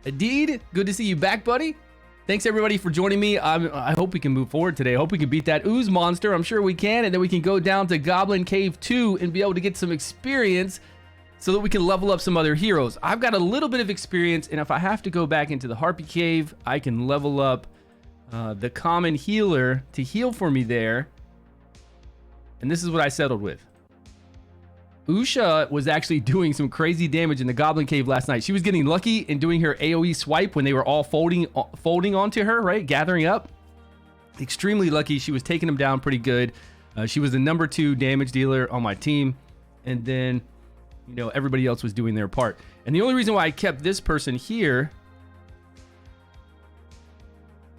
Adeed, good to see you back, buddy. Thanks everybody for joining me. I hope we can move forward today. I hope we can beat that ooze monster. I'm sure we can, and then we can go down to Goblin Cave 2 and be able to get some experience so that we can level up some other heroes. I've got a little bit of experience, and if I have to go back into the Harpy Cave, I can level up the common healer to heal for me there. And this is what I settled with. Usha was actually doing some crazy damage in the Goblin Cave last night. She was getting lucky and doing her AoE swipe when they were all folding onto her, right? Gathering up. Extremely lucky. She was taking them down pretty good. She was the number 2 damage dealer on my team. And then, you know, everybody else was doing their part. And the only reason why I kept this person here,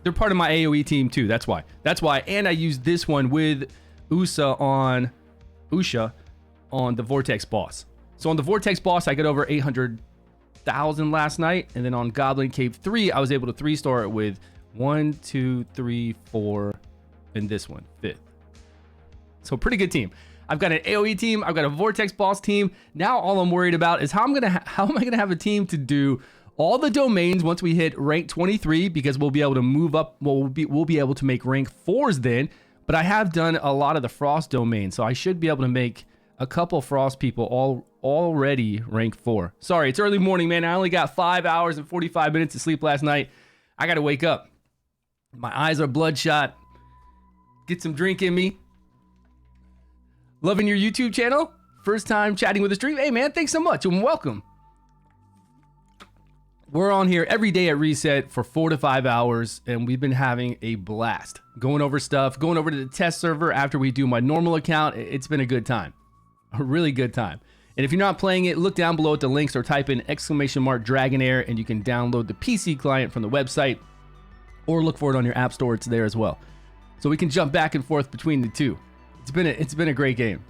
they're part of my AoE team too. That's why. And I used this one with Usha on the Vortex boss. So on the Vortex boss, I got over 800,000 last night. And then on Goblin Cave 3, I was able to 3-star it with 1, 2, 3, 4, and this one, 5th. So pretty good team. I've got an AoE team. I've got a Vortex boss team. Now all I'm worried about is how am I gonna have a team to do all the domains once we hit rank 23, because we'll be able to move up. We'll be able to make rank 4s then. But I have done a lot of the Frost domains, so I should be able to make a couple Frost people already rank 4. Sorry, it's early morning, man. I only got 5 hours and 45 minutes of sleep last night. I gotta wake up. My eyes are bloodshot. Get some drink in me. Loving your YouTube channel? First time chatting with the stream? Hey man, thanks so much and welcome. We're on here every day at Reset for 4 to 5 hours, and we've been having a blast. Going over stuff, going over to the test server after we do my normal account. It's been a good time. A really good time. And if you're not playing it, look down below at the links or type in !Dragonheir and you can download the PC client from the website, or look for it on your app store. It's there as well. So we can jump back and forth between the two. It's been a great game.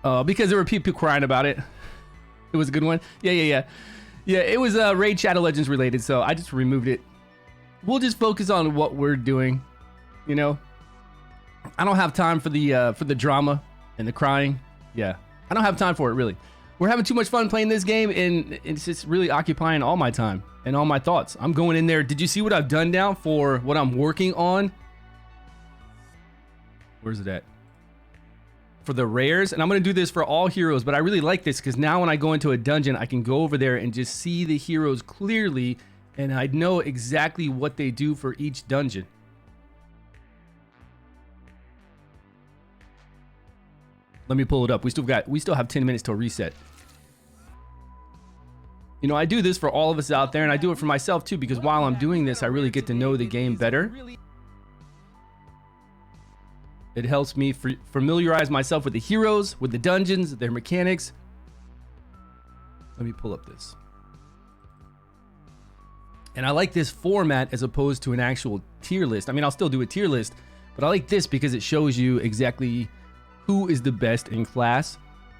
Because there were people crying about it. It was a good one. Yeah, it was Raid Shadow Legends related, so I just removed it. We'll just focus on what we're doing, you know. I don't have time for the drama and the crying. Yeah, I don't have time for it, really. We're having too much fun playing this game, and it's just really occupying all my time and all my thoughts. I'm going in there. Did you see what I've done now for what I'm working on? Where's it at? For the rares, and I'm going to do this for all heroes, but I really like this because now when I go into a dungeon, I can go over there and just see the heroes clearly, and I know exactly what they do for each dungeon. Let me pull it up. We still have 10 minutes till reset. You know, I do this for all of us out there, and I do it for myself too, because while I'm doing this, I really get to know the game better. It helps me familiarize myself with the heroes, with the dungeons, their mechanics. Let me pull up this. And I like this format as opposed to an actual tier list. I mean, I'll still do a tier list, but I like this because it shows you exactly who is the best in class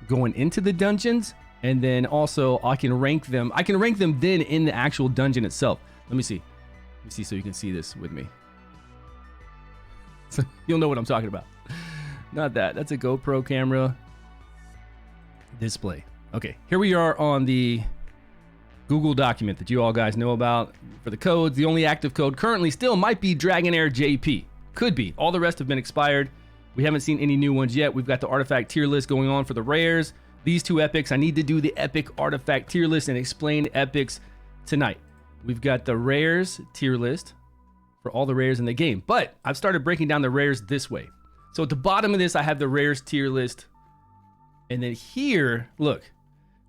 going into the dungeons, and then also I can rank them. I can rank them then in the actual dungeon itself. Let me see so you can see this with me. So you'll know what I'm talking about. Not that. That's a GoPro camera display. Okay, here we are on the Google document that you all guys know about for the codes. The only active code currently still might be Dragonheir JP. Could be. All the rest have been expired. We haven't seen any new ones yet. We've got the artifact tier list going on for the rares. These 2 epics, I need to do the epic artifact tier list and explain epics tonight. We've got the rares tier list for all the rares in the game, but I've started breaking down the rares this way. So at the bottom of this, I have the rares tier list. And then here, look,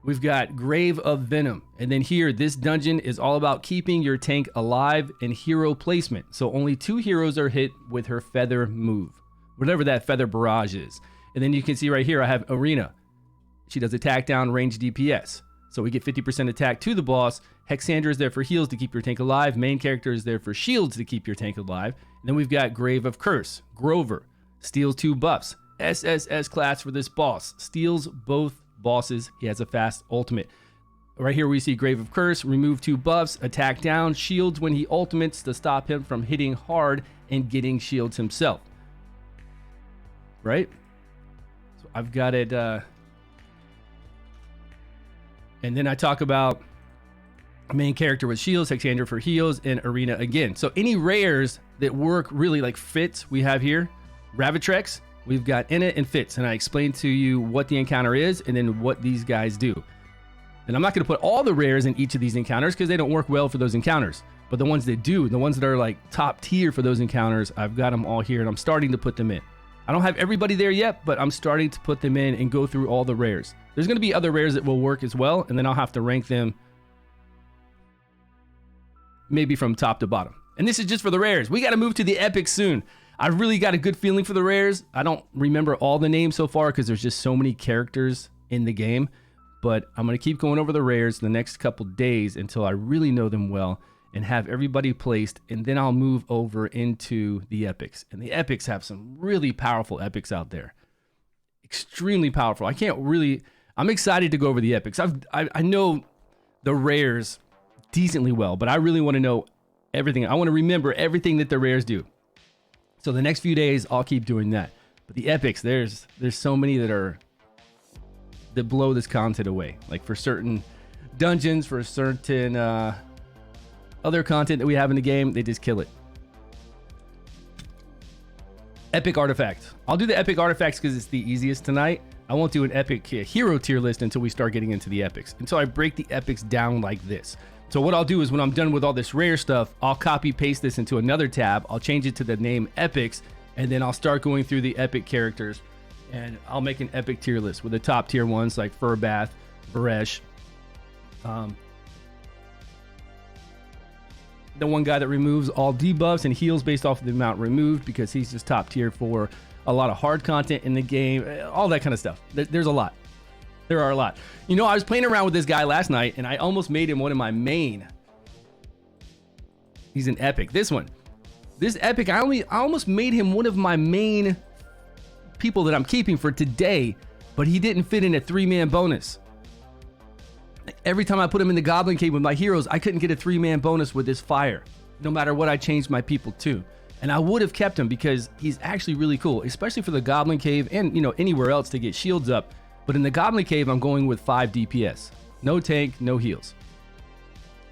we've got Grave of Venom. And then here, this dungeon is all about keeping your tank alive and hero placement. So only 2 heroes are hit with her feather move, whatever that feather barrage is. And then you can see right here, I have Arena. She does attack down, range DPS. So we get 50% attack to the boss. Hexandra is there for heals to keep your tank alive. Main character is there for shields to keep your tank alive. And then we've got Grave of Curse. Grover steals 2 buffs. SSS class for this boss. Steals both bosses. He has a fast ultimate. Right here we see Grave of Curse. Remove 2 buffs. Attack down. Shields when he ultimates to stop him from hitting hard and getting shields himself. Right? So I've got it... And then I talk about main character with shields, Hexander for heals, and arena again. So any rares that work really like Fits we have here, Ravitrex, we've got in it and Fits. And I explain to you what the encounter is and then what these guys do. And I'm not going to put all the rares in each of these encounters because they don't work well for those encounters. But the ones that do, the ones that are like top tier for those encounters, I've got them all here and I'm starting to put them in. I don't have everybody there yet, but I'm starting to put them in and go through all the rares. There's going to be other rares that will work as well, and then I'll have to rank them maybe from top to bottom. And this is just for the rares. We got to move to the epics soon. I really got a good feeling for the rares. I don't remember all the names so far because there's just so many characters in the game, but I'm going to keep going over the rares the next couple days until I really know them well and have everybody placed, and then I'll move over into the epics. And the epics have some really powerful epics out there. Extremely powerful. I'm excited to go over the epics. I know the rares decently well, but I really want to know everything. I want to remember everything that the rares do. So the next few days, I'll keep doing that. But the epics, there's so many that blow this content away. Like for certain dungeons, for certain other content that we have in the game, they just kill it. Epic artifact. I'll do the epic artifacts because it's the easiest tonight. I won't do an epic hero tier list until we start getting into the epics, until I break the epics down like this. So what I'll do is when I'm done with all this rare stuff, I'll copy paste this into another tab. I'll change it to the name epics, and then I'll start going through the epic characters, and I'll make an epic tier list with the top tier ones like Furbath, Baresh, the one guy that removes all debuffs and heals based off of the amount removed because he's just top tier for a lot of hard content in the game, all that kind of stuff. There's a lot. There are a lot. You know, I was playing around with this guy last night and I almost made him one of my main. He's an epic. This one. This epic, I almost made him one of my main people that I'm keeping for today, but he didn't fit in a 3-man bonus. Every time I put him in the Goblin Cave with my heroes, I couldn't get a 3-man bonus with this fire, no matter what I changed my people to. And I would have kept him because he's actually really cool, especially for the Goblin Cave and, you know, anywhere else to get shields up. But in the Goblin Cave, I'm going with 5 DPS. No tank, no heals.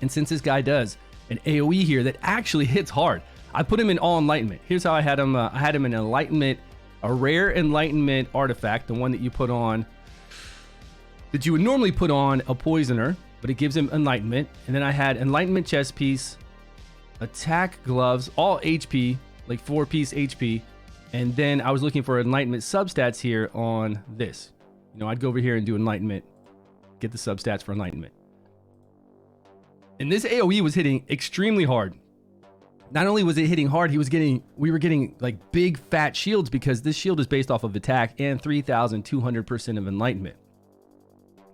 And since this guy does an AoE here that actually hits hard, I put him in all enlightenment. Here's how I had him. I had him in enlightenment, a rare enlightenment artifact, the one that you put on, that you would normally put on a poisoner, but it gives him enlightenment. And then I had enlightenment chest piece, attack gloves, all HP, like 4-piece HP. And then I was looking for enlightenment substats here on this. You know, I'd go over here and do enlightenment, get the substats for enlightenment. And this AoE was hitting extremely hard. Not only was it hitting hard, we were getting like big fat shields because this shield is based off of attack and 3,200% of enlightenment.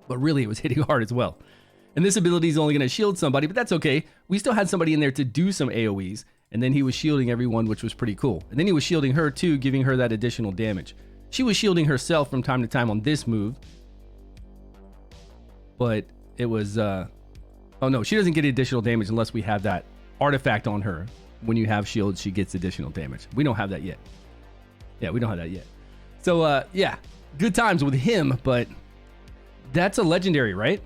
But really, it was hitting hard as well. And this ability is only going to shield somebody, but that's okay. We still had somebody in there to do some AoEs, and then he was shielding everyone, which was pretty cool. And then he was shielding her too, giving her that additional damage. She was shielding herself from time to time on this move, but it was, oh no, she doesn't get additional damage unless we have that artifact on her. When you have shields, she gets additional damage. We don't have that yet. Yeah, we don't have that yet. So, yeah, good times with him, but that's a legendary, right?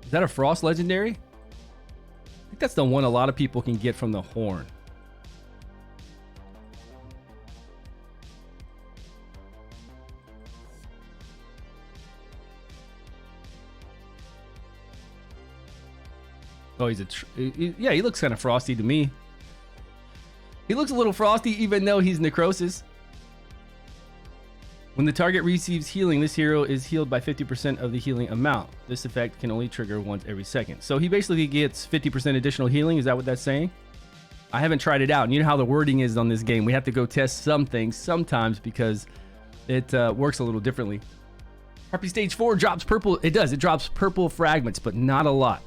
Is that a Frost legendary? I think that's the one a lot of people can get from the horn. Oh, yeah, he looks kind of frosty to me. He looks a little frosty even though he's necrosis. When the target receives healing, this hero is healed by 50% of the healing amount. This effect can only trigger once every second. So he basically gets 50% additional healing. Is that what that's saying? I haven't tried it out. And you know how the wording is on this game. We have to go test some things sometimes because it works a little differently. Harpy Stage 4 drops purple. It does. It drops purple fragments, but not a lot.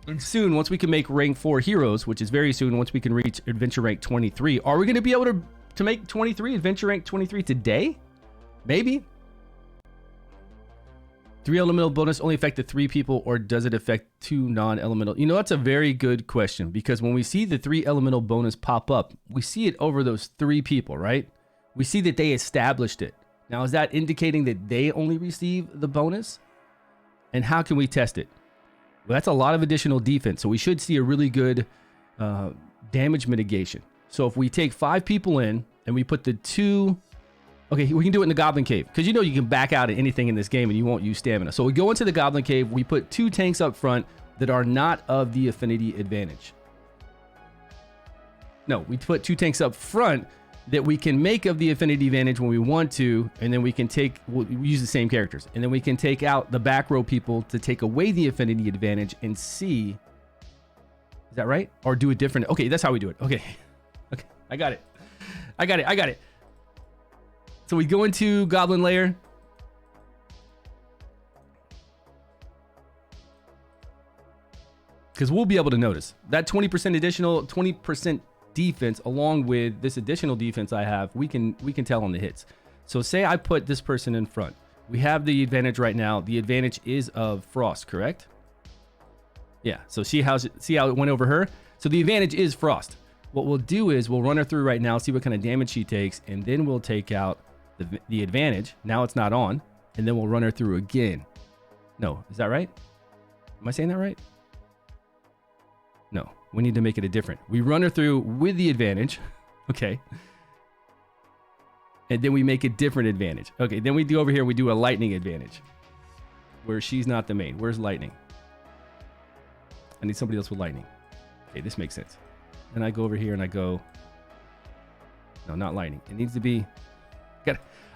And soon, once we can make rank 4 heroes, which is very soon, once we can reach adventure rank 23, are we going to be able to make 23, adventure rank 23 today? Maybe. 3 elemental bonus only affect the 3 people, or does it affect 2 non-elemental? You know, that's a very good question, because when we see the 3 elemental bonus pop up, we see it over those 3 people, right? We see that they established it. Now, is that indicating that they only receive the bonus? And how can we test it? Well, that's a lot of additional defense. So we should see a really good damage mitigation. So if we take 5 people in and we put the 2... Okay, we can do it in the Goblin Cave. Because you know you can back out at anything in this game and you won't use stamina. So we go into the Goblin Cave. We put 2 tanks up front that are not of the affinity advantage. No, we put 2 tanks up front that we can make of the affinity advantage when we want to, and then we can we use the same characters, and then we can take out the back row people to take away the affinity advantage and see, is that right? Or do it different. Okay, that's how we do it. Okay, I got it. So we go into Goblin Lair. Because we'll be able to notice that 20% additional, 20% defense along with this additional defense I have, we can tell on the hits. So say I put this person in front. We have the advantage right now. The advantage is of Frost, correct? Yeah, so see how it went over her? So the advantage is Frost. What we'll do is we'll run her through right now, see what kind of damage she takes, and then we'll take out the advantage. Now it's not on, and then we'll run her through again. No, is that right? Am I saying that right? No, we need to make it a different. We run her through with the advantage, okay? And then we make a different advantage. Okay, then we do over here, we do a lightning advantage where she's not the main. Where's lightning? I need somebody else with lightning. Okay, this makes sense. And I go over here and I go, no, not lightning. It needs to be,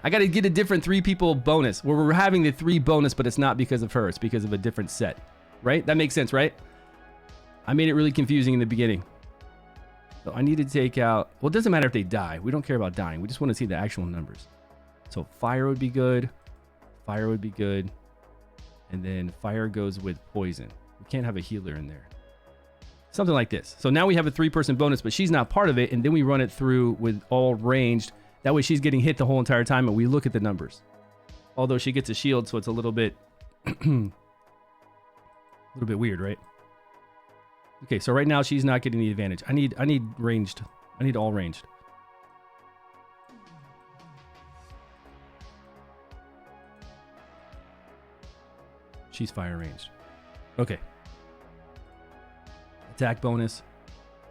I got to get a different 3 people bonus where we're having the 3 bonus, but it's not because of her. It's because of a different set, right? That makes sense, right? I made it really confusing in the beginning. So I need to take out, well, it doesn't matter if they die. We don't care about dying. We just want to see the actual numbers. So fire would be good. Fire would be good. And then fire goes with poison. We can't have a healer in there. Something like this. So now we have a 3-person bonus, but she's not part of it. And then we run it through with all ranged. That way she's getting hit the whole entire time and we look at the numbers. Although she gets a shield, so it's a little bit, weird, right? Okay, so right now she's not getting the advantage. I need ranged. I need all ranged. She's fire ranged. Okay. Attack bonus.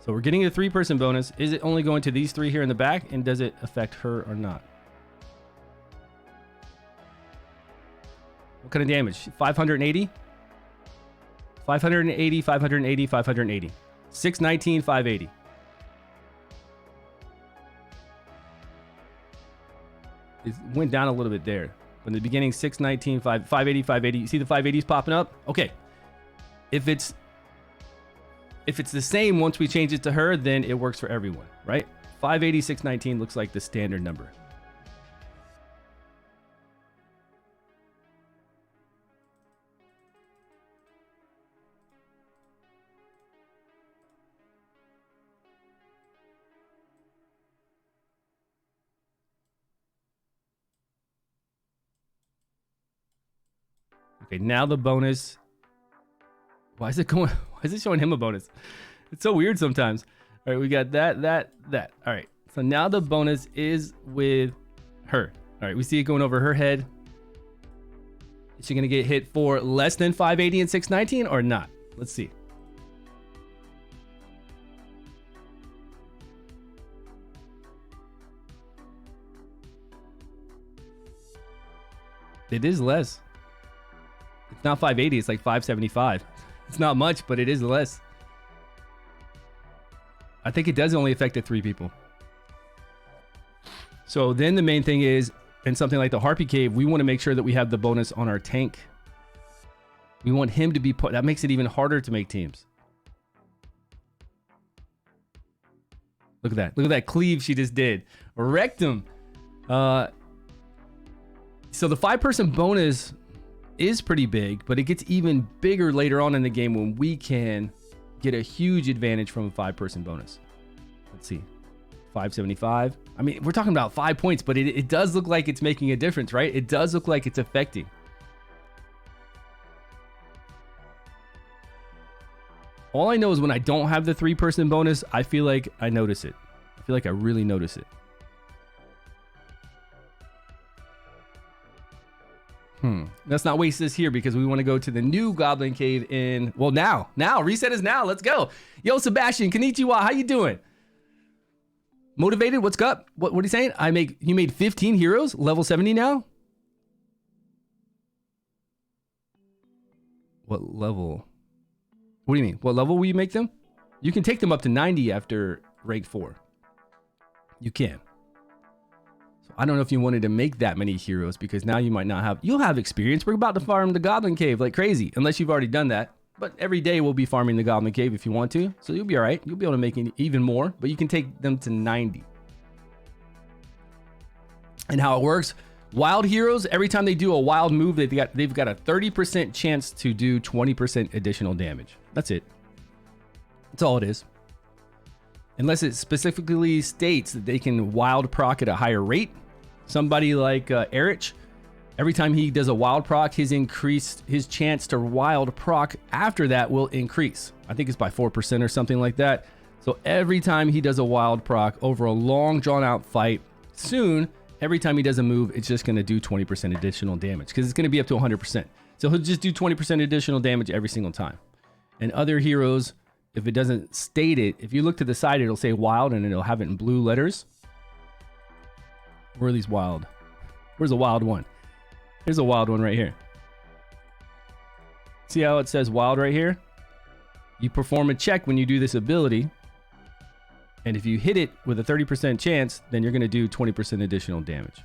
So we're getting a 3-person bonus. Is it only going to these 3 here in the back? And does it affect her or not? What kind of damage? 580? 580, 580, 580. 619, 580. It went down a little bit there. But in the beginning, 619, 580, 580. You see the 580s popping up? Okay. If it's the same once we change it to her, then it works for everyone, right? 580, 619 looks like the standard number. Okay, now the bonus. Why is it showing him a bonus? It's so weird sometimes. All right, we got that. All right, so now the bonus is with her. All right, we see it going over her head. Is she gonna get hit for less than 580 and 619 or not? Let's see. It is less. It's not 580, it's like 575. It's not much, but it is less. I think it does only affect the 3 people. So then the main thing is, in something like the Harpy Cave, we want to make sure that we have the bonus on our tank. We want him to be put. That makes it even harder to make teams. Look at that. Look at that cleave she just did. Wrecked him. So the 5-person bonus is pretty big, but it gets even bigger later on in the game when we can get a huge advantage from a 5-person bonus. Let's see. 575. I mean, we're talking about 5 points, but it does look like it's making a difference, right? It does look like it's affecting. All I know is when I don't have the 3-person bonus, I feel like I notice it. I feel like I really notice it. Let's not waste this here because we want to go to the new Goblin Cave in, well, now. Reset is now. Let's go. Yo, Sebastian, konnichiwa. How you doing? Motivated? What's up? What are you saying? You made 15 heroes, level 70 now? What level? What do you mean? What level will you make them? You can take them up to 90 after rank 4. You can. So I don't know if you wanted to make that many heroes because now you might not have, you'll have experience. We're about to farm the Goblin Cave like crazy, unless you've already done that. But every day we'll be farming the Goblin Cave if you want to. So you'll be all right. You'll be able to make even more, but you can take them to 90. And how it works, wild heroes, every time they do a wild move, they've got a 30% chance to do 20% additional damage. That's it. That's all it is. Unless it specifically states that they can wild proc at a higher rate. Somebody like Erich, every time he does a wild proc, his chance to wild proc after that will increase. I think it's by 4% or something like that. So every time he does a wild proc over a long drawn out fight, soon, every time he does a move, it's just going to do 20% additional damage because it's going to be up to 100%. So he'll just do 20% additional damage every single time. And other heroes, if it doesn't state it, if you look to the side, it'll say wild and it'll have it in blue letters. Where are these wild? Where's a wild one? Here's a wild one right here. See how it says wild right here? You perform a check when you do this ability. And if you hit it with a 30% chance, then you're going to do 20% additional damage.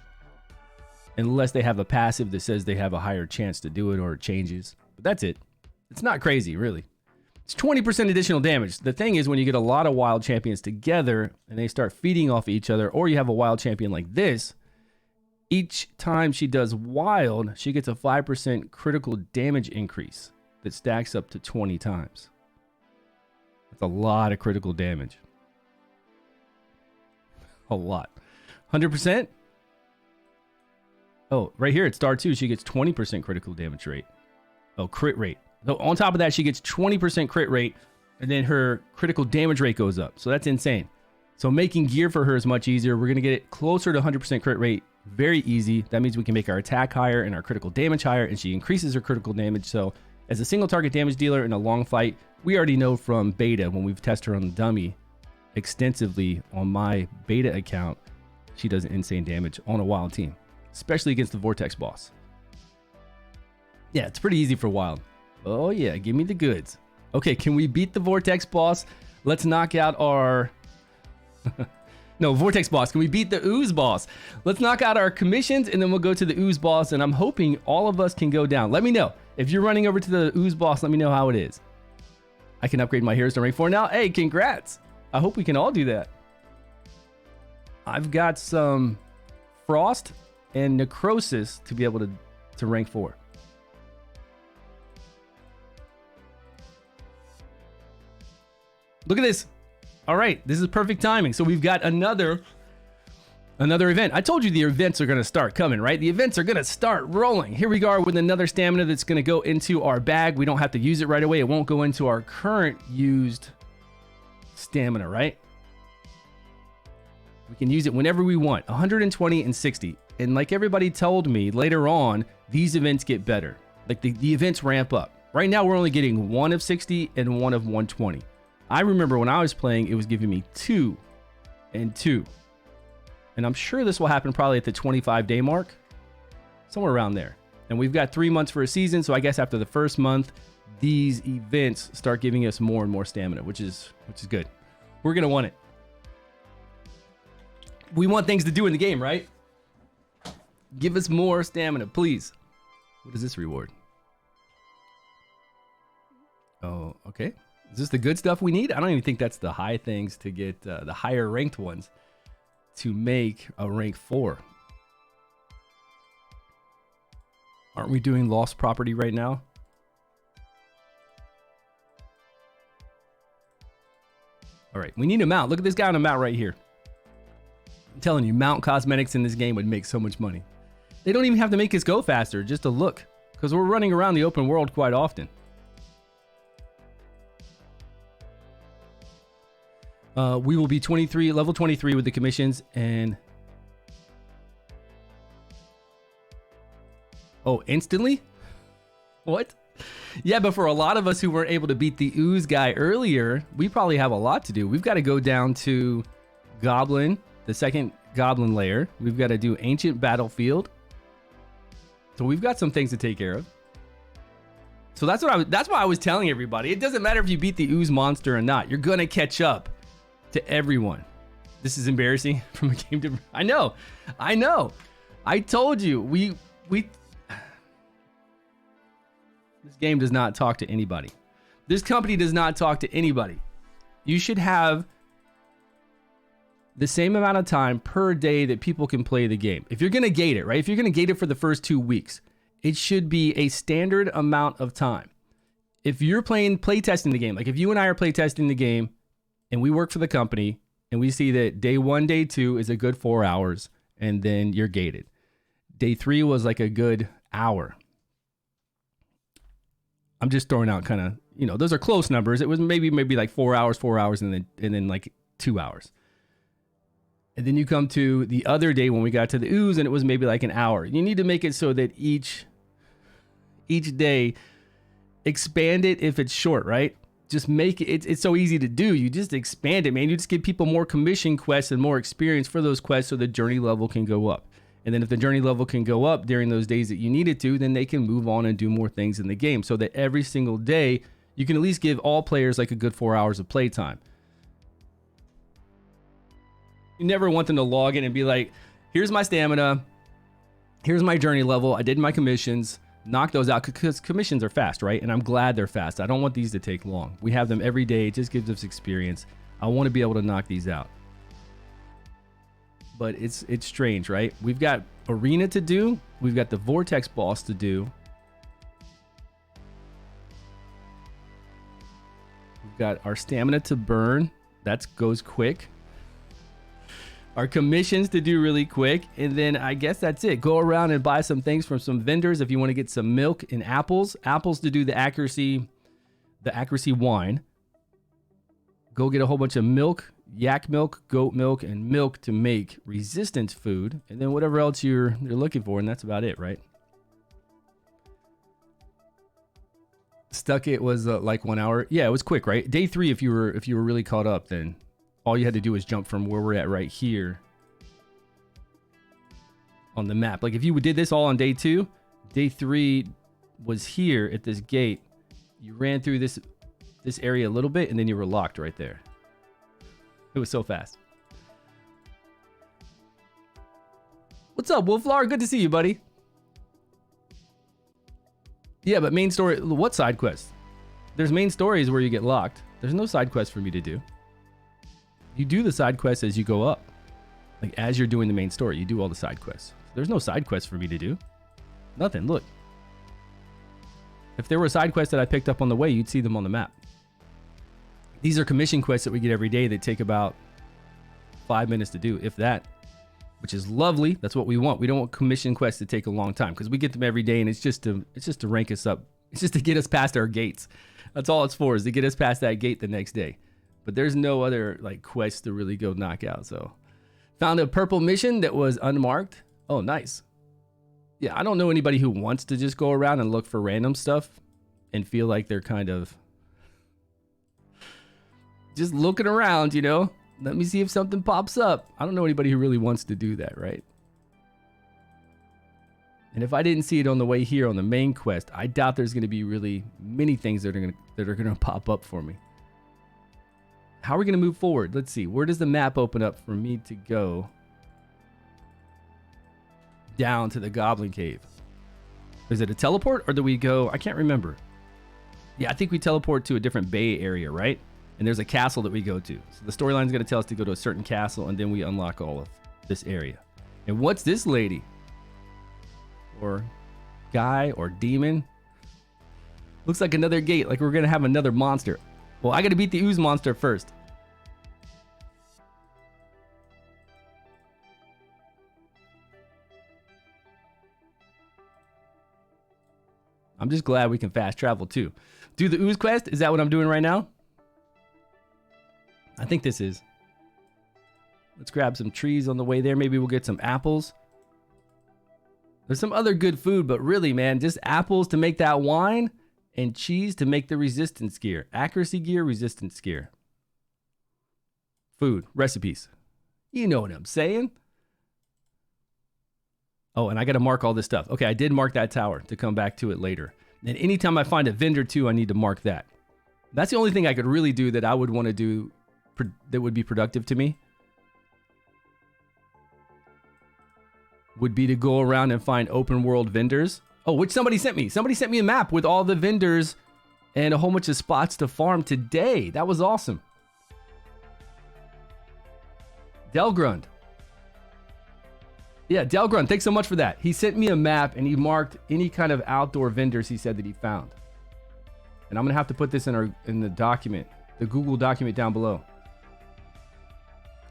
Unless they have a passive that says they have a higher chance to do it or it changes. But that's it. It's not crazy, really. It's 20% additional damage. The thing is, when you get a lot of wild champions together and they start feeding off each other, or you have a wild champion like this, each time she does wild, she gets a 5% critical damage increase that stacks up to 20 times. That's a lot of critical damage. A lot. 100%? Oh, right here at star 2, she gets 20% critical damage rate. Oh, crit rate. So on top of that, she gets 20% crit rate, and then her critical damage rate goes up. So that's insane. So making gear for her is much easier. We're going to get it closer to 100% crit rate. Very easy. That means we can make our attack higher and our critical damage higher, and she increases her critical damage. So as a single target damage dealer in a long fight, we already know from beta, when we've tested her on the dummy extensively on my beta account, she does insane damage on a wild team, especially against the Vortex boss. Yeah, it's pretty easy for wild. Oh yeah, give me the goods. Okay, can we beat the Vortex boss? Let's knock out our... No, Vortex boss. Can we beat the Ooze boss? Let's knock out our commissions and then we'll go to the Ooze boss, and I'm hoping all of us can go down. Let me know. If you're running over to the Ooze boss, let me know how it is. I can upgrade my heroes to rank 4 now. Hey, congrats. I hope we can all do that. I've got some Frost and Necrosis to be able to rank 4. Look at this. All right, this is perfect timing. So we've got another event. I told you the events are going to start coming, right? The events are going to start rolling. Here we are with another stamina that's going to go into our bag. We don't have to use it right away. It won't go into our current used stamina, right? We can use it whenever we want. 120 and 60. And like everybody told me, later on, these events get better. Like the events ramp up. Right now, we're only getting 1 of 60 and 1 of 120. I remember when I was playing, it was giving me 2 and 2. And I'm sure this will happen probably at the 25-day mark. Somewhere around there. And we've got 3 months for a season, so I guess after the first month, these events start giving us more and more stamina, which is good. We're going to want it. We want things to do in the game, right? Give us more stamina, please. What is this reward? Oh, okay. Is this the good stuff we need? I don't even think that's the high things to get the higher ranked ones to make a rank 4. Aren't we doing lost property right now? All right, we need a mount. Look at this guy on a mount right here. I'm telling you, mount cosmetics in this game would make so much money. They don't even have to make us go faster, just to look, because we're running around the open world quite often. We will be level 23 with the commissions, and Oh, instantly? What? Yeah, but for a lot of us who weren't able to beat the ooze guy earlier, we probably have a lot to do. We've got to go down to Goblin, the second Goblin Lair. We've got to do Ancient Battlefield. So we've got some things to take care of. So that's why I was telling everybody. It doesn't matter if you beat the ooze monster or not. You're gonna catch up to everyone. This is embarrassing from a game to... I know. I told you. This game does not talk to anybody. This company does not talk to anybody. You should have the same amount of time per day that people can play the game. If you're gonna gate it, right? If you're gonna gate it for the first 2 weeks, it should be a standard amount of time. If you're playtesting the game, like if you and I are playtesting the game and we work for the company and we see that day 1, day 2 is a good 4 hours and then you're gated. Day 3 was like a good hour. I'm just throwing out kind of, those are close numbers. It was maybe like 4 hours and then like 2 hours. And then you come to the other day when we got to the ooze and it was maybe like an hour. You need to make it so that each day, expand it if it's short, right? Just make it, it's so easy to do. You just expand it, man. You just give people more commission quests and more experience for those quests so the journey level can go up. And then if the journey level can go up during those days that you need it to, then they can move on and do more things in the game so that every single day you can at least give all players like a good 4 hours of playtime. You never want them to log in and be like, here's my stamina, here's my journey level, I did my commissions, knock those out, because commissions are fast, right? And I'm glad they're fast. I don't want these to take long. We have them every day. It just gives us experience. I want to be able to knock these out. But it's strange, right? We've got arena to do. We've got the vortex boss to do. We've got our stamina to burn. That goes quick. Our commissions to do really quick, and then I guess that's it. Go around and buy some things from some vendors if you want to get some milk and apples. Apples to do the accuracy wine. Go get a whole bunch of milk, yak milk, goat milk, and milk to make resistance food, and then whatever else you're looking for, and that's about it, right? Stuck it was like 1 hour. Yeah, it was quick, right? Day 3, if you were really caught up, then all you had to do was jump from where we're at right here on the map. Like if you did this all on day 2, day 3 was here at this gate. You ran through this area a little bit and then you were locked right there. It was so fast. What's up, Wolflar? Good to see you, buddy. Yeah, but main story, what side quests? There's main stories where you get locked. There's no side quests for me to do. You do the side quests as you go up. Like as you're doing the main story, you do all the side quests. There's no side quests for me to do. Nothing, look. If there were side quests that I picked up on the way, you'd see them on the map. These are commission quests that we get every day that take about 5 minutes to do, if that, which is lovely. That's what we want. We don't want commission quests to take a long time because we get them every day and it's just to rank us up. It's just to get us past our gates. That's all it's for, is to get us past that gate the next day. But there's no other like quest to really go knock out. So found a purple mission that was unmarked. Oh, nice. Yeah, I don't know anybody who wants to just go around and look for random stuff and feel like they're kind of just looking around, Let me see if something pops up. I don't know anybody who really wants to do that, right? And if I didn't see it on the way here on the main quest, I doubt there's going to be really many things that are going to pop up for me. How are we going to move forward? Let's see. Where does the map open up for me to go down to the Goblin Cave? Is it a teleport or do we go? I can't remember. Yeah, I think we teleport to a different bay area, right? And there's a castle that we go to. So the storyline is going to tell us to go to a certain castle and then we unlock all of this area. And what's this lady? Or guy or demon? Looks like another gate, like we're going to have another monster. Well, I got to beat the ooze monster first. I'm just glad we can fast travel too. Do the ooze quest? Is that what I'm doing right now? I think this is. Let's grab some trees on the way there. Maybe we'll get some apples. There's some other good food, but really, man, just apples to make that wine and cheese to make the resistance gear. Accuracy gear, resistance gear. Food, recipes. You know what I'm saying? Oh, and I got to mark all this stuff. Okay, I did mark that tower to come back to it later. And anytime I find a vendor too, I need to mark that. That's the only thing I could really do that I would want to do that would be productive to me. Would be to go around and find open world vendors. Oh, which somebody sent me. Somebody sent me a map with all the vendors and a whole bunch of spots to farm today. That was awesome. Delgrund. Yeah, Delgrund, thanks so much for that. He sent me a map and he marked any kind of outdoor vendors he said that he found. And I'm gonna have to put this in the document, the Google document down below.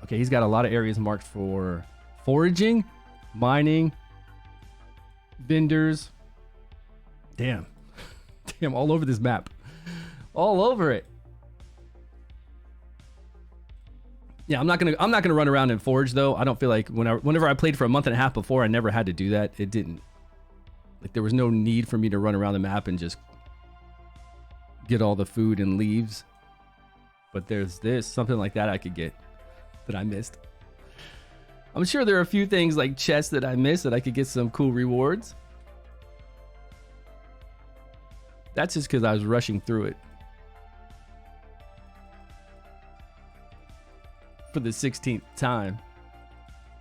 Okay, he's got a lot of areas marked for foraging, mining, vendors. Damn. Damn, all over this map. All over it. Yeah, I'm not gonna run around and forage though. I don't feel like whenever I played for a month and a half before, I never had to do that. It didn't, like, there was no need for me to run around the map and just get all the food and leaves. But there's something like that I could get that I missed. I'm sure there are a few things like chests that I missed that I could get some cool rewards. That's just because I was rushing through it. For the 16th time.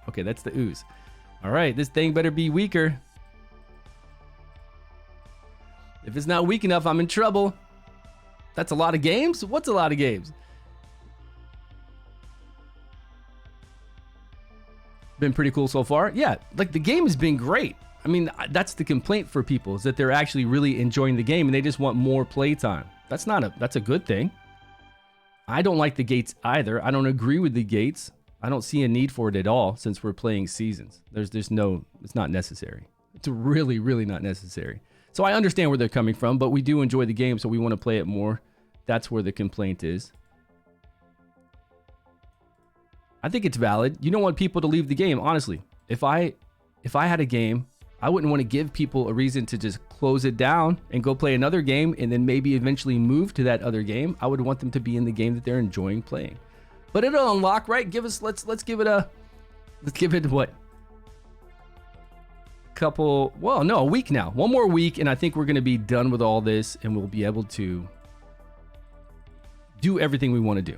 Okay, that's the ooze. All right, this thing better be weaker. If it's not weak enough, I'm in trouble. That's a lot of games? What's a lot of games? Been pretty cool so far. Yeah, like the game has been great. I mean, that's the complaint for people, is that they're actually really enjoying the game and they just want more playtime. That's a good thing. I don't like the gates either. I don't agree with the gates. I don't see a need for it at all since we're playing seasons. It's not necessary. It's really, really not necessary. So I understand where they're coming from, but we do enjoy the game, so we want to play it more. That's where the complaint is. I think it's valid. You don't want people to leave the game, honestly. If I had a game, I wouldn't want to give people a reason to just close it down and go play another game and then maybe eventually move to that other game. I would want them to be in the game that they're enjoying playing. But it'll unlock, right? Let's give it what? A week now. One more week and I think we're going to be done with all this and we'll be able to do everything we want to do.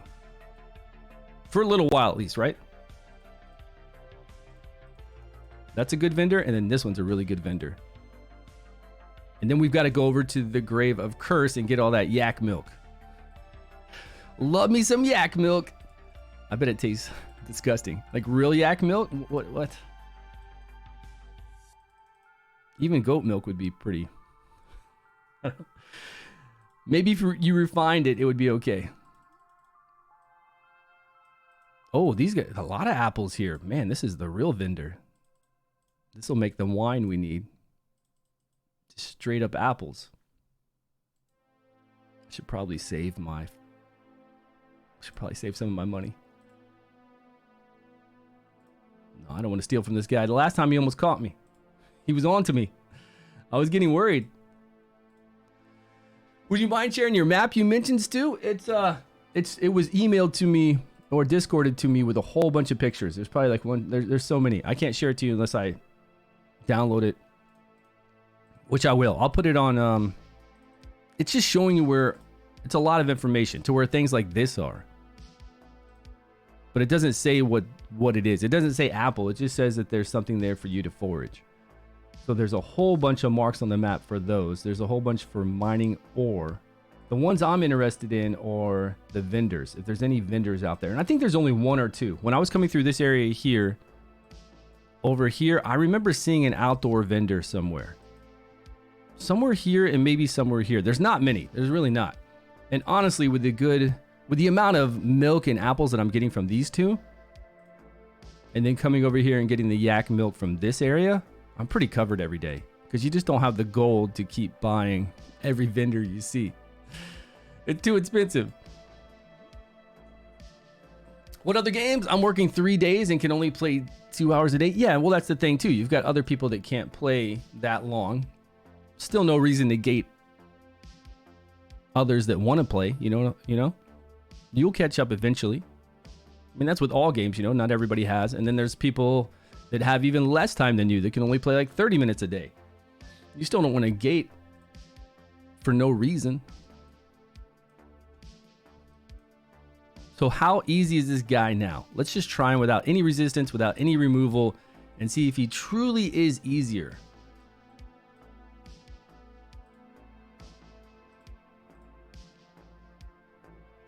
For a little while at least, right? That's a good vendor, and then this one's a really good vendor. And then we've got to go over to the Grave of Curse and get all that yak milk. Love me some yak milk. I bet it tastes disgusting. Like real yak milk? What? Even goat milk would be pretty. Maybe if you refined it, it would be okay. Oh, these got a lot of apples here. Man, this is the real vendor. This will make the wine we need. Just straight up apples. I should probably save some of my money. No, I don't want to steal from this guy. The last time he almost caught me. He was on to me. I was getting worried. Would you mind sharing your map you mentioned, Stu? It was emailed to me or Discorded to me with a whole bunch of pictures. There's probably like there's so many. I can't share it to you unless I download it, which I will. I'll put it on. It's just showing you where it's a lot of information to where things like this are, but it doesn't say what it is. It doesn't say apple. It just says that there's something there for you to forage. So there's a whole bunch of marks on the map for those. There's a whole bunch for mining ore. The ones I'm interested in are the vendors, if there's any vendors out there. And I think there's only one or two. When I was coming through this area here, over here, I remember seeing an outdoor vendor somewhere. Somewhere here and maybe somewhere here. There's not many. There's really not. And honestly, with the amount of milk and apples that I'm getting from these two, and then coming over here and getting the yak milk from this area, I'm pretty covered every day. Because you just don't have the gold to keep buying every vendor you see. It's too expensive. What other games? I'm working 3 days and can only play 2 hours a day. Yeah, well, that's the thing too. You've got other people that can't play that long. Still no reason to gate others that want to play, you know. You'll catch up eventually. I mean, that's with all games, you know, not everybody has. And then there's people that have even less time than you that can only play like 30 minutes a day. You still don't want to gate for no reason. So how easy is this guy now? Let's just try him without any resistance, without any removal, and see if he truly is easier.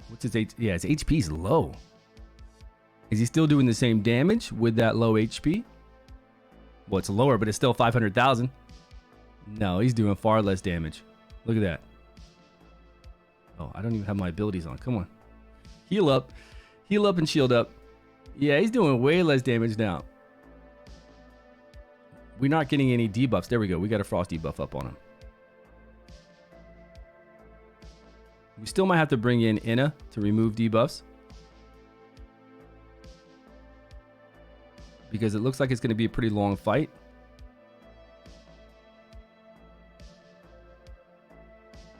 What's his H? Yeah, his HP's low. Is he still doing the same damage with that low HP? Well, it's lower, but it's still 500,000. No, he's doing far less damage. Look at that. Oh, I don't even have my abilities on. Come on. Heal up and shield up. Yeah, he's doing way less damage now. We're not getting any debuffs. There we go. We got a frost debuff up on him. We still might have to bring in Inna to remove debuffs, because it looks like it's going to be a pretty long fight.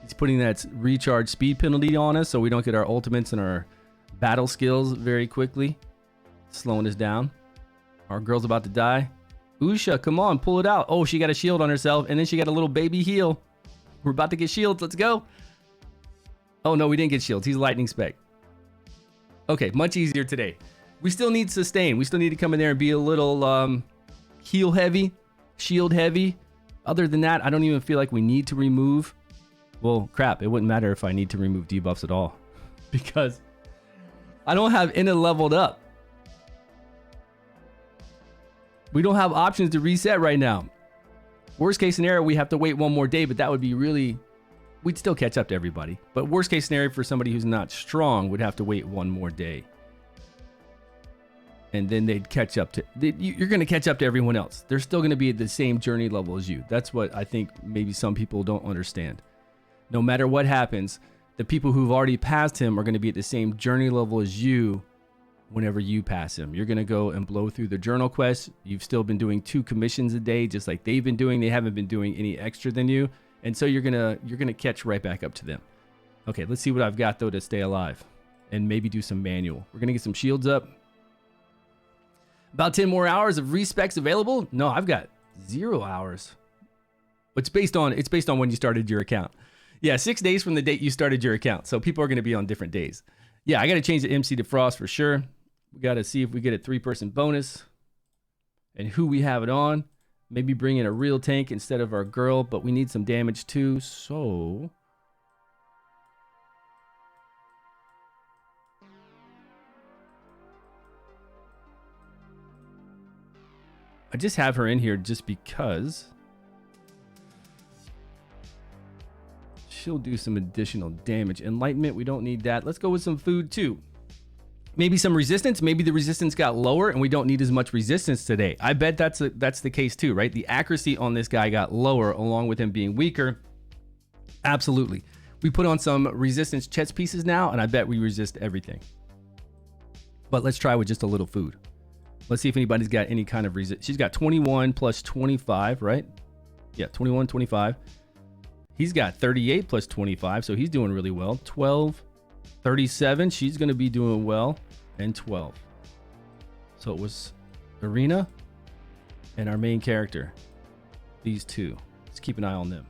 He's putting that recharge speed penalty on us so we don't get our ultimates and our battle skills very quickly, slowing us down. Our girl's about to die. Usha, come on, pull it out. Oh, she got a shield on herself, and then she got a little baby heal. We're about to get shields. Let's go. Oh, no, we didn't get shields. He's lightning spec. Okay, much easier today. We still need sustain. We still need to come in there and be a little heal heavy, shield heavy. Other than that, I don't even feel like we need to remove. Well, crap, it wouldn't matter if I need to remove debuffs at all, because I don't have Inna leveled up. We don't have options to reset right now. Worst case scenario, we have to wait one more day, but that would be really... We'd still catch up to everybody. But worst case scenario for somebody who's not strong would have to wait one more day. And then they'd catch up to... You're going to catch up to everyone else. They're still going to be at the same journey level as you. That's what I think maybe some people don't understand. No matter what happens, the people who've already passed him are going to be at the same journey level as you whenever you pass him. You're going to go and blow through the journal quests. You've still been doing 2 commissions a day, just like they've been doing. They haven't been doing any extra than you. And so you're gonna catch right back up to them. Okay, let's see what I've got though to stay alive, and maybe do some manual. We're gonna get some shields up. About 10 more hours of respecs available. No, I've got 0 hours. It's based on when you started your account. Yeah, 6 days from the date you started your account. So people are gonna be on different days. Yeah, I gotta change the MC to Frost for sure. We gotta see if we get a 3-person bonus, and who we have it on. Maybe bring in a real tank instead of our girl, but we need some damage too, so... I just have her in here just because she'll do some additional damage. Enlightenment, we don't need that. Let's go with some food too. Maybe some resistance. Maybe the resistance got lower and we don't need as much resistance today. I bet that's the case too, right? The accuracy on this guy got lower along with him being weaker. Absolutely. We put on some resistance chest pieces now, and I bet we resist everything. But let's try with just a little food. Let's see if anybody's got any kind of resist. She's got 21 plus 25, right? Yeah, 21, 25. He's got 38 plus 25, so he's doing really well. 12. 37, she's going to be doing well, and 12. So it was Arena and our main character. These two. Let's keep an eye on them.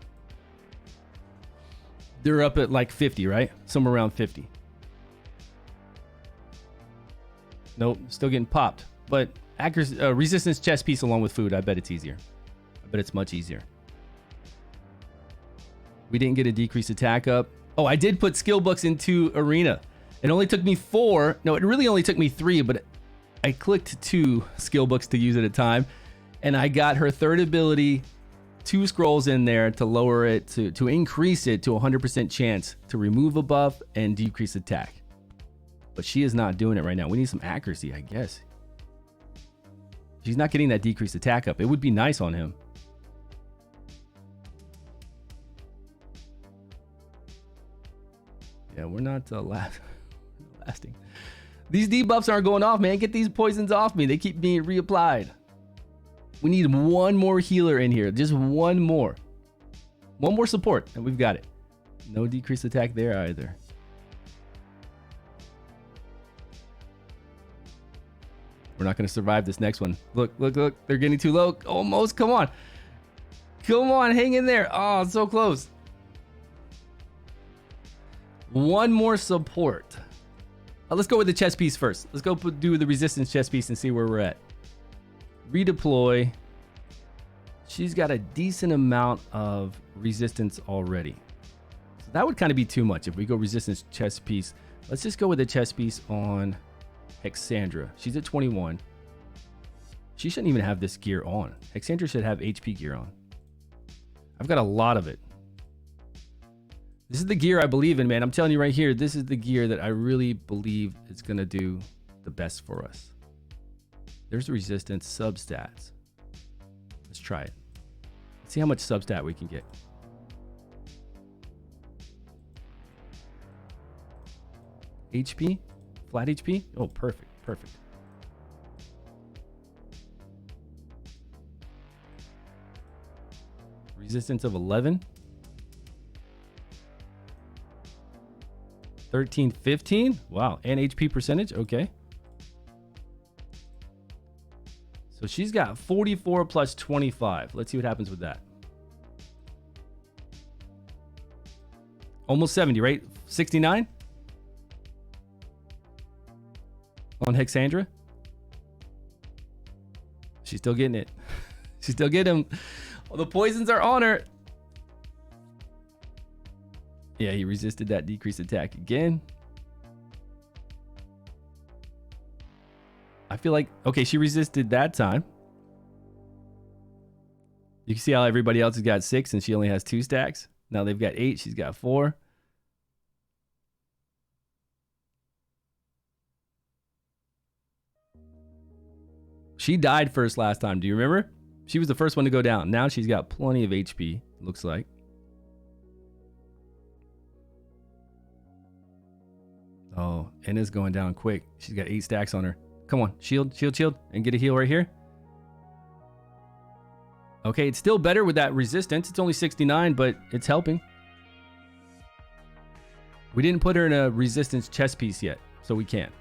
They're up at like 50, right? Somewhere around 50. Nope, still getting popped. But accuracy, resistance chest piece along with food, I bet it's easier. I bet it's much easier. We didn't get a decreased attack up. Oh, I did put skill books into Arena. It only took me 4. No, it really only took me 3, but I clicked 2 skill books to use at a time. And I got her third ability, 2 scrolls in there to lower it, to increase it to 100% chance to remove a buff and decrease attack. But she is not doing it right now. We need some accuracy, I guess. She's not getting that decreased attack up. It would be nice on him. Yeah, we're not lasting. These debuffs aren't going off, man. Get these poisons off me. They keep being reapplied. We need one more healer in here. Just one more. One more support, and we've got it. No decreased attack there either. We're not going to survive this next one. Look, look, look. They're getting too low. Almost. Come on. Come on. Hang in there. Oh, so close. One more support. Let's go with the chest piece first. Let's go do the resistance chest piece and see where we're at. Redeploy. She's got a decent amount of resistance already. So that would kind of be too much if we go resistance chest piece. Let's just go with the chest piece on Hexandra. She's at 21. She shouldn't even have this gear on. Hexandra should have HP gear on. I've got a lot of it. This is the gear I believe in, man. I'm telling you right here, this is the gear that I really believe is going to do the best for us. There's the resistance substats. Let's try it. Let's see how much substat we can get. HP? Flat HP? Oh, perfect. Perfect. Resistance of 11. 13, 15. Wow. And HP percentage. Okay. So she's got 44 plus 25. Let's see what happens with that. Almost 70, right? 69 on Hexandra. She's still getting it. She's still getting him. Oh, the poisons are on her. Yeah, he resisted that decreased attack again. I feel like, okay, she resisted that time. You can see how everybody else has got 6 and she only has 2 stacks. Now they've got 8, she's got 4. She died first last time, do you remember? She was the first one to go down. Now she's got plenty of HP, looks like. Oh, and it's going down quick. She's got 8 stacks on her. Come on, shield, shield, shield, and get a heal right here. Okay, it's still better with that resistance. It's only 69, but it's helping. We didn't put her in a resistance chest piece yet, so we can't.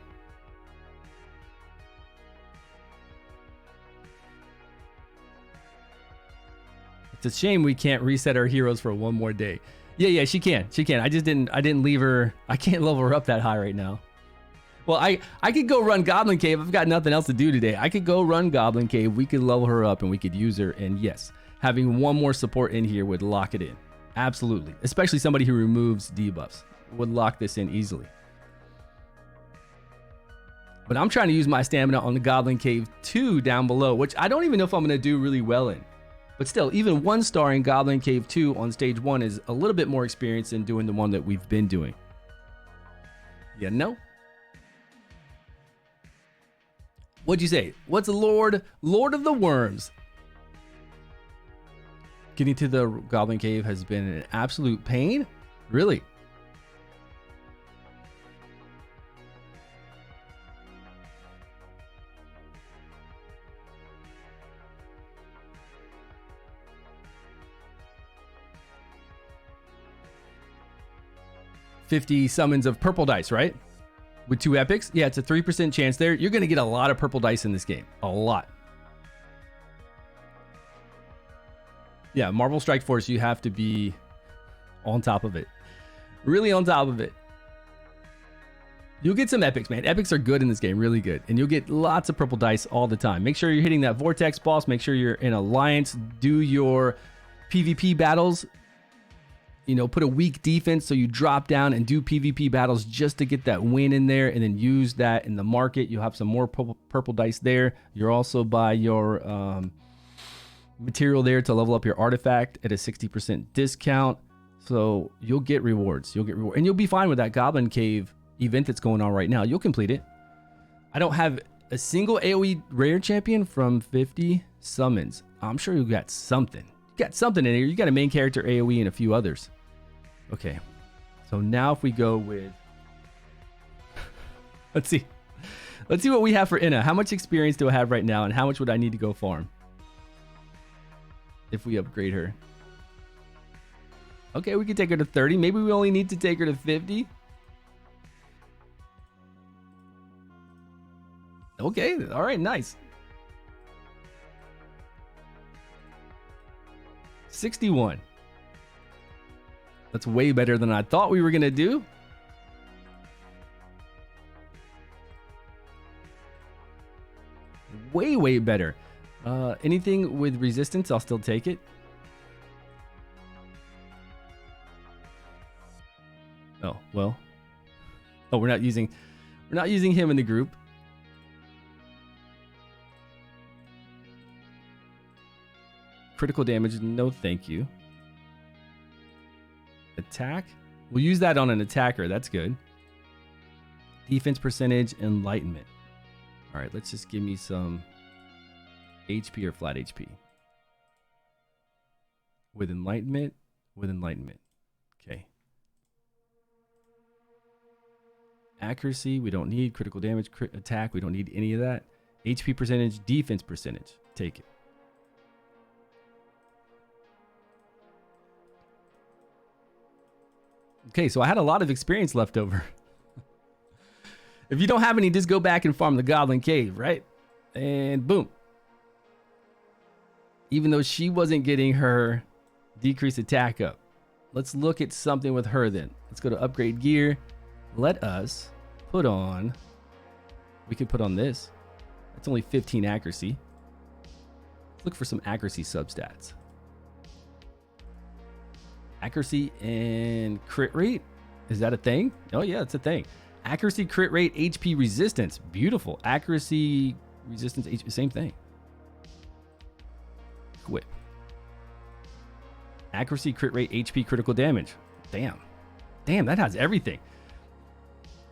It's a shame we can't reset our heroes for one more day. Yeah, she can. She can. I didn't leave her. I can't level her up that high right now. Well, I could go run Goblin Cave. I've got nothing else to do today. I could go run Goblin Cave. We could level her up and we could use her. And yes, having one more support in here would lock it in. Absolutely. Especially somebody who removes debuffs would lock this in easily. But I'm trying to use my stamina on the Goblin Cave 2 down below, which I don't even know if I'm going to do really well in. But still, even 1 star in Goblin Cave 2 on stage 1 is a little bit more experience than doing the one that we've been doing. You know? What'd you say? What's Lord of the Worms? Getting to the Goblin Cave has been an absolute pain? Really? $50 summons of purple dice, right? With 2 epics? Yeah, it's a 3% chance there. You're going to get a lot of purple dice in this game. A lot. Yeah, Marvel Strike Force, you have to be on top of it. Really on top of it. You'll get some epics, man. Epics are good in this game, really good. And you'll get lots of purple dice all the time. Make sure you're hitting that Vortex boss. Make sure you're in Alliance. Do your PvP battles. You know, put a weak defense so you drop down and do PvP battles just to get that win in there, and then use that in the market. You'll have some more purple dice there. You're also buy your material there to level up your artifact at a 60% discount. So you'll get rewards. You'll get reward, and you'll be fine with that Goblin Cave event that's going on right now. You'll complete it. I don't have a single AoE rare champion from 50 summons. I'm sure you got something. You got something in here. You got a main character AoE and a few others. Okay, so now if we go with, let's see, Let's see what we have for Inna. How much experience do I have right now, and how much would I need to go farm if we upgrade her? Okay, we can take her to 30. Maybe we only need to take her to 50. Okay, all right, nice. 61. That's way better than I thought we were gonna do. Way better. Anything with resistance, I'll still take it. Oh, well. Oh, we're not using him in the group. Critical damage, no thank you. Attack? We'll use that on an attacker, that's good. Defense percentage, enlightenment. All right, let's just give me some HP or flat HP. With enlightenment. Okay. Accuracy, we don't need. Critical damage, attack, we don't need any of that. HP percentage, defense percentage. Take it. Okay, so I had a lot of experience left over. If you don't have any, just go back and farm the Goblin Cave, right? And boom. Even though she wasn't getting her decreased attack up. Let's look at something with her then. Let's go to upgrade gear. Let us put on... We could put on this. That's only 15 accuracy. Let's look for some accuracy substats. Accuracy and crit rate. Is that a thing? Oh yeah, it's a thing. Accuracy, crit rate, HP resistance. Beautiful. Accuracy, resistance, HP, same thing. Quit. Accuracy, crit rate, HP, critical damage. Damn. Damn, that has everything.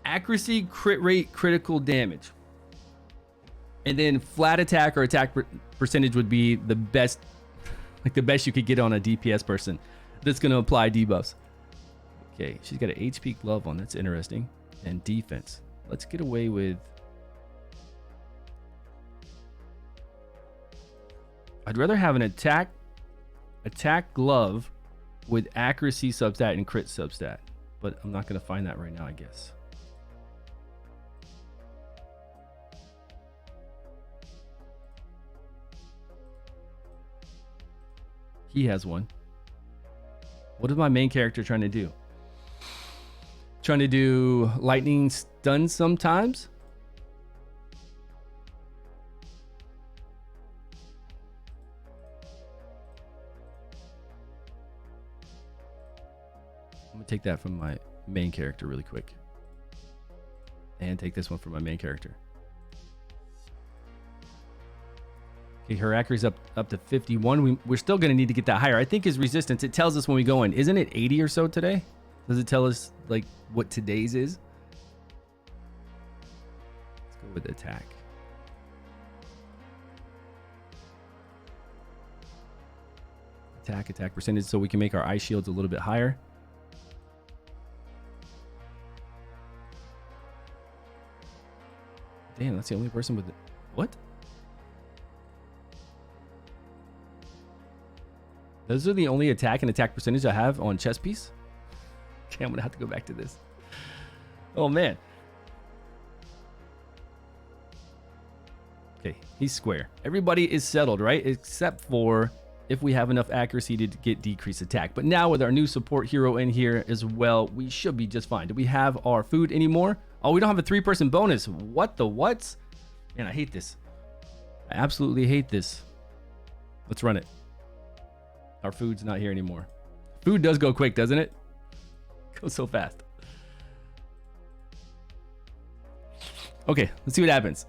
Accuracy, crit rate, critical damage. And then flat attack or attack percentage would be the best, like the best you could get on a DPS person that's going to apply debuffs. Okay, she's got an HP glove on. That's interesting. And defense. Let's get away with... I'd rather have an attack glove with accuracy substat and crit substat. But I'm not going to find that right now, I guess. He has one. What is my main character trying to do? Trying to do lightning stun sometimes? I'm gonna take that from my main character really quick. And take this one from my main character. Okay, her accuracy is up to 51. We're still gonna need to get that higher. I think his resistance, it tells us when we go in. Isn't it 80 or so today? Does it tell us like what today's is? Let's go with attack. Attack percentage, so we can make our ice shields a little bit higher. Damn, that's the only person with it. What? Those are the only attack and attack percentage I have on chess piece. Okay, I'm gonna have to go back to this. Oh man. Okay, he's square. Everybody is settled, right? Except for if we have enough accuracy to get decreased attack. But now with our new support hero in here as well, we should be just fine. Do we have our food anymore? Oh, we don't have a 3-person bonus. What the whats? Man, I hate this. I absolutely hate this. Let's run it. Our food's not here anymore. Food does go quick, doesn't it? Goes so fast. Okay, let's see what happens.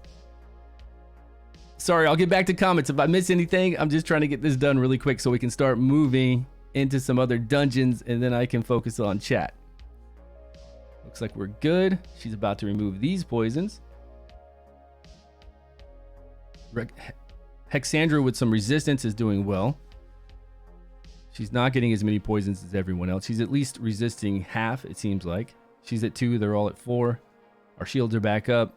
Sorry, I'll get back to comments. If I miss anything, I'm just trying to get this done really quick so we can start moving into some other dungeons and then I can focus on chat. Looks like we're good. She's about to remove these poisons. Hexandra with some resistance is doing well. She's not getting as many poisons as everyone else. She's at least resisting half, it seems like. She's at 2, they're all at 4. Our shields are back up.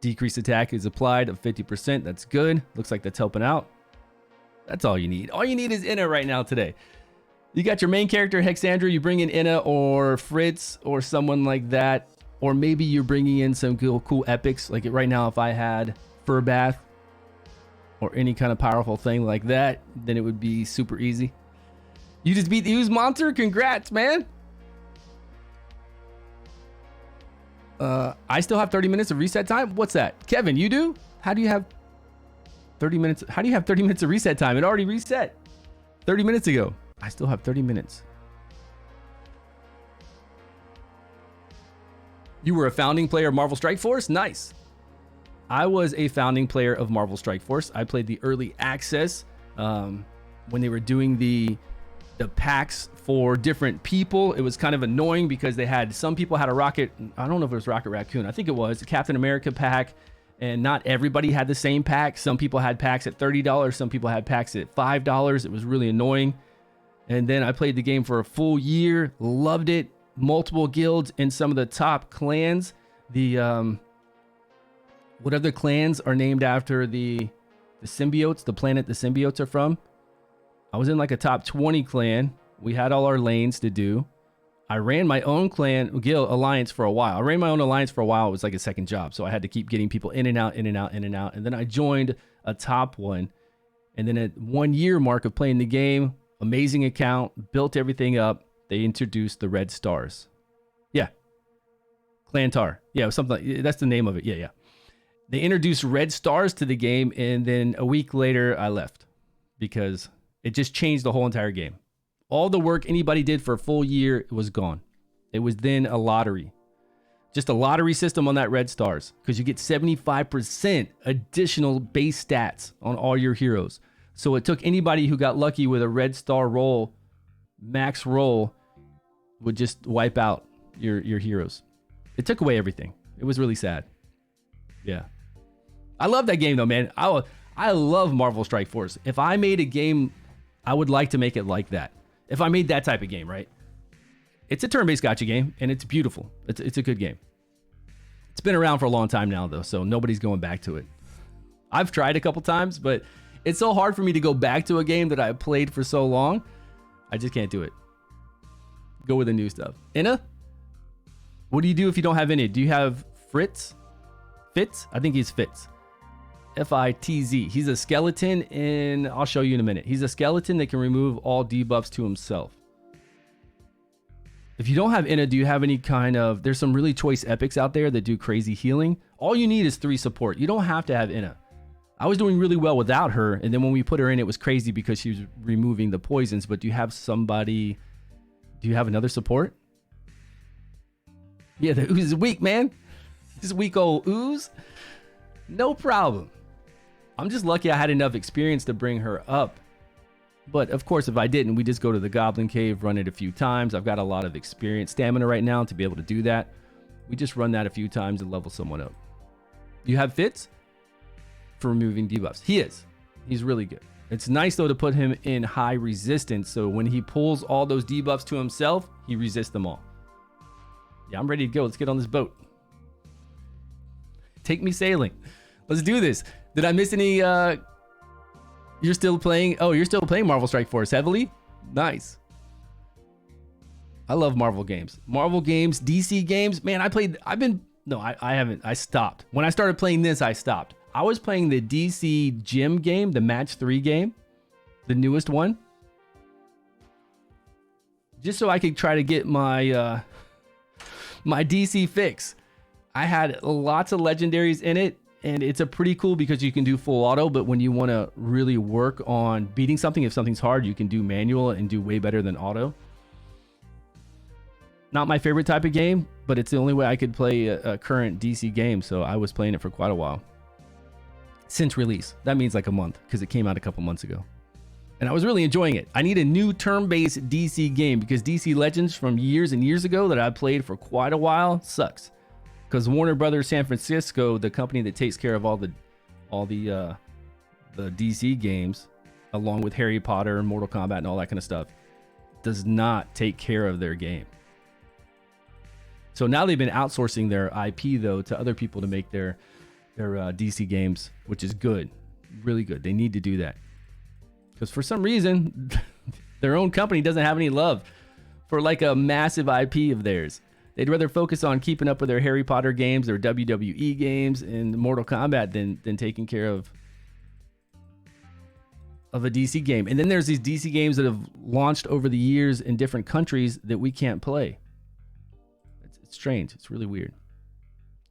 Decreased attack is applied of 50%. That's good. Looks like that's helping out. That's all you need. All you need is Inna right now today. You got your main character, Hexandra. You bring in Inna or Fritz or someone like that. Or maybe you're bringing in some cool epics. Like right now, if I had Furbath or any kind of powerful thing like that, then it would be super easy. You just beat the Ooze Monster? Congrats, man. I still have 30 minutes of reset time. What's that? Kevin, you do? How do you have 30 minutes? How do you have 30 minutes of reset time? It already reset 30 minutes ago. I still have 30 minutes. You were a founding player of Marvel Strike Force? Nice. I was a founding player of Marvel Strike Force. I played the early access when they were doing the packs for different people. It was kind of annoying because they had, some people had a Rocket, I don't know if it was Rocket Raccoon, I think it was, a Captain America pack, and not everybody had the same pack. Some people had packs at $30, some people had packs at $5. It was really annoying. And then I played the game for a full year, loved it, multiple guilds in some of the top clans. The what other clans are named after the symbiotes, the planet the symbiotes are from? I was in like a top 20 clan. We had all our lanes to do. I ran my own clan guild alliance for a while. I ran my own alliance for a while. It was like a second job. So I had to keep getting people in and out, in and out, in and out. And then I joined a top one. And then at 1 year mark of playing the game, amazing account, built everything up. They introduced the Red Stars. Yeah. Clantar. Yeah, something like, that's the name of it. Yeah. They introduced Red Stars to the game. And then a week later, I left because it just changed the whole entire game. All the work anybody did for a full year was gone. It was then a lottery. Just a lottery system on that Red Stars because you get 75% additional base stats on all your heroes. So it took anybody who got lucky with a Red Star roll, max roll, would just wipe out your heroes. It took away everything. It was really sad. Yeah. I love that game though, man. I love Marvel Strike Force. If I made a game, I would like to make it like that. If I made that type of game, right? It's a turn-based gacha game, and it's beautiful. It's a good game. It's been around for a long time now, though, so nobody's going back to it. I've tried a couple times, but it's so hard for me to go back to a game that I played for so long. I just can't do it. Go with the new stuff. Inna? What do you do if you don't have any? Do you have Fritz? Fitz? I think he's Fitz. F-I-T-Z. He's a skeleton, and I'll show you in a minute. He's a skeleton that can remove all debuffs to himself. If you don't have Inna, do you have any kind of... There's some really choice epics out there that do crazy healing. All you need is 3 support. You don't have to have Inna. I was doing really well without her, and then when we put her in, it was crazy because she was removing the poisons. But do you have somebody... Do you have another support? Yeah, the Ooze is weak, man. This weak old Ooze. No problem. I'm just lucky I had enough experience to bring her up. But of course, if I didn't, we just go to the Goblin Cave, run it a few times. I've got a lot of experience, stamina right now to be able to do that. We just run that a few times and level someone up. You have Fitz for removing debuffs. He is. He's really good. It's nice though to put him in high resistance. So when he pulls all those debuffs to himself, he resists them all. Yeah, I'm ready to go. Let's get on this boat. Take me sailing. Let's do this. Did I miss any? You're still playing. Oh, you're still playing Marvel Strike Force heavily? Nice. I love Marvel games. Marvel games, DC games. Man, I haven't. I stopped. When I started playing this, I stopped. I was playing the DC Gym game, the Match 3 game, the newest one. Just so I could try to get my my DC fix. I had lots of legendaries in it. And it's a pretty cool because you can do full auto, but when you want to really work on beating something, if something's hard, you can do manual and do way better than auto. Not my favorite type of game, but it's the only way I could play a current DC game, so I was playing it for quite a while. Since release. That means like a month, because it came out a couple months ago. And I was really enjoying it. I need a new turn-based DC game, because DC Legends from years and years ago that I played for quite a while sucks. Because Warner Brothers San Francisco, the company that takes care of all the DC games, along with Harry Potter and Mortal Kombat and all that kind of stuff, does not take care of their game. So now they've been outsourcing their IP though to other people to make their DC games, which is good, really good. They need to do that because for some reason their own company doesn't have any love for like a massive IP of theirs. They'd rather focus on keeping up with their Harry Potter games, their WWE games, and Mortal Kombat than taking care of a DC game. And then there's these DC games that have launched over the years in different countries that we can't play. It's strange. It's really weird.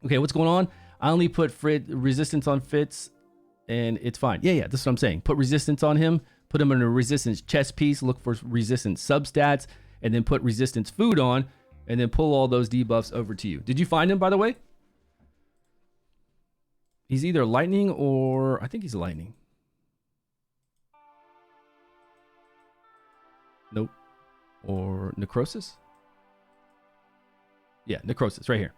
Okay, what's going on? I only put resistance on Fitz, and it's fine. Yeah, that's what I'm saying. Put resistance on him, put him in a resistance chest piece, look for resistance substats, and then put resistance food on, and then pull all those debuffs over to you. Did you find him, by the way? He's either lightning or... I think he's lightning. Nope. Or necrosis? Yeah, necrosis, right here.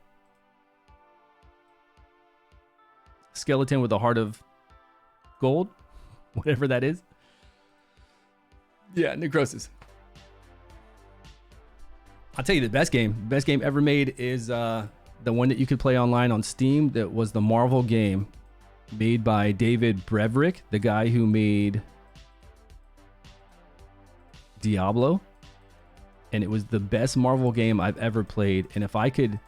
Skeleton with a heart of gold. Whatever that is. Yeah, necrosis. I'll tell you the best game ever made is the one that you could play online on Steam. That was the Marvel game made by David Breverick, the guy who made Diablo, and it was the best Marvel game I've ever played. And if I could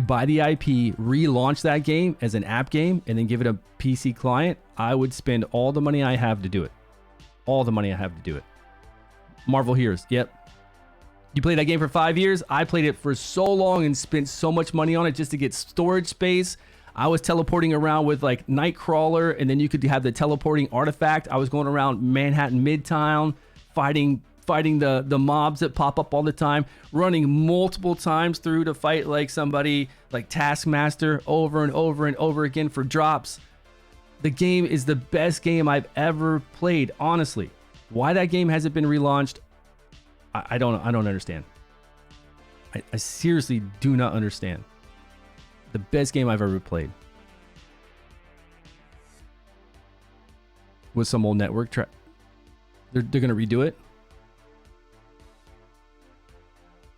buy the IP, relaunch that game as an app game, and then give it a PC client, I would spend all the money I have to do it. All the money I have to do it. Marvel Heroes. Yep. You played that game for 5 years. I played it for so long and spent so much money on it just to get storage space. I was teleporting around with like Nightcrawler, and then you could have the teleporting artifact. I was going around Manhattan Midtown, fighting the mobs that pop up all the time, running multiple times through to fight like somebody like Taskmaster over and over and over again for drops. The game is the best game I've ever played, honestly. Why that game hasn't been relaunched, I don't understand. I seriously do not understand. The best game I've ever played. With some old network track. They're gonna redo it.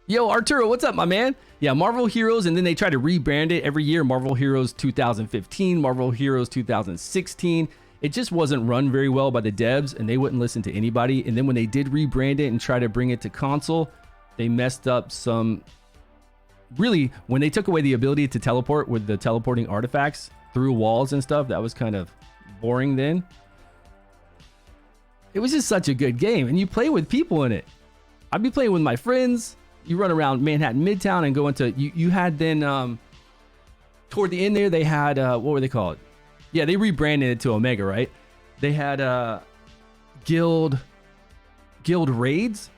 Yo, Arturo, what's up, my man? Yeah, Marvel Heroes, and then they try to rebrand it every year. Marvel Heroes 2015, Marvel Heroes 2016. It just wasn't run very well by the devs, and they wouldn't listen to anybody. And then when they did rebrand it and try to bring it to console, they messed up some... Really, when they took away the ability to teleport with the teleporting artifacts through walls and stuff, that was kind of boring then. It was just such a good game, and you play with people in it. I'd be playing with my friends. You run around Manhattan Midtown and go into... You had then... toward the end there, they had... what were they called? Yeah, they rebranded it to Omega, right? They had guild raids.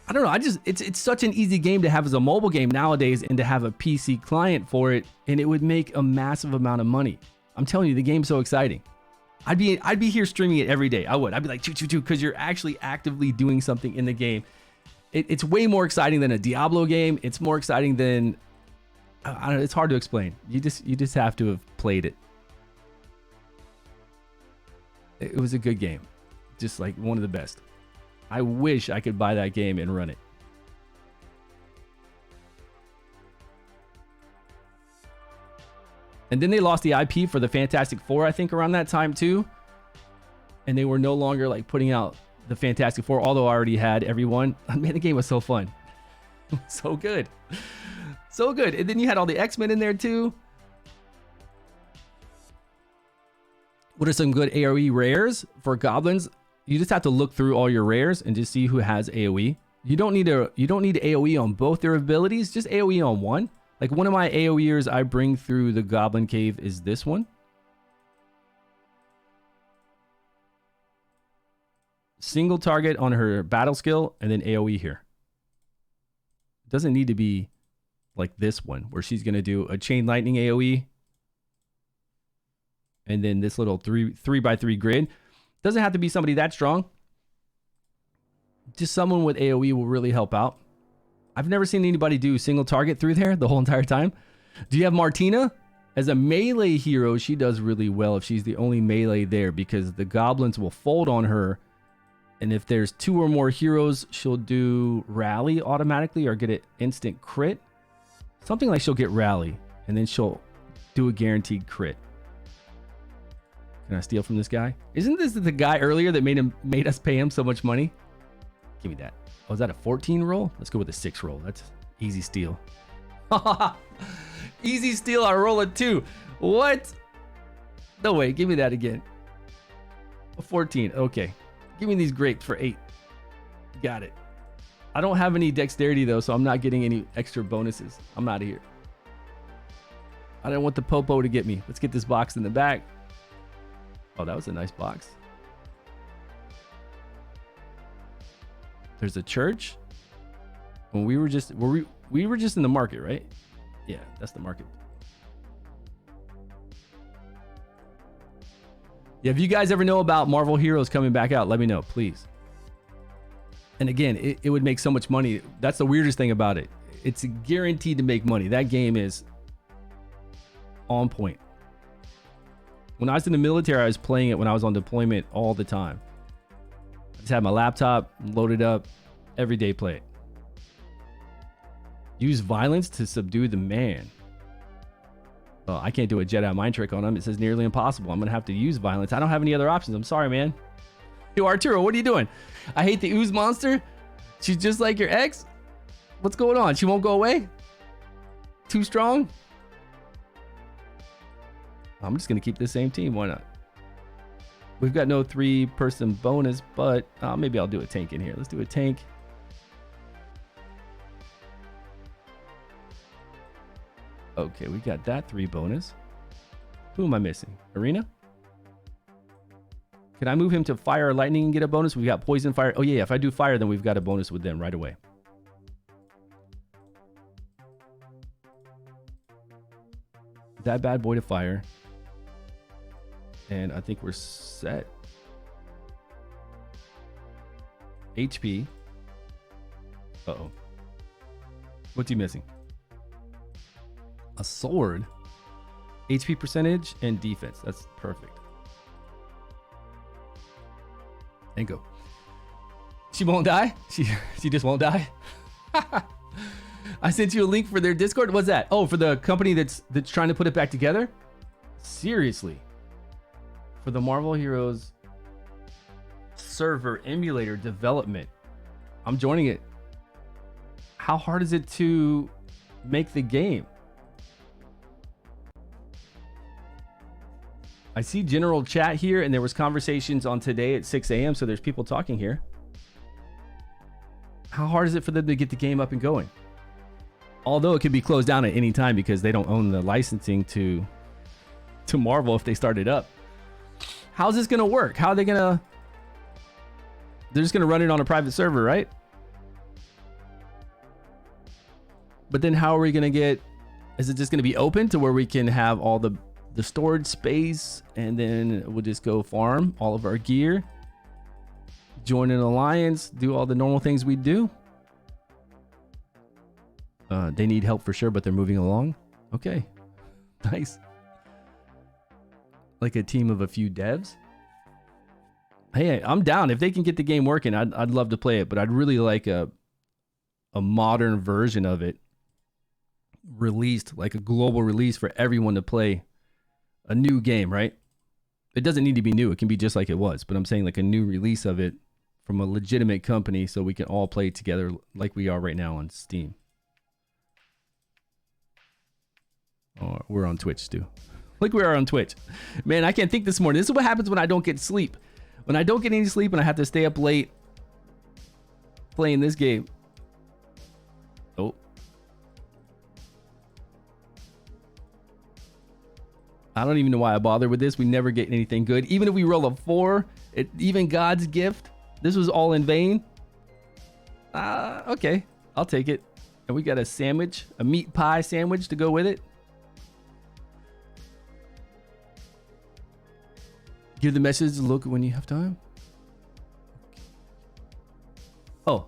I don't know. It's such an easy game to have as a mobile game nowadays, and to have a PC client for it, and it would make a massive amount of money. I'm telling you, the game's so exciting. I'd be here streaming it every day. I would. I'd be like choo, because you're actually actively doing something in the game. It's way more exciting than a Diablo game. It's more exciting than... I don't know, it's hard to explain. You just have to have played it. It was a good game. Just like one of the best. I wish I could buy that game and run it. And then they lost the IP for the Fantastic Four, I think, around that time too. And they were no longer like putting out the Fantastic Four, although I already had everyone. Man, the game was so fun. So good. So good. And then you had all the X-Men in there too. What are some good AoE rares for goblins? You just have to look through all your rares and just see who has AoE. You don't need AoE on both their abilities, just AoE on one. Like one of my AoEers I bring through the Goblin Cave is this one. Single target on her battle skill and then AoE here. It doesn't need to be like this one where she's going to do a chain lightning AoE and then this little 3x3 grid. Doesn't have to be somebody that strong. Just someone with AoE will really help out. I've never seen anybody do single target through there the whole entire time. Do you have Martina? As a melee hero, she does really well if she's the only melee there, because the goblins will fold on her. And if there's 2 or more heroes, she'll do rally automatically or get an instant crit. Something like she'll get rally and then she'll Do a guaranteed crit. Can I steal from this guy? Isn't this the guy earlier that made us pay him so much money? Give me that. Oh, is that a 14 roll? Let's go with a 6 roll. That's easy steal. Easy steal. I roll a 2. What? No way. Give me that again. A 14. Okay. Give me these grapes for 8. Got it. I don't have any dexterity though, so I'm not getting any extra bonuses. I'm out of here. I don't want the popo to get me. Let's get this box in the back. Oh, that was a nice box. There's a church. When we were just we were just in the market, right? Yeah, that's the market. Yeah, if you guys ever know about Marvel Heroes coming back out, let me know, please. And again, it would make so much money. That's the weirdest thing about it. It's guaranteed to make money. That game is on point. When I was in the military, I was playing it when I was on deployment all the time. I just had my laptop loaded up, every day play it. Use violence to subdue the man. Oh, I can't do a Jedi mind trick on him. It says nearly impossible. I'm going to have to use violence. I don't have any other options. I'm sorry, man. Yo, Arturo, what are you doing? I hate the ooze monster. She's just like your ex. What's going on? She won't go away? Too strong? I'm just going to keep the same team. Why not? We've got no 3-person bonus, but maybe I'll do a tank in here. Let's do a tank. Okay, we got that 3 bonus. Who am I missing? Arena? Can I move him to fire or lightning and get a bonus? We got poison, fire. Oh yeah, if I do fire, then we've got a bonus with them right away. That bad boy to fire. And I think we're set. HP. Uh-oh. What's he missing? A sword. HP percentage and defense. That's perfect. And go. She won't die? She just won't die? I sent you a link for their Discord. What's that? Oh, for the company that's trying to put it back together? Seriously. For the Marvel Heroes server emulator development. I'm joining it. How hard is it to make the game? I see general chat here, and there was conversations on today at 6 a.m. So there's people talking here. How hard is it for them to get the game up and going? Although it could be closed down at any time because they don't own the licensing to Marvel if they start it up. How's this gonna work? How are they gonna? They're just gonna run it on a private server, right? But then how are we gonna get? Is it just gonna be open to where we can have all the storage space, and then we'll just go farm all of our gear, join an alliance, do all the normal things we do? They need help for sure, but they're moving along. Okay, nice. Like a team of a few devs. Hey, I'm down if they can get the game working. I'd love to play it, but I'd really like a modern version of it released, like a global release for everyone to play. A new game, right? It doesn't need to be new. It can be just like it was, but I'm saying like a new release of it from a legitimate company so we can all play together like we are right now on Steam. Oh, we're on Twitch too. Like we are on Twitch. Man, I can't think this morning. This is what happens when I don't get sleep. When I don't get any sleep and I have to stay up late playing this game. Oh. I don't even know why I bother with this. We never get anything good. Even if we roll a 4, even God's gift, this was all in vain. Okay, I'll take it. And we got a sandwich, a meat pie sandwich to go with it. Give the message a look when you have time. Oh.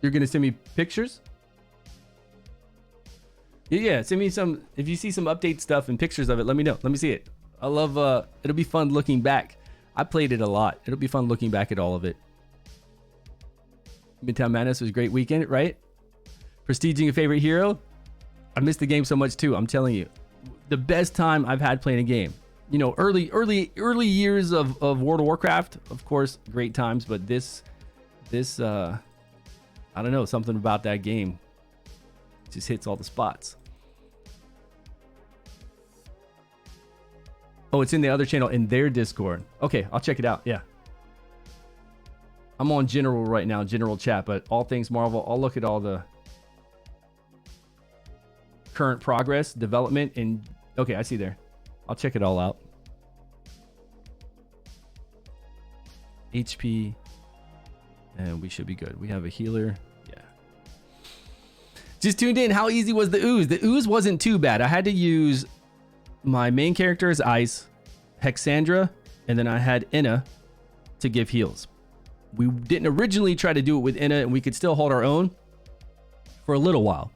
You're going to send me pictures? Yeah, send me some. If you see some update stuff and pictures of it, let me know. Let me see it. I love, it'll be fun looking back. I played it a lot. It'll be fun looking back at all of it. Midtown Madness was a great weekend, right? Prestiging a favorite hero. I missed the game so much too. I'm telling you, the best time I've had playing a game. You know, early years of World of Warcraft, of course, great times. But this, I don't know, something about that game just hits all the spots. Oh, it's in the other channel in their Discord. Okay, I'll check it out. Yeah. I'm on general right now, general chat, but all things Marvel, I'll look at all the current progress, development, and okay, I see there. I'll check it all out. HP, and we should be good. We have a healer. Yeah. Just tuned in. How easy was the ooze? The ooze wasn't too bad. I had to use my main character as Ice, Hexandra, and then I had Inna to give heals. We didn't originally try to do it with Inna, and we could still hold our own for a little while.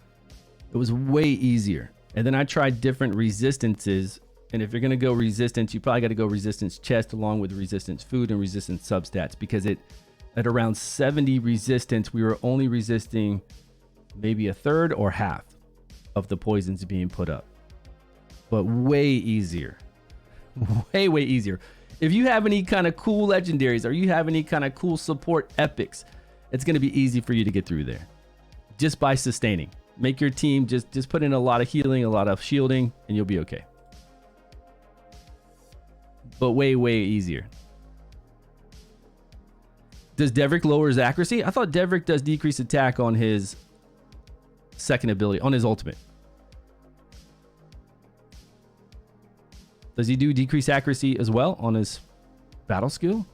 It was way easier. And then I tried different resistances. And if you're going to go resistance, you probably got to go resistance chest along with resistance food and resistance substats, because at around 70 resistance, we were only resisting maybe a third or half of the poisons being put up. But way easier. Way easier. If you have any kind of cool legendaries or you have any kind of cool support epics, it's going to be easy for you to get through there just by sustaining. Make your team just put in a lot of healing, a lot of shielding, and you'll be okay. But way easier. Does Devrick lower his accuracy? I thought Devrick does decrease attack on his second ability, on his ultimate. Does he do decrease accuracy as well on his battle skill?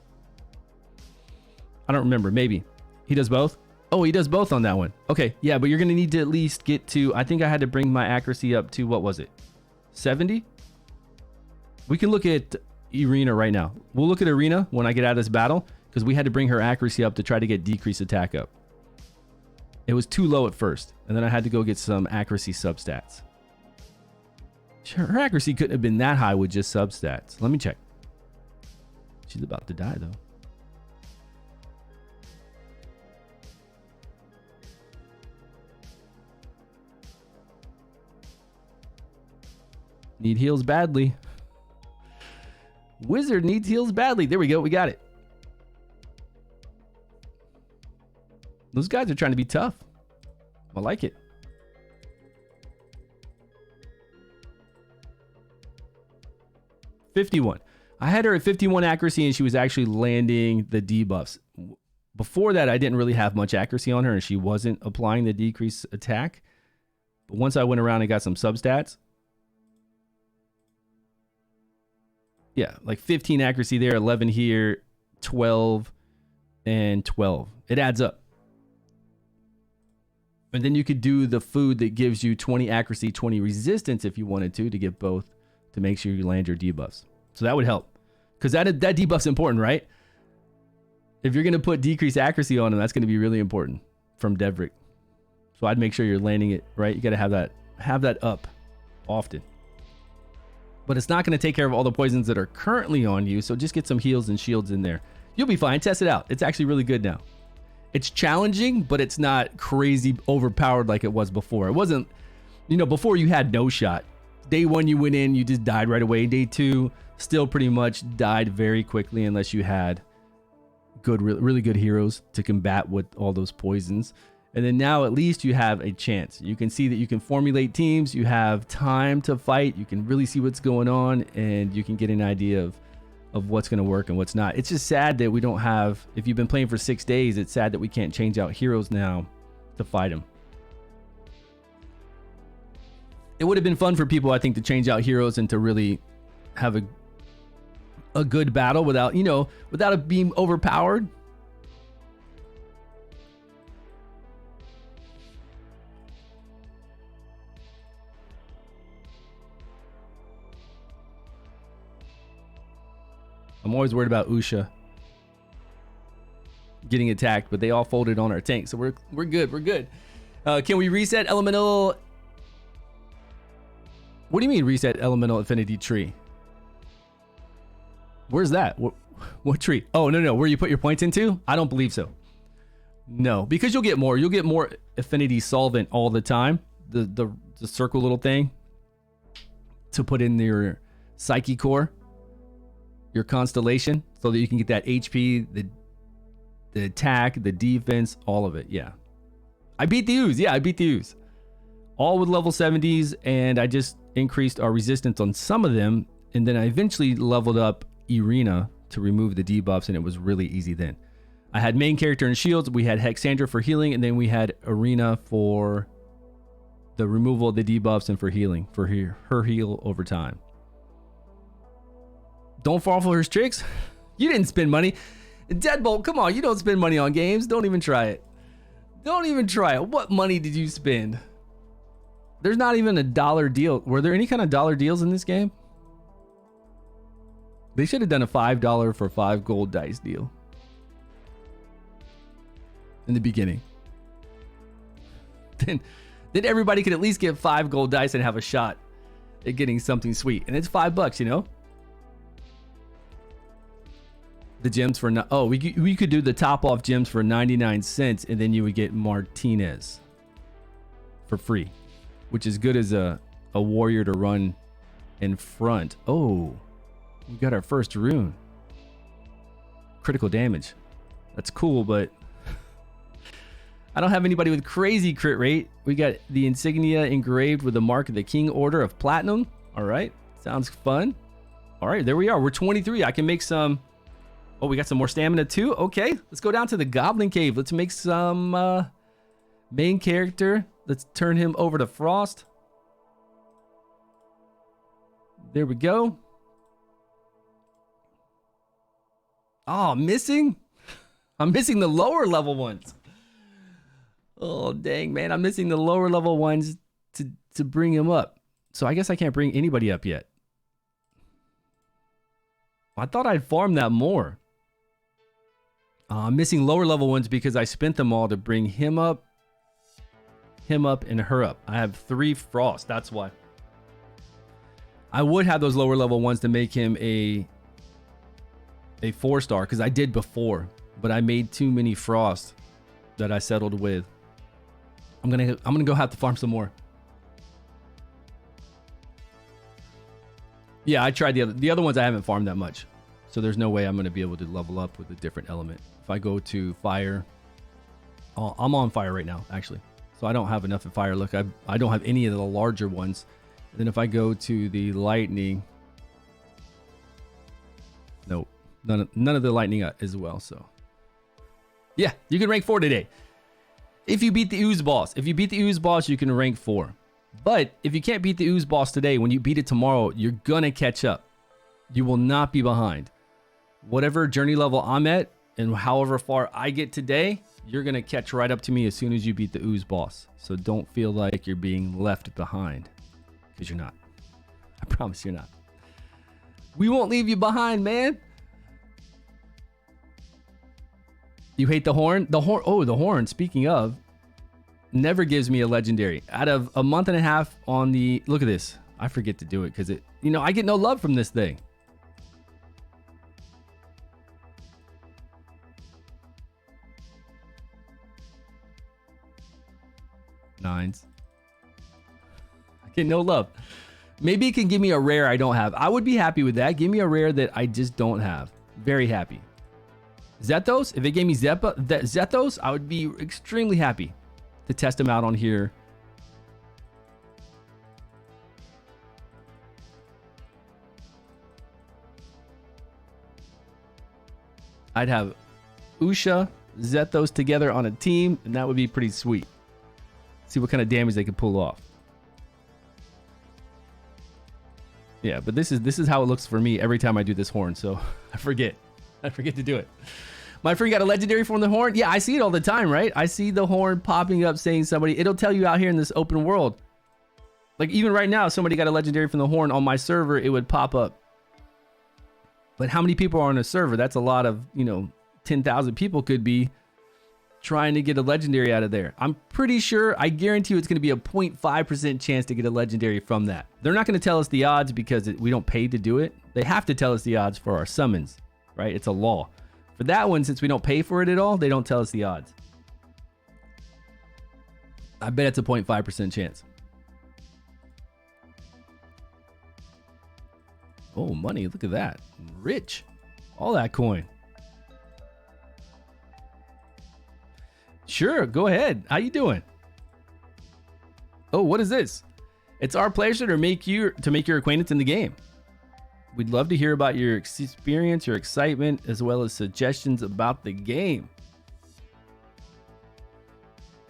I don't remember. Maybe. He does both? Oh, he does both on that one. Okay, yeah, but you're going to need to at least get to... I think I had to bring my accuracy up to, what was it? 70? We can look at Arena right now. We'll look at Arena when I get out of this battle, because we had to bring her accuracy up to try to get decrease attack up. It was too low at first, and then I had to go get some accuracy substats. Her accuracy couldn't have been that high with just substats. Let me check. She's about to die, though. Need heals badly. Wizard needs heals badly. There we go. We got it. Those guys are trying to be tough. I like it. .51. I had her at 51 accuracy, and she was actually landing the debuffs. Before that, I didn't really have much accuracy on her, and she wasn't applying the decrease attack. But once I went around and got some substats, yeah, like 15 accuracy there, 11 here, 12, and 12. It adds up. And then you could do the food that gives you 20 accuracy, 20 resistance if you wanted to get both, to make sure you land your debuffs. So that would help. Because that debuff's important, right? If you're going to put decreased accuracy on them, that's going to be really important from Devrick. So I'd make sure you're landing it, right? You got to have that up often. But it's not going to take care of all the poisons that are currently on you, so just get some heals and shields in there. You'll be fine. Test it out. It's actually really good now. It's challenging, but it's not crazy overpowered like it was before. It wasn't, before you had no shot. Day one, you went in, you just died right away. Day two, still pretty much died very quickly unless you had really good heroes to combat with all those poisons. And then now at least you have a chance. You can see that you can formulate teams. You have time to fight. You can really see what's going on, and you can get an idea of what's going to work and what's not. It's just sad that we don't have, if you've been playing for 6 days, it's sad that we can't change out heroes now to fight them. It would have been fun for people, I think, to change out heroes and to really have a good battle without it being overpowered. I'm always worried about Usha getting attacked, but they all folded on our tank, so we're good. We're good. Can we reset elemental? What do you mean reset elemental affinity tree? Where's that? What tree? Oh, no. Where you put your points into? I don't believe so. No, because you'll get more. You'll get more affinity solvent all the time. The the circle little thing to put in your psyche core, your constellation, so that you can get that HP, the attack, the defense, all of it. Yeah. I beat the ooze. Yeah, I beat the ooze. All with level 70s, and I just increased our resistance on some of them, and then I eventually leveled up Irina to remove the debuffs, and it was really easy then. I had main character and shields, we had Hexandra for healing, and then we had Irina for the removal of the debuffs and for healing, for her heal over time. Don't fall for his tricks. You didn't spend money. Deadbolt, come on, you don't spend money on games. Don't even try it. Don't even try it. What money did you spend? There's not even a dollar deal. Were there any kind of dollar deals in this game? They should have done a $5 for 5 gold dice deal in the beginning. Then everybody could at least get 5 gold dice and have a shot at getting something sweet. And it's $5, you know? The gems for we could do the top off gems for 99 cents, and then you would get Martinez for free, which is good as a warrior to run in front. Oh, we got our first rune. Critical damage. That's cool, but I don't have anybody with crazy crit rate. We got the insignia engraved with the mark of the King Order of Platinum. All right, sounds fun. All right, there we are. We're 23. I can make some. Oh, we got some more stamina too. Okay, let's go down to the Goblin Cave. Let's make some main character. Let's turn him over to Frost. There we go. Oh, missing? I'm missing the lower level ones. Oh, dang, man. I'm missing the lower level ones to bring him up. So I guess I can't bring anybody up yet. I thought I'd farm that more. I'm missing lower level ones because I spent them all to bring him up, and her up. I have 3 Frost. That's why. I would have those lower level ones to make him a 4-star, because I did before, but I made too many Frost that I settled with. I'm gonna go have to farm some more. Yeah, I tried the other ones. I haven't farmed that much, so there's no way I'm gonna be able to level up with a different element. If I go to fire, I'm on fire right now, actually, so I don't have enough of fire. Look, I don't have any of the larger ones. And then if I go to the lightning, nope, none of the lightning as well. So yeah, you can rank 4 today if you beat the ooze boss. If you beat the ooze boss, you can rank 4. But if you can't beat the ooze boss today, when you beat it tomorrow, you're gonna catch up. You will not be behind. Whatever journey level I'm at and however far I get today, you're gonna catch right up to me as soon as you beat the ooze boss. So don't feel like you're being left behind, because you're not. I promise you're not. We won't leave you behind, man. You hate the horn? The horn. Oh, the horn. Speaking of, never gives me a legendary. Out of a month and a half on the, look at this. I forget to do it because I get no love from this thing. Nines. I get no love. Maybe it can give me a rare I don't have. I would be happy with that. Give me a rare that I just don't have. Very happy. Zethos, if it gave me Zethos, I would be extremely happy to test him out on here. I'd have Usha, Zethos together on a team, and that would be pretty sweet. See what kind of damage they could pull off. Yeah, but this is how it looks for me every time I do this horn, so I forget to do it. My friend got a legendary from the horn. Yeah, I see it all the time, right? I see the horn popping up saying somebody. It'll tell you out here in this open world. Like even right now, somebody got a legendary from the horn on my server, it would pop up. But how many people are on a server? That's a lot of, 10,000 people could be trying to get a legendary out of there. I'm pretty sure, I guarantee you it's going to be a 0.5% chance to get a legendary from that. They're not going to tell us the odds because we don't pay to do it. They have to tell us the odds for our summons, right? It's a law. For that one, since we don't pay for it at all, they don't tell us the odds. I bet it's a 0.5% chance. Oh, money. Look at that. Rich. All that coin. Sure, go ahead. How you doing? Oh, what is this? It's our pleasure to make your acquaintance in the game. We'd love to hear about your experience, your excitement, as well as suggestions about the game.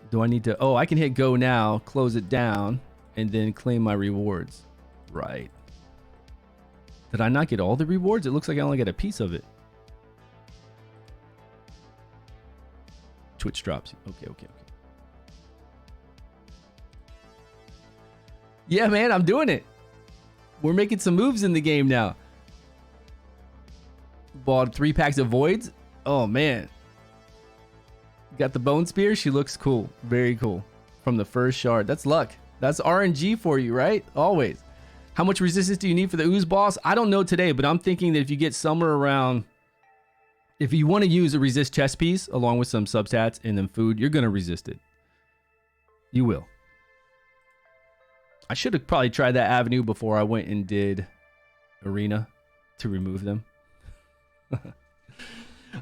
Do I need to... Oh, I can hit go now, close it down, and then claim my rewards. Right. Did I not get all the rewards? It looks like I only got a piece of it. Twitch drops. Okay. Yeah, man, I'm doing it. We're making some moves in the game now. Bought 3 packs of voids. Oh, man. Got the bone spear. She looks cool. Very cool. From the first shard. That's luck. That's RNG for you, right? Always. How much resistance do you need for the ooze boss? I don't know today, but I'm thinking that if you get somewhere around... If you want to use a resist chest piece along with some substats and then food, you're going to resist it. You will. I should have probably tried that avenue before I went and did arena to remove them.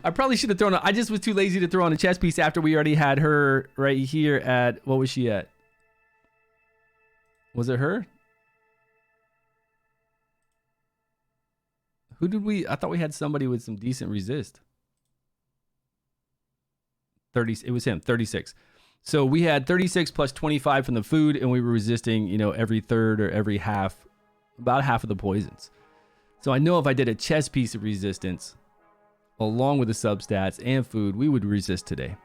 I probably should have thrown I just was too lazy to throw on a chest piece after we already had her right here at... What was she at? Was it her? Who did we... I thought we had somebody with some decent resist. 30... It was him. 36. So we had 36 plus 25 from the food, and we were resisting, you know, every third or every half, about half of the poisons. So I know if I did a chest piece of resistance, along with the substats and food, we would resist today.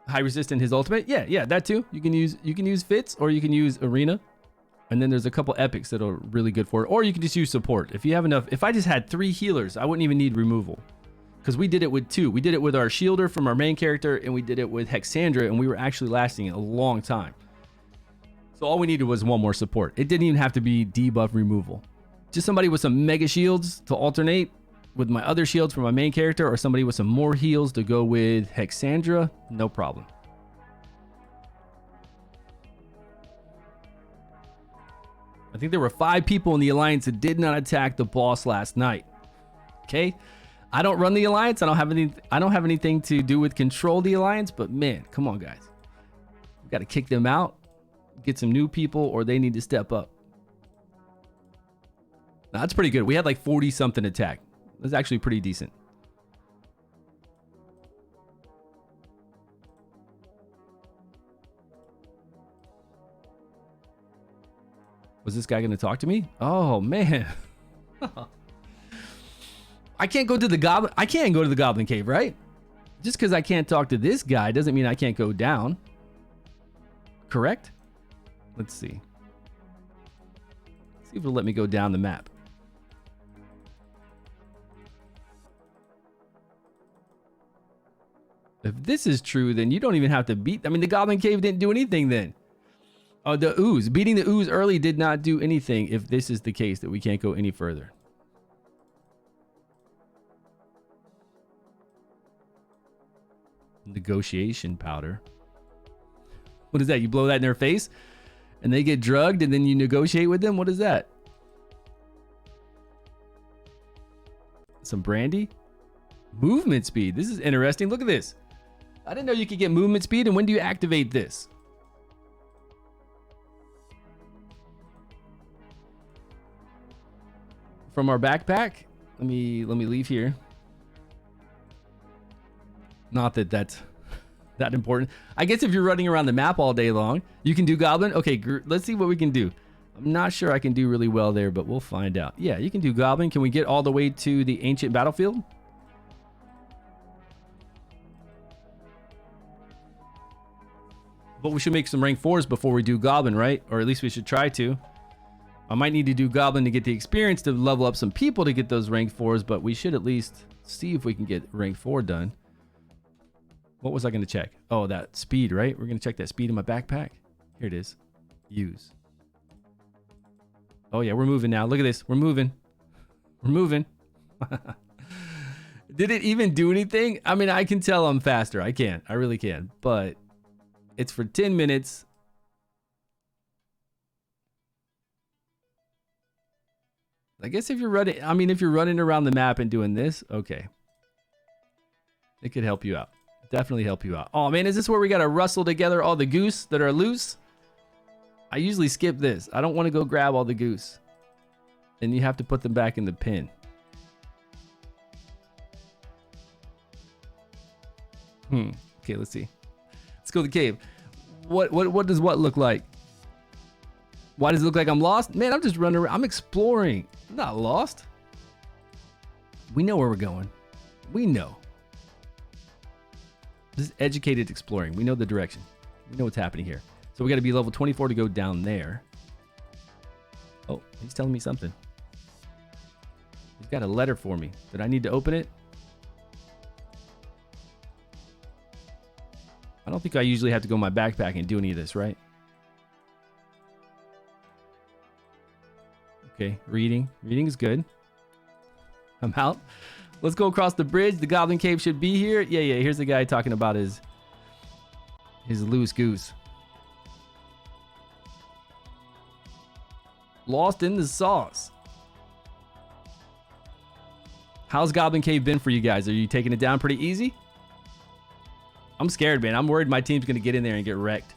High resistant his ultimate? Yeah, that too. You can use Fits, or you can use Arena. And then there's a couple epics that are really good for it. Or you can just use support. If you have enough, if I just had 3 healers, I wouldn't even need removal. Because we did it with 2. We did it with our shielder from our main character, and we did it with Hexandra, and we were actually lasting a long time. So all we needed was 1 more support. It didn't even have to be debuff removal. Just somebody with some mega shields to alternate with my other shields for my main character, or somebody with some more heals to go with Hexandra, no problem. I think there were 5 people in the Alliance that did not attack the boss last night. Okay? I don't run the Alliance. I don't have anything to do with control the Alliance, but man, come on, guys. We got to kick them out, get some new people, or they need to step up. Now, that's pretty good. We had like 40 something attack. That's actually pretty decent. Was this guy going to talk to me? Oh, man. I can't go to the goblin. I can't go to the goblin cave, right? Just because I can't talk to this guy doesn't mean I can't go down. Correct? Let's see. See if it'll let me go down the map. If this is true, then you don't even have to beat... I mean, the goblin cave didn't do anything then. Oh, the ooze. Beating the ooze early did not do anything if this is the case, that we can't go any further. Negotiation powder. What is that? You blow that in their face and they get drugged and then you negotiate with them? What is that? Some brandy? Movement speed. This is interesting. Look at this. I didn't know you could get movement speed. And when do you activate this? From our backpack. Let me leave here. Not that that's that important. I guess if you're running around the map all day long, you can do goblin. Okay, let's see what we can do. I'm not sure I can do really well there, but we'll find out. Yeah, you can do goblin. Can we get all the way to the ancient battlefield? But we should make some rank 4s before we do goblin, right? Or at least we should try to. I might need to do goblin to get the experience to level up some people to get those rank 4s, but we should at least see if we can get rank 4 done. What was I going to check? Oh, that speed, right? We're going to check that speed in my backpack. Here it is. Use. Oh, yeah, we're moving now. Look at this. We're moving. We're moving. Did it even do anything? I mean, I can tell I'm faster. I can. I really can. But it's for 10 minutes. I guess if you're running, I mean, if you're running around the map and doing this, okay. It could help you out. Definitely help you out. Oh man, is this where we gotta rustle together all the goose that are loose? I usually skip this. I don't want to go grab all the goose. And you have to put them back in the pin. Okay, let's see. Let's go to the cave. What does what look like? Why does it look like I'm lost? Man, I'm just running around. I'm exploring. I'm not lost. We know where we're going. We know. This is educated exploring. We know the direction. We know what's happening here. So we got to be level 24 to go down there. Oh, he's telling me something. He's got a letter for me. Did I need to open it? I don't think I usually have to go in my backpack and do any of this, right? Okay, reading. Reading is good. I'm out. Let's go across the bridge. The Goblin Cave should be here. Yeah. Here's the guy talking about his loose goose. Lost in the sauce. How's Goblin Cave been for you guys? Are you taking it down pretty easy? I'm scared, man. I'm worried my team's going to get in there and get wrecked.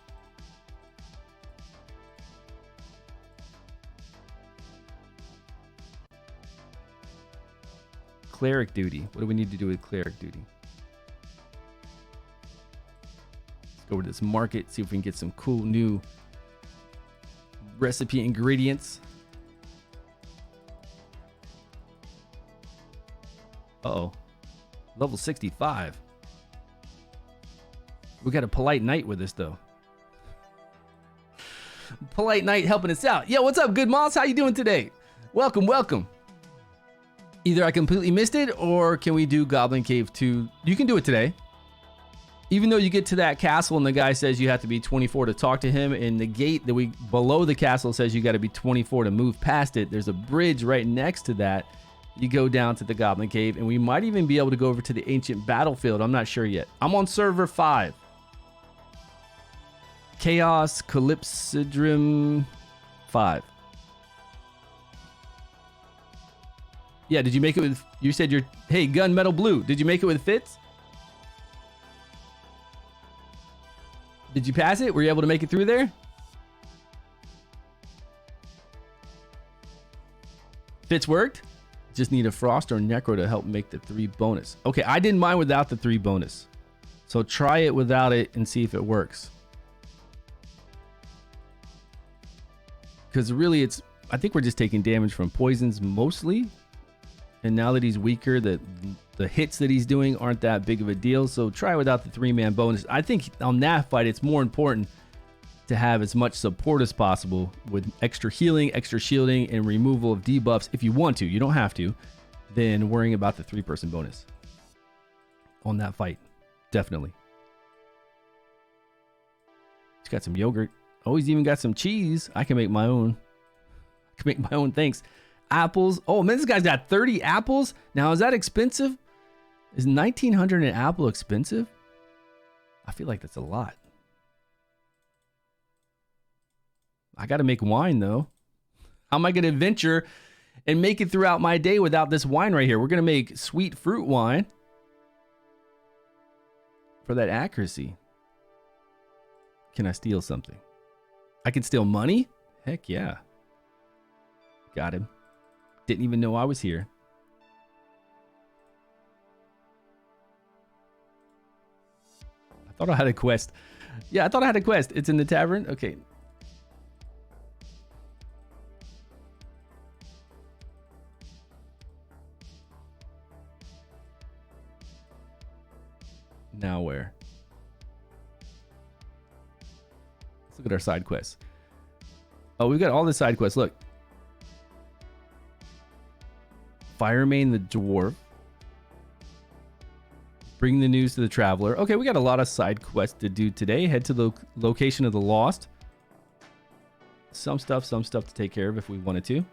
Cleric duty. What do we need to do with cleric duty? Let's go over to this market, see if we can get some cool new recipe ingredients. Uh-oh. Level 65. We got a polite knight with us, though. Polite knight helping us out. Yo, what's up, good moss? How you doing today? Welcome, welcome. Either I completely missed it, or can we do Goblin Cave 2? You can do it today. Even though you get to that castle and the guy says you have to be 24 to talk to him, and the gate that we below the castle says you got to be 24 to move past it. There's a bridge right next to that. You go down to the Goblin Cave, and we might even be able to go over to the ancient battlefield. I'm not sure yet. I'm on server 5. Chaos Calypsidrum 5. Yeah, did you make it with, you said you're, hey, Gunmetal Blue, did you make it with Fitz? Did you pass it? Were you able to make it through there? Fitz worked? Just need a Frost or Necro to help make the 3 bonus. Okay, I didn't mind without the 3 bonus. So try it without it and see if it works. Because really it's, I think we're just taking damage from poisons mostly. And now that he's weaker, the hits that he's doing aren't that big of a deal. So try without the 3-man bonus. I think on that fight, it's more important to have as much support as possible with extra healing, extra shielding, and removal of debuffs if you want to. You don't have to. Than worrying about the 3-person bonus on that fight. Definitely. He's got some yogurt. Oh, he's even got some cheese. I can make my own. I can make my own, thanks. Apples. Oh man, this guy's got 30 apples. Now, is that expensive? Is 1,900 an apple expensive? I feel like that's a lot. I got to make wine though. How am I going to venture and make it throughout my day without this wine right here? We're going to make sweet fruit wine for that accuracy. Can I steal something? I can steal money? Heck yeah. Got him. Didn't even know I was here. I thought I had a quest. Yeah, I thought I had a quest. It's in the tavern? Okay. Now where? Let's look at our side quests. Oh, we've got all the side quests. Look. Firemane the Dwarf. Bring the news to the traveler. Okay, we got a lot of side quests to do today. Head to the location of the lost. Some stuff to take care of if we wanted to.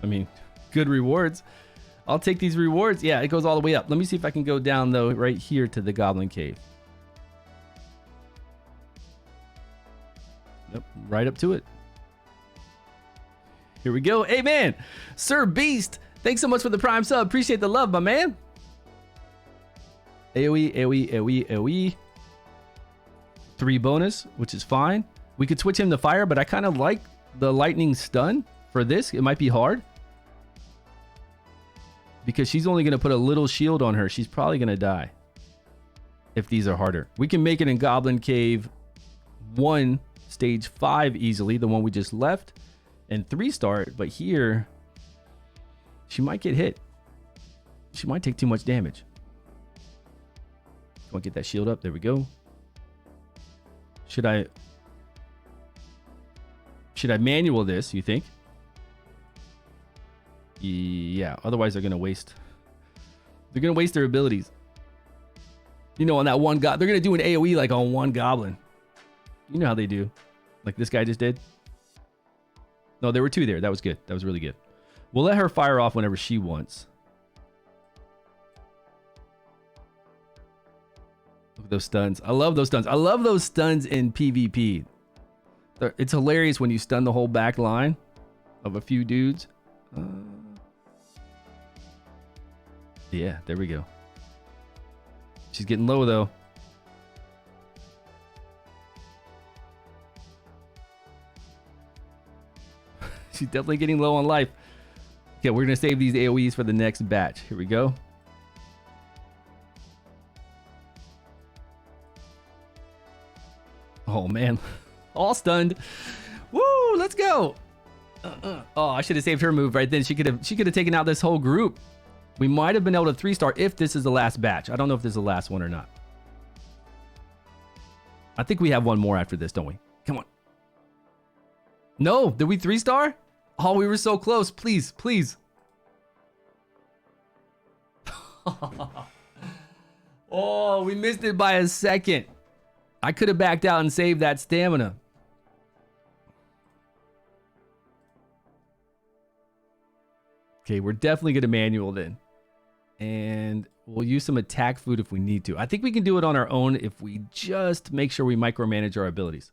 I mean, good rewards. I'll take these rewards. Yeah, it goes all the way up. Let me see if I can go down though right here to the Goblin Cave. right up to it. Here we go. Hey, man. Sir Beast, thanks so much for the Prime sub. Appreciate the love, my man. AoE, AoE, AoE, AoE. 3 bonus, which is fine. We could switch him to fire, but I kind of like the lightning stun for this. It might be hard because she's only going to put a little shield on her. She's probably going to die if these are harder. We can make it in Goblin Cave 1, stage 5 easily, the one we just left, and 3-star, but here she might get hit. She might take too much damage. Want to get that shield up. There we go. Should I manual this, you think? Yeah, otherwise they're going to waste. They're going to waste their abilities. You know, on that one they're going to do an AoE like on one goblin. You know how they do. Like this guy just did. No, there were 2 there. That was good. That was really good. We'll let her fire off whenever she wants. Look at those stuns. I love those stuns. I love those stuns in PvP. It's hilarious when you stun the whole back line of a few dudes. Yeah, there we go. She's getting low, though. She's definitely getting low on life. Okay, we're going to save these AoEs for the next batch. Here we go. Oh, man. All stunned. Woo, let's go. Oh, I should have saved her move right then. She could have taken out this whole group. We might have been able to 3-star if this is the last batch. I don't know if this is the last one or not. I think we have one more after this, don't we? Come on. No, did we 3-star? Oh, we were so close. Please, please. Oh, we missed it by a second. I could have backed out and saved that stamina. Okay, we're definitely going to manual then. And we'll use some attack food if we need to. I think we can do it on our own if we just make sure we micromanage our abilities.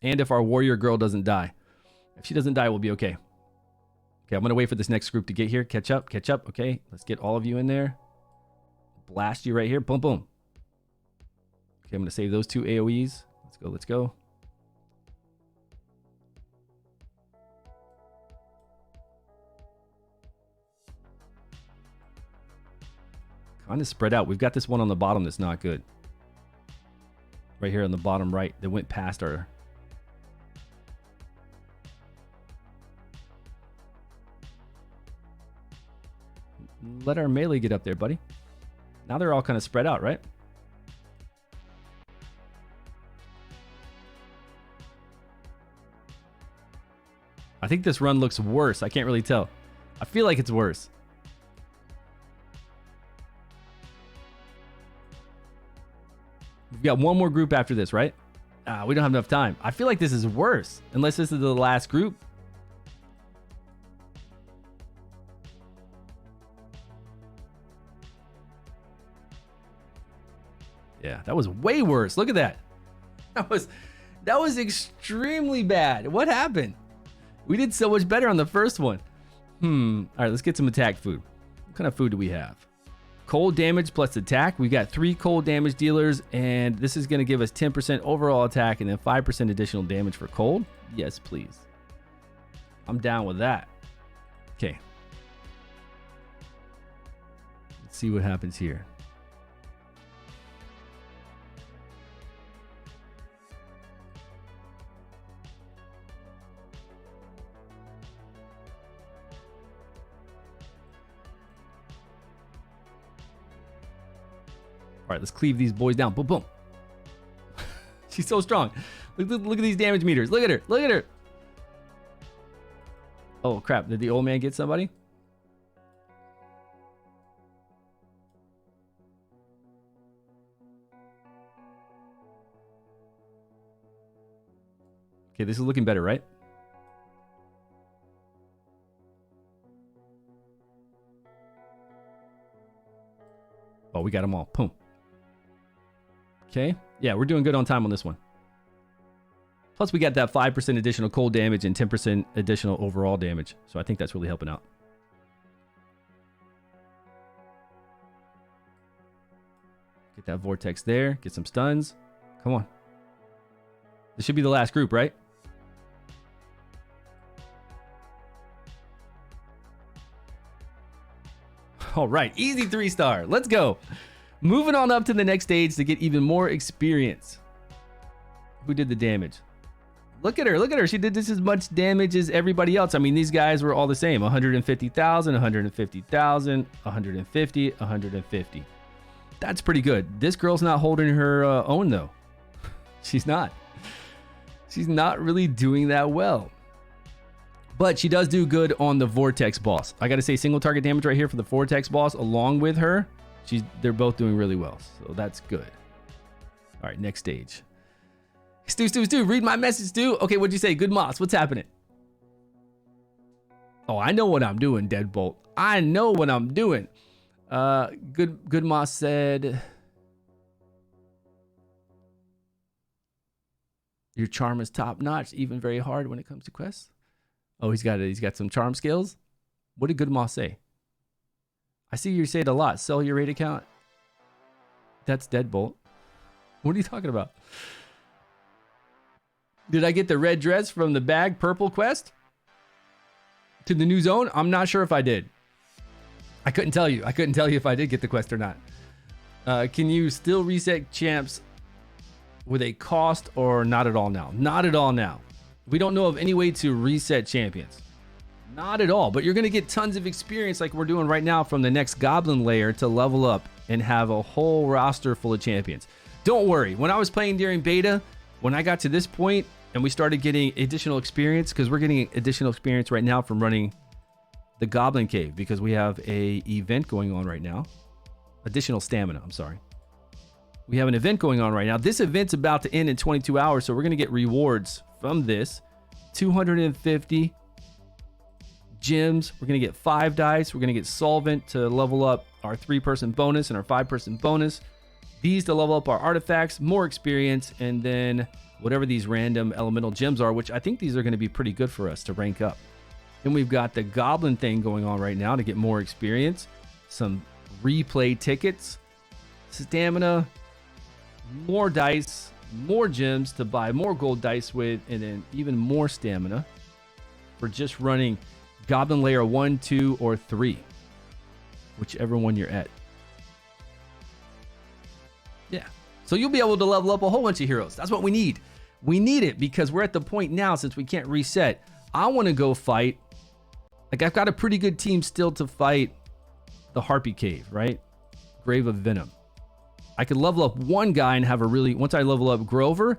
And if our warrior girl doesn't die. If she doesn't die, we'll be okay. Okay, I'm going to wait for this next group to get here. Catch up, catch up. Okay, let's get all of you in there. Blast you right here. Boom, boom. Okay, I'm going to save those 2 AoEs. Let's go, let's go. Kind of spread out. We've got this one on the bottom that's not good. Right here on the bottom right. That went past our... Let our melee get up there, buddy. Now they're all kind of spread out, right? I think this run looks worse. I can't really tell. I feel like it's worse. We've got one more group after this, right? We don't have enough time. I feel like this is worse. Unless this is the last group. Yeah, that was way worse. Look at that. That was extremely bad. What happened? We did so much better on the first one. All right, let's get some attack food. What kind of food do we have? Cold damage plus attack. We got 3 cold damage dealers, and this is going to give us 10% overall attack and then 5% additional damage for cold. Yes, please. I'm down with that. Okay. Let's see what happens here. All right, let's cleave these boys down. Boom, boom. She's so strong. Look at these damage meters. Look at her. Look at her. Oh, crap. Did the old man get somebody? Okay, this is looking better, right? we got them all. Boom. Okay. Yeah, we're doing good on time on this one. Plus, we got that 5% additional cold damage and 10% additional overall damage. So I think that's really helping out. Get that vortex there. Get some stuns. Come on. This should be the last group, right? All right. Easy 3-star. Let's go. Moving on up to the next stage to get even more experience. Who did the damage? Look at her. Look at her. She did just as much damage as everybody else. I mean, these guys were all the same. 150,000, 150,000, 150, 150. That's pretty good. This girl's not holding her own, though. She's not. She's not really doing that well. But she does do good on the Vortex boss. I got to say, single target damage right here for the Vortex boss along with her. They're both doing really well. So that's good. All right, next stage. Stu, read my message, Stu. Okay, what'd you say? Good Moss, what's happening? Oh, I know what I'm doing, Deadbolt. I know what I'm doing. Good Moss said, your charm is top notch, even very hard when it comes to quests. Oh, he's got some charm skills. What did Good Moss say? I see you say it a lot. Sell your raid account. That's Deadbolt. What are you talking about? Did I get the red dress from the bag purple quest to the new zone? I'm not sure if I did. I couldn't tell you. I couldn't tell you if I did get the quest or not. Can you still reset champs with a cost or not at all now? Not at all now. We don't know of any way to reset champions. Not at all. But you're going to get tons of experience like we're doing right now from the next Goblin Lair to level up and have a whole roster full of champions. Don't worry. When I was playing during beta, when I got to this point and we started getting additional experience, because we're getting additional experience right now from running the Goblin Cave, because we have a event going on right now. Additional stamina, I'm sorry. We have an event going on right now. This event's about to end in 22 hours, so we're going to get rewards from this. 250 gems. We're going to get 5 dice. We're going to get solvent to level up our 3-person bonus and our 5-person bonus. These to level up our artifacts, more experience, and then whatever these random elemental gems are, which I think these are going to be pretty good for us to rank up. Then we've got the Goblin thing going on right now to get more experience, some replay tickets, stamina, more dice, more gems to buy more gold dice with, and then even more stamina for just running Goblin Lair 1, 2, or 3, whichever one you're at. Yeah. So you'll be able to level up a whole bunch of heroes. That's what we need. We need it because we're at the point now, since we can't reset. I want to go fight. Like, I've got a pretty good team still to fight the Harpy Cave, right? Grave of Venom. I could level up one guy and have a really, once I level up Grover,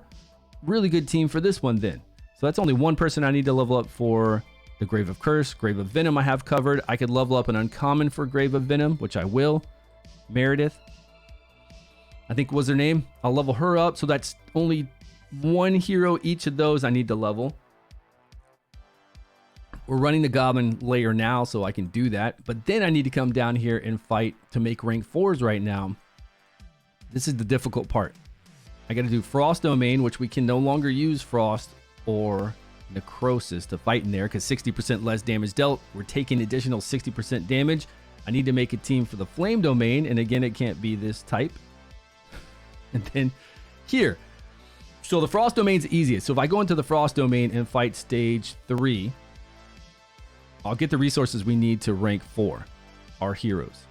really good team for this one then. So that's only one person I need to level up for the Grave of Curse. Grave of Venom I have covered. I could level up an uncommon for Grave of Venom, which I will. Meredith, I think was her name. I'll level her up. So that's only one hero each of those I need to level. We're running the Goblin Lair now, so I can do that. But then I need to come down here and fight to make rank 4s right now. This is the difficult part. I got to do Frost Domain, which we can no longer use Frost or Necrosis to fight in there because 60% less damage dealt. We're taking additional 60% damage. I need to make a team for the Flame Domain, and again, it can't be this type. And then here. So the Frost Domain's the easiest. So if I go into the Frost Domain and fight stage 3, I'll get the resources we need to rank 4 our heroes.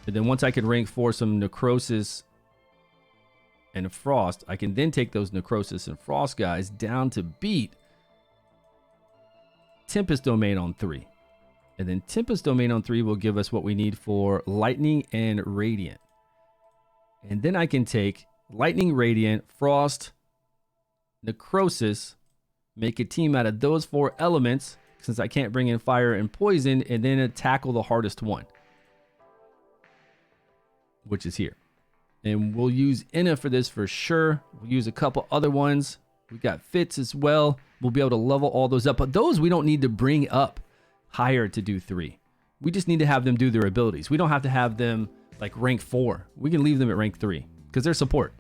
And then once I can rank 4 some Necrosis and Frost, I can then take those Necrosis and Frost guys down to beat Tempest Domain on 3. And then Tempest Domain on 3 will give us what we need for Lightning and Radiant. And then I can take Lightning, Radiant, Frost, Necrosis, make a team out of those 4 elements, since I can't bring in Fire and Poison, and then tackle the hardest one, which is here. And we'll use Inna for this for sure. We'll use a couple other ones. We got Fitz as well. We'll be able to level all those up. But those we don't need to bring up higher to do 3. We just need to have them do their abilities. We don't have to have them like rank 4. We can leave them at rank 3 because they're support.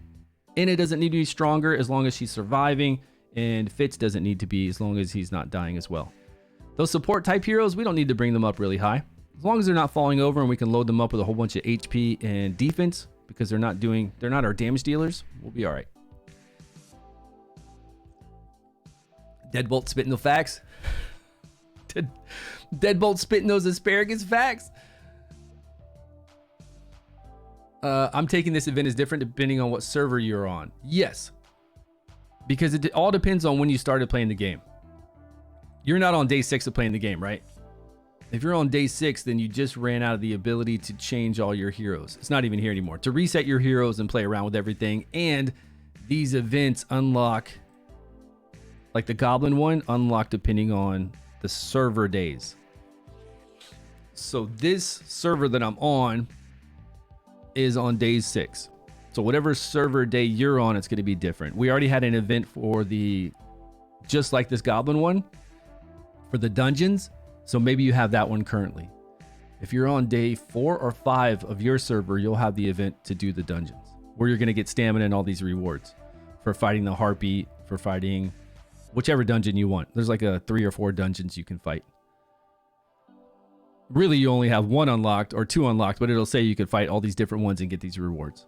Inna doesn't need to be stronger as long as she's surviving, and Fitz doesn't need to be as long as he's not dying as well. Those support type heroes, we don't need to bring them up really high. As long as they're not falling over and we can load them up with a whole bunch of HP and defense because they're not our damage dealers, we'll be all right. Deadbolt spitting the facts. Deadbolt spitting those asparagus facts. I'm taking this event as different depending on what server you're on. Yes. Because it all depends on when you started playing the game. You're not on day 6 of playing the game, right? If you're on day 6, then you just ran out of the ability to change all your heroes. It's not even here anymore. To reset your heroes and play around with everything. And these events unlock, like the Goblin one, unlock depending on the server days. So this server that I'm on is on day 6. So whatever server day you're on, it's going to be different. We already had an event for the, just like this Goblin one, for the dungeons. So maybe you have that one currently. If you're on day 4 or 5 of your server, you'll have the event to do the dungeons, where you're going to get stamina and all these rewards for fighting the Harpy, for fighting whichever dungeon you want. There's like a 3 or 4 dungeons you can fight. Really, you only have 1 unlocked or 2 unlocked, but it'll say you could fight all these different ones and get these rewards.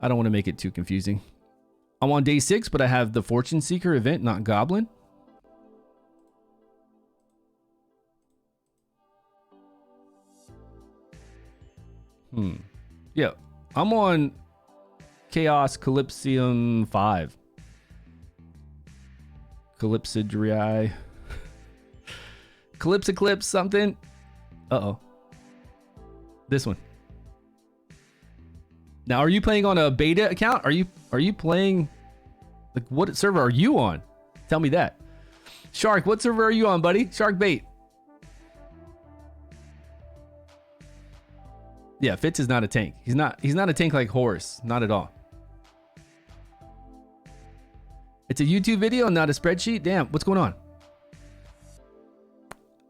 I don't want to make it too confusing. I'm on day 6, but I have the Fortune Seeker event, not Goblin. Yeah, I'm on Chaos Calypsium 5. Calypsidrii. Calypsiclips something. Uh-oh. This one. Now, are you playing on a beta account? Are you playing, like, what server are you on? Tell me that. Shark, what server are you on, buddy? Shark bait. Yeah, Fitz is not a tank. He's not a tank like Horus. Not at all. It's a YouTube video, not a spreadsheet? Damn, what's going on?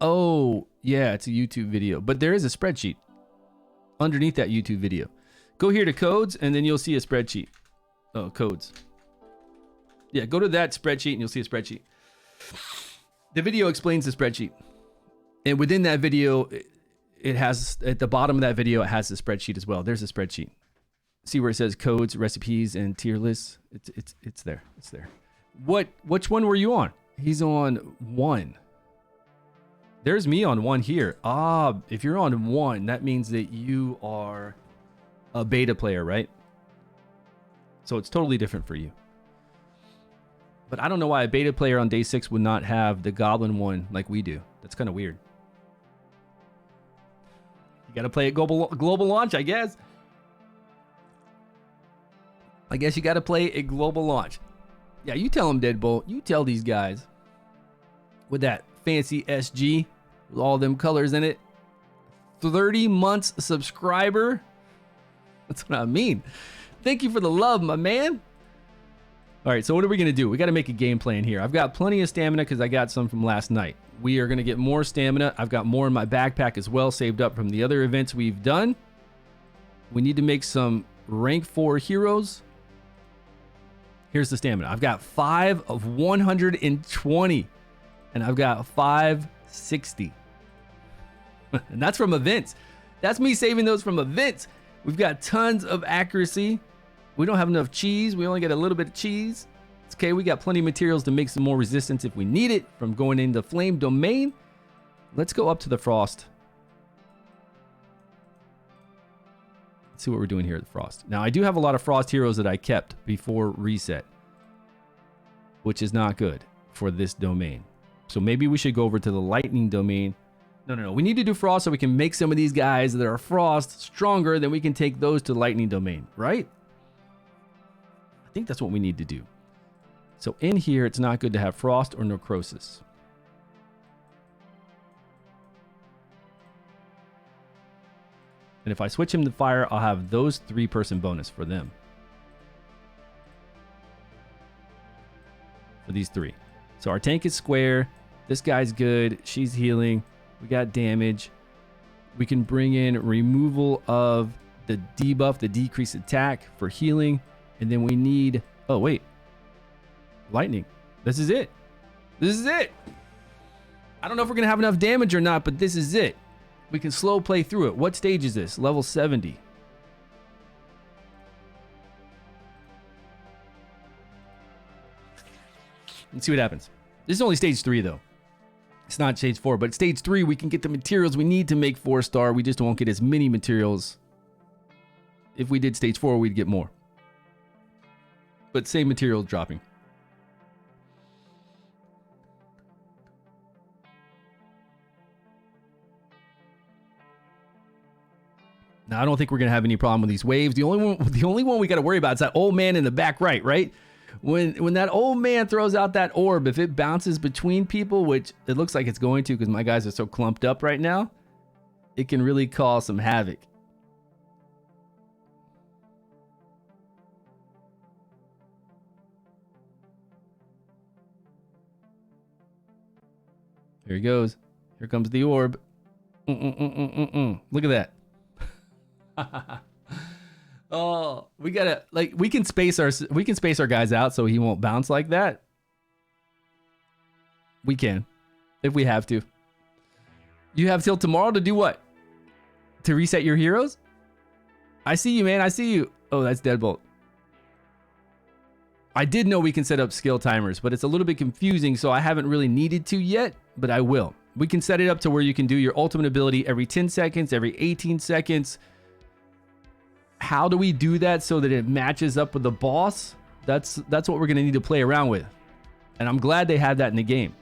Oh, yeah, it's a YouTube video. But there is a spreadsheet underneath that YouTube video. Go here to codes, and then you'll see a spreadsheet. Oh, codes. Yeah, go to that spreadsheet, and you'll see a spreadsheet. The video explains the spreadsheet. And within that video, it has, at the bottom of that video, it has the spreadsheet as well. There's a spreadsheet. See where it says codes, recipes, and tier lists? It's there. It's there. Which one were you on? He's on 1. There's me on 1 here. Ah, if you're on 1, that means that you are a beta player, right? So it's totally different for you. But I don't know why a beta player on day 6 would not have the Goblin one like we do. That's kind of weird. You got to play at global launch, I guess. I guess you got to play at global launch. Yeah, you tell them, Deadbolt. You tell these guys. With that fancy SG, with all them colors in it. 30 months subscriber. That's what I mean. Thank you for the love, my man. All right, so what are we going to do? We got to make a game plan here. I've got plenty of stamina because I got some from last night. We are going to get more stamina. I've got more in my backpack as well, saved up from the other events we've done. We need to make some rank 4 heroes. Here's the stamina. I've got 5 of 120, and I've got 560. And that's from events. That's me saving those from events. We've got tons of accuracy. We don't have enough cheese. We only get a little bit of cheese. It's okay. We got plenty of materials to make some more resistance if we need it from going into flame domain. Let's go up to the frost. Let's see what we're doing here at the frost. Now, I do have a lot of frost heroes that I kept before reset, which is not good for this domain. So maybe we should go over to the lightning domain. No. We need to do frost so we can make some of these guys that are frost stronger. Then we can take those to lightning domain, right? I think that's what we need to do. So in here, it's not good to have frost or necrosis. And if I switch him to fire, I'll have those 3-person bonus for them. For these 3. So our tank is square. This guy's good. She's healing. We got damage. We can bring in removal of the debuff, the decreased attack for healing. And then we need, oh wait, lightning. This is it. This is it. I don't know if we're gonna have enough damage or not, but this is it. We can slow play through it. What stage is this? Level 70. Let's see what happens. This is only stage 3 though. It's not stage 4, but stage 3 we can get the materials we need to make 4-star. We just won't get as many materials. If we did stage 4, we'd get more. But same material dropping. Now, I don't think we're going to have any problem with these waves. The only one we got to worry about is that old man in the back right, right? When that old man throws out that orb, if it bounces between people, which it looks like it's going to because my guys are so clumped up right now, it can really cause some havoc. Here he goes. Here comes the orb. Look at that. Oh, we gotta, like, we can space our guys out so he won't bounce like that. We can, if we have to. You have till tomorrow to do what? To reset your heroes? I see you, man. I see you. Oh, that's Deadbolt. I did know we can set up skill timers, but it's a little bit confusing, so I haven't really needed to yet, but I will. We can set it up to where you can do your ultimate ability every 10 seconds, every 18 seconds. How do we do that so that it matches up with the boss? That's what we're going to need to play around with. And I'm glad they had that in the game.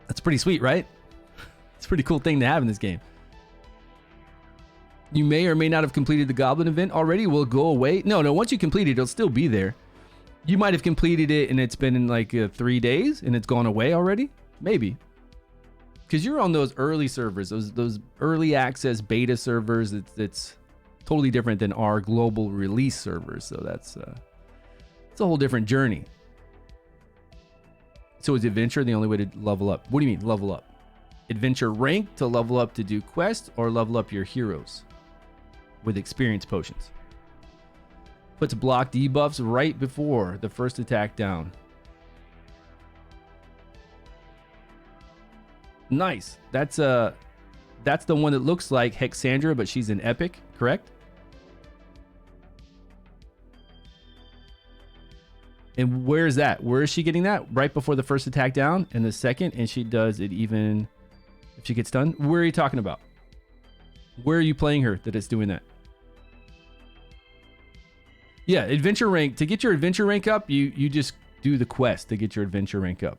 That's pretty sweet, right? It's a pretty cool thing to have in this game. You may or may not have completed the Goblin event already. Will it go away? No, once you complete it, it'll still be there. You might have completed it and it's been in like 3 days and it's gone away already. Maybe. Because you're on those early servers, those early access beta servers. It's totally different than our global release servers. So it's a whole different journey. So is adventure the only way to level up? What do you mean level up? Adventure rank to level up to do quests, or level up your heroes with experience potions? Puts block debuffs right before the first attack down. Nice. That's the one that looks like Hexandra, but she's an epic, correct? And where is that? Where is she getting that? Right before the first attack down and the second, and she does it even if she gets stunned. Where are you talking about? Where are you playing her that it's doing that? Yeah, adventure rank. To get your adventure rank up, you just do the quest to get your adventure rank up.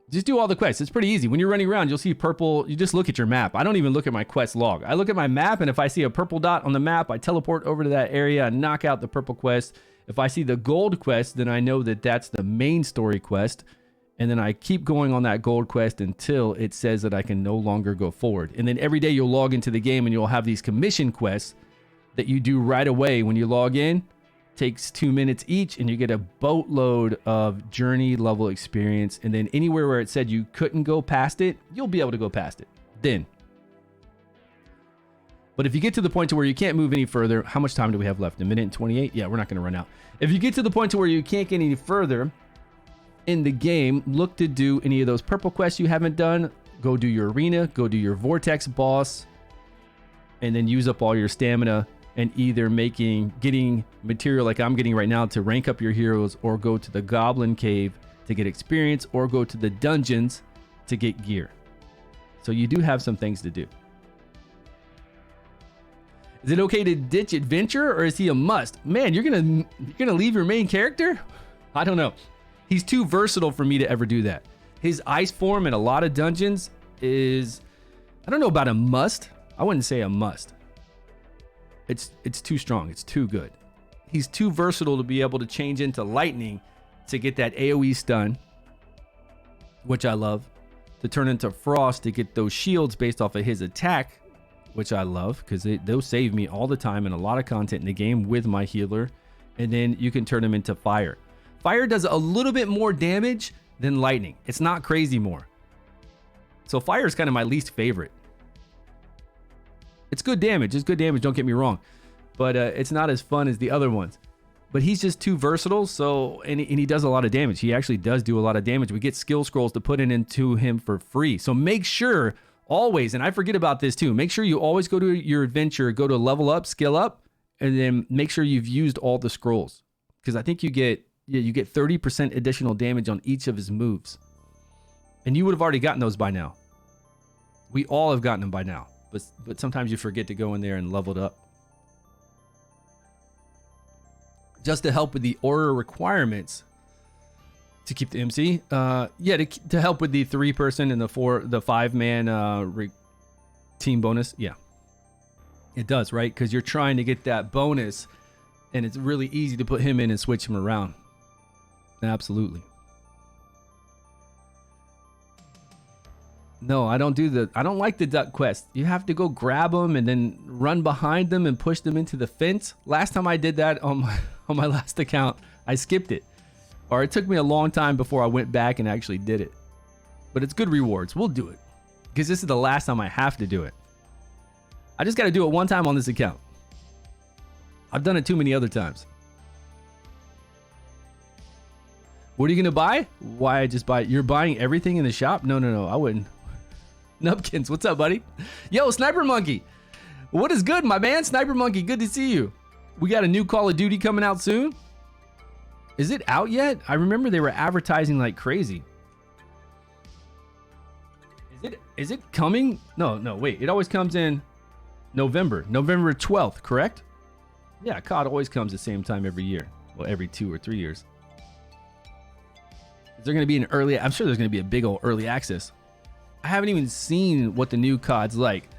Just do all the quests. It's pretty easy. When you're running around, you'll see purple. You just look at your map. I don't even look at my quest log. I look at my map, and if I see a purple dot on the map, I teleport over to that area and knock out the purple quest. If I see the gold quest, then I know that that's the main story quest. And then I keep going on that gold quest until it says that I can no longer go forward. And then every day you'll log into the game and you'll have these commission quests that you do right away when you log in. Takes 2 minutes each, and you get a boatload of journey level experience. And then anywhere where it said you couldn't go past it, you'll be able to go past it then. But if you get to the point to where you can't move any further, how much time do we have left? 1 minute and 28? Yeah, we're not going to run out. If you get to the point to where you can't get any further in the game, look to do any of those purple quests you haven't done. Go do your arena, go do your vortex boss, and then use up all your stamina and either getting material like I'm getting right now to rank up your heroes, or go to the Goblin Cave to get experience, or go to the dungeons to get gear. So you do have some things to do. Is it okay to ditch adventure, or is he a must? Man, you're gonna leave your main character? I don't know. He's too versatile for me to ever do that. His ice form in a lot of dungeons is, I don't know about a must. I wouldn't say a must. It's too strong. It's too good. He's too versatile to be able to change into lightning to get that AoE stun, which I love. To turn into frost to get those shields based off of his attack, which I love, because they'll save me all the time and a lot of content in the game with my healer. And then you can turn him into fire. Fire does a little bit more damage than lightning. It's not crazy more. So fire is kind of my least favorite. It's good damage. It's good damage, don't get me wrong. But it's not as fun as the other ones. But he's just too versatile, so and he does a lot of damage. He actually does do a lot of damage. We get skill scrolls to put into him for free. So make sure always, and I forget about this too, make sure you always go to your adventure, go to level up, skill up, and then make sure you've used all the scrolls. Because I think you get 30% additional damage on each of his moves. And you would have already gotten those by now. We all have gotten them by now. But sometimes you forget to go in there and level it up. Just to help with the order requirements to keep the MC. To help with the 3-person and the 5-man team bonus. Yeah. It does, right? Because you're trying to get that bonus, and it's really easy to put him in and switch him around. Absolutely. No, I don't like the duck quest. You have to go grab them and then run behind them and push them into the fence. Last time I did that on my last account, I skipped it. Or it took me a long time before I went back and actually did it. But it's good rewards. We'll do it. Because this is the last time I have to do it. I just got to do it one time on this account. I've done it too many other times. What are you going to buy? Why I just buy it? You're buying everything in the shop? No, I wouldn't. Nupkins, what's up, buddy? Yo, Sniper Monkey. What is good, my man? Sniper Monkey, good to see you. We got a new Call of Duty coming out soon. Is it out yet? I remember they were advertising like crazy. Is it coming? No, wait. It always comes in November 12th, correct? Yeah, COD always comes the same time every year. Well, every 2 or 3 years. Is there going to be an early... I'm sure there's going to be a big old early access. I haven't even seen what the new COD's like.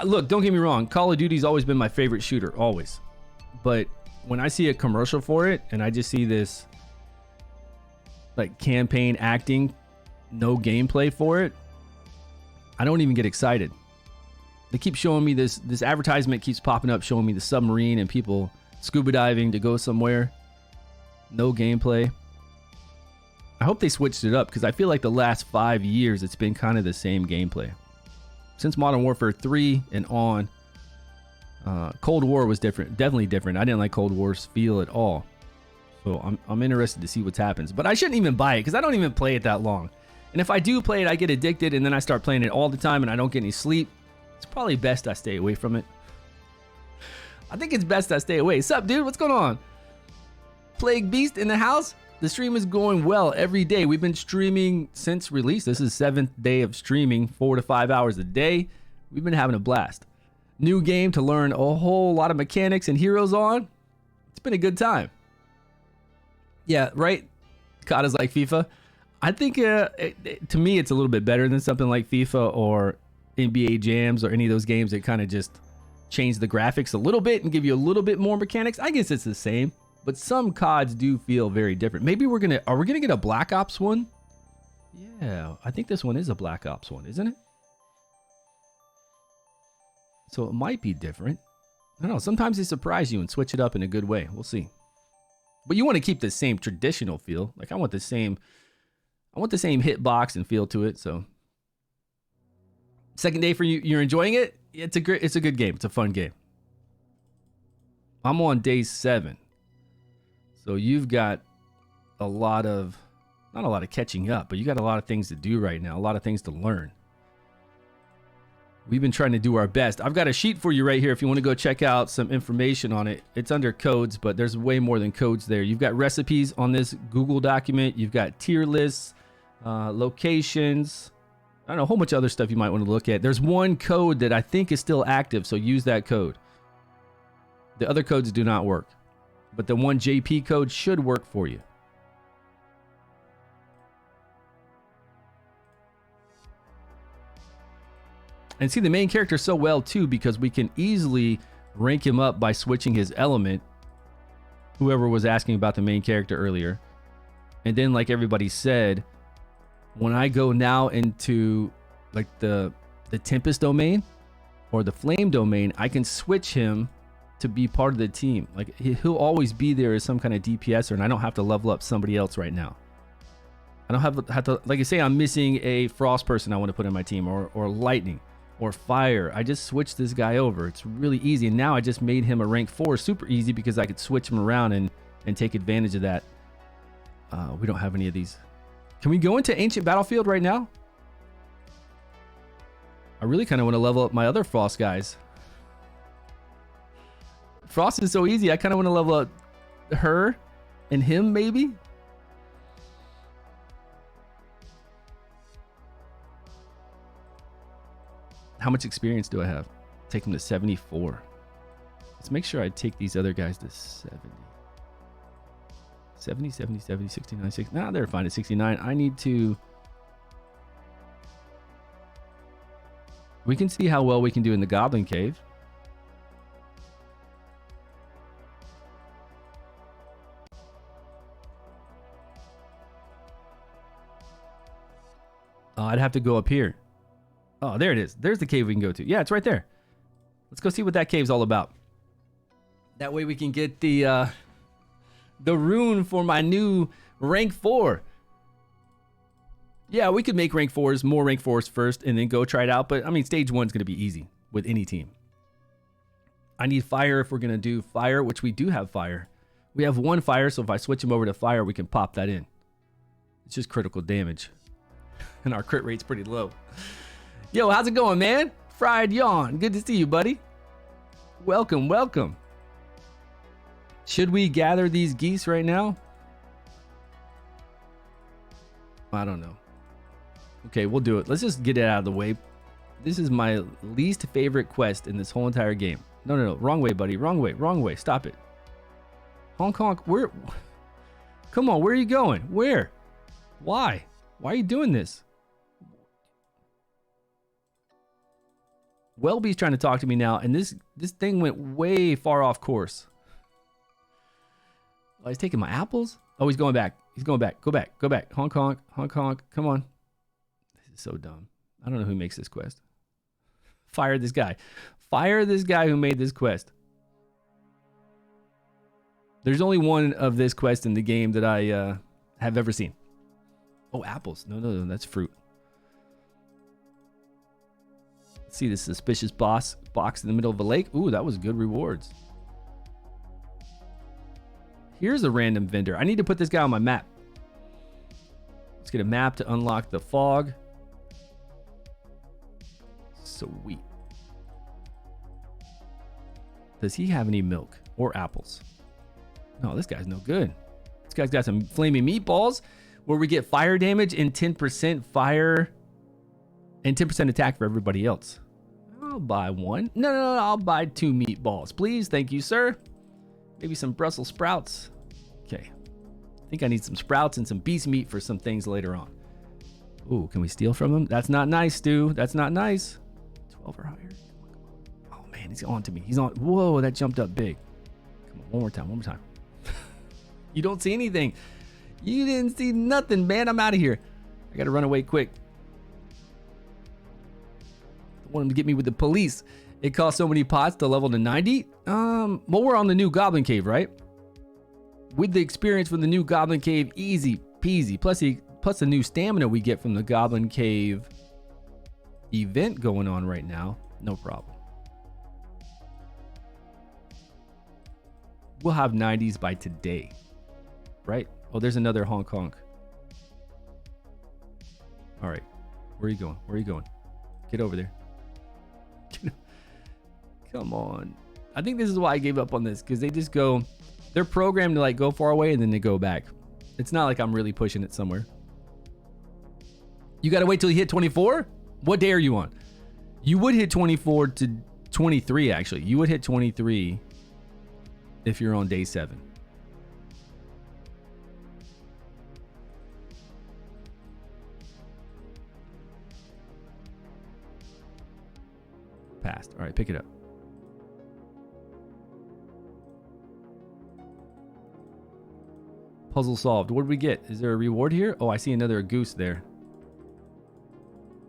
Look, don't get me wrong. Call of Duty's always been my favorite shooter, always. But when I see a commercial for it and I just see this like campaign acting, no gameplay for it, I don't even get excited. They keep showing me this advertisement keeps popping up showing me the submarine and people scuba diving to go somewhere. No gameplay. I hope they switched it up because I feel like the last 5 years it's been kind of the same gameplay. Since Modern Warfare 3 and on, Cold War was different, definitely different. I didn't like Cold War's feel at all. So I'm interested to see what happens. But I shouldn't even buy it because I don't even play it that long. And if I do play it, I get addicted and then I start playing it all the time and I don't get any sleep. It's probably best I stay away from it. I think it's best I stay away. Sup, dude? What's going on? Plague Beast in the house? The stream is going well every day. We've been streaming since release. This is 7th day of streaming, 4 to 5 hours a day. We've been having a blast. New game to learn a whole lot of mechanics and heroes on. It's been a good time. Yeah, right? COD is like FIFA. I think to me it's a little bit better than something like FIFA or NBA Jams or any of those games that kind of just change the graphics a little bit and give you a little bit more mechanics. I guess it's the same. But some CODs do feel very different. Maybe are we gonna get a Black Ops one? Yeah, I think this one is a Black Ops one, isn't it? So it might be different. I don't know. Sometimes they surprise you and switch it up in a good way. We'll see. But you want to keep the same traditional feel. Like I want the same hitbox and feel to it. So second day for you. You're enjoying it? It's a good game. It's a fun game. I'm on day 7. So you've got not a lot of catching up, but you got a lot of things to do right now, a lot of things to learn. We've been trying to do our best. I've got a sheet for you right here if you want to go check out some information on it. It's under codes, but there's way more than codes there. You've got recipes on this Google document. You've got tier lists, locations. I don't know, a whole bunch of other stuff you might want to look at. There's one code that I think is still active, so use that code. The other codes do not work. But the one JP code should work for you. And see the main character so well too because we can easily rank him up by switching his element. Whoever was asking about the main character earlier. And then like everybody said, when I go now into like the Tempest domain or the Flame domain, I can switch him to be part of the team. Like he'll always be there as some kind of DPSer and I don't have to level up somebody else right now. I don't have to like I say I'm missing a Frost person I want to put in my team or Lightning. or fire. I just switched this guy over. It's really easy. And now I just made him a rank 4 super easy because I could switch him around and take advantage of that. We don't have any of these. Can we go into Ancient Battlefield right now? I really kind of want to level up my other Frost guys. Frost is so easy. I kind of want to level up her and him maybe. How much experience do I have? Take them to 74. Let's make sure I take these other guys to 70. 70, 70, 70, 69, 60. Nah, they're fine at 69. I need to... We can see how well we can do in the Goblin Cave. I'd have to go up here. Oh, there it is. There's the cave we can go to. Yeah, it's right there. Let's go see what that cave's all about. That way we can get the rune for my new rank 4. Yeah, we could make rank 4s, more rank 4s first, and then go try it out. But, I mean, stage 1's going to be easy with any team. I need fire if we're going to do fire, which we do have fire. We have 1 fire, so if I switch him over to fire, we can pop that in. It's just critical damage. And our crit rate's pretty low. Yo, how's it going, man? Fried Yawn. Good to see you, buddy. Welcome, welcome. Should we gather these geese right now? I don't know. Okay, we'll do it. Let's just get it out of the way. This is my least favorite quest in this whole entire game. No, no, no. Wrong way, buddy. Wrong way. Wrong way. Stop it. Hong Kong, where? Come on, where are you going? Where? Why? Why are you doing this? Welby's trying to talk to me now, and this thing went way far off course. Oh, he's taking my apples? Oh, he's going back. He's going back. Go back. Go back. Hong Kong. Hong Kong. Come on. This is so dumb. I don't know who makes this quest. Fire this guy. Fire this guy who made this quest. There's only one of this quest in the game that I have ever seen. Oh, apples. No, no, no. That's fruit. Let's see this suspicious box in the middle of a lake. Ooh, that was good rewards. Here's a random vendor. I need to put this guy on my map. Let's get a map to unlock the fog. Sweet. Does he have any milk or apples? No, this guy's no good. This guy's got some flaming meatballs where we get fire damage and 10% fire and 10% attack for everybody else. I'll buy one. No, no, no, I'll buy 2 meatballs, please. Thank you, sir. Maybe some Brussels sprouts. Okay. I think I need some sprouts and some beast meat for some things later on. Ooh, can we steal from him? That's not nice, Stu. That's not nice. 12 or higher. Oh, man, he's on to me. He's on. Whoa, that jumped up big. Come on, one more time, one more time. You don't see anything. You didn't see nothing, man. I'm out of here. I got to run away quick. I want him to get me with the police. It costs so many pots to level to 90. Well, we're on the new Goblin Cave, right? With the experience from the new Goblin Cave, easy peasy. Plus the new stamina we get from the Goblin Cave event going on right now. No problem. We'll have 90s by today, right? Oh, there's another Hong Kong. All right. Where are you going? Where are you going? Get over there. Come on. I think this is why I gave up on this, because they just go, they're programmed to like go far away and then they go back. It's not like I'm really pushing it somewhere. You got to wait till you hit 24? What day are you on? You would hit 24 to 23, actually. You would hit 23 if you're on day 7. Passed. All right, pick it up. Puzzle solved. What did we get? Is there a reward here? Oh, I see another goose there.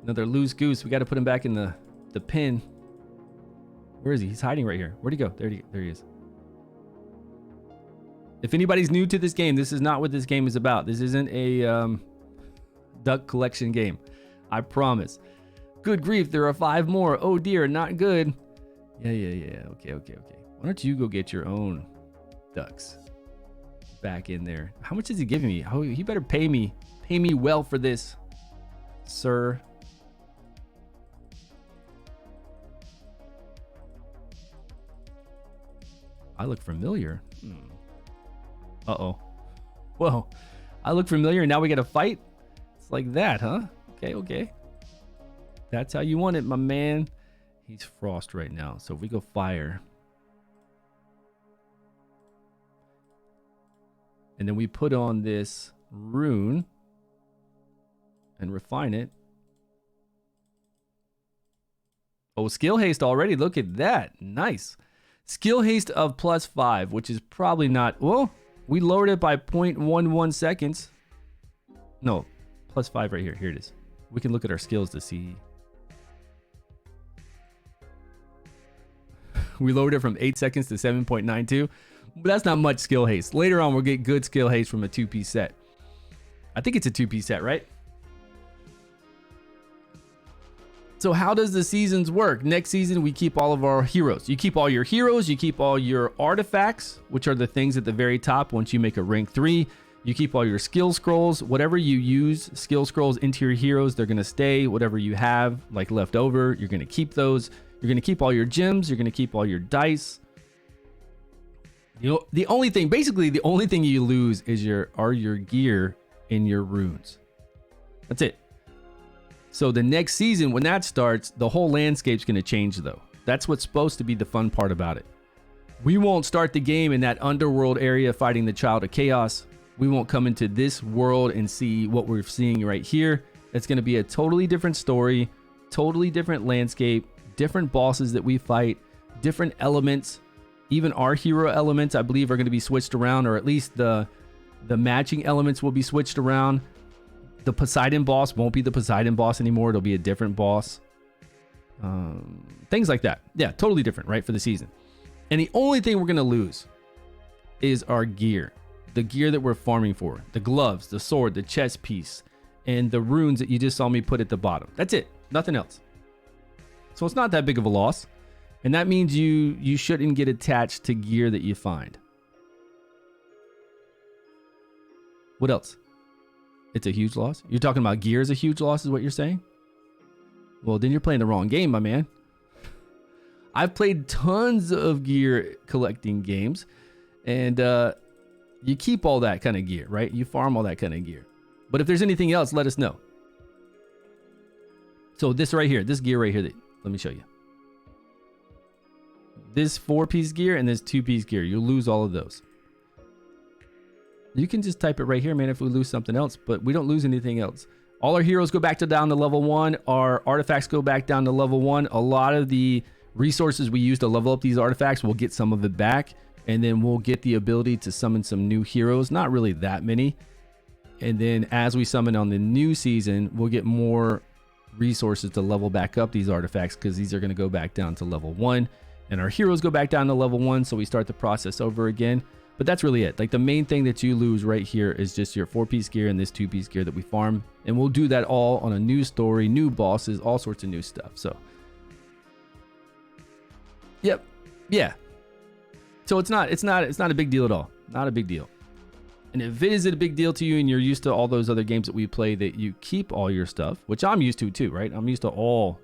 Another loose goose. We got to put him back in the pen. Where is he? He's hiding right here. Where'd he go? There he is. If anybody's new to this game, this is not what this game is about. This isn't a duck collection game. I promise. Good grief, there are 5 more. Oh dear, not good. Yeah. Okay. Why don't you go get your own ducks back in there? How much is he giving me? Oh, he better pay me. Pay me well for this, sir. I look familiar. Uh-oh. Whoa. I look familiar and now we got to fight? It's like that, huh? Okay. That's how you want it, my man. He's frost right now. So if we go fire. And then we put on this rune and refine it. Oh, skill haste already. Look at that. Nice. Skill haste of +5, which is probably not... Well, we lowered it by 0.11 seconds. No, +5 right here. Here it is. We can look at our skills to see. We lowered it from 8 seconds to 7.92. But that's not much skill haste. Later on, we'll get good skill haste from a 2-piece set. I think it's a 2-piece set, right? So how does the seasons work? Next season, we keep all of our heroes. You keep all your heroes. You keep all your artifacts, which are the things at the very top once you make a rank 3. You keep all your skill scrolls. Whatever you use skill scrolls into your heroes, they're going to stay. Whatever you have like left over, you're going to keep those. You're going to keep all your gems. You're going to keep all your dice. You know, the only thing you lose is your gear and your runes. That's it. So the next season, when that starts, the whole landscape's going to change, though. That's what's supposed to be the fun part about it. We won't start the game in that underworld area fighting the Child of Chaos. We won't come into this world and see what we're seeing right here. It's going to be a totally different story, totally different landscape, different bosses that we fight, different elements. Even our hero elements, I believe, are going to be switched around, or at least the matching elements will be switched around. The Poseidon boss won't be the Poseidon boss anymore. It'll be a different boss. Things like that. Yeah, totally different, right, for the season. And the only thing we're going to lose is our gear. The gear that we're farming for. The gloves, the sword, the chest piece, and the runes that you just saw me put at the bottom. That's it. Nothing else. So it's not that big of a loss. And that means you shouldn't get attached to gear that you find. What else? It's a huge loss? You're talking about gear is a huge loss is what you're saying? Well, then you're playing the wrong game, my man. I've played tons of gear collecting games. And you keep all that kind of gear, right? You farm all that kind of gear. But if there's anything else, let us know. So this right here, this gear right here, let me show you. This 4-piece gear and this 2-piece gear, you'll lose all of those. You can just type it right here, man, if we lose something else, but we don't lose anything else. All our heroes go back down to level 1. Our artifacts go back down to level 1. A lot of the resources we use to level up these artifacts, we'll get some of it back, and then we'll get the ability to summon some new heroes. Not really that many. And then as we summon on the new season, we'll get more resources to level back up these artifacts because these are going to go back down to level 1. And our heroes go back down to level 1, so we start the process over again. But that's really it. Like the main thing that you lose right here is just your 4-piece gear and this 2-piece gear that we farm. And we'll do that all on a new story, new bosses, all sorts of new stuff. So, yep, yeah. So it's not a big deal at all. Not a big deal. And if it is a big deal to you and you're used to all those other games that we play that you keep all your stuff, which I'm used to too, right? I'm used to all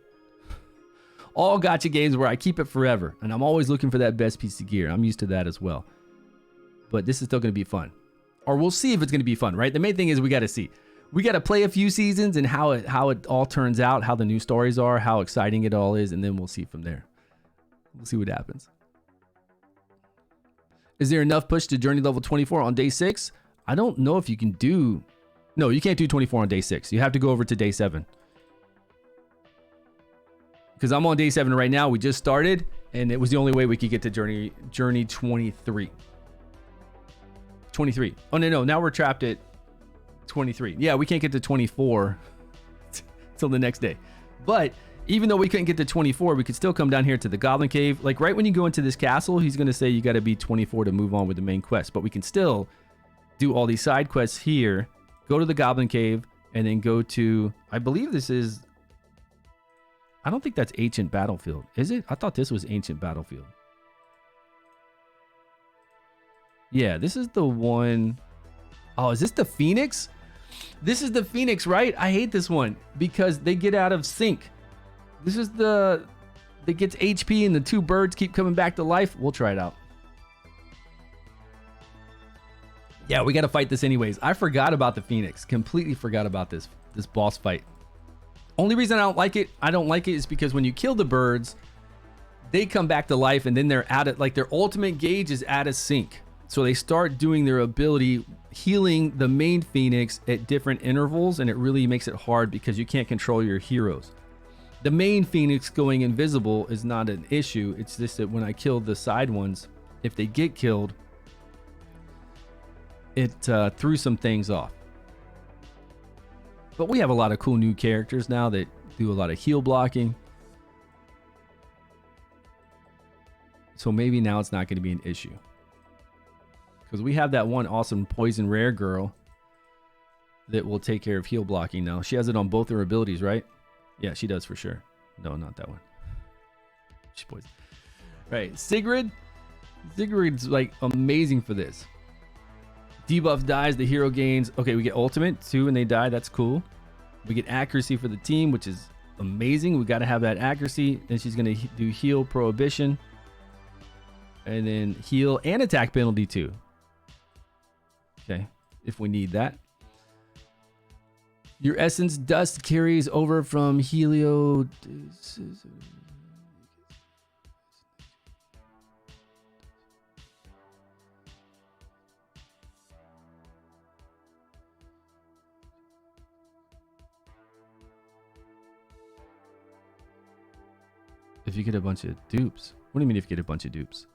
gacha games where I keep it forever. And I'm always looking for that best piece of gear. I'm used to that as well. But this is still going to be fun. Or we'll see if it's going to be fun, right? The main thing is we got to see. We got to play a few seasons and how it all turns out, how the new stories are, how exciting it all is, and then we'll see from there. We'll see what happens. Is there enough push to journey level 24 on day 6? I don't know if you can do... No, you can't do 24 on day 6. You have to go over to day 7. Because I'm on day 7 right now. We just started, and it was the only way we could get to journey 23. 23. Oh, no. Now we're trapped at 23. Yeah, we can't get to 24 till the next day. But even though we couldn't get to 24, we could still come down here to the Goblin Cave. Like right when you go into this castle, he's going to say you got to be 24 to move on with the main quest. But we can still do all these side quests here, go to the Goblin Cave, and then go to, I believe this is I don't think that's Ancient Battlefield. Is it? I thought this was Ancient Battlefield. Yeah, this is the one. Oh, is this the Phoenix? This is the Phoenix, right? I hate this one because they get out of sync. This is the that gets HP and the two birds keep coming back to life. We'll try it out. Yeah, we got to fight this anyways. I forgot about the Phoenix. Completely forgot about this boss fight. Only reason I don't like it is because when you kill the birds, they come back to life and then they're out of, like, their ultimate gauge is out of sync. So they start doing their ability healing the main Phoenix at different intervals, and it really makes it hard because you can't control your heroes. The main Phoenix going invisible is not an issue. It's just that when I kill the side ones, if they get killed, it threw some things off. But we have a lot of cool new characters now that do a lot of heal blocking. So maybe now it's not going to be an issue. Because we have that one awesome poison rare girl that will take care of heal blocking now. She has it on both her abilities, right? Yeah, she does for sure. No, not that one. She's poison. Right, Sigrid. Sigrid's like amazing for this. Debuff dies, the hero gains. Okay, we get ultimate too when they die. That's cool. We get accuracy for the team, which is amazing. We got to have that accuracy. Then she's going to do heal prohibition. And then heal and attack penalty too. Okay, if we need that. Your essence dust carries over from Helio. If you get a bunch of dupes. What do you mean if you get a bunch of dupes?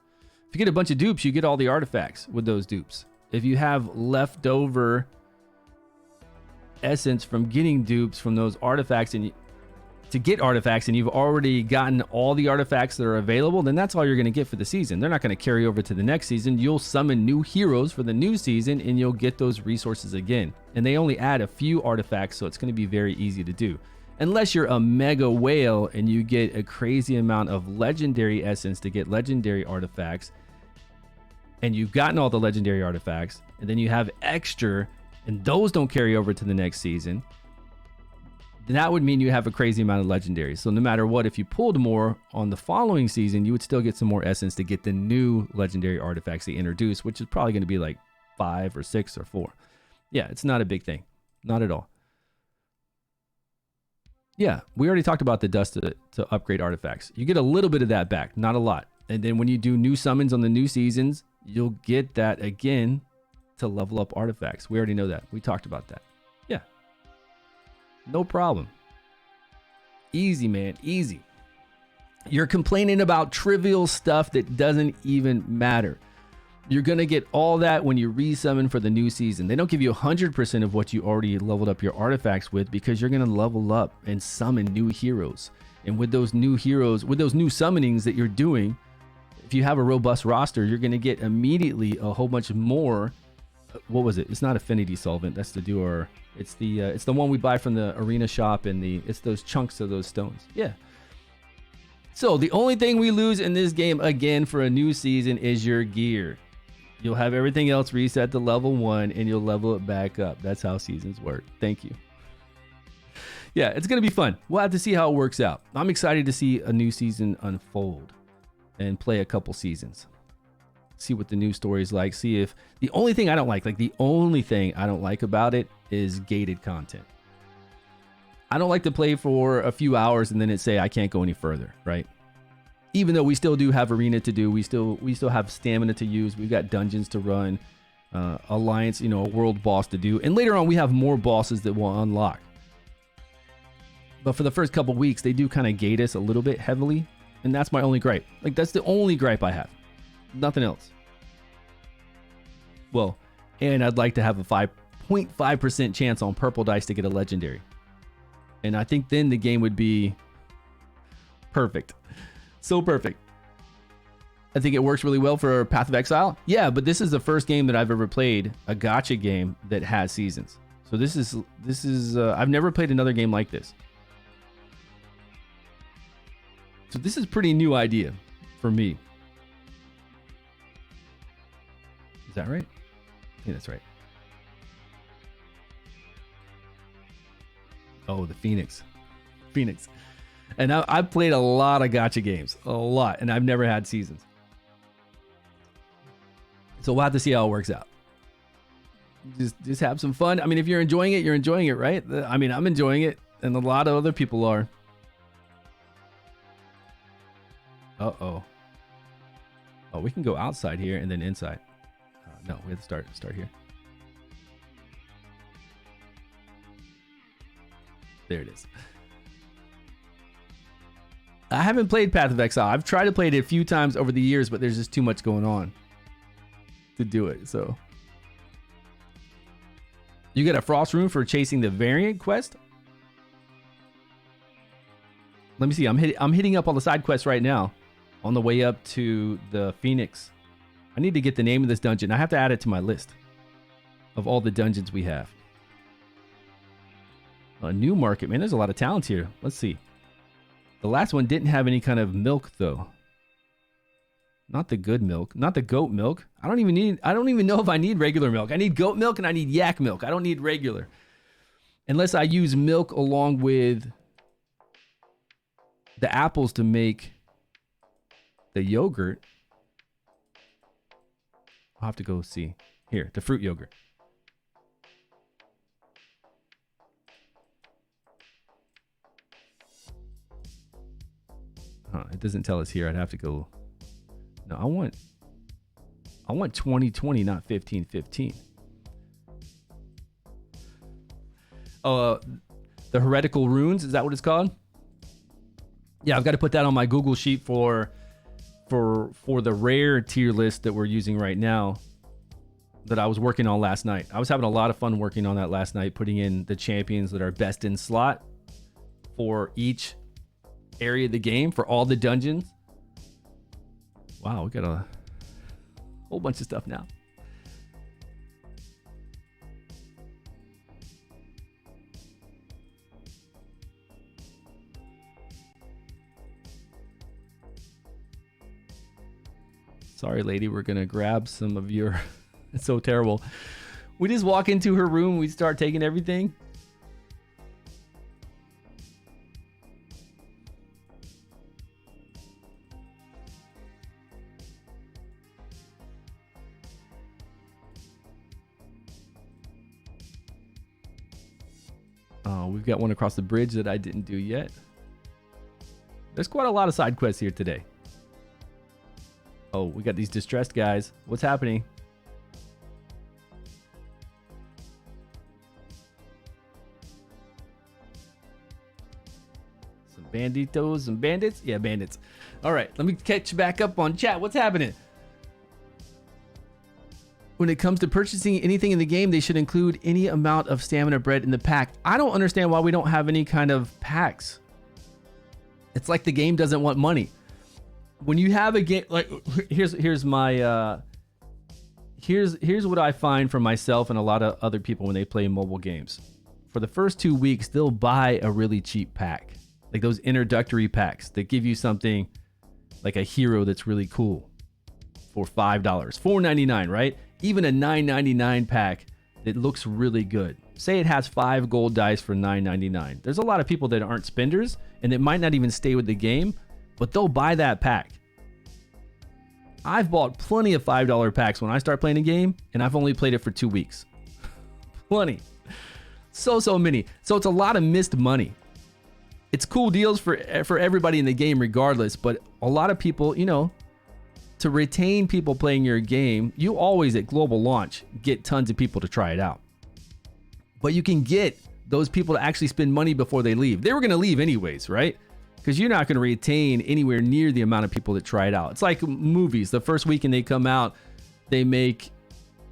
If you get a bunch of dupes, you get all the artifacts with those dupes. If you have leftover essence from getting dupes from those artifacts and to get artifacts and you've already gotten all the artifacts that are available, then that's all you're going to get for the season. They're not going to carry over to the next season. You'll summon new heroes for the new season and you'll get those resources again. And they only add a few artifacts, so it's going to be very easy to do. Unless you're a mega whale and you get a crazy amount of legendary essence to get legendary artifacts, and you've gotten all the legendary artifacts, and then you have extra, and those don't carry over to the next season, then that would mean you have a crazy amount of legendaries. So no matter what, if you pulled more on the following season, you would still get some more essence to get the new legendary artifacts they introduce, which is probably going to be like 5 or 6 or 4. Yeah, it's not a big thing. Not at all. Yeah, we already talked about the dust to upgrade artifacts. You get a little bit of that back, not a lot. And then when you do new summons on the new seasons, you'll get that again to level up artifacts. We already know that. We talked about that. Yeah. No problem. Easy, man. Easy. You're complaining about trivial stuff that doesn't even matter. You're going to get all that when you resummon for the new season. They don't give you 100% of what you already leveled up your artifacts with because you're going to level up and summon new heroes. And with those new heroes, with those new summonings that you're doing, if you have a robust roster, you're going to get immediately a whole bunch more. What was it? It's not affinity solvent. That's the doer. It's the one we buy from the arena shop, and it's those chunks of those stones. Yeah. So the only thing we lose in this game again for a new season is your gear. You'll have everything else reset to level 1 and you'll level it back up. That's how seasons work. Thank you. Yeah, it's going to be fun. We'll have to see how it works out. I'm excited to see a new season unfold and play a couple seasons. See what the new story is like. See if the only thing I don't like about it is gated content. I don't like to play for a few hours and then it say I can't go any further, right? Even though we still do have arena to do, we still have stamina to use. We've got dungeons to run, alliance, a world boss to do, and later on we have more bosses that we'll unlock. But for the first couple weeks, they do kind of gate us a little bit heavily, and that's my only gripe. Like that's the only gripe I have, nothing else. Well, and I'd like to have a 5.5% chance on purple dice to get a legendary, and I think then the game would be perfect. So perfect. I think it works really well for Path of Exile. Yeah, but this is the first game that I've ever played, a gacha game that has seasons. So this is I've never played another game like this. So this is a pretty new idea for me. Is that right? I think that's right. Oh, the Phoenix. And I've played a lot of gacha games, a lot, and I've never had seasons. So we'll have to see how it works out. Just have some fun. I mean, if you're enjoying it, you're enjoying it, right? I mean, I'm enjoying it, and a lot of other people are. Uh-oh. Oh, we can go outside here and then inside. No, we have to start here. There it is. I haven't played Path of Exile. I've tried to play it a few times over the years, but there's just too much going on to do it. So you get a frost rune for chasing the variant quest. Let me see. I'm hitting up all the side quests right now on the way up to the Phoenix. I need to get the name of this dungeon. I have to add it to my list of all the dungeons we have. A new market, man. There's a lot of talent here. Let's see. The last one didn't have any kind of milk though. Not the good milk, not the goat milk. I don't even know if I need regular milk. I need goat milk and I need yak milk. I don't need regular. Unless I use milk along with the apples to make the yogurt. I'll have to go see. Here, the fruit yogurt. It doesn't tell us here. I'd have to go. No, I want 2020, not 1515. Oh, the heretical runes, is that what it's called? Yeah, I've got to put that on my Google sheet for the rare tier list that we're using right now that I was working on last night. I was having a lot of fun working on that last night, putting in the champions that are best in slot for each area of the game, for all the dungeons. Wow, we got a whole bunch of stuff now. Sorry, lady, we're gonna grab some of your... It's so terrible. We just walk into her room, we start taking everything. Oh, we've got one across the bridge that I didn't do yet. There's quite a lot of side quests here today. Oh, we got these distressed guys. What's happening? Some banditos and bandits? Yeah, bandits. All right, let me catch back up on chat. What's happening? When it comes to purchasing anything in the game, they should include any amount of stamina bread in the pack. I don't understand why we don't have any kind of packs. It's like the game doesn't want money. When you have a game, like here's my here's what I find for myself and a lot of other people when they play mobile games. For the first 2 weeks, they'll buy a really cheap pack, like those introductory packs that give you something like a hero that's really cool for $5, $4.99, right? Even a $9.99 pack that looks really good. Say it has 5 gold dice for $9.99. There's a lot of people that aren't spenders and that might not even stay with the game, but they'll buy that pack. I've bought plenty of $5 packs when I start playing a game, and I've only played it for 2 weeks. Plenty. So many. So it's a lot of missed money. It's cool deals for everybody in the game regardless, but a lot of people, you know, to retain people playing your game, you always at global launch get tons of people to try it out. But you can get those people to actually spend money before they leave. They were going to leave anyways, right? Because you're not going to retain anywhere near the amount of people that try it out. It's like movies. The first weekend they come out, they make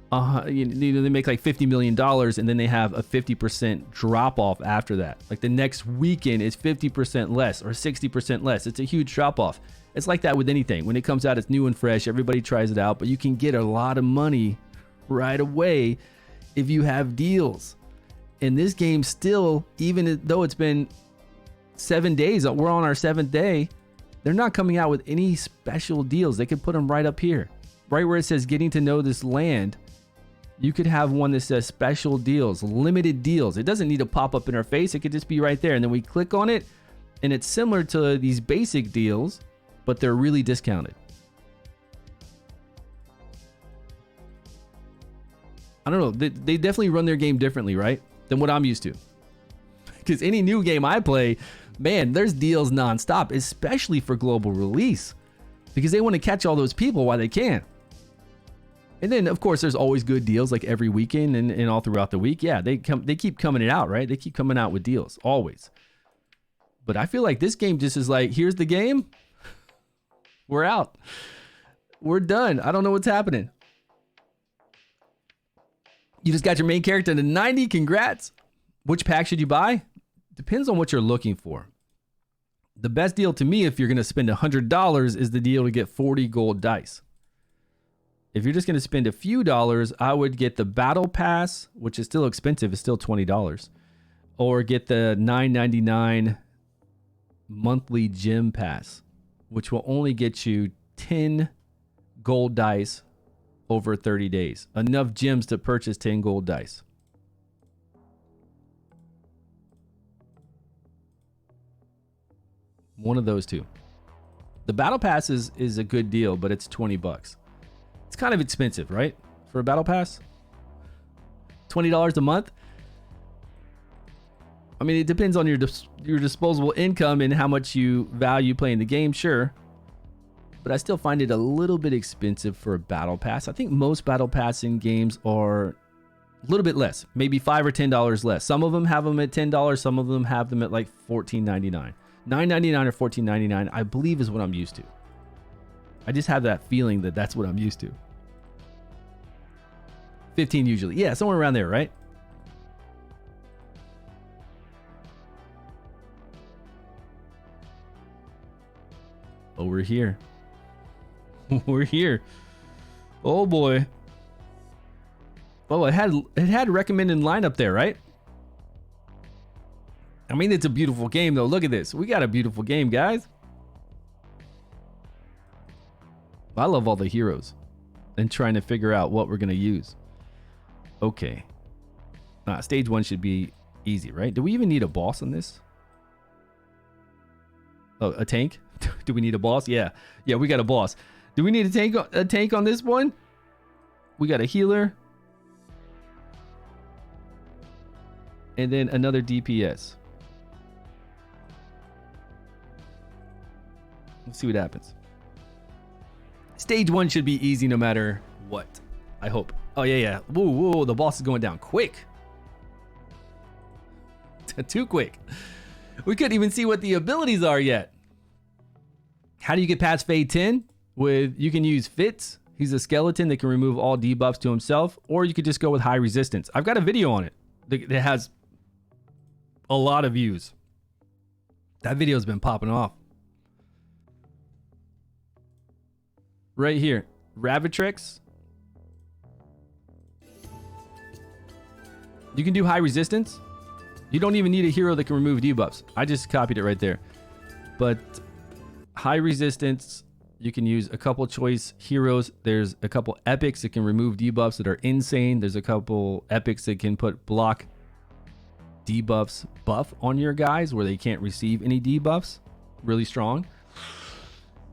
they make like $50 million, and then they have a 50% drop off after that. Like the next weekend is 50% less or 60% less. It's a huge drop off. It's like that with anything. When it comes out, it's new and fresh. Everybody tries it out, but you can get a lot of money right away if you have deals. And this game still, even though it's been 7 days, we're on our 7th day, They're not coming out with any special deals. They could put them right up here, right where it says getting to know this land. You could have one that says special deals, limited deals. It doesn't need to pop up in our face. It could just be right there. And then we click on it and it's similar to these basic deals, but they're really discounted. I don't know. They definitely run their game differently, right? Than what I'm used to. Because any new game I play, man, there's deals nonstop, especially for global release. Because they want to catch all those people while they can. And then, of course, there's always good deals like every weekend and all throughout the week. Yeah, they keep coming it out, right? They keep coming out with deals, always. But I feel like this game just is like, here's the game. We're out. We're done. I don't know what's happening. You just got your main character to 90. Congrats. Which pack should you buy? Depends on what you're looking for. The best deal to me, if you're going to spend $100, is the deal to get 40 gold dice. If you're just going to spend a few dollars, I would get the battle pass, which is still expensive. It's still $20. Or get the $9.99 monthly gym pass, which will only get you 10 gold dice over 30 days. Enough gems to purchase 10 gold dice. One of those two. The battle pass is a good deal, but it's $20. It's kind of expensive, right? For a battle pass? $20 a month? I mean, it depends on your disposable income and how much you value playing the game, sure. But I still find it a little bit expensive for a battle pass. I think most battle passing games are a little bit less, maybe $5 or $10 less. Some of them have them at $10, some of them have them at like $14.99. $9.99 or $14.99, I believe, is what I'm used to. I just have that feeling that that's what I'm used to. 15 usually. Yeah, somewhere around there, right? Oh, we're here. We're here. Oh boy. Oh, it had recommended lineup there, right? I mean, it's a beautiful game though. Look at this. We got a beautiful game, guys. I love all the heroes and trying to figure out what we're going to use. Okay. Stage 1 should be easy, right? Do we even need a boss on this? Oh, a tank? Do we need a boss? Yeah. Yeah, we got a boss. Do we need a tank on this one? We got a healer. And then another DPS. Let's see what happens. Stage 1 should be easy no matter what. I hope. Oh, yeah. Whoa, whoa, the boss is going down quick. Too quick. We couldn't even see what the abilities are yet. How do you get past Fade 10? You can use Fitz. He's a skeleton that can remove all debuffs to himself. Or you could just go with high resistance. I've got a video on it that has a lot of views. That video's been popping off. Right here, Ravitrex. You can do high resistance. You don't even need a hero that can remove debuffs. I just copied it right there. But high resistance, you can use a couple choice heroes. There's a couple epics that can remove debuffs that are insane. There's a couple epics that can put block debuffs buff on your guys where they can't receive any debuffs. Really strong.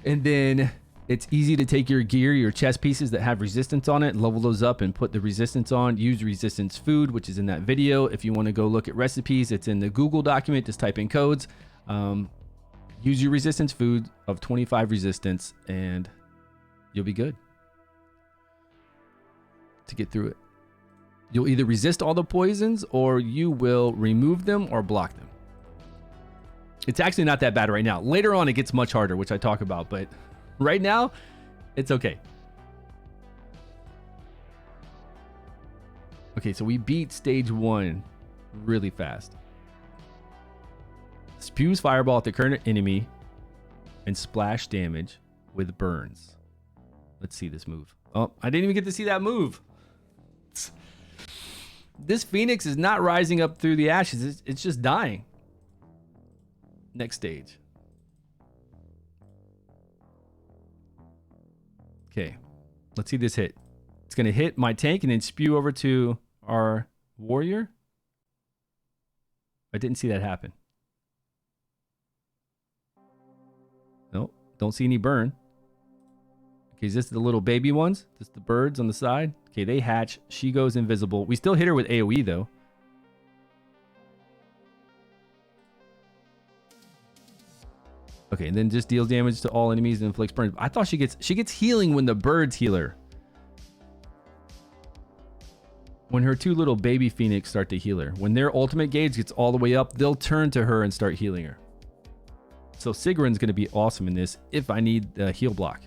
And then it's easy to take your gear, your chest pieces that have resistance on it, level those up and put the resistance on. Use resistance food, which is in that video. If you want to go look at recipes, it's in the Google document. Just type in codes. Use your resistance food of 25 resistance and you'll be good to get through it. You'll either resist all the poisons or you will remove them or block them. It's actually not that bad right now. Later on, it gets much harder, which I talk about, but right now, it's okay. Okay, so we beat stage 1 really fast. Spews fireball at the current enemy and splash damage with burns. Let's see this move. Oh, I didn't even get to see that move. This Phoenix is not rising up through the ashes. It's just dying. Next stage. Okay, let's see this hit. It's going to hit my tank and then spew over to our warrior. I didn't see that happen. Nope, don't see any burn. Okay, is this the little baby ones? Just the birds on the side? Okay, they hatch. She goes invisible. We still hit her with AoE though. Okay, and then just deals damage to all enemies and inflicts burns. I thought she gets healing when the birds heal her. When her two little baby phoenix start to heal her. When their ultimate gauge gets all the way up, they'll turn to her and start healing her. So Sigrun's going to be awesome in this if I need the heal block.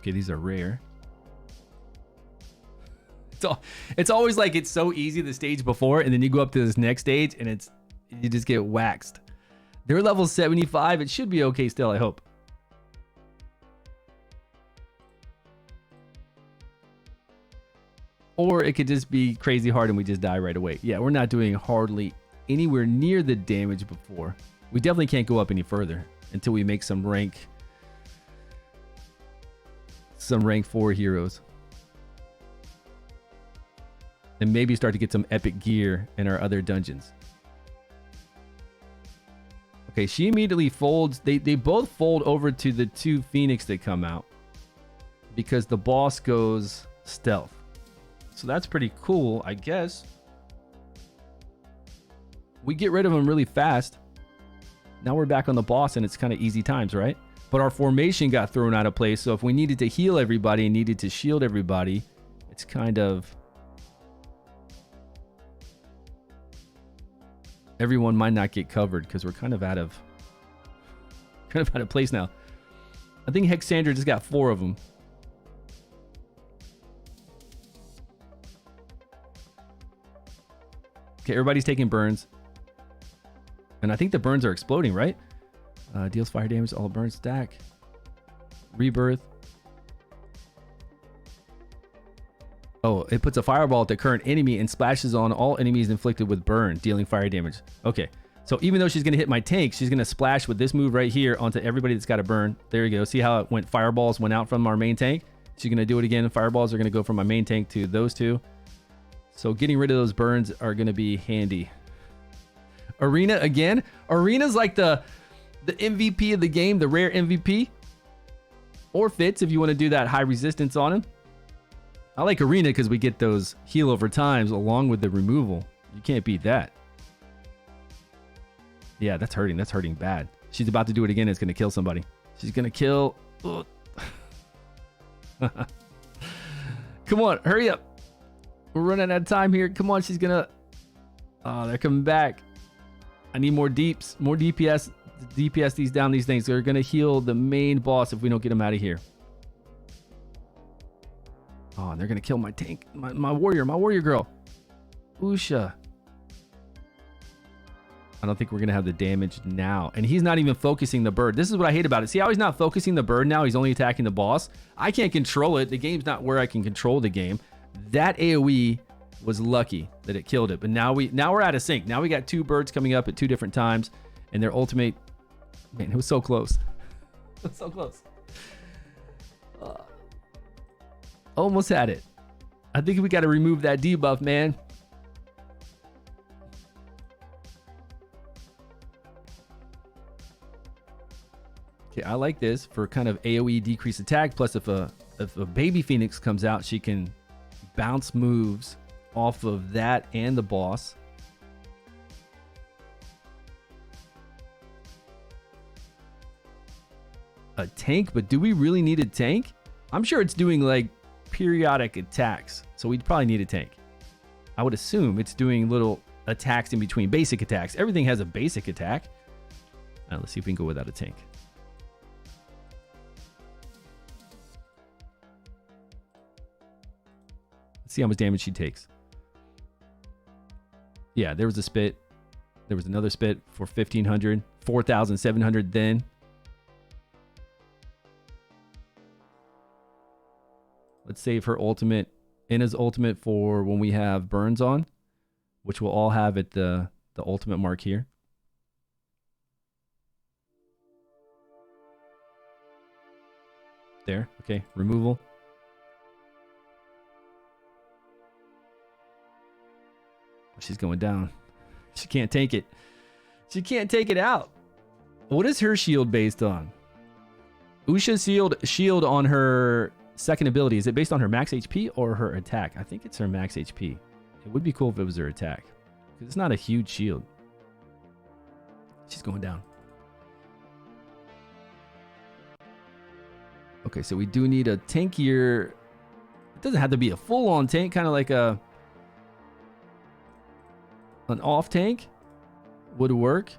Okay, these are rare. It's always like it's so easy the stage before, and then you go up to this next stage and you just get waxed. They're level 75. It should be okay still, I hope. Or it could just be crazy hard and we just die right away. Yeah, we're not doing hardly anywhere near the damage before. We definitely can't go up any further until we make some rank 4 heroes. And maybe start to get some epic gear in our other dungeons. Okay, she immediately folds. They both fold over to the two Phoenix that come out. Because the boss goes stealth. So that's pretty cool, I guess. We get rid of them really fast. Now we're back on the boss and it's kind of easy times, right? But our formation got thrown out of place. So if we needed to heal everybody and needed to shield everybody, it's kind of... Everyone might not get covered because we're kind of out of place now. I think Hexandra just got 4 of them. Okay, everybody's taking burns. And I think the burns are exploding, right? Deals fire damage to all burns stack. Rebirth. Oh, it puts a fireball at the current enemy and splashes on all enemies inflicted with burn, dealing fire damage. Okay, so even though she's going to hit my tank, she's going to splash with this move right here onto everybody that's got a burn. There you go. See how it went? Fireballs went out from our main tank. She's going to do it again. Fireballs are going to go from my main tank to those two. So getting rid of those burns are going to be handy. Arena again. Arena's like the MVP of the game, the rare MVP. Or Fitz if you want to do that high resistance on him. I like Arena because we get those heal over times along with the removal. You can't beat that. Yeah, that's hurting. That's hurting bad. She's about to do it again. It's going to kill somebody. She's going to kill... Come on, hurry up. We're running out of time here. Come on, she's going to... Oh, they're coming back. I need more deeps, more DPS. DPS these down, these things. They're going to heal the main boss if we don't get them out of here. Oh, and they're going to kill my tank. My warrior girl. Usha. I don't think we're going to have the damage now. And he's not even focusing the bird. This is what I hate about it. See how he's not focusing the bird now? He's only attacking the boss. I can't control it. The game's not where I can control the game. That AoE was lucky that it killed it. But now we're out of sync. Now we got 2 birds coming up at 2 different times. And their ultimate... Man, it was so close. It was so close. Almost had it. I think we got to remove that debuff, man. Okay, I like this for kind of AoE decrease attack. Plus, if a baby Phoenix comes out, she can bounce moves off of that and the boss. A tank, but do we really need a tank? I'm sure it's doing like periodic attacks, so we'd probably need a tank. I would assume it's doing little attacks in between basic attacks. Everything has a basic attack. Let's see if we can go without a tank. Let's see how much damage she takes. Yeah, there was a spit. There was another spit for 1,500, 4,700 then. Let's save her ultimate, Inna's ultimate for when we have burns on, which we'll all have at the ultimate mark here. There. Okay. Removal. She's going down. She can't take it. She can't take it out. What is her shield based on? Usha's shield on her second ability. Is it based on her max HP or her attack? I think it's her max HP. It would be cool if it was her attack. Because it's not a huge shield. She's going down. Okay, so we do need a tankier. It doesn't have to be a full-on tank, kind of like an off tank would work.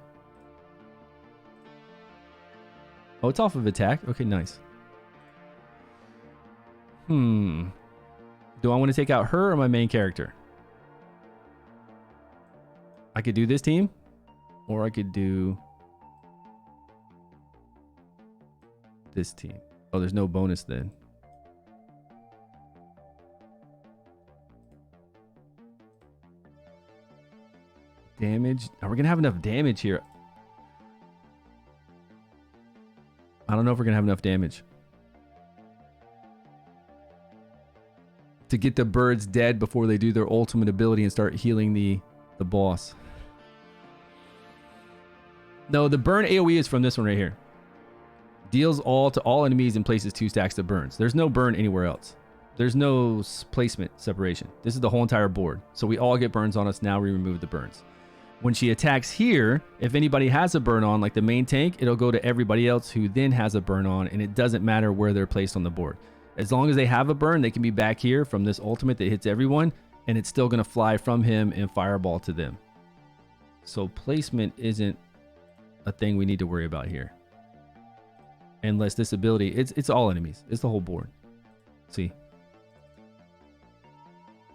Oh, it's off of attack. Okay, nice. Do I want to take out her or my main character? I could do this team, or I could do this team. Oh, there's no bonus then. Damage. Are we going to have enough damage here? I don't know if we're going to have enough damage to get the birds dead before they do their ultimate ability and start healing the boss. No, the burn AoE is from this one right here. Deals all to all enemies and places 2 stacks of burns. There's no burn anywhere else. There's no placement separation. This is the whole entire board. So we all get burns on us. Now we remove the burns. When she attacks here, if anybody has a burn on, like the main tank, it'll go to everybody else who then has a burn on, and it doesn't matter where they're placed on the board. As long as they have a burn, they can be back here from this ultimate that hits everyone, and it's still going to fly from him and fireball to them. So placement isn't a thing we need to worry about here. Unless this ability, it's all enemies. It's the whole board. See?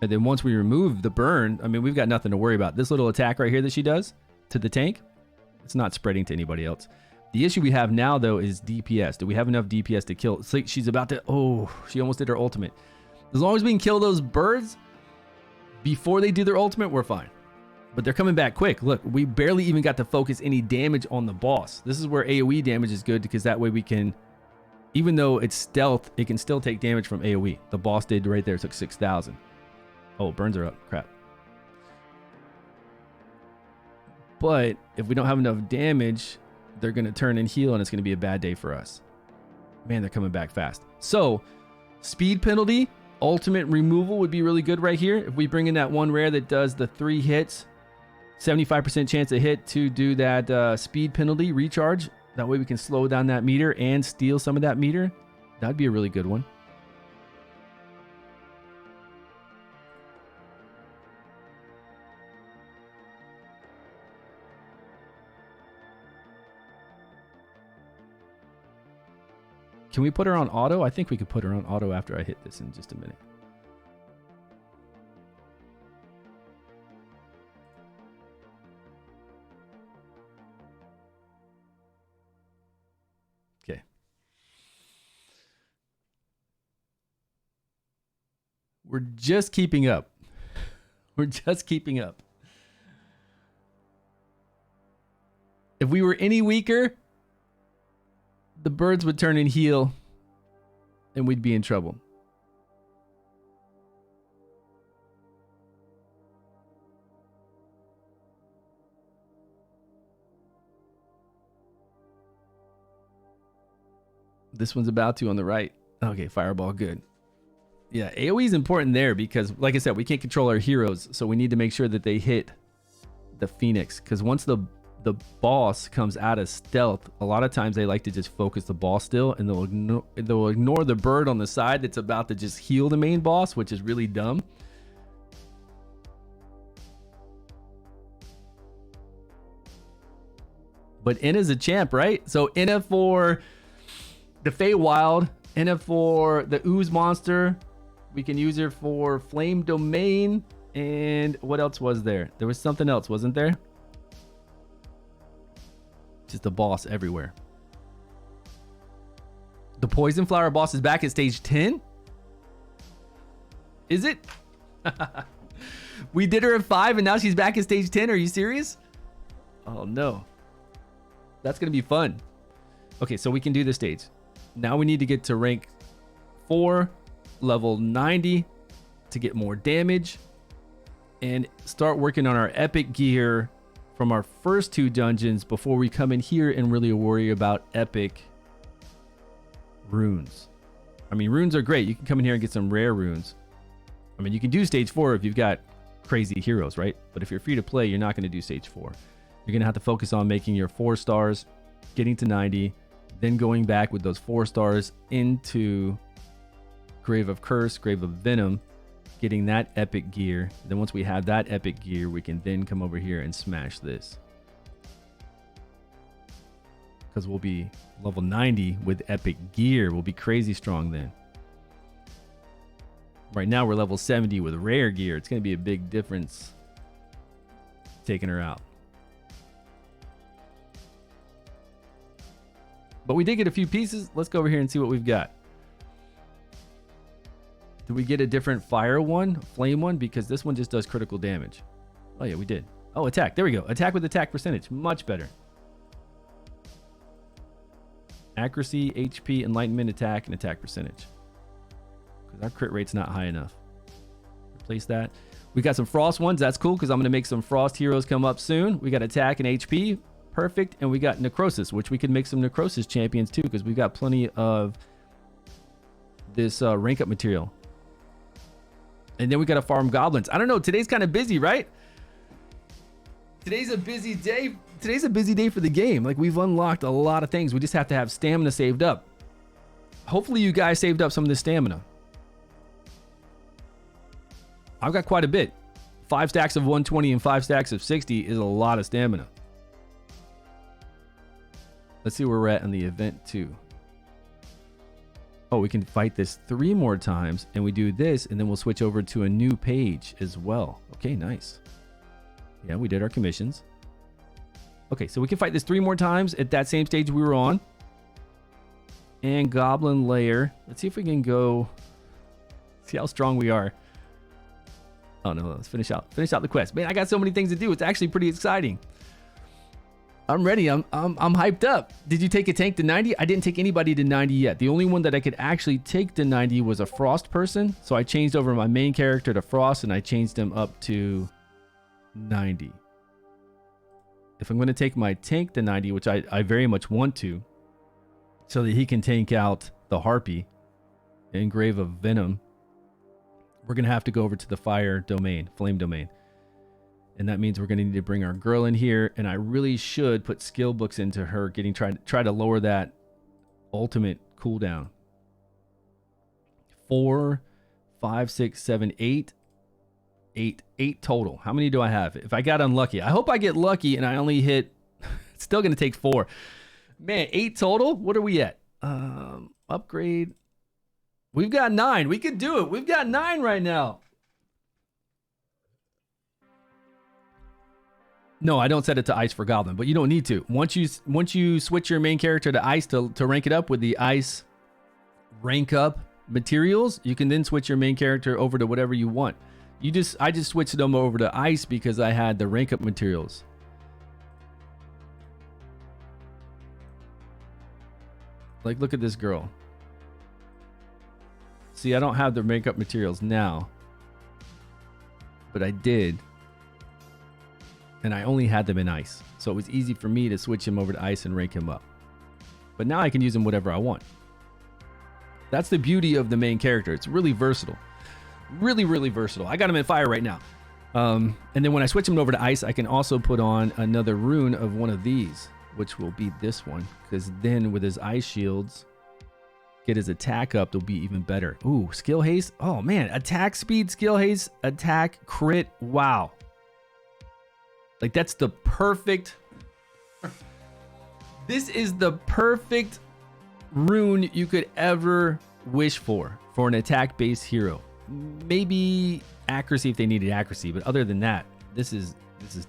And then once we remove the burn, I mean, we've got nothing to worry about. This little attack right here that she does to the tank, it's not spreading to anybody else. The issue we have now, though, is DPS. Do we have enough DPS to kill? It's like she's about to... Oh, she almost did her ultimate. As long as we can kill those birds before they do their ultimate, we're fine. But they're coming back quick. Look, we barely even got to focus any damage on the boss. This is where AoE damage is good, because that way we can... Even though it's stealth, it can still take damage from AoE. The boss did right there. It took 6,000. Oh, burns are up. Crap. But if we don't have enough damage, they're going to turn and heal, and it's going to be a bad day for us. Man, they're coming back fast. So, speed penalty, ultimate removal would be really good right here. If we bring in that one rare that does the 3 hits, 75% chance to hit to do that speed penalty recharge. That way we can slow down that meter and steal some of that meter. That'd be a really good one. Can we put her on auto? I think we could put her on auto after I hit this in just a minute. Okay. We're just keeping up. We're just keeping up. If we were any weaker, the birds would turn and heal, and we'd be in trouble. This one's about to on the right. Okay, fireball, good. Yeah, AoE is important there because, like I said, we can't control our heroes, so we need to make sure that they hit the Phoenix, because once the boss comes out of stealth, a lot of times they like to just focus the boss still, and they'll ignore the bird on the side that's about to just heal the main boss, which is really dumb. But Inna's a champ, right? So Inna for the Feywild, Inna for the Ooze monster. We can use her for Flame Domain, and what else was there? There was something else, wasn't there? Just a boss everywhere. The Poison Flower boss is back at stage 10? Is it? We did her at 5 and now she's back at stage 10. Are you serious? Oh no. That's going to be fun. Okay, so we can do this stage. Now we need to get to rank 4, level 90 to get more damage, and start working on our epic gear from our first 2 dungeons before we come in here and really worry about epic runes. I mean, runes are great. You can come in here and get some rare runes. I mean, you can do stage 4 if you've got crazy heroes, right? But if you're free to play, you're not going to do stage 4. You're going to have to focus on making your 4 stars, getting to 90, then going back with those 4 stars into Grave of Curse, Grave of Venom, getting that epic gear. Then once we have that epic gear, we can then come over here and smash this. Because we'll be level 90 with epic gear. We'll be crazy strong then. Right now we're level 70 with rare gear. It's going to be a big difference taking her out. But we did get a few pieces. Let's go over here and see what we've got. Did we get a different fire one, flame one? Because this one just does critical damage. Oh yeah, we did. Oh, attack. There we go. Attack with attack percentage. Much better. Accuracy, HP, enlightenment, attack, and attack percentage. Because our crit rate's not high enough. Replace that. We got some frost ones. That's cool because I'm going to make some frost heroes come up soon. We got attack and HP. Perfect. And we got necrosis, which we could make some necrosis champions too because we've got plenty of this rank up material. And then we got to farm goblins. I don't know. Today's kind of busy, right? Today's a busy day. Today's a busy day for the game. Like, we've unlocked a lot of things. We just have to have stamina saved up. Hopefully you guys saved up some of the stamina. I've got quite a bit. 5 stacks of 120 and 5 stacks of 60 is a lot of stamina. Let's see where we're at on the event 2. Oh, we can fight this 3 more times, and we do this, and then we'll switch over to a new page as well. Okay, nice. Yeah, we did our commissions. Okay, so we can fight this 3 more times at that same stage we were on. And Goblin Lair. Let's see if we can go... See how strong we are. Oh no, let's finish out the quest. Man, I got so many things to do. It's actually pretty exciting. I'm ready. I'm hyped up. Did you take a tank to 90? I didn't take anybody to 90 yet. The only one that I could actually take to 90 was a Frost person. So I changed over my main character to Frost and I changed him up to 90. If I'm going to take my tank to 90, which I very much want to, so that he can tank out the Harpy and Grave of Venom, we're going to have to go over to the fire domain, flame domain. And that means we're going to need to bring our girl in here. And I really should put skill books into her, try to lower that ultimate cooldown. 4, 5, 6, 7, 8. 8 total. How many do I have? If I got unlucky, I hope I get lucky and I only hit, it's still going to take 4. Man, 8 total? What are we at? Upgrade. We've got 9. We could do it. We've got 9 right now. No, I don't set it to ice for Goblin, but you don't need to. Once you switch your main character to ice to rank it up with the ice rank up materials, you can then switch your main character over to whatever you want. I just switched them over to ice because I had the rank up materials. Like, look at this girl. See, I don't have the rank up materials now, but I did. And I only had them in ice. So it was easy for me to switch him over to ice and rank him up. But now I can use him whatever I want. That's the beauty of the main character. It's really versatile. Really, really versatile. I got him in fire right now. And then when I switch him over to ice, I can also put on another rune of one of these, which will be this one. Because then with his ice shields, get his attack up, they'll be even better. Ooh, skill haste. Oh man, attack speed, skill haste, attack, crit. Wow. Like, that's the perfect... This is the perfect rune you could ever wish for an attack-based hero. Maybe accuracy if they needed accuracy, but other than that, this is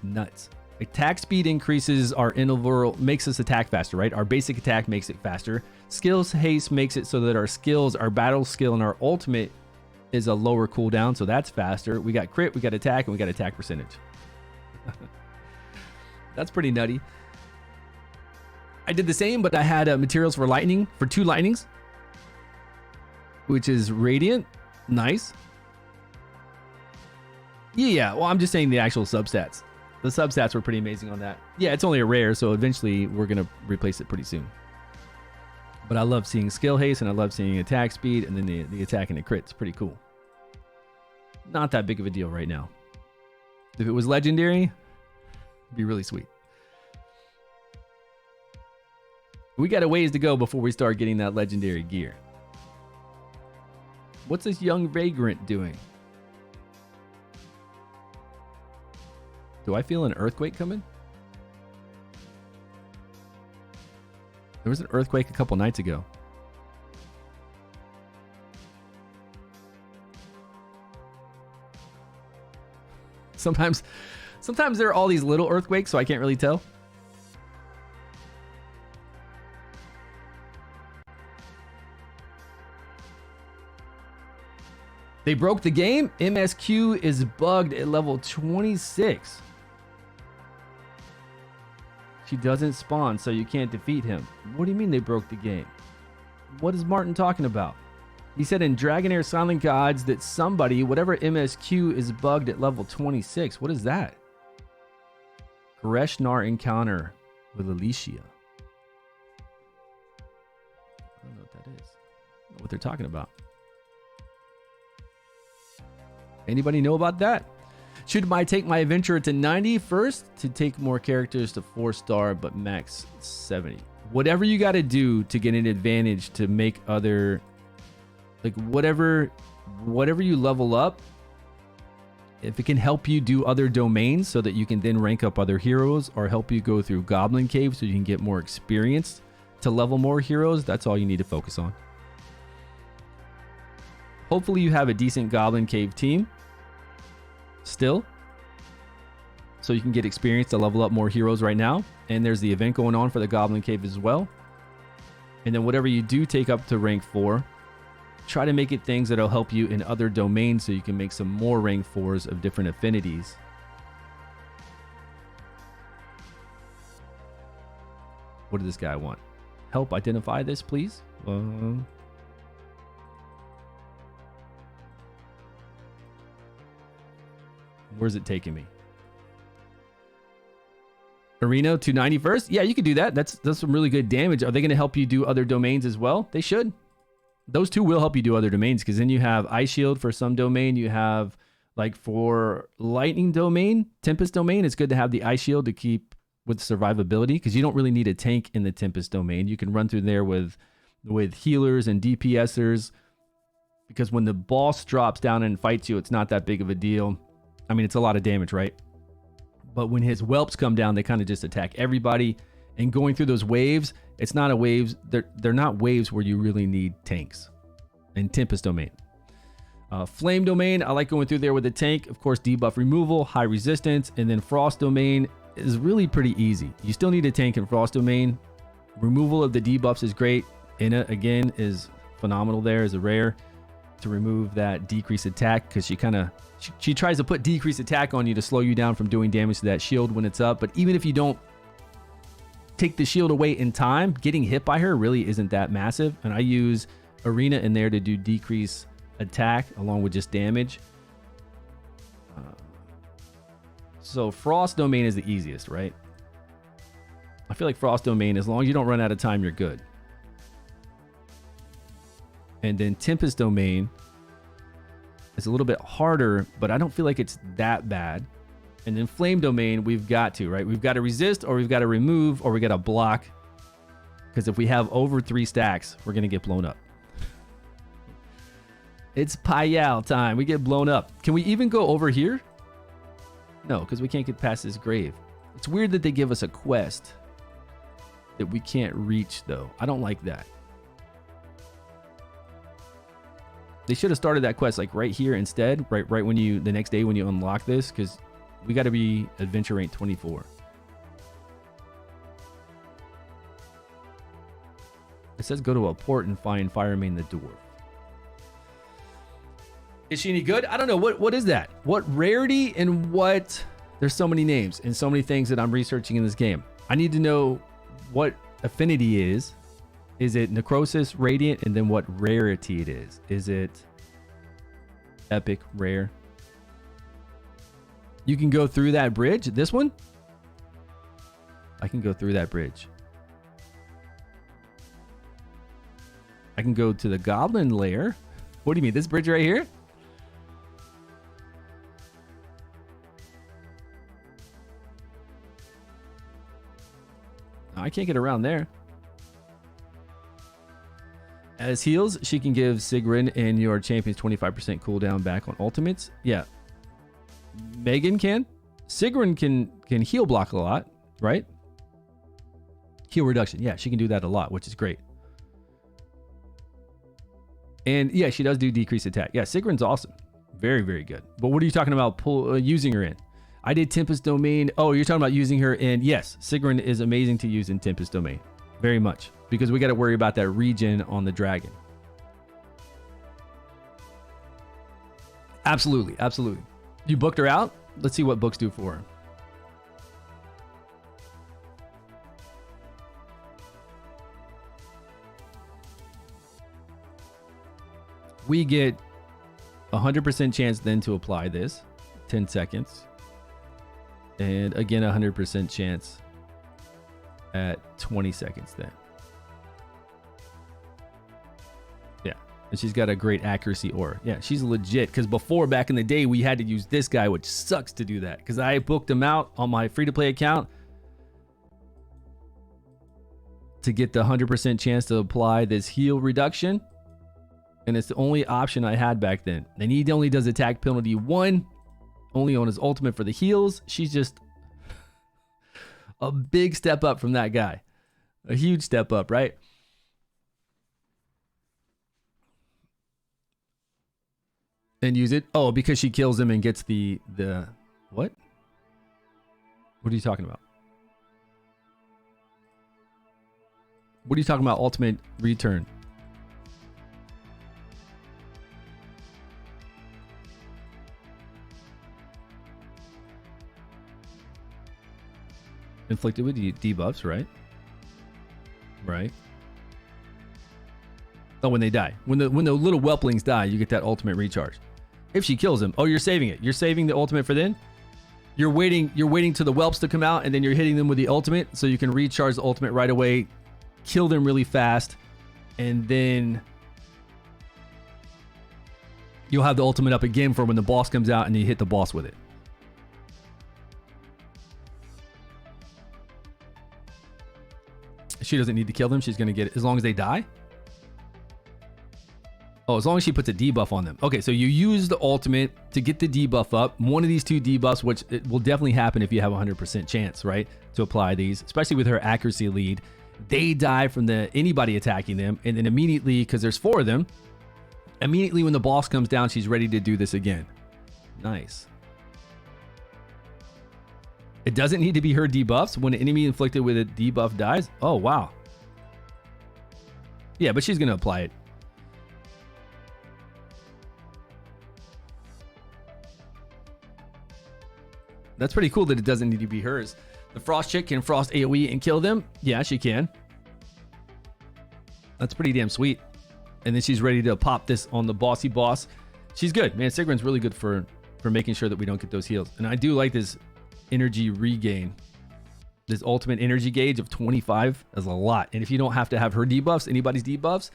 nuts. Attack speed increases our interval, makes us attack faster, right? Our basic attack makes it faster. Skills haste makes it so that our skills, our battle skill, and our ultimate is a lower cooldown, so that's faster. We got crit, we got attack, and we got attack percentage. That's pretty nutty. I did the same, but I had materials for lightning, for 2 lightnings. which is Radiant. Nice. Yeah, well, I'm just saying the actual substats. The substats were pretty amazing on that. Yeah, it's only a rare, so eventually we're going to replace it pretty soon. But I love seeing skill haste, and I love seeing attack speed, and then the attack and the crit. It's pretty cool. Not that big of a deal right now. If it was legendary, it'd be really sweet. We got a ways to go before we start getting that legendary gear. What's this young vagrant doing? Do I feel an earthquake coming? There was an earthquake a couple nights ago. Sometimes there are all these little earthquakes, so I can't really tell. They broke the game. MSQ is bugged at level 26. She doesn't spawn, so you can't defeat him. What do you mean they broke the game? What is Martin talking about? He said in Dragonheir Silent Gods that somebody, whatever MSQ, is bugged at level 26. What is that? Greshnar encounter with Alicia. I don't know what that is. I don't know what they're talking about. Anybody know about that? Should I take my adventurer to 90 first to take more characters to 4-star but max 70? Whatever you got to do to get an advantage to make other, like whatever you level up, if it can help you do other domains so that you can then rank up other heroes, or help you go through Goblin Cave so you can get more experience to level more heroes, that's all you need to focus on. Hopefully you have a decent Goblin Cave team still, so you can get experience to level up more heroes right now. And there's the event going on for the Goblin Cave as well. And then whatever you do take up to rank 4, try to make it things that'll help you in other domains so you can make some more rank 4s of different affinities. What did this guy want? Help identify this, please. Where's it taking me? Arena 290 first? Yeah, you could do that. That's some really good damage. Are they going to help you do other domains as well? They should. Those two will help you do other domains, because then you have Ice Shield for some domain. You have, like, for Lightning domain, Tempest domain, it's good to have the Ice Shield to keep with survivability, because you don't really need a tank in the Tempest domain. You can run through there with healers and DPSers, because when the boss drops down and fights you, it's not that big of a deal. I mean, it's a lot of damage, right? But when his whelps come down, they kind of just attack everybody. And going through those waves, it's not a waves. They're not waves where you really need tanks. And Tempest domain. Flame domain, I like going through there with a tank. Of course, debuff removal, high resistance. And then Frost domain is really pretty easy. You still need a tank in Frost domain. Removal of the debuffs is great. Inna, again, is phenomenal there as a rare to remove that decreased attack, because she tries to put decreased attack on you to slow you down from doing damage to that shield when it's up. But even if you don't take the shield away in time, getting hit by her really isn't that massive. And I use Arena in there to do decrease attack along with just damage. So Frost domain is the easiest, right? I feel like Frost domain, as long as you don't run out of time, you're good. And then Tempest domain is a little bit harder, but I don't feel like it's that bad. And then Flame domain, we've got to, right? We've got to resist, or we've got to remove, or we got to block. Because if we have over 3 stacks, we're going to get blown up. It's Payal time. We get blown up. Can we even go over here? No, because we can't get past this grave. It's weird that they give us a quest that we can't reach, though. I don't like that. They should have started that quest like right here instead, right when the next day when you unlock this, because we got to be adventure rank 24. It says go to a port and find Firemain the Dwarf. Is she any good? I don't know. What is that? What rarity and what? There's so many names and so many things that I'm researching in this game. I need to know what affinity is Is it Necrosis, Radiant, and then what rarity it is? Is it Epic, Rare? You can go through that bridge. This one? I can go through that bridge. I can go to the Goblin Lair. What do you mean? This bridge right here? I can't get around there. As heals, she can give Sigrun and your champions 25% cooldown back on ultimates. Yeah. Megan can. Sigrun can heal block a lot, right? Heal reduction. Yeah, she can do that a lot, which is great. And yeah, she does do decreased attack. Yeah, Sigrun's awesome. Very, very good. But what are you talking about using her in? I did Tempest Domain. Oh, you're talking about using her in... Yes, Sigrun is amazing to use in Tempest Domain. Very much. Because we got to worry about that regen on the dragon. Absolutely, absolutely. You booked her out? Let's see what books do for her. We get 100% chance then to apply this. 10 seconds. And again, 100% chance at 20 seconds then. Yeah. And she's got a great accuracy aura. Yeah, she's legit. Because before, back in the day, we had to use this guy, which sucks to do that. Because I booked him out on my free-to-play account to get the 100% chance to apply this heal reduction. And it's the only option I had back then. And he only does attack penalty 1, only on his ultimate for the heals. She's just a big step up from that guy. A huge step up, right? And use it. Oh, because she kills him and gets the what? What are you talking about? What are you talking about? Ultimate return. Inflicted with debuffs, right? Right. Oh, when they die. When the little whelplings die, you get that ultimate recharge. If she kills him, oh, you're saving it. You're saving the ultimate for then? You're waiting till the whelps to come out, and then you're hitting them with the ultimate, so you can recharge the ultimate right away, kill them really fast, and then you'll have the ultimate up again for when the boss comes out and you hit the boss with it. She doesn't need to kill them. She's going to get it as long as they die. Oh, as long as she puts a debuff on them. Okay, so you use the ultimate to get the debuff up. One of these two debuffs, which it will definitely happen if you have a 100% chance, right, to apply these, especially with her accuracy lead. They die from anybody attacking them, and then immediately, because there's 4 of them, immediately when the boss comes down, she's ready to do this again. Nice. It doesn't need to be her debuffs. When an enemy inflicted with a debuff dies. Oh, wow. Yeah, but she's going to apply it. That's pretty cool that it doesn't need to be hers. The Frost chick can Frost AoE and kill them. Yeah, she can. That's pretty damn sweet. And then she's ready to pop this on the bossy boss. She's good. Man, Sigrun's really good for making sure that we don't get those heals. And I do like this energy regain. This ultimate energy gauge of 25 is a lot. And if you don't have to have her debuffs, anybody's debuffs,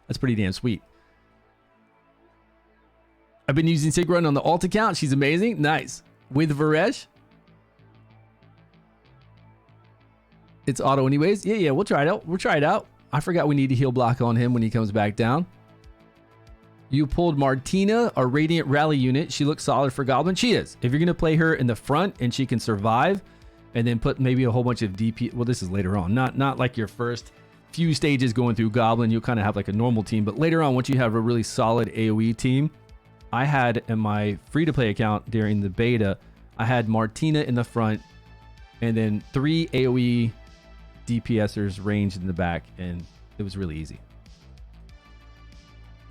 that's pretty damn sweet. I've been using Sigrun on the alt account. She's amazing. Nice. With Varesh. It's auto anyways. Yeah, we'll try it out. We'll try it out. I forgot we need to heal block on him when he comes back down. You pulled Martina, a Radiant Rally unit. She looks solid for Goblin. She is. If you're going to play her in the front and she can survive, and then put maybe a whole bunch of DP. Well, this is later on. Not like your first few stages going through Goblin. You'll kind of have like a normal team. But later on, once you have a really solid AoE team, I had in my free-to-play account during the beta, I had Martina in the front, and then 3 AoE DPSers ranged in the back, and it was really easy.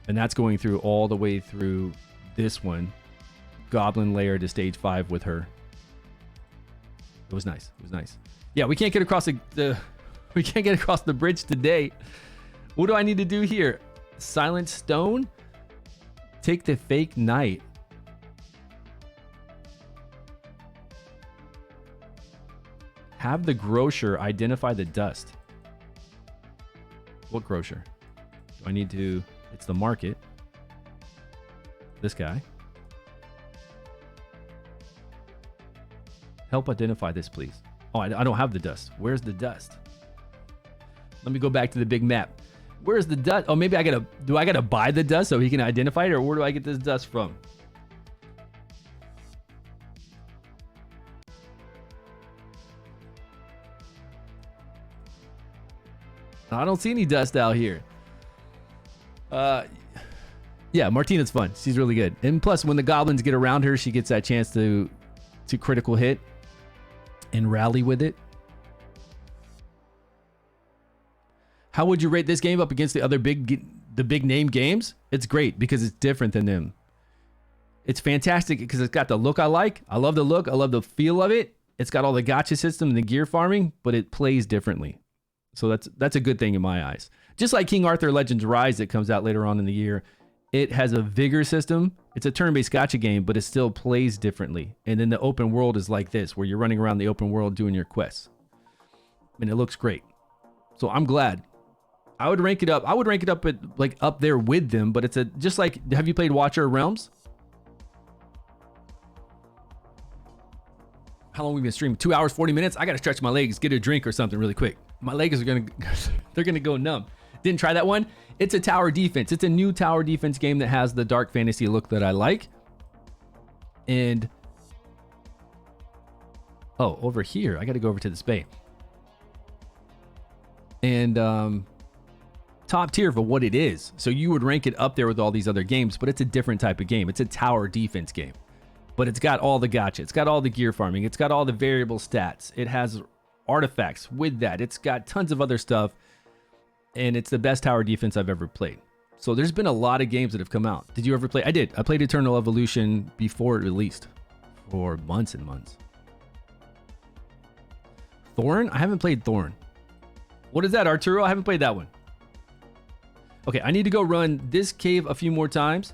And that's going through all the way through this one, Goblin Lair to stage 5 with her. It was nice. It was nice. Yeah, we can't get across we can't get across the bridge today. What do I need to do here? Silent Stone? Take the fake knight. Have the grocer identify the dust. What grocer? Do I need to... It's the market. This guy. Help identify this, please. Oh, I don't have the dust. Where's the dust? Let me go back to the big map. Where's the dust? Oh, maybe I gotta... Do I gotta buy the dust so he can identify it? Or where do I get this dust from? I don't see any dust out here. Yeah, Martina's fun. She's really good. And plus, when the goblins get around her, she gets that chance to critical hit and rally with it. How would you rate this game up against the other big name games? It's great because it's different than them. It's fantastic because it's got the look I like. I love the look. I love the feel of it. It's got all the gacha system and the gear farming, but it plays differently. So that's a good thing in my eyes. Just like King Arthur Legends Rise that comes out later on in the year, it has a vigor system. It's a turn-based gacha game, but it still plays differently. And then the open world is like this, where you're running around the open world doing your quests. And it looks great. So I'm glad. I would rank it up. I would rank it up at like up there with them, but it's a just like, have you played Watcher of Realms? How long have we been streaming? 2 hours, 40 minutes? I got to stretch my legs, get a drink or something really quick. My legs are going to, they're going to go numb. Didn't try that one. It's a tower defense. It's a new tower defense game that has the dark fantasy look that I like. And, oh, over here, I got to go over to this bay. And, top tier for what it is. So you would rank it up there with all these other games, but it's a different type of game. It's a tower defense game. But it's got all the gacha. It's got all the gear farming. It's got all the variable stats. It has artifacts with that. It's got tons of other stuff. And it's the best tower defense I've ever played. So there's been a lot of games that have come out. Did you ever play? I did. I played Eternal Evolution before it released for months and months. Thorn? I haven't played Thorn. What is that, Arturo? I haven't played that one. Okay, I need to go run this cave a few more times.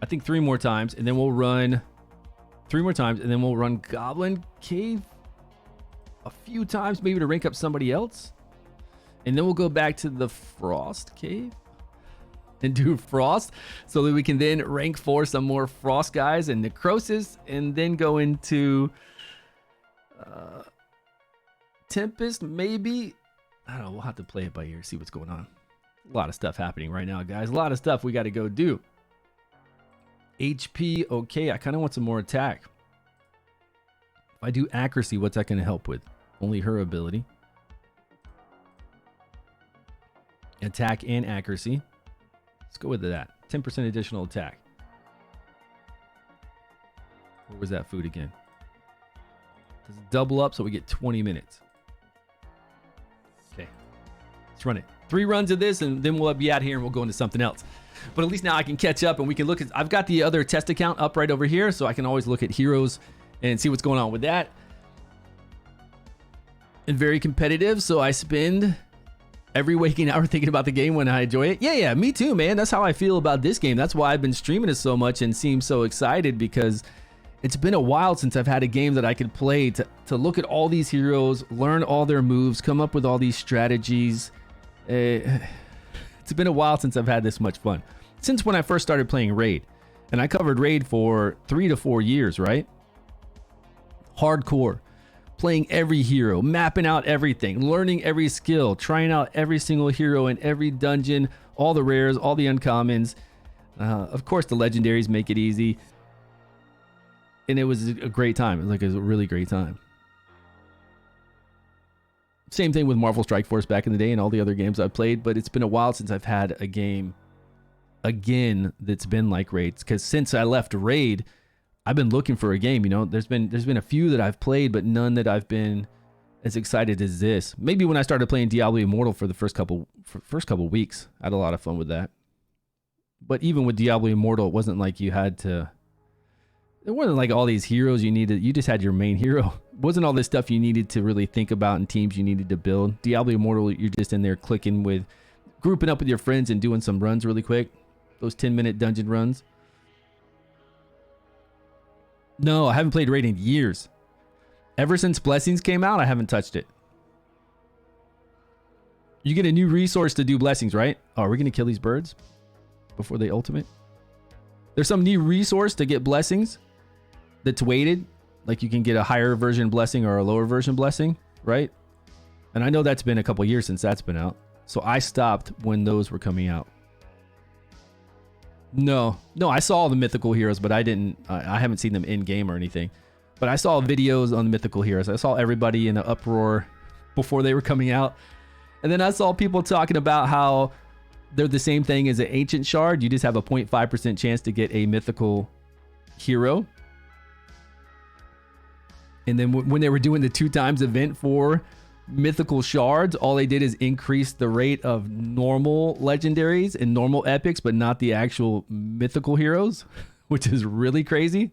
I think 3 more times, and then we'll run 3 more times, and then we'll run Goblin Cave a few times, maybe to rank up somebody else. And then we'll go back to the Frost Cave and do Frost so that we can then rank for some more Frost guys and Necrosis, and then go into Tempest, maybe. I don't know. We'll have to play it by ear, see what's going on. A lot of stuff happening right now, guys. A lot of stuff we got to go do. HP, okay. I kind of want some more attack. If I do accuracy, what's that going to help with? Only her ability. Attack and accuracy. Let's go with that. 10% additional attack. Where was that food again? Does it double up so we get 20 minutes? Okay. Let's run it. 3 runs of this, and then we'll be out here and we'll go into something else. But at least now I can catch up and we can look at... I've got the other test account up right over here, so I can always look at heroes and see what's going on with that. And very competitive, so I spend every waking hour thinking about the game when I enjoy it. Yeah, me too, man. That's how I feel about this game. That's why I've been streaming it so much and seem so excited, because it's been a while since I've had a game that I could play to look at all these heroes, learn all their moves, come up with all these strategies. It's been a while since I've had this much fun. Since when I first started playing Raid. And I covered Raid for 3 to 4 years, right? Hardcore. Playing every hero, mapping out everything, learning every skill, trying out every single hero in every dungeon, all the rares, all the uncommons. Of course, the legendaries make it easy. And it was a great time. It was a really great time. Same thing with Marvel Strike Force back in the day and all the other games I've played, but it's been a while since I've had a game again that's been like Raid. Because since I left Raid, I've been looking for a game. You know, there's been a few that I've played, but none that I've been as excited as this. Maybe when I started playing Diablo Immortal for the first couple weeks, I had a lot of fun with that. But even with Diablo Immortal, it wasn't like you had to. It wasn't like all these heroes you needed. You just had your main hero. It wasn't all this stuff you needed to really think about and teams you needed to build. Diablo Immortal, you're just in there clicking with grouping up with your friends and doing some runs really quick. Those 10-minute dungeon runs. No, I haven't played Raid in years. Ever since Blessings came out, I haven't touched it. You get a new resource to do Blessings, right? Oh, are we going to kill these birds before they ultimate? There's some new resource to get Blessings that's weighted. Like you can get a higher version Blessing or a lower version Blessing, right? And I know that's been a couple years since that's been out. So I stopped when those were coming out. No, I saw all the mythical heroes, but I haven't seen them in game or anything. But I saw videos on the mythical heroes. I saw everybody in an uproar before they were coming out. And then I saw people talking about how they're the same thing as an ancient shard. You just have a 0.5% chance to get a mythical hero. And then when they were doing the 2x event for mythical shards, all they did is increase the rate of normal legendaries and normal epics, but not the actual mythical heroes, which is really crazy.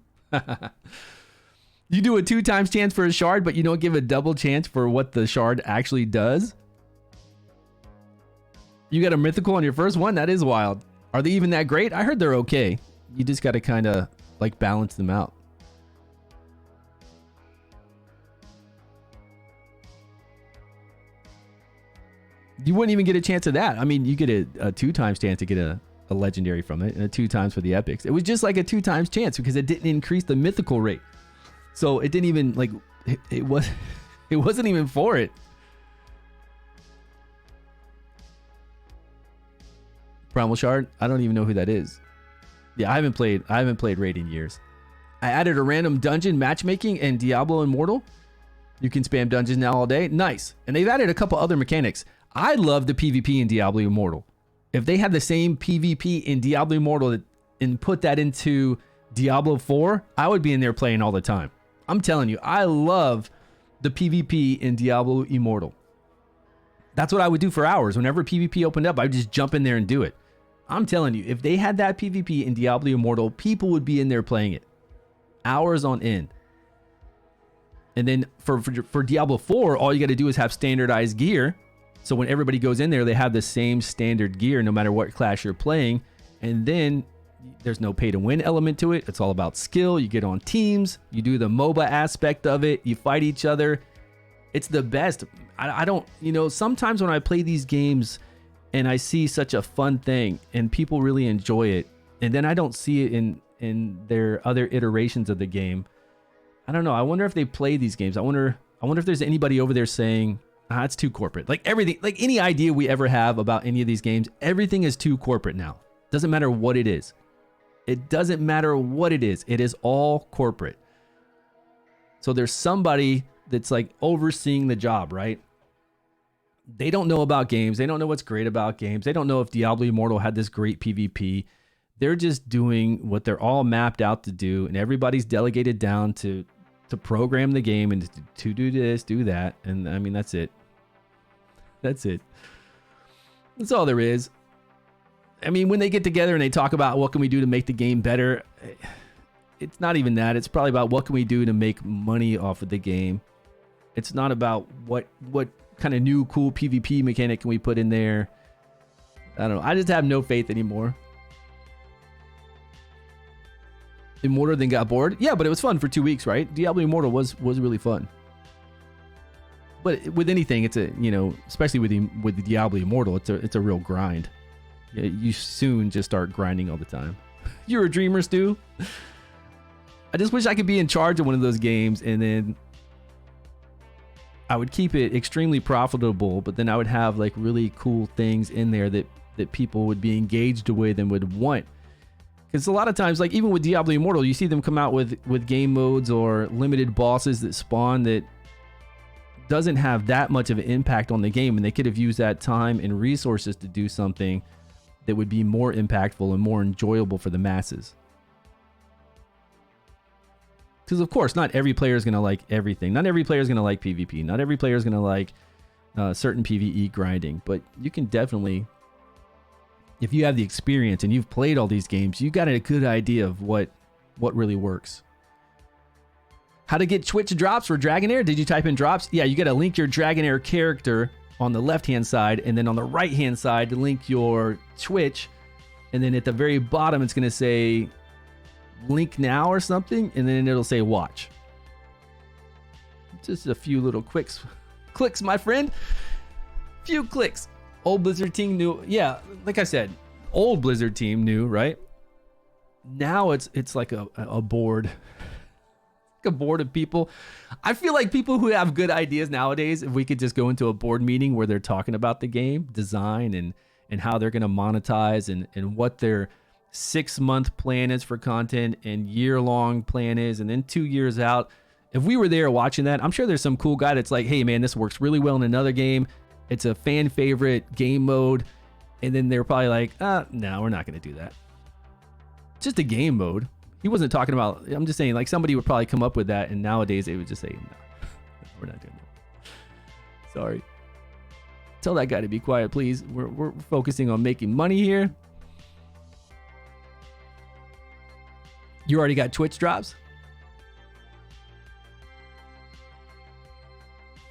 You do a 2x chance for a shard, but you don't give a double chance for what the shard actually does. You got a mythical on your first one? That is wild. Are they even that great? I heard they're okay. You just got to kind of like balance them out. You wouldn't even get a chance of that. I mean, you get a 2x chance to get a legendary from it, and a 2x for the epics. It was just like a 2x chance because it didn't increase the mythical rate. So it didn't even like it wasn't even for it. Primal Shard? I don't even know who that is. Yeah, I haven't played Raid in years. I added a random dungeon matchmaking in Diablo Immortal. You can spam dungeons now all day. Nice. And they've added a couple other mechanics. I love the PvP in Diablo Immortal. If they had the same PvP in Diablo Immortal and put that into Diablo 4, I would be in there playing all the time. I'm telling you, I love the PvP in Diablo Immortal. That's what I would do for hours. Whenever PvP opened up, I would just jump in there and do it. I'm telling you, if they had that PvP in Diablo Immortal, people would be in there playing it. Hours on end. And then for Diablo 4, all you got to do is have standardized gear. So when everybody goes in there, they have the same standard gear no matter what class you're playing. And then there's no pay to win element to it. It's all about skill. You get on teams. You do the MOBA aspect of it. You fight each other. It's the best. I don't, sometimes when I play these games and I see such a fun thing and people really enjoy it, and then I don't see it in their other iterations of the game. I don't know. I wonder if they play these games. I wonder if there's anybody over there saying, it's too corporate. Like everything, like any idea we ever have about any of these games, everything is too corporate now. Doesn't matter what it is. It doesn't matter what it is. It is all corporate. So there's somebody that's like overseeing the job, right? They don't know about games. They don't know what's great about games. They don't know if Diablo Immortal had this great PvP. They're just doing what they're all mapped out to do, and everybody's delegated down to program the game and to do this, do that. And I mean, that's it. That's it. That's all there is. I mean, when they get together and they talk about what can we do to make the game better, it's not even that. It's probably about what can we do to make money off of the game. It's not about what kind of new cool PvP mechanic can we put in there. I don't know. I just have no faith anymore. Immortal then got bored. Yeah, but it was fun for 2 weeks, right? Diablo Immortal was really fun. But with anything, it's a, especially with the Diablo Immortal, it's a real grind. You soon just start grinding all the time. You're a dreamer, Stu. I just wish I could be in charge of one of those games, and then I would keep it extremely profitable, but then I would have like really cool things in there that people would be engaged with and would want. Because a lot of times, like even with Diablo Immortal, you see them come out with game modes or limited bosses that spawn that doesn't have that much of an impact on the game, and they could have used that time and resources to do something that would be more impactful and more enjoyable for the masses. Because of course, not every player is going to like everything. Not every player is going to like PvP. Not every player is going to like certain PvE grinding. But you can definitely, if you have the experience and you've played all these games, you got a good idea of what really works. How to get Twitch drops for Dragonheir? Did you type in drops? Yeah, you got to link your Dragonheir character on the left-hand side, and then on the right-hand side, link your Twitch, and then at the very bottom, it's going to say link now or something, and then it'll say watch. Just a few little clicks, my friend. Few clicks. Old Blizzard team, new. Yeah, like I said, old Blizzard team, new, right? Now it's like a board. A board of people. I feel like people who have good ideas nowadays, if we could just go into a board meeting where they're talking about the game design and how they're going to monetize and what their 6-month plan is for content and year-long plan is, and then 2 years out. If we were there watching that, I'm sure there's some cool guy that's like, hey man, this works really well in another game. It's a fan favorite game mode. And then they're probably like, no, we're not going to do that. Just a game mode. He wasn't talking about, I'm just saying, like, somebody would probably come up with that, and nowadays they would just say, no, we're not doing that. Sorry. Tell that guy to be quiet, please. We're focusing on making money here. You already got Twitch drops?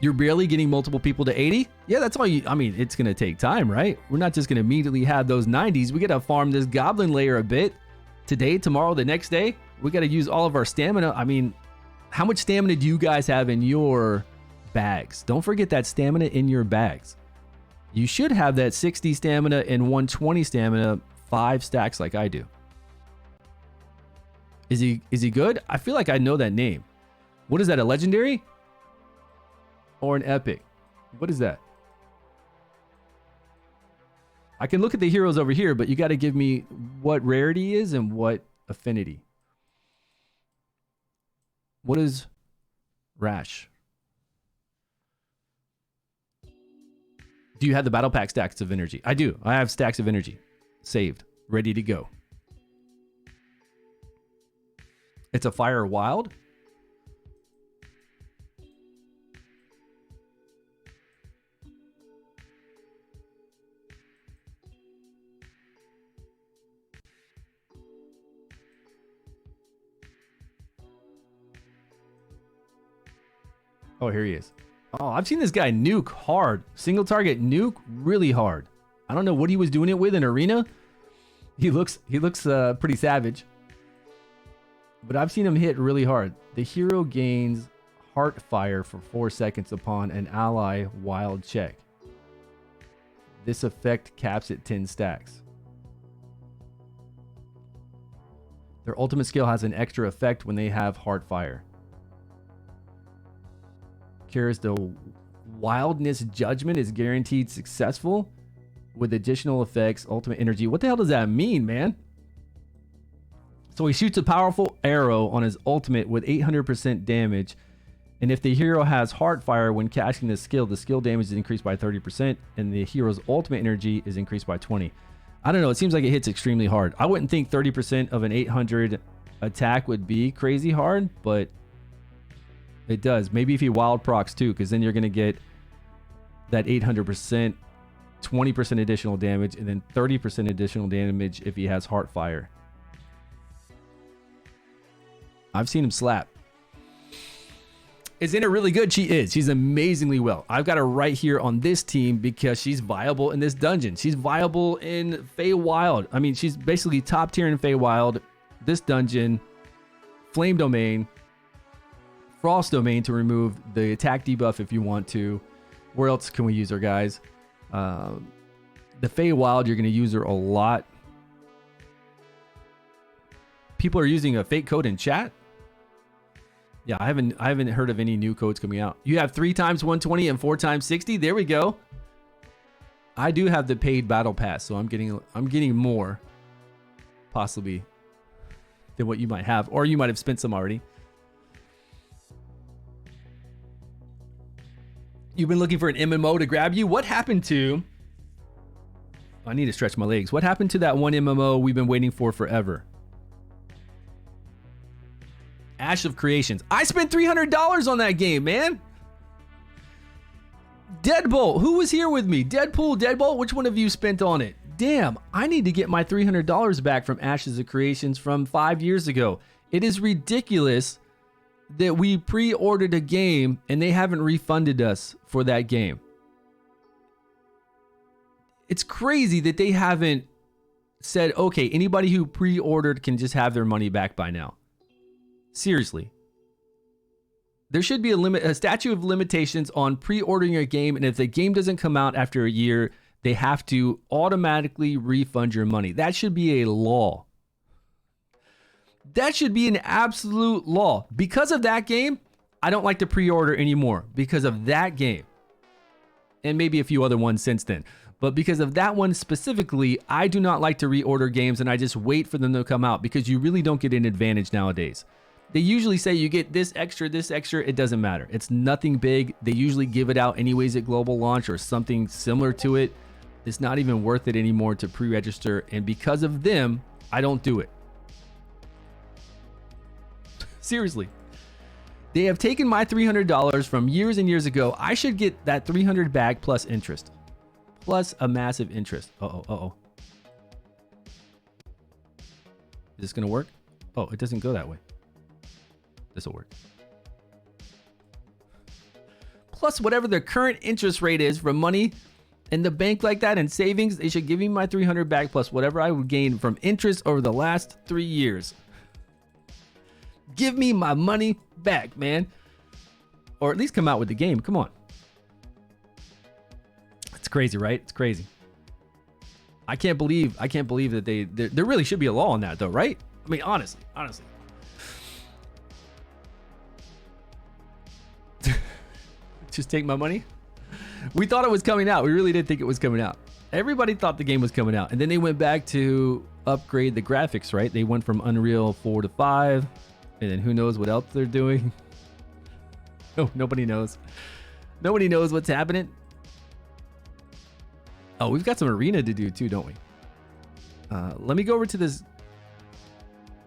You're barely getting multiple people to 80? Yeah, that's all you, I mean, it's going to take time, right? We're not just going to immediately have those 90s. We got to farm this Goblin Lair a bit. Today, tomorrow, the next day, we got to use all of our stamina. I mean, how much stamina do you guys have in your bags? Don't forget that stamina in your bags. You should have that 60 stamina and 120 stamina, 5 stacks like I do. Is he good? I feel like I know that name. What is that, a legendary? Or an epic? What is that? I can look at the heroes over here, but you got to give me what rarity is and what affinity. What is Rash? Do you have the battle pack stacks of energy? I do. I have stacks of energy saved, ready to go. It's a fire wild. Oh, here he is. Oh, I've seen this guy nuke hard. Single target nuke really hard. I don't know what he was doing it with in arena. He looks pretty savage. But I've seen him hit really hard. The hero gains heart fire for 4 seconds upon an ally wild check. This effect caps at 10 stacks. Their ultimate skill has an extra effect when they have heart fire. Cures the wildness judgment is guaranteed successful with additional effects, ultimate energy. What the hell does that mean, man? So he shoots a powerful arrow on his ultimate with 800% damage. And if the hero has heart fire when casting the skill damage is increased by 30% and the hero's ultimate energy is increased by 20. I don't know. It seems like it hits extremely hard. I wouldn't think 30% of an 800 attack would be crazy hard, but it does. Maybe if he wild procs too, because then you're going to get that 800%, 20% additional damage, and then 30% additional damage if he has heart fire. I've seen him slap. Is Inna really good? She is. She's amazingly well. I've got her right here on this team because she's viable in this dungeon. She's viable in Feywild. I mean, she's basically top tier in Feywild. This dungeon, Flame Domain, Frost Domain to remove the attack debuff if you want to. Where else can we use her, guys? The Feywild, you're going to use her a lot. People are using a fake code in chat. Yeah, I haven't heard of any new codes coming out. You have 3 times 120 and 4 times 60. There we go. I do have the paid battle pass, so I'm getting more, possibly, than what you might have, or you might have spent some already. You've been looking for an MMO to grab you. What happened to... I need to stretch my legs. What happened to that one MMO we've been waiting for forever? Ash of Creations. I spent $300 on that game, man. Deadbolt. Who was here with me? Deadpool, Deadbolt. Which one of you spent on it? Damn, I need to get my $300 back from Ashes of Creations from 5 years ago. It is ridiculous that we pre-ordered a game and they haven't refunded us for that game. It's crazy that they haven't said, okay, anybody who pre-ordered can just have their money back by now. Seriously. There should be a statute of limitations on pre-ordering a game, and if the game doesn't come out after a year, they have to automatically refund your money. That should be a law. That should be an absolute law. Because of that game, I don't like to pre-order anymore. Because of that game. And maybe a few other ones since then. But because of that one specifically, I do not like to reorder games, and I just wait for them to come out because you really don't get an advantage nowadays. They usually say you get this extra. It doesn't matter. It's nothing big. They usually give it out anyways at global launch or something similar to it. It's not even worth it anymore to pre-register. And because of them, I don't do it. Seriously. They have taken my $300 from years and years ago. I should get that $300 back plus interest. Plus a massive interest. Uh-oh. Is this going to work? Oh, it doesn't go that way. This will work. Plus whatever the current interest rate is for money in the bank like that and savings, they should give me my $300 back plus whatever I would gain from interest over the last 3 years. Give me my money back, man. Or at least come out with the game. Come on. It's crazy, right? It's crazy. I can't believe that there really should be a law on that though, right? I mean, honestly. Just take my money. We thought it was coming out. We really did think it was coming out. Everybody thought the game was coming out. And then they went back to upgrade the graphics, right? They went from Unreal 4 to 5. And then who knows what else they're doing. Oh, nobody knows. Nobody knows what's happening. Oh, we've got some arena to do too, don't we? Let me go over to this.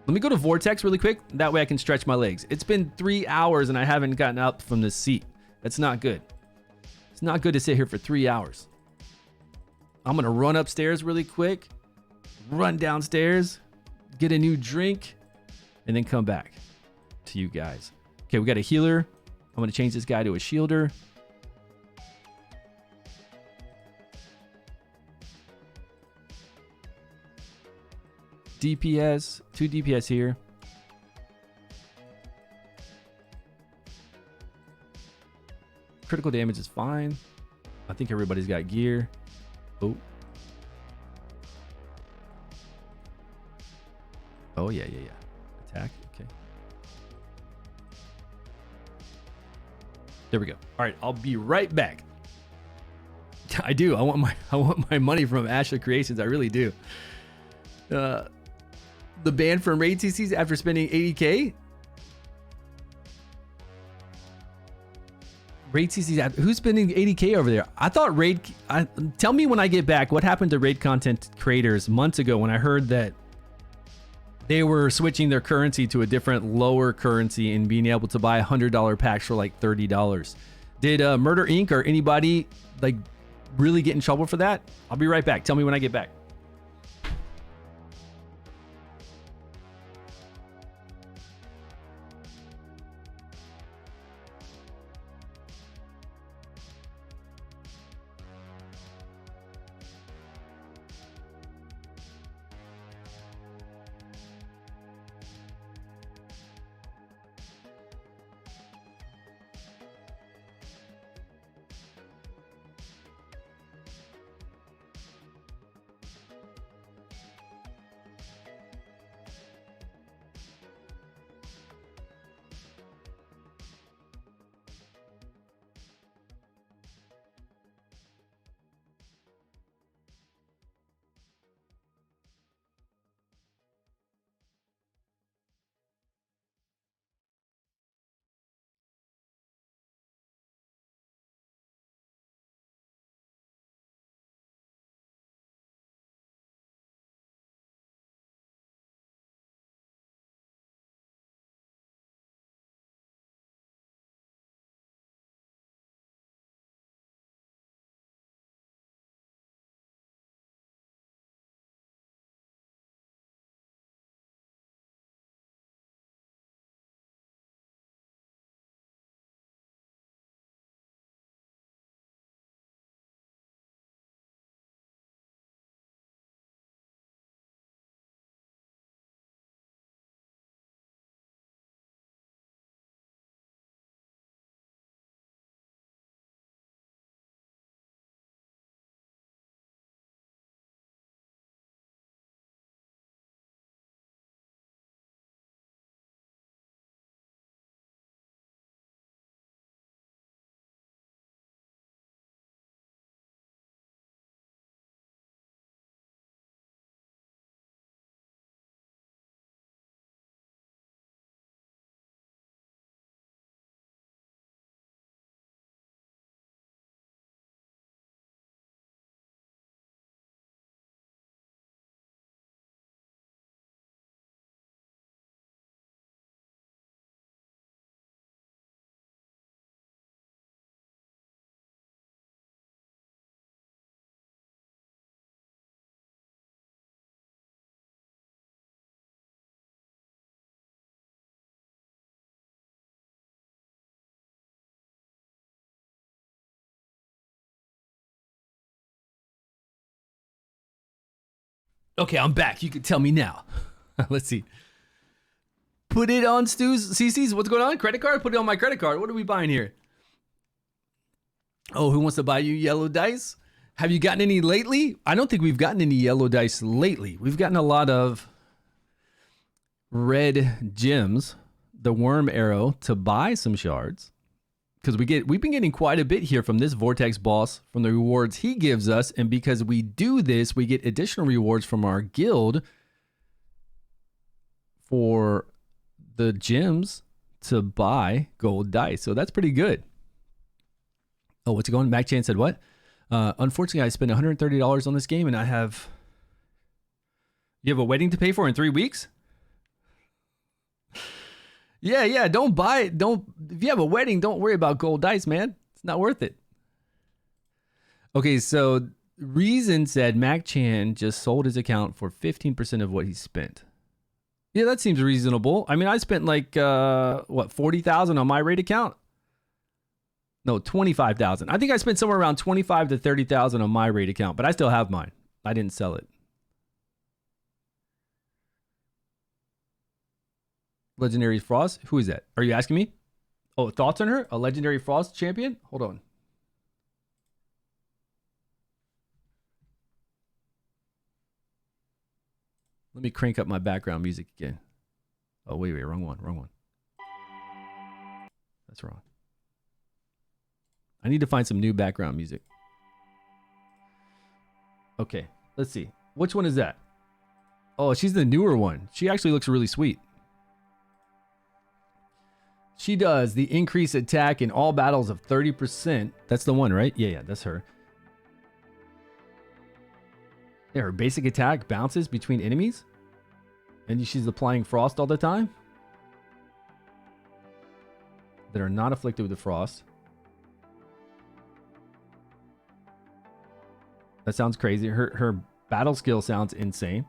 Let me go to Vortex really quick. That way I can stretch my legs. It's been 3 hours and I haven't gotten up from this seat. That's not good. It's not good to sit here for 3 hours. I'm going to run upstairs really quick. Run downstairs. Get a new drink. And then come back to you guys. Okay, we got a healer. I'm going to change this guy to a shielder. DPS, 2 DPS here. Critical damage is fine. I think everybody's got gear. Oh. Oh, yeah. Attack, okay. There we go. All right, I'll be right back. I do. I want my money from Asha Creations. I really do. The ban from raid CCs after spending 80K. Raid CCs. Who's spending 80K over there? I thought raid. Tell me when I get back what happened to raid content creators months ago when I heard that they were switching their currency to a different lower currency and being able to buy $100 packs for like $30. Did Murder Inc. or anybody like really get in trouble for that? I'll be right back. Tell me when I get back. Okay, I'm back. You can tell me now. Let's see. Put it on Stu's CC's. What's going on? Credit card? Put it on my credit card. What are we buying here? Oh, who wants to buy you yellow dice? Have you gotten any lately? I don't think we've gotten any yellow dice lately. We've gotten a lot of red gems, the worm arrow to buy some shards. Because we've been getting quite a bit here from this Vortex boss, from the rewards he gives us. And because we do this, we get additional rewards from our guild for the gems to buy gold dice. So that's pretty good. Oh, what's it going? Mac Chan said what? Unfortunately, I spent $130 on this game, and I have... You have a wedding to pay for in 3 weeks? Yeah, don't buy it. If you have a wedding, don't worry about gold dice, man. It's not worth it. Okay, so Reason said Mac Chan just sold his account for 15% of what he spent. Yeah, that seems reasonable. I mean, I spent like, what, 40,000 on my raid account? No, 25,000. I think I spent somewhere around 25 to 30,000 on my raid account, but I still have mine. I didn't sell it. Legendary Frost? Who is that? Are you asking me? Oh, thoughts on her? A Legendary Frost champion? Hold on. Let me crank up my background music again. Oh, wait, wrong one. That's wrong. I need to find some new background music. Okay, let's see. Which one is that? Oh, she's the newer one. She actually looks really sweet. She does the increased attack in all battles of 30%. That's the one, right? Yeah, that's her. Yeah, her basic attack bounces between enemies. And she's applying frost all the time. That are not afflicted with the frost. That sounds crazy. Her battle skill sounds insane.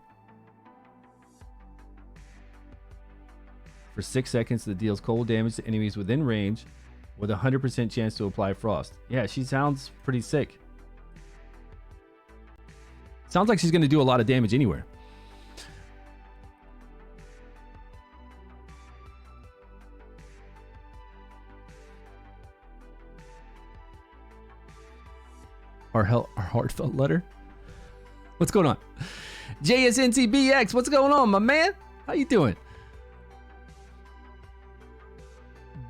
For 6 seconds, that deals cold damage to enemies within range with a 100% chance to apply frost. Yeah, she sounds pretty sick. Sounds like she's going to do a lot of damage anywhere. Our heartfelt letter. What's going on? JSNCBX, what's going on, my man? How you doing?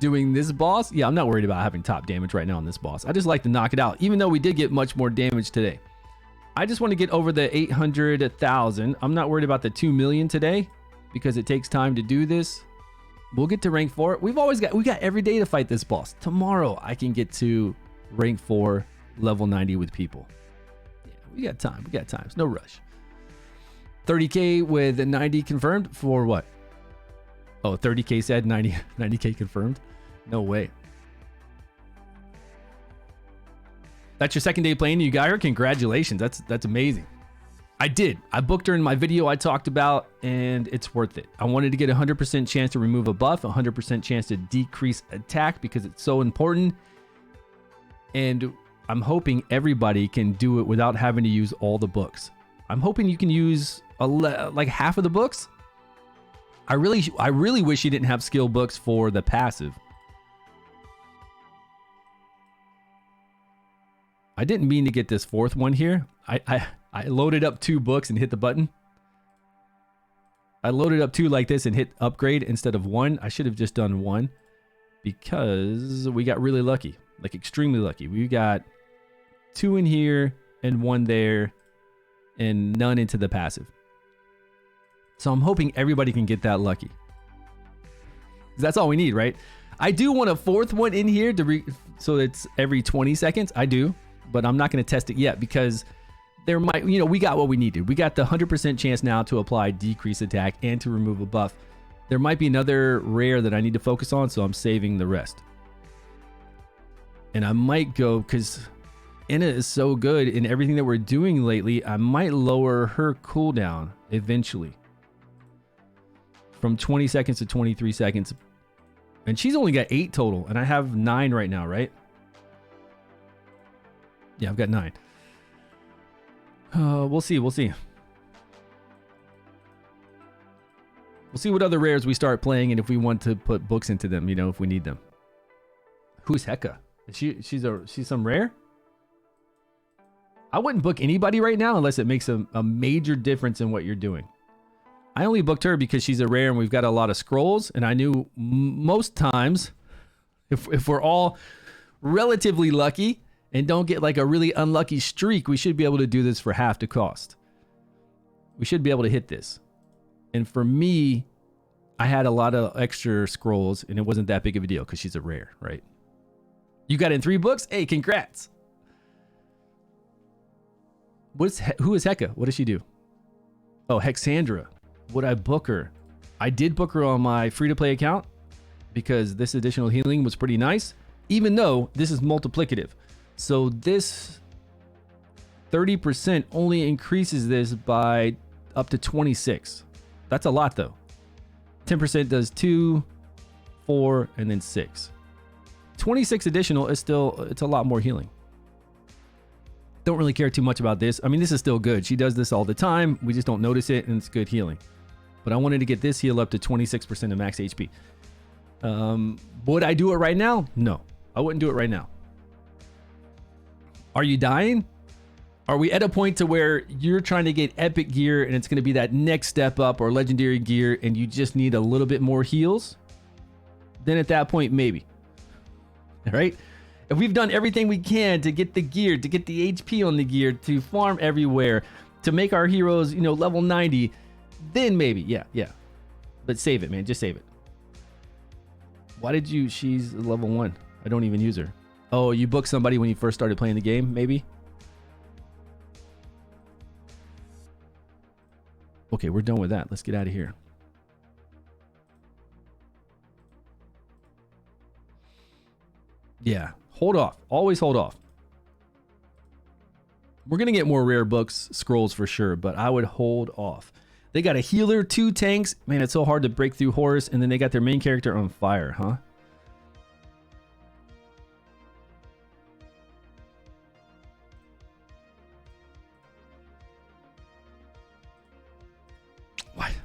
Doing this boss? Yeah, I'm not worried about having top damage right now on this boss. I just like to knock it out, even though we did get much more damage today. I just want to get over the 800,000. I'm not worried about the 2 million today because it takes time to do this. We'll get to rank 4. We got every day to fight this boss. Tomorrow I can get to rank 4, level 90 with people. Yeah, we got time. It's no rush. 30K with 90 confirmed for what? Oh, 30K said 90K confirmed. No way. That's your second day playing. You got her. Congratulations. That's amazing. I did. I booked her in my video I talked about, and it's worth it. I wanted to get a 100% chance to remove a buff, 100% chance to decrease attack because it's so important. And I'm hoping everybody can do it without having to use all the books. I'm hoping you can use like half of the books. I really wish you didn't have skill books for the passive. I didn't mean to get this fourth one here. I loaded up 2 books and hit the button. I loaded up 2 like this and hit upgrade instead of 1. I should have just done 1 because we got really lucky, like extremely lucky. We got 2 in here and 1 there and none into the passive. So I'm hoping everybody can get that lucky. That's all we need, right? I do want a 4th one in here so it's every 20 seconds. I do, but I'm not going to test it yet because there might, we got what we needed. We got the 100% chance now to apply decrease attack and to remove a buff. There might be another rare that I need to focus on, so I'm saving the rest. And I might go, because Anna is so good in everything that we're doing lately, I might lower her cooldown eventually. From 20 seconds to 23 seconds. And she's only got 8 total, and I have 9 right now, right? Yeah, I've got 9. We'll see. We'll see what other rares we start playing and if we want to put books into them, you know, if we need them. Who's Heka? She's some rare? I wouldn't book anybody right now unless it makes a major difference in what you're doing. I only booked her because she's a rare and we've got a lot of scrolls, and I knew most times if we're all relatively lucky and don't get like a really unlucky streak, we should be able to do this for half the cost. We should be able to hit this. And for me, I had a lot of extra scrolls and it wasn't that big of a deal because she's a rare, right? You got in 3 books? Hey, congrats. Who is Heka? What does she do? Oh, Hexandra. Would I book her? I did book her on my free-to-play account because this additional healing was pretty nice, even though this is multiplicative. So this 30% only increases this by up to 26. That's a lot though. 10% does 2, 4, and then 6. 26 additional is still, it's a lot more healing. Don't really care too much about this. I mean, this is still good. She does this all the time. We just don't notice it, and it's good healing. But I wanted to get this heal up to 26% of max HP. Would I do it right now? No, I wouldn't do it right now. Are you dying? Are we at a point to where you're trying to get epic gear and it's going to be that next step up or legendary gear and you just need a little bit more heals? Then at that point, maybe. All right? If we've done everything we can to get the gear, to get the HP on the gear, to farm everywhere, to make our heroes, you know, level 90, then maybe. Yeah. But save it, man. Just save it. Why did you? She's level 1. I don't even use her. Oh, you booked somebody when you first started playing the game, maybe? Okay, we're done with that. Let's get out of here. Yeah, hold off. Always hold off. We're going to get more rare books, scrolls for sure, but I would hold off. They got a healer, 2 tanks. Man, it's so hard to break through Horus, and then they got their main character on fire, huh?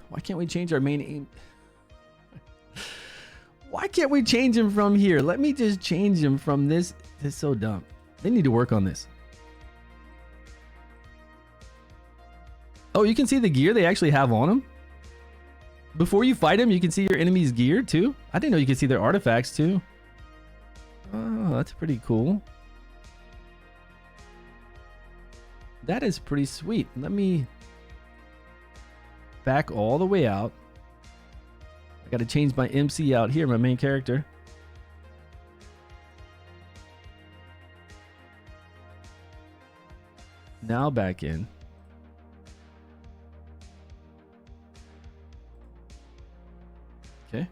Why can't we change our main aim? Why can't we change him from here? Let me just change him from this. This is so dumb. They need to work on this. Oh, you can see the gear they actually have on them? Before you fight them, you can see your enemy's gear too? I didn't know you could see their artifacts too. Oh, that's pretty cool. That is pretty sweet. Let me back all the way out. I got to change my MC out here, my main character. Now back in. Okay.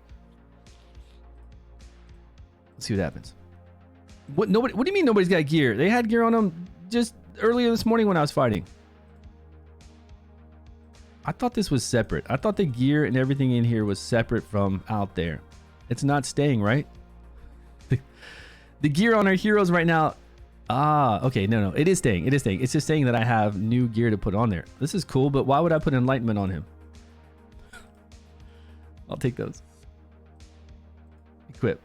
Let's see what happens. What do you mean nobody's got gear? They had gear on them just earlier this morning when I was fighting. I thought this was separate. I thought the gear and everything in here was separate from out there. It's not staying, right? The gear on our heroes right now. Ah, okay. No. It is staying. It is staying. It's just saying that I have new gear to put on there. This is cool, but why would I put enlightenment on him? I'll take those. Equip.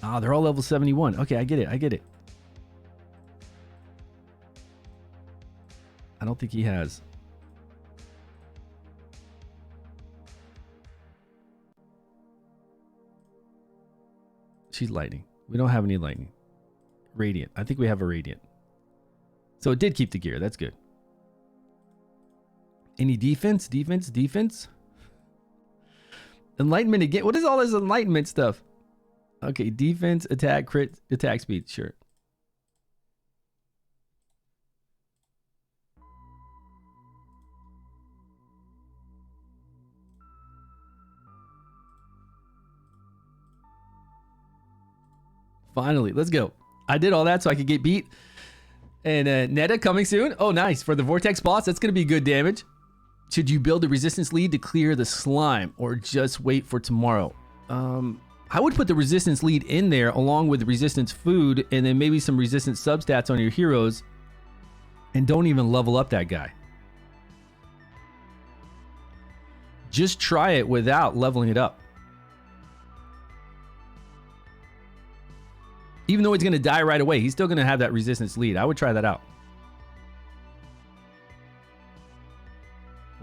Ah, they're all level 71. Okay, I get it. I get it. I don't think he has. She's lightning. We don't have any lightning. Radiant. I think we have a radiant. So it did keep the gear. That's good. Any defense? Defense? Enlightenment again. What is all this enlightenment stuff? Okay, defense, attack, crit, attack speed. Sure. Finally, let's go. I did all that so I could get beat. And Netta coming soon. Oh, nice. For the Vortex boss, that's going to be good damage. Should you build a resistance lead to clear the slime or just wait for tomorrow? I would put the resistance lead in there along with resistance food and then maybe some resistance substats on your heroes And don't even level up that guy. Just try it without leveling it up. Even though he's going to die right away, he's still going to have that resistance lead. I would try that out.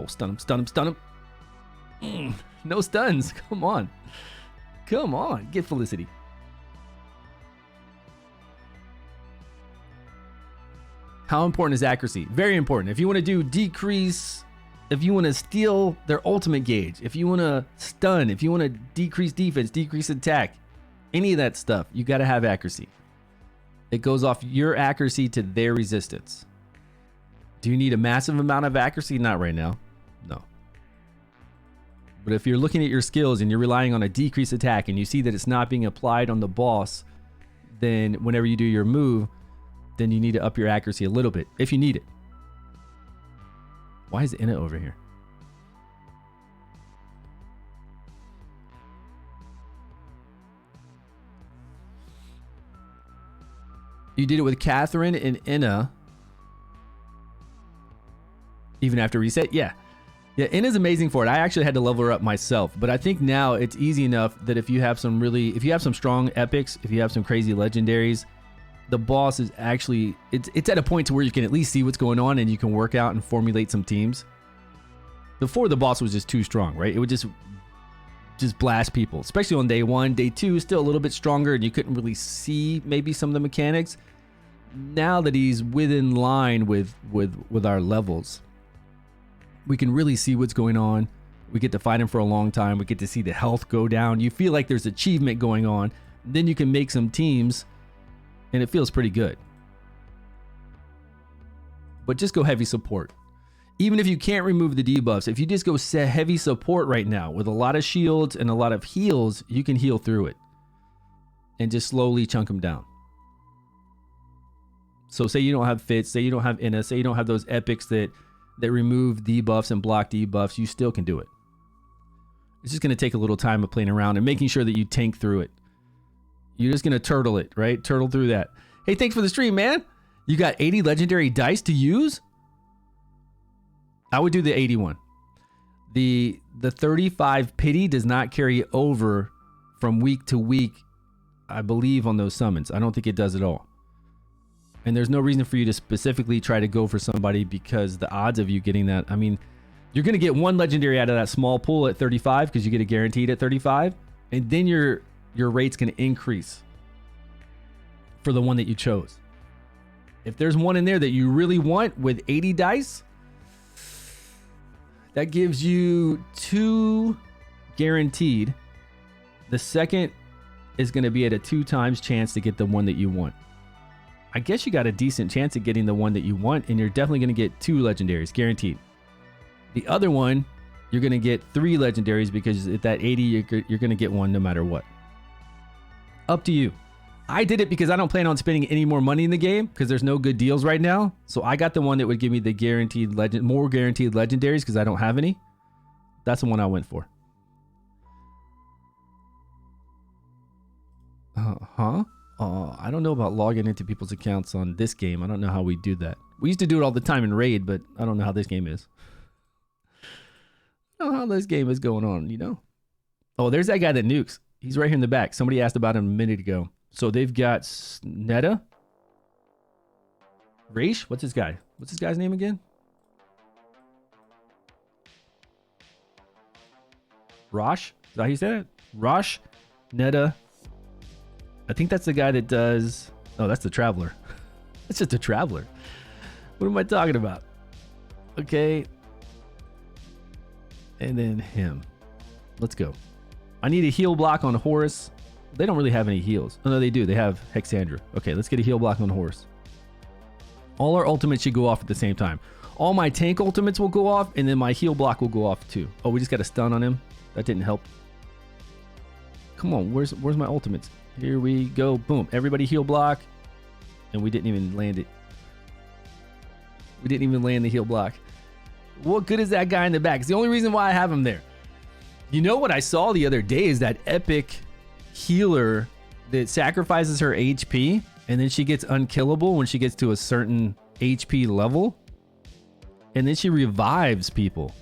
Oh, stun him, stun him, stun him. No stuns. Come on. Come on. Get Felicity. How important is accuracy? Very important. If you want to do decrease, if you want to steal their ultimate gauge, if you want to stun, if you want to decrease defense, decrease attack, any of that stuff, you got to have accuracy. It goes off your accuracy to their resistance. Do you need a massive amount of accuracy? Not right now. No. But if you're looking at your skills and you're relying on a decreased attack and you see that it's not being applied on the boss, then whenever you do your move, then you need to up your accuracy a little bit if you need it. Why is Inna over here? You did it with Catherine and Inna. Even after reset? Yeah. Yeah, Inna's amazing for it. I actually had to level her up myself, but I think now it's easy enough that if you have some strong epics, if you have some crazy legendaries, the boss is actually, it's at a point to where you can at least see what's going on and you can work out and formulate some teams. Before, the boss was just too strong, right? It would just blast people, especially on day 1. Day 2 still a little bit stronger and you couldn't really see maybe some of the mechanics. Now that he's within line with our levels, we can really see what's going on. We get to fight him for a long time. We get to see the health go down. You feel like there's achievement going on. Then you can make some teams and it feels pretty good. But just go heavy support. Even if you can't remove the debuffs, if you just go heavy support right now with a lot of shields and a lot of heals, you can heal through it and just slowly chunk them down. So say you don't have Fitz, say you don't have Inna, say you don't have those epics that remove debuffs and block debuffs, you still can do it. It's just going to take a little time of playing around and making sure that you tank through it. You're just going to turtle it, right? Turtle through that. Hey, thanks for the stream, man. You got 80 legendary dice to use? I would do the 81. The 35 pity does not carry over from week to week, I believe, on those summons. I don't think it does at all. And there's no reason for you to specifically try to go for somebody because the odds of you getting that, I mean, you're going to get one legendary out of that small pool at 35 because you get a guaranteed at 35. And then your rate's going to increase for the one that you chose. If there's one in there that you really want with 80 dice, that gives you 2 guaranteed. The second is going to be at a 2 times chance to get the one that you want. I guess you got a decent chance at getting the one that you want, and you're definitely going to get 2 legendaries guaranteed. The other one, you're going to get 3 legendaries because at that 80, you're going to get one no matter what. Up to you. I did it because I don't plan on spending any more money in the game because there's no good deals right now. So I got the one that would give me the guaranteed more guaranteed legendaries because I don't have any. That's the one I went for. I don't know about logging into people's accounts on this game. I don't know how we do that. We used to do it all the time in Raid, but I don't know how this game is. I don't know how this game is going on, you know? Oh, there's that guy that nukes. He's right here in the back. Somebody asked about him a minute ago. So they've got Netta. Raish? What's this guy? What's this guy's name again? Rosh? Is that how you say it? Rosh, Netta. I think that's the guy that does... Oh, that's the Traveler. That's just a Traveler. What am I talking about? Okay. And then him. Let's go. I need a heal block on Horus. They don't really have any heals. Oh, no, they do. They have Hexandra. Okay, let's get a heal block on Horus. All our ultimates should go off at the same time. All my tank ultimates will go off, and then my heal block will go off too. Oh, we just got a stun on him. That didn't help. Come on, where's my ultimates? Here we go. Boom. Everybody heal block. And we didn't even land it. We didn't even land the heal block. What good is that guy in the back? It's the only reason why I have him there. You know what I saw the other day is that epic healer that sacrifices her HP and then she gets unkillable when she gets to a certain HP level, and then she revives people.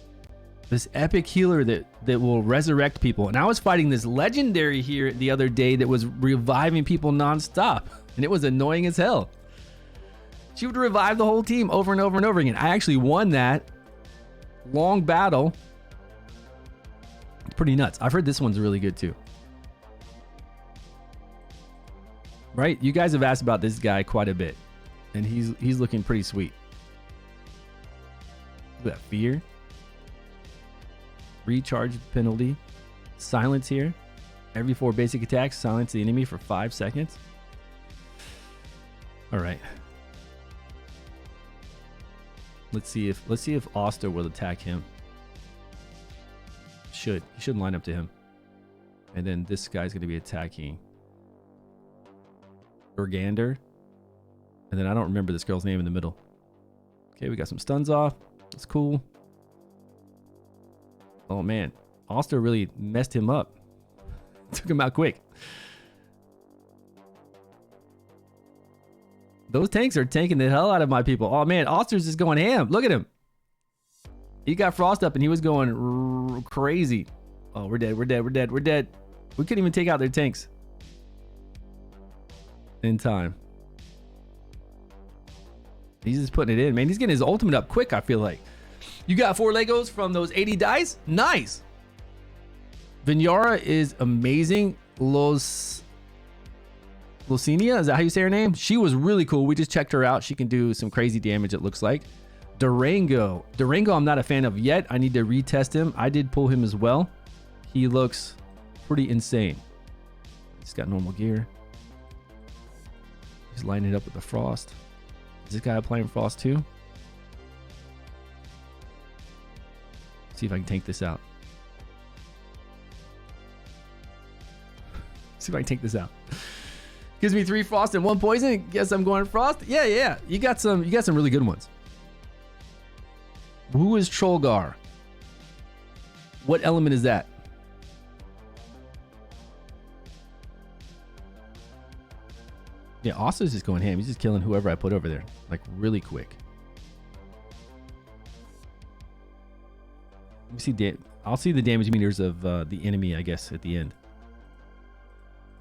This epic healer that will resurrect people. And I was fighting this legendary here the other day that was reviving people nonstop, and it was annoying as hell. She would revive the whole team over and over and over again. I actually won that long battle. It's pretty nuts. I've heard this one's really good too. Right? You guys have asked about this guy quite a bit, and he's looking pretty sweet. Look at that fear. Recharge penalty. Silence here. Every 4 basic attacks, silence the enemy for 5 seconds. All right. Let's see if Oster will attack him. He should line up to him. And then this guy's going to be attacking Urgander. And then I don't remember this girl's name in the middle. Okay, we got some stuns off. That's cool. Oh man, Oster really messed him up. Took him out quick. Those tanks are tanking the hell out of my people. Oh man, Oster's just going ham. Look at him. He got Frost up and he was going crazy. Oh, we're dead. We're dead. We're dead. We're dead. We couldn't even take out their tanks in time. He's just putting it in, man. He's getting his ultimate up quick, I feel like. You got 4 Legos from those 80 dice? Nice. Vinyara is amazing. Locinia, is that how you say her name? She was really cool. We just checked her out. She can do some crazy damage, it looks like. Durango I'm not a fan of yet. I need to retest him. I did pull him as well. He looks pretty insane. He's got normal gear. He's lining it up with the Frost. Is this guy applying Frost too? See if I can tank this out. See if I can take this out. Gives me 3 Frost and 1 poison. Guess I'm going Frost. Yeah. You got some really good ones. Who is Trollgar? What element is that? Yeah, Oster's just going ham. He's just killing whoever I put over there, like really quick. Let me see. I'll see the damage meters of the enemy, I guess, at the end.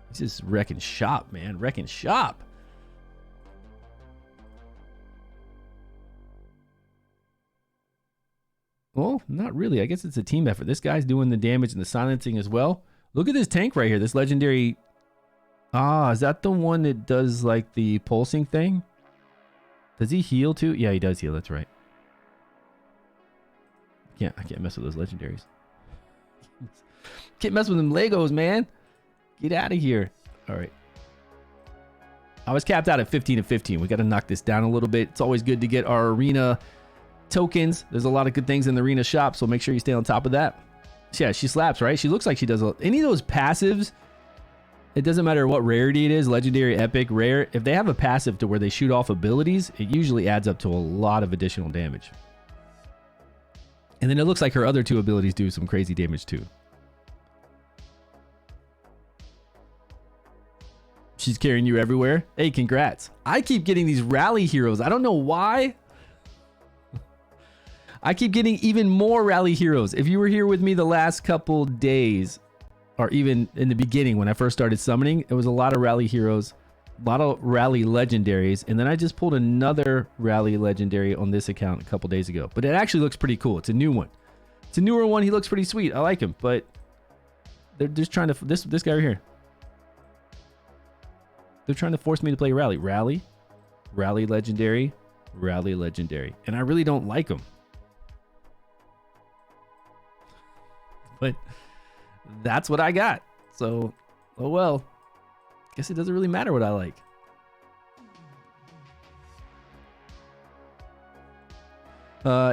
He's just wrecking shop, man. Wrecking shop. Well, not really. I guess it's a team effort. This guy's doing the damage and the silencing as well. Look at this tank right here. This legendary. Ah, is that the one that does like the pulsing thing? Does he heal too? Yeah, he does heal. That's right. I can't mess with those legendaries. Can't mess with them Legos, man. Get out of here. All right. I was capped out at 15 and 15. We got to knock this down a little bit. It's always good to get our arena tokens. There's a lot of good things in the arena shop, so make sure you stay on top of that. Yeah, she slaps, right? She looks like she does any of those passives. It doesn't matter what rarity it is, legendary, epic, rare. If they have a passive to where they shoot off abilities, it usually adds up to a lot of additional damage. And then it looks like her other 2 abilities do some crazy damage too. She's carrying you everywhere. Hey, congrats. I keep getting these rally heroes. I don't know why. I keep getting even more rally heroes. If you were here with me the last couple days, or even in the beginning when I first started summoning, it was a lot of rally heroes, a lot of rally legendaries, and then I just pulled another rally legendary on this account a couple days ago. But it actually looks pretty cool. It's a new one. It's a newer one. He looks pretty sweet. I like him, but they're just trying to this guy right here. They're trying to force me to play rally, legendary, and I really don't like them. But that's what I got. So, oh well. Guess it doesn't really matter what I like.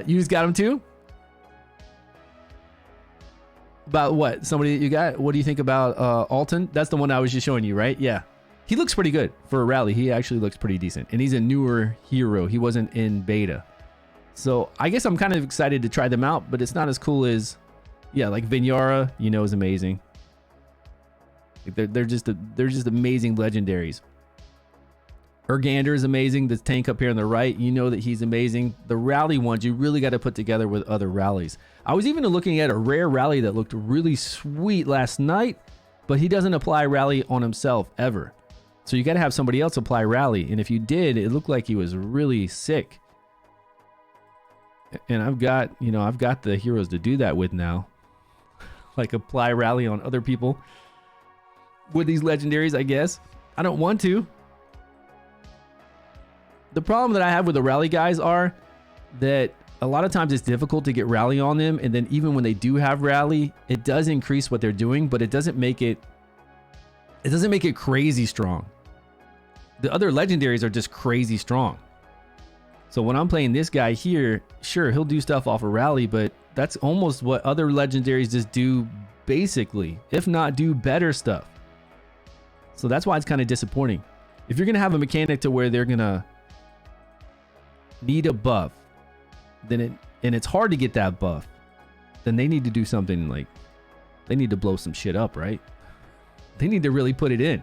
You just got him too? About what? Somebody that you got? What do you think about Alton? That's the one I was just showing you, right? Yeah. He looks pretty good for a rally. He actually looks pretty decent. And he's a newer hero. He wasn't in beta. So I guess I'm kind of excited to try them out, but it's not as cool as, yeah, like Vinyara, you know, is amazing. They're just amazing legendaries. Urgander is amazing. This tank up here on the right, you know that he's amazing. The rally ones, you really got to put together with other rallies. I was even looking at a rare rally that looked really sweet last night, but he doesn't apply rally on himself ever. So you got to have somebody else apply rally. And if you did, it looked like he was really sick. And I've got, you know, I've got the heroes to do that with now. Like apply rally on other people with these legendaries, I guess. I don't want to. The problem that I have with the rally guys are that a lot of times it's difficult to get rally on them. And then even when they do have rally, it does increase what they're doing, but it doesn't make it crazy strong. The other legendaries are just crazy strong. So when I'm playing this guy here, sure, he'll do stuff off of rally, but that's almost what other legendaries just do basically, if not do better stuff. So that's why it's kind of disappointing. If you're going to have a mechanic to where they're going to need a buff, then it's hard to get that buff, then they need to do something like, they need to blow some shit up, right? They need to really put it in.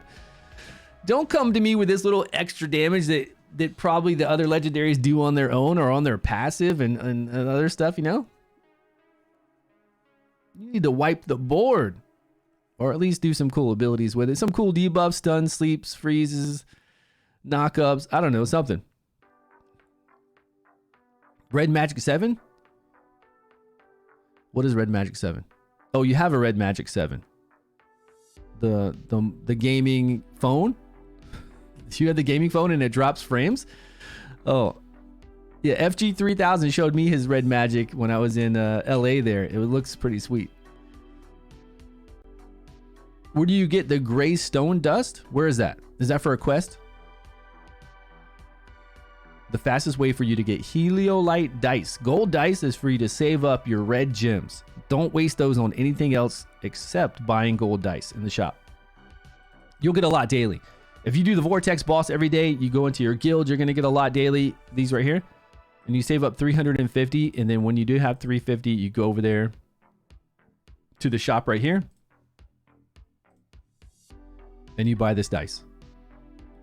Don't come to me with this little extra damage that probably the other legendaries do on their own or on their passive and other stuff, you know? You need to wipe the board. Or at least do some cool abilities with it. Some cool debuffs, stuns, sleeps, freezes, knockups. I don't know, something. Red Magic 7? What is Red Magic 7? Oh, you have a Red Magic 7. The gaming phone? You had the gaming phone and it drops frames? Oh. Yeah, FG3000 showed me his Red Magic when I was in LA there. It looks pretty sweet. Where do you get the gray stone dust? Where is that? Is that for a quest? The fastest way for you to get Heliolite dice. Gold dice is for you to save up your red gems. Don't waste those on anything else except buying gold dice in the shop. You'll get a lot daily. If you do the Vortex boss every day, you go into your guild, you're going to get a lot daily. These right here. And you save up 350. And then when you do have 350, you go over there to the shop right here. And you buy this dice.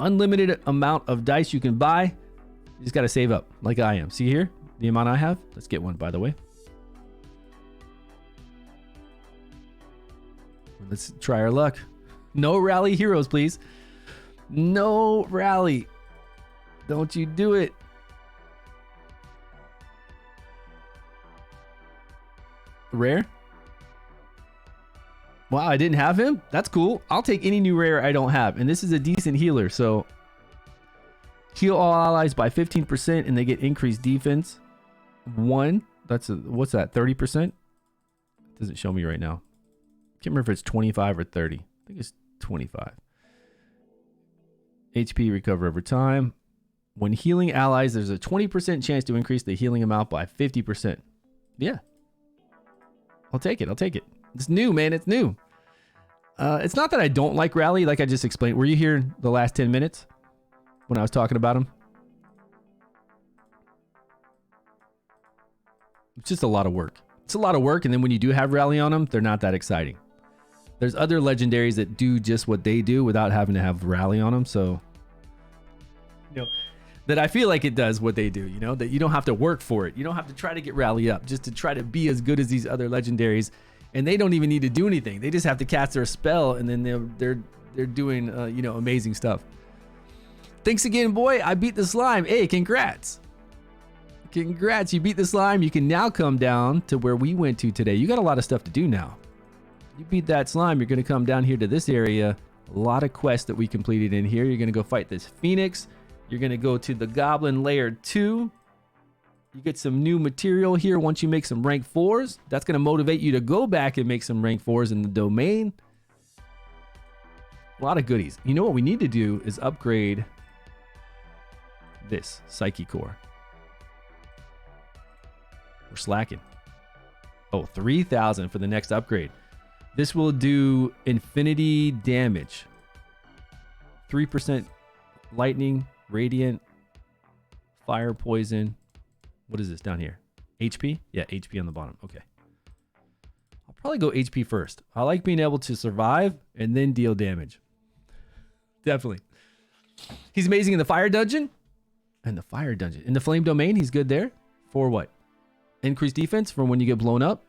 Unlimited amount of dice you can buy. You just got to save up like I am. See here the amount I have? Let's get one, by the way. Let's try our luck. No rally heroes, please. No rally. Don't you do it. Rare? Wow, I didn't have him? That's cool. I'll take any new rare I don't have. And this is a decent healer, so heal all allies by 15% and they get increased defense. What's that, 30%? Doesn't show me right now. Can't remember if it's 25 or 30. I think it's 25. HP recover over time. When healing allies, there's a 20% chance to increase the healing amount by 50%. Yeah. I'll take it. I'll take it. It's new, man. It's new. It's not that I don't like rally, like I just explained. Were you here the last 10 minutes when I was talking about them? It's just a lot of work. It's a lot of work, and then when you do have rally on them, they're not that exciting. There's other legendaries that do just what they do without having to have rally on them, so you know that I feel like it does what they do, you know, that you don't have to work for it. You don't have to try to get rally up just to try to be as good as these other legendaries. And they don't even need to do anything. They just have to cast their spell, and then they're doing you know, amazing stuff. Thanks again, boy. I beat the slime. Hey, congrats. Congrats, you beat the slime. You can now come down to where we went to today. You got a lot of stuff to do now. You beat that slime, you're going to come down here to this area. A lot of quests that we completed in here. You're going to go fight this Phoenix. You're going to go to the Goblin Lair 2. You get some new material here once you make some rank 4s. That's going to motivate you to go back and make some rank 4s in the domain. A lot of goodies. You know what we need to do is upgrade this Psyche Core. We're slacking. Oh, 3,000 for the next upgrade. This will do infinity damage. 3% lightning, radiant, fire, poison. What is this down here? HP? Yeah, HP on the bottom. Okay. I'll probably go HP first. I like being able to survive and then deal damage. Definitely. He's amazing in the fire dungeon. And the fire dungeon. In the flame domain, he's good there. For what? Increased defense from when you get blown up.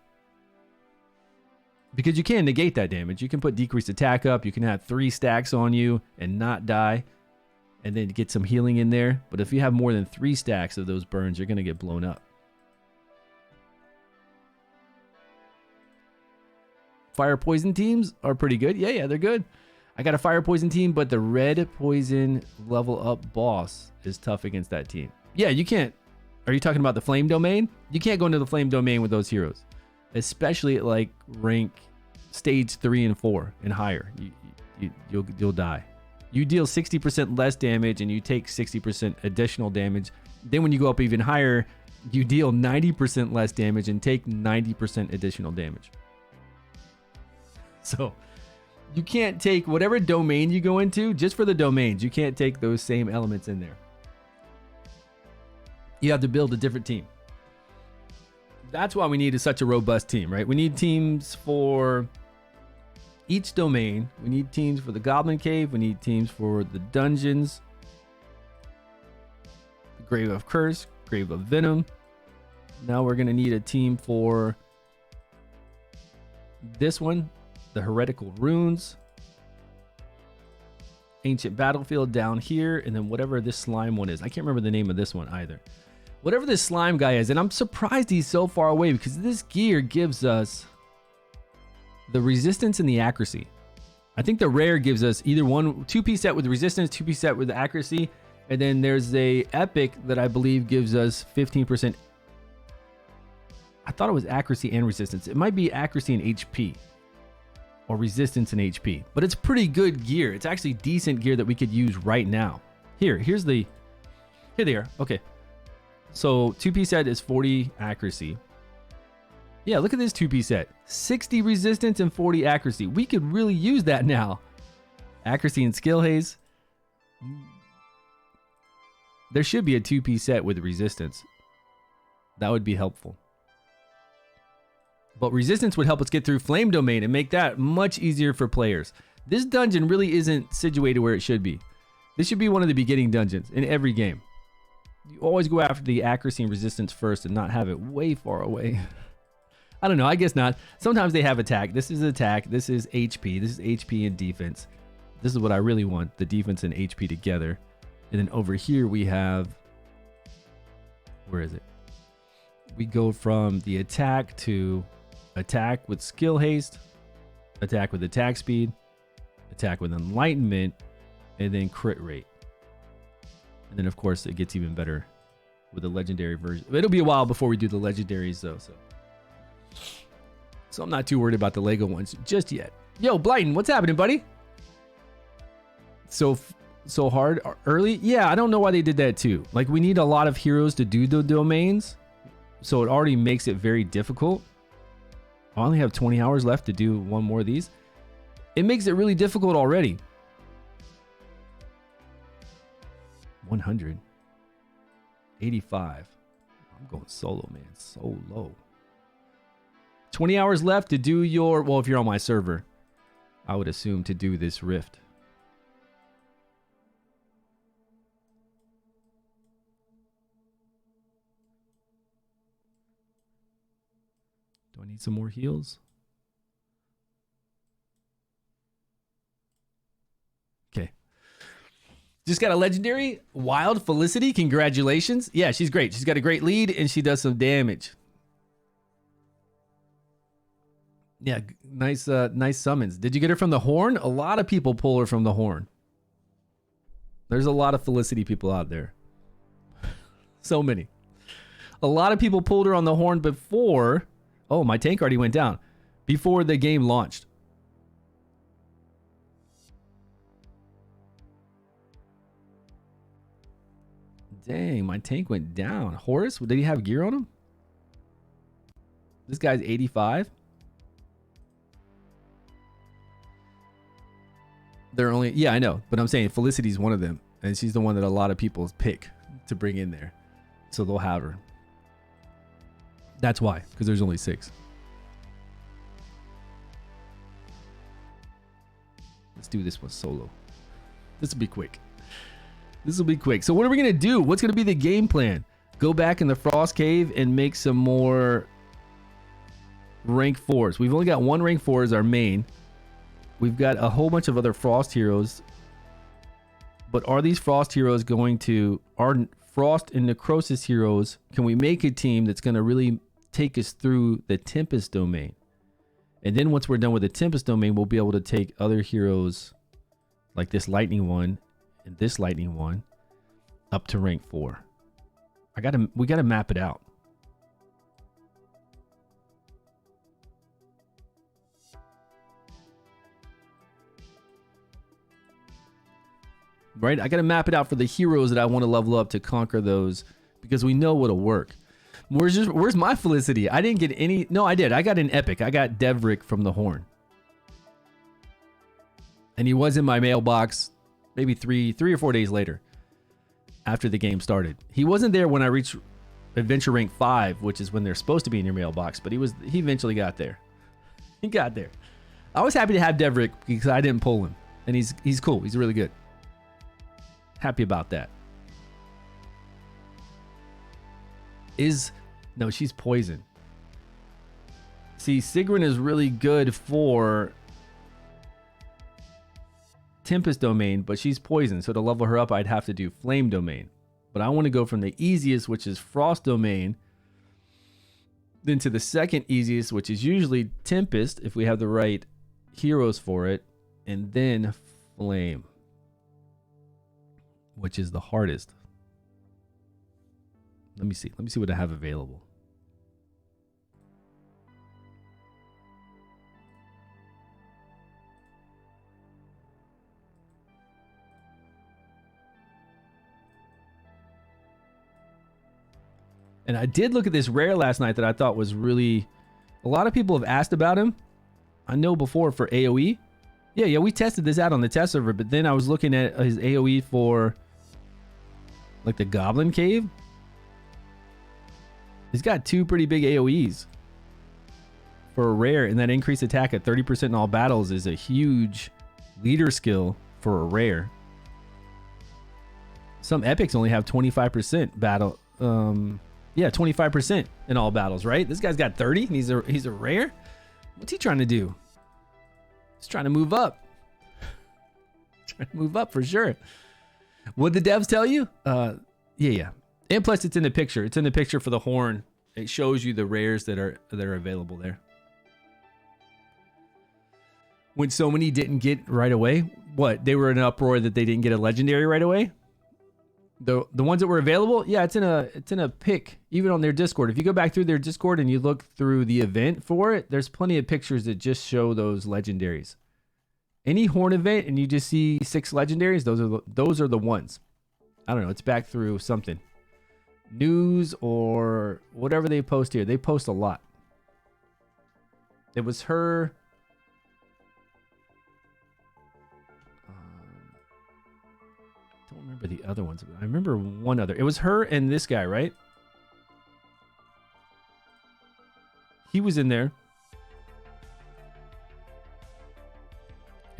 Because you can negate that damage. You can put decreased attack up. You can have 3 stacks on you and not die. And then get some healing in there. But if you have more than 3 stacks of those burns, you're going to get blown up. Fire poison teams are pretty good. Yeah, they're good. I got a fire poison team, but the red poison level up boss is tough against that team. Yeah, you can't. Are you talking about the flame domain? You can't go into the flame domain with those heroes. Especially at like rank stage 3 and 4 and higher. You'll die. You deal 60% less damage and you take 60% additional damage. Then when you go up even higher, you deal 90% less damage and take 90% additional damage. So you can't take whatever domain you go into, just for the domains, you can't take those same elements in there. You have to build a different team. That's why we need such a robust team, right? We need teams for each domain. We need teams for the Goblin Cave. We need teams for the dungeons. The Grave of Curse, Grave of Venom. Now we're going to need a team for this one. The Heretical Runes, Ancient Battlefield down here, and then whatever this slime one is. I can't remember the name of this one either. Whatever this slime guy is, and I'm surprised he's so far away because this gear gives us the resistance and the accuracy. I think the rare gives us either 2-piece set with resistance, 2-piece set with accuracy, and then there's a epic that I believe gives us 15%. I thought it was accuracy and resistance. It might be accuracy and HP. Or resistance and HP. But it's pretty good gear. It's actually decent gear that we could use right now. Here they are. Okay. So 2-piece set is 40 accuracy. Yeah, look at this 2-piece set. 60 resistance and 40 accuracy. We could really use that now. Accuracy and skill haze. There should be a 2-piece set with resistance. That would be helpful. But resistance would help us get through flame domain and make that much easier for players. This dungeon really isn't situated where it should be. This should be one of the beginning dungeons in every game. You always go after the accuracy and resistance first and not have it way far away. I don't know, I guess not. Sometimes they have attack. This is attack, this is HP, this is HP and defense. This is what I really want, the defense and HP together. And then over here we have, where is it? We go from the attack to attack with skill haste, attack with attack speed, attack with enlightenment, and then crit rate. And then of course it gets even better with the legendary version. It'll be a while before we do the legendaries though, so I'm not too worried about the Lego ones just yet. Yo, Blighton, what's happening, buddy? So hard early? Yeah, I don't know why they did that too. Like, we need a lot of heroes to do the domains, so it already makes it very difficult. I only have 20 hours left to do one more of these. It makes it really difficult already. 100. 85. I'm going solo, man. Solo. 20 hours left to do your... Well, if you're on my server, I would assume to do this rift. Do I need some more heals? Okay. Just got a legendary. Wild Felicity. Congratulations. Yeah, she's great. She's got a great lead and she does some damage. Yeah, nice nice summons. Did you get her from the Horn? A lot of people pull her from the Horn. There's a lot of Felicity people out there. So many. A lot of people pulled her on the Horn before... Oh, my tank already went down. Before the game launched. Dang, my tank went down. Horus, did he have gear on him? This guy's 85. They're only... Yeah, I know. But I'm saying Felicity's one of them. And she's the one that a lot of people pick to bring in there. So they'll have her. That's why, because there's only 6. Let's do this one solo. This will be quick. This will be quick. So what are we going to do? What's going to be the game plan? Go back in the Frost Cave and make some more rank 4s. We've only got one rank 4 as our main. We've got a whole bunch of other Frost heroes. But are these Frost heroes going to... Are Frost and Necrosis heroes... Can we make a team that's going to really take us through the Tempest domain? And then once we're done with the Tempest domain, we'll be able to take other heroes like this Lightning one and this Lightning one up to rank 4. We gotta map it out. Right? I gotta map it out for the heroes that I want to level up to conquer those, because we know what'll work. Where's my Felicity? I didn't get any. No, I did. I got an epic. I got Devrick from the Horn. And he was in my mailbox maybe three or 4 days later after the game started. He wasn't there when I reached Adventure Rank 5, which is when they're supposed to be in your mailbox, but he eventually got there. He got there. I was happy to have Devrick because I didn't pull him. And he's cool. He's really good. Happy about that. No, she's poison. See, Sigrun is really good for Tempest domain, but she's poison, so to level her up I'd have to do Flame domain. But I want to go from the easiest, which is Frost domain, then to the second easiest, which is usually Tempest if we have the right heroes for it, and then Flame, which is the hardest. Let me see what I have available. And I did look at this rare last night that I thought was really... A lot of people have asked about him. I know before for AoE. Yeah, we tested this out on the test server, but then I was looking at his AoE for like the Goblin Cave. He's got 2 pretty big AoEs for a rare, and that increased attack at 30% in all battles is a huge leader skill for a rare. Some epics only have 25% battle... Yeah, 25% in all battles, right? This guy's got 30 and he's a rare? What's he trying to do? He's trying to move up. Trying to move up for sure. What'd the devs tell you? Yeah. And plus it's in the picture. It's in the picture for the Horn. It shows you the rares that are available there. When so many didn't get right away, what? They were in an uproar that they didn't get a legendary right away? The ones that were available, yeah, it's in a pic, even on their Discord. If you go back through their Discord and you look through the event for it, there's plenty of pictures that just show those legendaries. Any Horn event and you just see 6 legendaries, those are the ones. I don't know, it's back through something. News or whatever they post here. They post a lot. It was her... I don't remember the other ones. I remember one other. It was her and this guy, right? He was in there.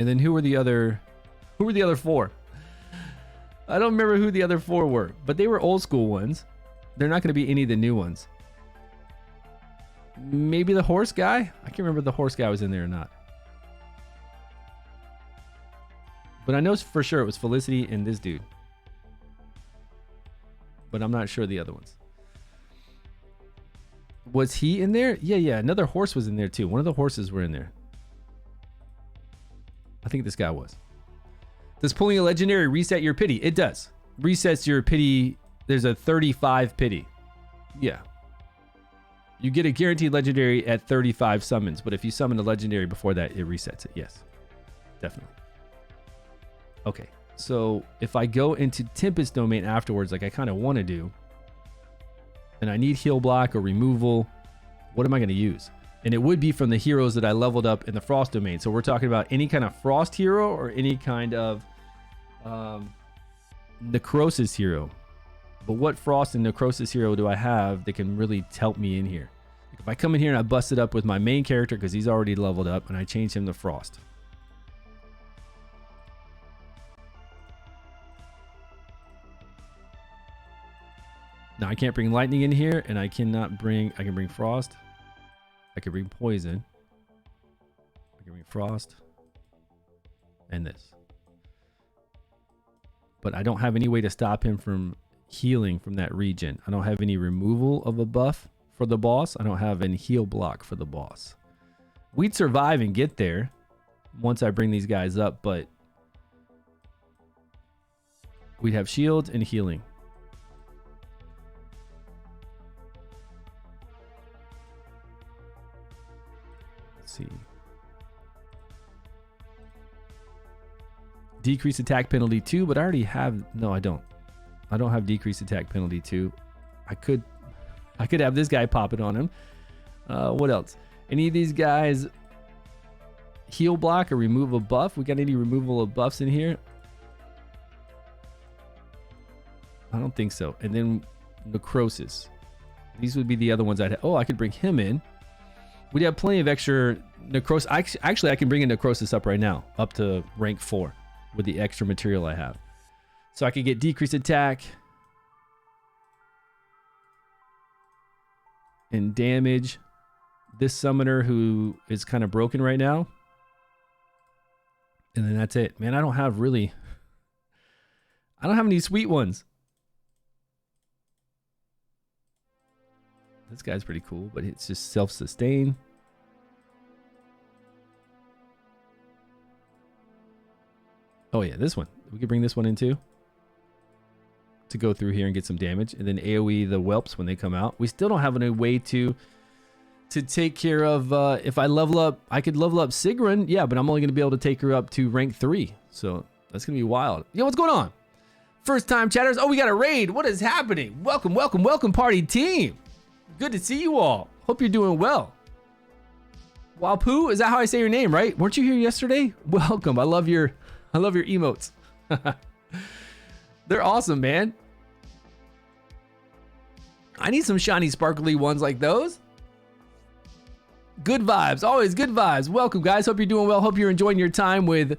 And then who were the other 4? I don't remember who the other 4 were, but they were old school ones. They're not going to be any of the new ones. Maybe the horse guy? I can't remember if the horse guy was in there or not. But I know for sure it was Felicity and this dude. But I'm not sure the other ones. Was he in there? Yeah. Another horse was in there too. One of the horses were in there. I think this guy was. Does pulling a legendary reset your pity? It does. Resets your pity. There's a 35 pity. Yeah. You get a guaranteed legendary at 35 summons. But if you summon a legendary before that, it resets it. Yes. Definitely. Okay, so if I go into Tempest domain afterwards, like I kind of want to do, and I need heal block or removal, what am I going to use? And it would be from the heroes that I leveled up in the Frost domain. So we're talking about any kind of Frost hero or any kind of Necrosis hero. But what Frost and Necrosis hero do I have that can really help me in here? Like if I come in here and I bust it up with my main character because he's already leveled up and I change him to Frost. Now I can't bring lightning in here, and I cannot bring, I can bring frost. I can bring poison. I can bring frost. And this. But I don't have any way to stop him from healing from that region. I don't have any removal of a buff for the boss. I don't have any heal block for the boss. We'd survive and get there once I bring these guys up, but we'd have shields and healing. Let's see. Decrease attack penalty 2, but I already have, no, I don't. I don't have decreased attack penalty 2. I could have this guy pop it on him. What else? Any of these guys heal block or remove a buff? We got any removal of buffs in here? I don't think so. And then necrosis. These would be the other ones I'd have. Oh, I could bring him in. We'd have plenty of extra necrosis. Actually, I can bring a necrosis up right now, up to rank 4 with the extra material I have. So I could get decreased attack and damage this summoner who is kind of broken right now. And then that's it. Man, I don't have any sweet ones. This guy's pretty cool, but it's just self-sustain. Oh yeah, this one. We could bring this one in too. To go through here and get some damage. And then AoE the whelps when they come out. We still don't have any way to take care of, if I level up, I could level up Sigrun. Yeah, but I'm only going to be able to take her up to rank 3. So that's going to be wild. Yo, what's going on? First time chatters. Oh, we got a raid. What is happening? Welcome, welcome, welcome, party team. Good to see you all. Hope you're doing well. Wapu, is that how I say your name, right? Weren't you here yesterday? Welcome. I love your emotes. They're awesome, man. I need some shiny, sparkly ones like those. Good vibes. Always good vibes. Welcome, guys. Hope you're doing well. Hope you're enjoying your time with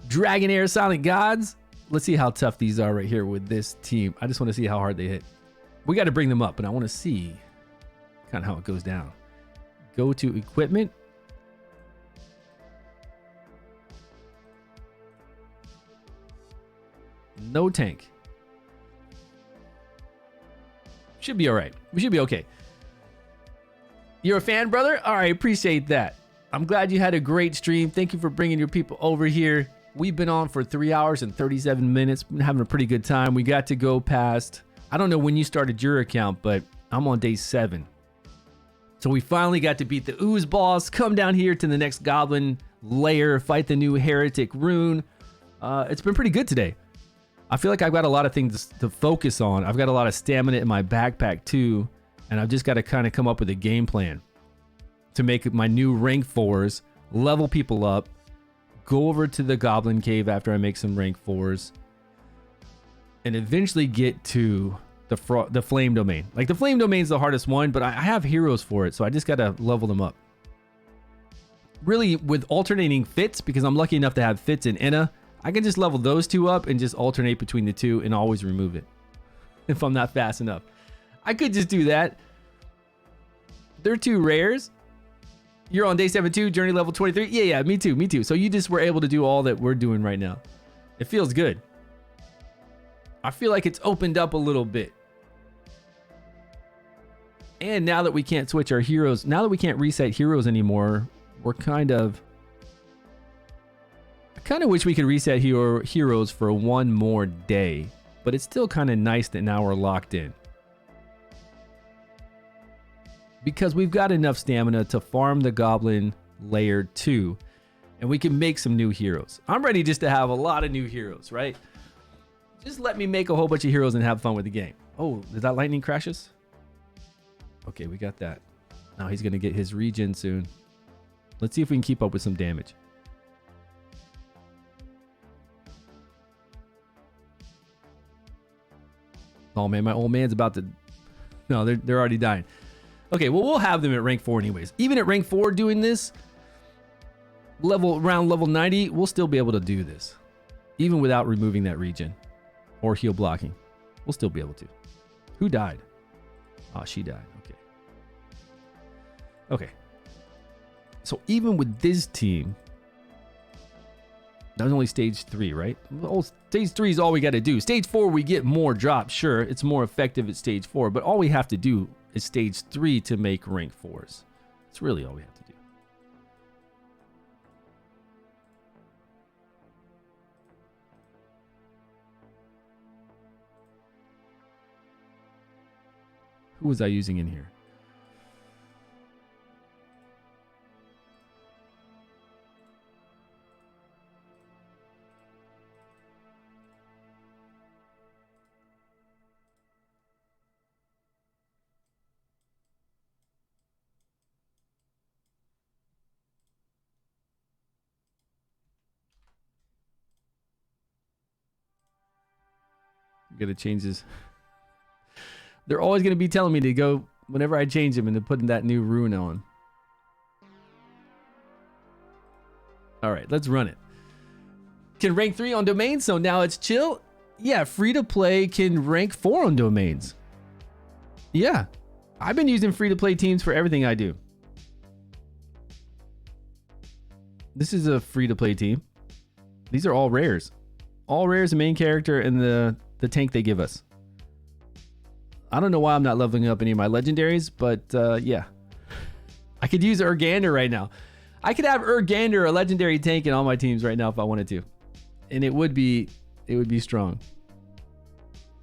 Dragonheir Silent Gods. Let's see how tough these are right here with this team. I just want to see how hard they hit. We got to bring them up, and I want to see kind of how it goes down. Go to equipment. No tank. Should be all right. We should be okay. You're a fan, brother? All right, appreciate that. I'm glad you had a great stream. Thank you for bringing your people over here. We've been on for 3 hours and 37 minutes. Been having a pretty good time. We got to go past, I don't know when you started your account, but I'm on day 7. So we finally got to beat the Ooze boss, come down here to the next Goblin Lair, fight the new Heretic rune. It's been pretty good today. I feel like I've got a lot of things to focus on. I've got a lot of stamina in my backpack too, and I've just got to kind of come up with a game plan to make my new rank 4s, level people up, go over to the Goblin Cave after I make some rank 4s, and eventually get to the Flame Domain. Like the Flame Domain's the hardest one, but I have heroes for it, so I just got to level them up. Really, with alternating fits, because I'm lucky enough to have fits in Enna, I can just level those 2 up and just alternate between the 2 and always remove it if I'm not fast enough. I could just do that. They're 2 rares. You're on day 7 too, journey level 23. Yeah, me too. So you just were able to do all that we're doing right now. It feels good. I feel like it's opened up a little bit. And now that we can't switch our heroes, now that we can't reset heroes anymore, we're kind of... I kind of wish we could reset heroes for 1 more day, but it's still kind of nice that now we're locked in. Because we've got enough stamina to farm the Goblin Lair 2, and we can make some new heroes. I'm ready just to have a lot of new heroes, right? Just let me make a whole bunch of heroes and have fun with the game. Oh, did that lightning crashes? Okay, we got that. Now he's going to get his regen soon. Let's see if we can keep up with some damage. Oh man, my old man's about to... No, they're already dying. Okay, well, we'll have them at rank 4 anyways. Even at rank 4 doing this, around level 90, we'll still be able to do this. Even without removing that regen or heal blocking. We'll still be able to. Who died? Oh, she died. Okay. Okay. So even with this team, that was only stage 3, right? Well, stage 3 is all we got to do. Stage 4, we get more drops. Sure, it's more effective at stage 4, but all we have to do is stage 3 to make rank 4s. That's really all we have to do. Who was I using in here? Gotta change this. They're always gonna be telling me to go whenever I change them and to put that new rune on. All right, let's run it. Can rank 3 on domains, so now it's chill. Yeah, free to play can rank 4 on domains. Yeah, I've been using free to play teams for everything I do. This is a free to play team. These are all rares. All rares, the main character, and the tank they give us. I don't know why I'm not leveling up any of my legendaries, but yeah. I could use Urgander right now. I could have Urgander, a legendary tank, in all my teams right now if I wanted to. And it would be strong.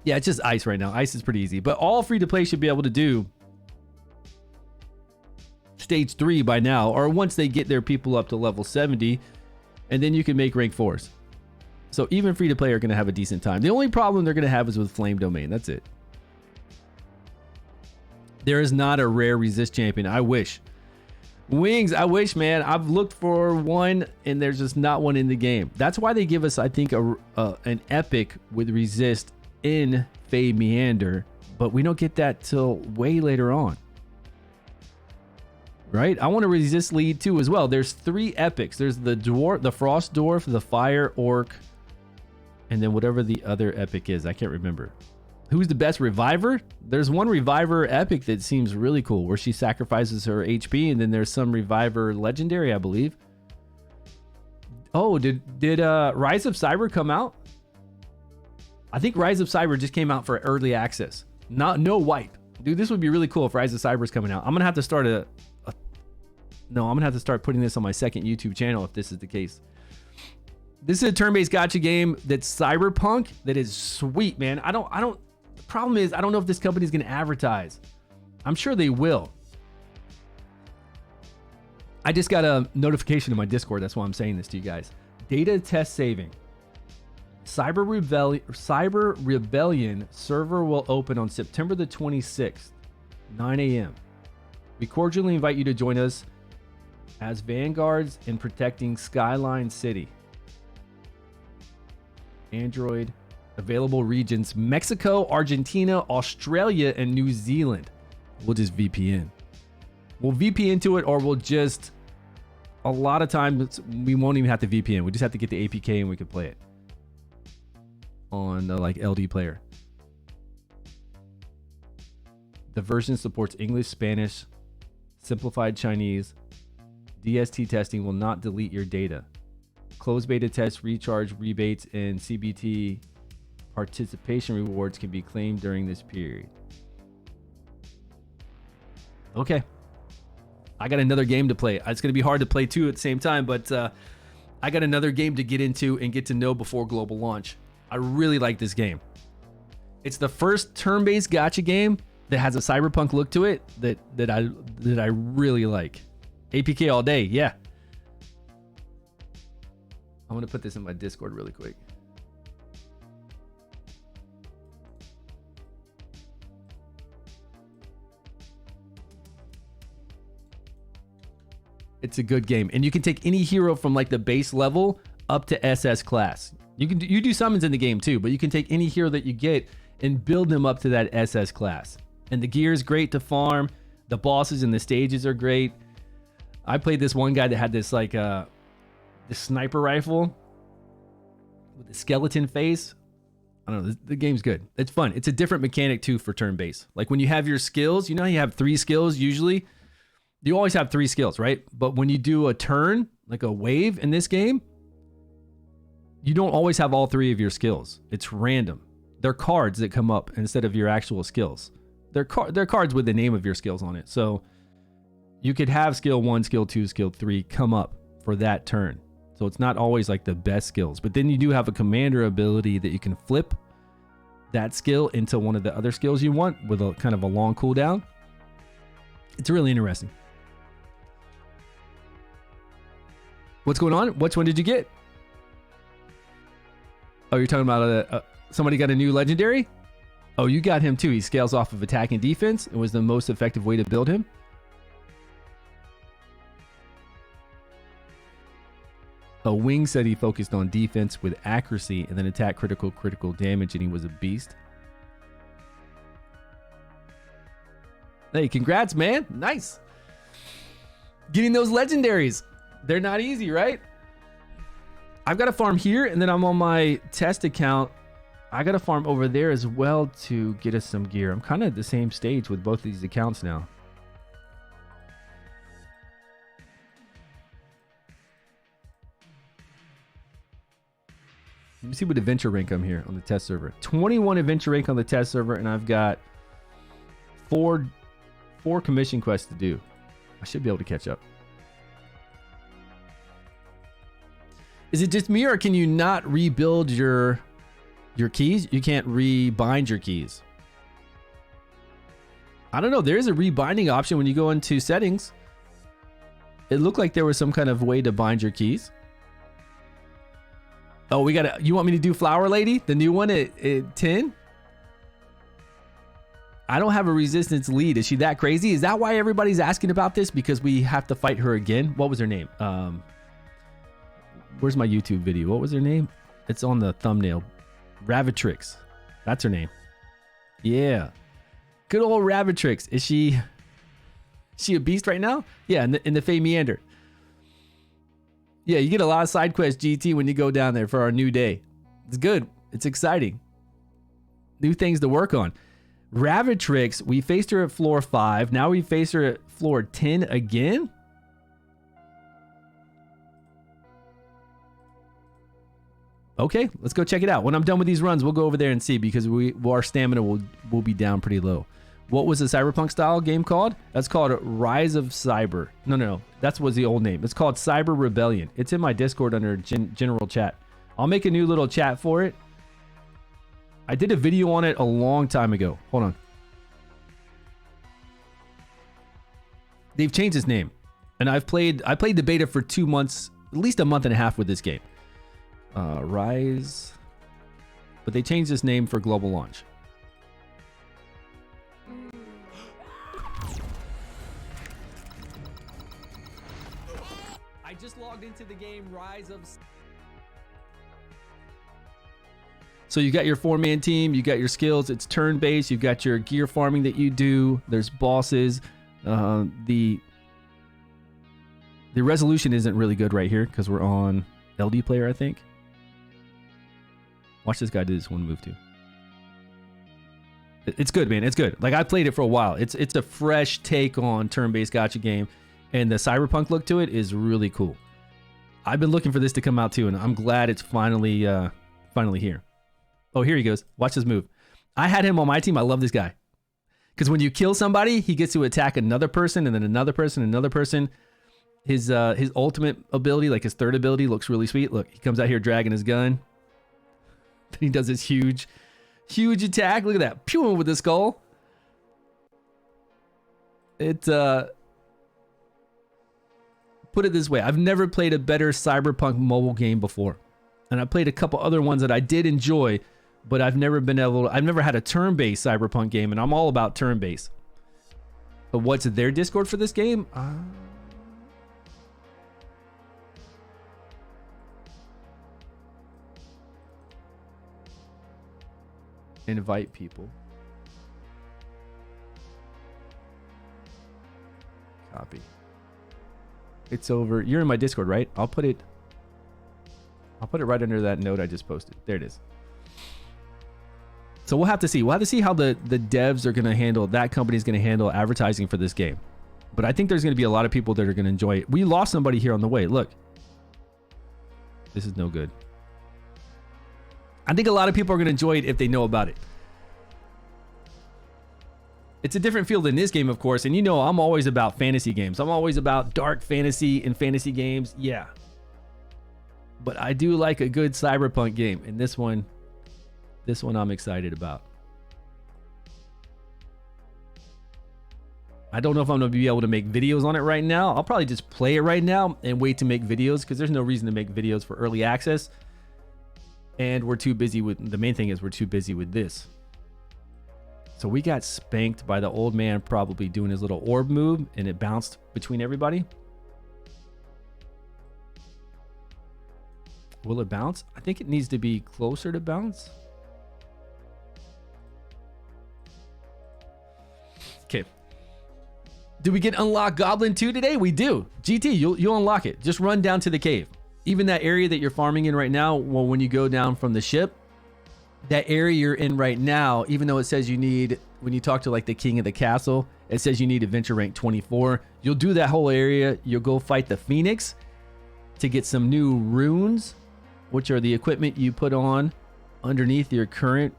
Yeah, it's just ice right now. Ice is pretty easy. But all free to play should be able to do stage 3 by now, or once they get their people up to level 70, and then you can make rank 4s. So even free to play are going to have a decent time. The only problem they're going to have is with Flame Domain. That's it. There is not a rare resist champion. I wish. Wings, I wish, man. I've looked for one and there's just not one in the game. That's why they give us, I think, an epic with resist in Fey Meander, but we don't get that till way later on. Right? I want a resist lead too as well. There's 3 epics. There's the dwarf, the frost dwarf, the fire orc, and then whatever the other epic is. I can't remember. Who's the best reviver? There's one reviver epic that seems really cool where she sacrifices her HP, and then there's some reviver legendary, I believe. Oh, did Rise of Cyber come out? I think Rise of Cyber just came out for early access. No wipe. Dude, this would be really cool if Rise of Cyber is coming out. I'm going to have to start I'm going to have to start putting this on my second YouTube channel if this is the case. This is a turn-based gacha game that's cyberpunk that is sweet, man. The problem is I don't know if this company is going to advertise. I'm sure they will. I just got a notification in my Discord. That's why I'm saying this to you guys. Data test saving. Cyber Rebellion server will open on September the 26th, 9 a.m. We cordially invite you to join us as vanguards in protecting Skyline City. Android. Available regions: Mexico, Argentina, Australia, and New Zealand. We'll just VPN. We'll VPN to it, or we'll just... A lot of times, we won't even have to VPN. We just have to get the APK and we can play it on the LD player. The version supports English, Spanish, simplified Chinese. DST testing will not delete your data. Closed beta tests, recharge rebates, and CBT participation rewards can be claimed during this period. Okay. I got another game to play. It's going to be hard to play 2 at the same time, but I got another game to get into and get to know before global launch. I really like this game. It's the first turn-based gacha game that has a cyberpunk look to it that I really like. APK all day, yeah. I'm going to put this in my Discord really quick. It's a good game, and you can take any hero from the base level up to SS class. You do summons in the game too, but you can take any hero that you get and build them up to that SS class. And the gear is great to farm. The bosses and the stages are great. I played this one guy that had this this sniper rifle with a skeleton face. I don't know. The game's good. It's fun. It's a different mechanic too for turn-based. Like when you have your skills, you know how you have 3 skills usually? You always have 3 skills, right? But when you do a turn, like a wave in this game, you don't always have all 3 of your skills. It's random. They're cards that come up instead of your actual skills. They're cards with the name of your skills on it. So you could have skill 1, skill 2, skill 3 come up for that turn. So it's not always like the best skills. But then you do have a commander ability that you can flip that skill into one of the other skills you want with a kind of a long cooldown. It's really interesting. What's going on? Which one did you get? Oh, you're talking about somebody got a new legendary? Oh, you got him too. He scales off of attack and defense. It was the most effective way to build him. Wing said he focused on defense with accuracy and then attack critical damage, and he was a beast. Hey, congrats, man. Nice. Getting those legendaries. They're not easy, right? I've got to farm here, and then I'm on my test account. I got to farm over there as well to get us some gear. I'm kind of at the same stage with both of these accounts now. Let me see what adventure rank I'm here on the test server. 21 adventure rank on the test server, and I've got four commission quests to do. I should be able to catch up. Is it just me, or can you not rebuild your keys? You can't rebind your keys. I don't know. There is a rebinding option when you go into settings. It looked like there was some kind of way to bind your keys. Oh, you want me to do Flower Lady? The new one at 10? I don't have a resistance lead. Is she that crazy? Is that why everybody's asking about this? Because we have to fight her again? What was her name? Where's my YouTube video? What was her name? It's on the thumbnail. Ravitrix. That's her name. Yeah. Good old Ravitrix. Is she a beast right now? Yeah, in the Fey Meander. Yeah, you get a lot of side quests, GT, when you go down there for our new day. It's good. It's exciting. New things to work on. Ravitrix, we faced her at floor 5. Now we face her at floor 10 again? Okay, let's go check it out. When I'm done with these runs, we'll go over there and see, because our stamina will be down pretty low. What was the Cyberpunk style game called? That's called Rise of Cyber. No. That was the old name. It's called Cyber Rebellion. It's in my Discord under general chat. I'll make a new little chat for it. I did a video on it a long time ago. Hold on. They've changed its name. And I played the beta for 2 months, at least a month and a half with this game. Rise. But they changed its name for global launch. I just logged into the game Rise of... So you got your 4-man team, you got your skills, it's turn-based, you've got your gear farming that you do, there's bosses. The resolution isn't really good right here because we're on LD player, I think. Watch this guy do this one move too. It's good, man. It's good. Like, I played it for a while. It's a fresh take on turn-based gacha game, and the cyberpunk look to it is really cool. I've been looking for this to come out too, and I'm glad it's finally here. Oh, here he goes. Watch this move. I had him on my team. I love this guy. Because when you kill somebody, he gets to attack another person, and then another person, another person. His ultimate ability, like his third ability, looks really sweet. Look, he comes out here dragging his gun. Then he does this huge attack. Look at that. Pew with the skull. Put it this way. I've never played a better cyberpunk mobile game before. And I played a couple other ones that I did enjoy, but I've never had a turn-based cyberpunk game, and I'm all about turn-based. But what's their Discord for this game? Invite people. Copy. It's over. You're in my Discord, right? I'll put it right under that note I just posted. There it is. So we'll have to see. We'll have to see how the devs are going to handle, that company's going to handle advertising for this game. But I think there's going to be a lot of people that are going to enjoy it. We lost somebody here on the way. Look. This is no good. I think a lot of people are going to enjoy it if they know about it. It's a different feel than this game, of course. And you know, I'm always about fantasy games. I'm always about dark fantasy and fantasy games. Yeah. But I do like a good cyberpunk game. And this one I'm excited about. I don't know if I'm going to be able to make videos on it right now. I'll probably just play it right now and wait to make videos because there's no reason to make videos for early access. And we're too busy with, the main thing is we're too busy with this. So we got spanked by the old man probably doing his little orb move and it bounced between everybody. Will it bounce? I think it needs to be closer to bounce. Okay. Do we get unlock Goblin 2 today? We do. GT, you'll unlock it. Just run down to the cave. Even that area that you're farming in right now, well, when you go down from the ship, that area you're in right now, even though it says you need, when you talk to like the king of the castle, it says you need adventure rank 24. You'll do that whole area. You'll go fight the Phoenix to get some new runes, which are the equipment you put on underneath your current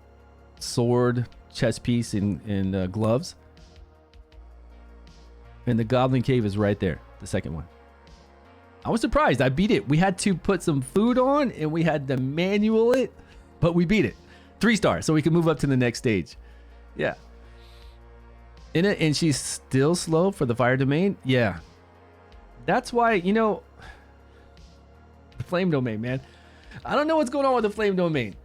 sword, chest piece, and gloves. And the Goblin Cave is right there, the second one. I was surprised. I beat it. We had to put some food on and we had to manual it, but we beat it. 3 stars, so we can move up to the next stage. Yeah. And she's still slow for the fire domain? Yeah. That's why, you know, the flame domain, man. I don't know what's going on with the flame domain.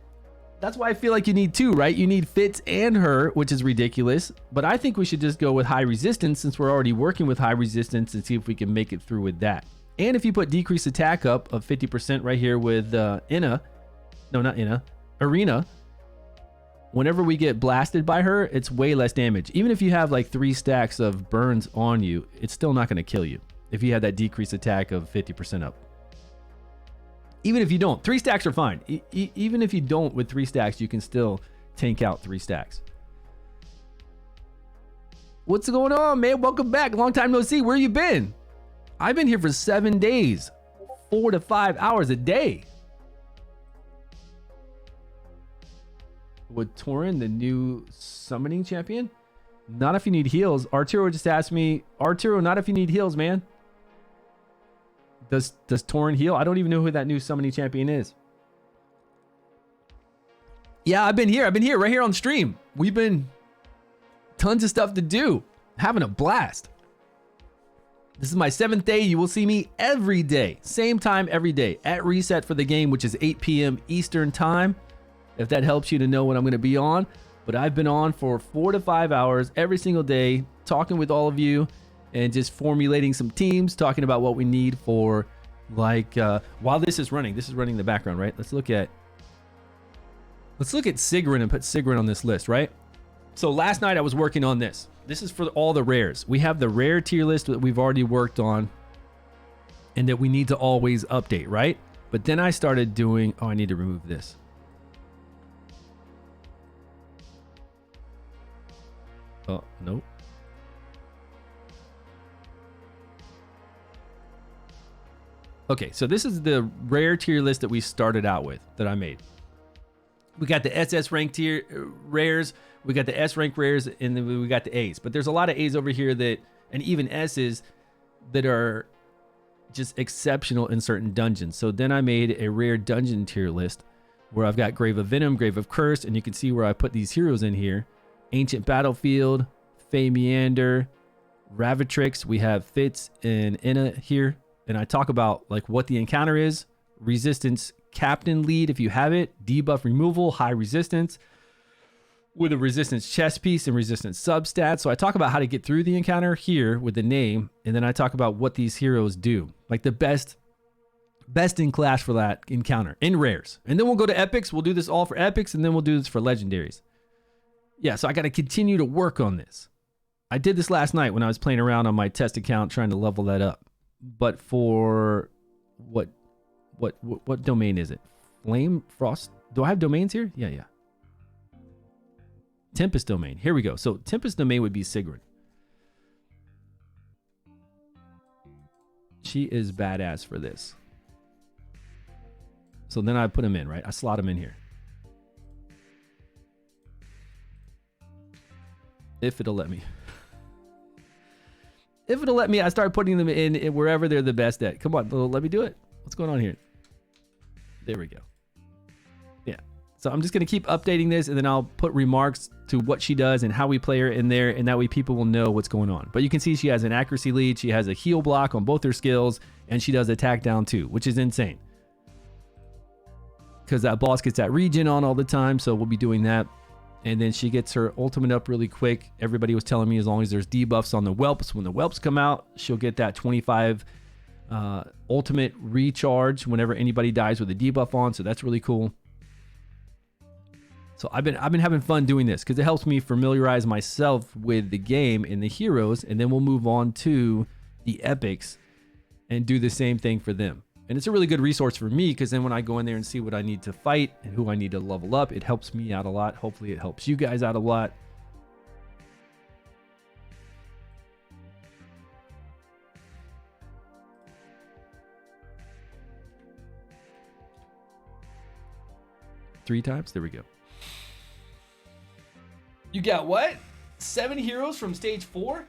That's why I feel like you need 2, right? You need Fitz and her, which is ridiculous. But I think we should just go with high resistance since we're already working with high resistance and see if we can make it through with that. And if you put decreased attack up of 50% right here with Inna, no, not Inna, Arena, whenever we get blasted by her, it's way less damage. Even if you have like 3 stacks of burns on you, it's still not going to kill you if you have that decreased attack of 50% up. Even if you don't, 3 stacks are fine. Even if you don't with 3 stacks, you can still tank out 3 stacks. What's going on, man? Welcome back. Long time no see. Where you been? I've been here for 7 days, 4 to 5 hours a day. With Tauren, the new summoning champion? Not if you need heals. Arturo just asked me, Arturo, not if you need heals, man. Does Tauren heal? I don't even know who that new summoning champion is. Yeah, I've been here right here on stream. We've been tons of stuff to do. Having a blast. This is my 7th day. You will see me every day. Same time every day at reset for the game, which is 8 p.m. Eastern time. If that helps you to know when I'm going to be on. But I've been on for 4 to 5 hours every single day, talking with all of you and just formulating some teams, talking about what we need for, like, while this is running in the background, right? Let's look at Sigrun and put Sigrun on this list, right? So last night I was working on this. This is for all the rares. We have the rare tier list that we've already worked on and that we need to always update, right? But then I started doing, oh, I need to remove this. Oh, nope. Okay, so this is the rare tier list that we started out with, that I made. We got the SS rank tier rares, we got the S rank rares, and then we got the A's. But there's a lot of A's over here that, and even S's, that are just exceptional in certain dungeons. So then I made a rare dungeon tier list where I've got Grave of Venom, Grave of Curse, and you can see where I put these heroes in here. Ancient Battlefield, Fey Meander, Ravatrix. We have Fitz and Inna here. And I talk about like what the encounter is, resistance captain lead if you have it, debuff removal, high resistance with a resistance chest piece and resistance substats. So I talk about how to get through the encounter here with the name, and then I talk about what these heroes do, like the best in class for that encounter in rares. And then we'll go to epics. We'll do this all for epics, and then we'll do this for legendaries. Yeah, so I got to continue to work on this. I did this last night when I was playing around on my test account trying to level that up. But for what domain is it? Flame Frost. Do I have domains here? Yeah. Tempest Domain. Here we go. So Tempest Domain would be Sigrun. She is badass for this. So then I put him in, right? I slot him in here. If it'll let me. If it'll let me, I start putting them in wherever they're the best at. Come on, let me do it. What's going on here? There we go. Yeah. So I'm just going to keep updating this, and then I'll put remarks to what she does and how we play her in there, and that way people will know what's going on. But you can see she has an accuracy lead, she has a heal block on both her skills, and she does attack down too, which is insane. Because that boss gets that regen on all the time, so we'll be doing that. And then she gets her ultimate up really quick. Everybody was telling me as long as there's debuffs on the whelps, when the whelps come out, she'll get that 25 ultimate recharge whenever anybody dies with a debuff on. So that's really cool. So I've been having fun doing this because it helps me familiarize myself with the game and the heroes, and then we'll move on to the epics and do the same thing for them. And it's a really good resource for me because then when I go in there and see what I need to fight and who I need to level up, it helps me out a lot. Hopefully it helps you guys out a lot. Three times? There we go. You got what? 7 heroes from stage 4?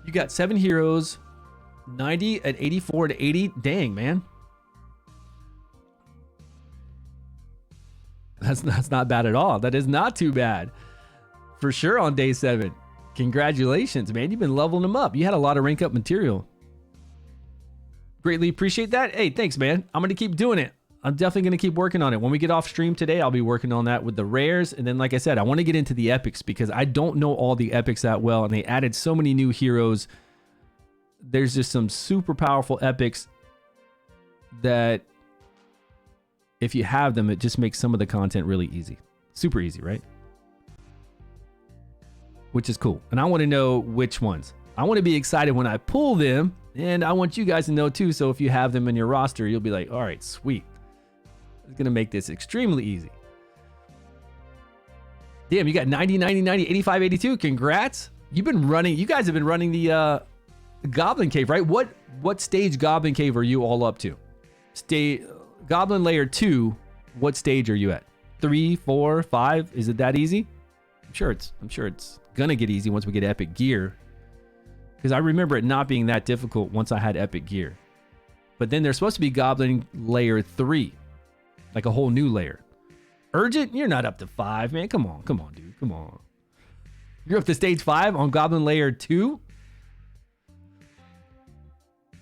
You got 7 heroes, 90 at 84 to 80. Dang, man. That's not bad at all. That is not too bad. For sure on day 7. Congratulations, man. You've been leveling them up. You had a lot of rank up material. Greatly appreciate that. Hey, thanks, man. I'm going to keep doing it. I'm definitely going to keep working on it. When we get off stream today, I'll be working on that with the rares. And then, like I said, I want to get into the epics because I don't know all the epics that well. And they added so many new heroes. There's just some super powerful epics that if you have them, it just makes some of the content really easy. Super easy, right? Which is cool. And I want to know which ones. I want to be excited when I pull them. And I want you guys to know too. So if you have them in your roster, you'll be like, all right, sweet. It's going to make this extremely easy. Damn, you got 90, 90, 90, 85, 82. Congrats. You guys have been running the Goblin Cave, right? What stage Goblin Cave are you all up to? Goblin Lair 2, what stage are you at? 3, 4, 5? Is it that easy? I'm sure it's gonna get easy once we get epic gear. Because I remember it not being that difficult once I had epic gear. But then there's supposed to be Goblin Lair 3. Like a whole new layer. Urgent? You're not up to 5, man. Come on, dude. Come on. You're up to stage 5 on Goblin Lair 2?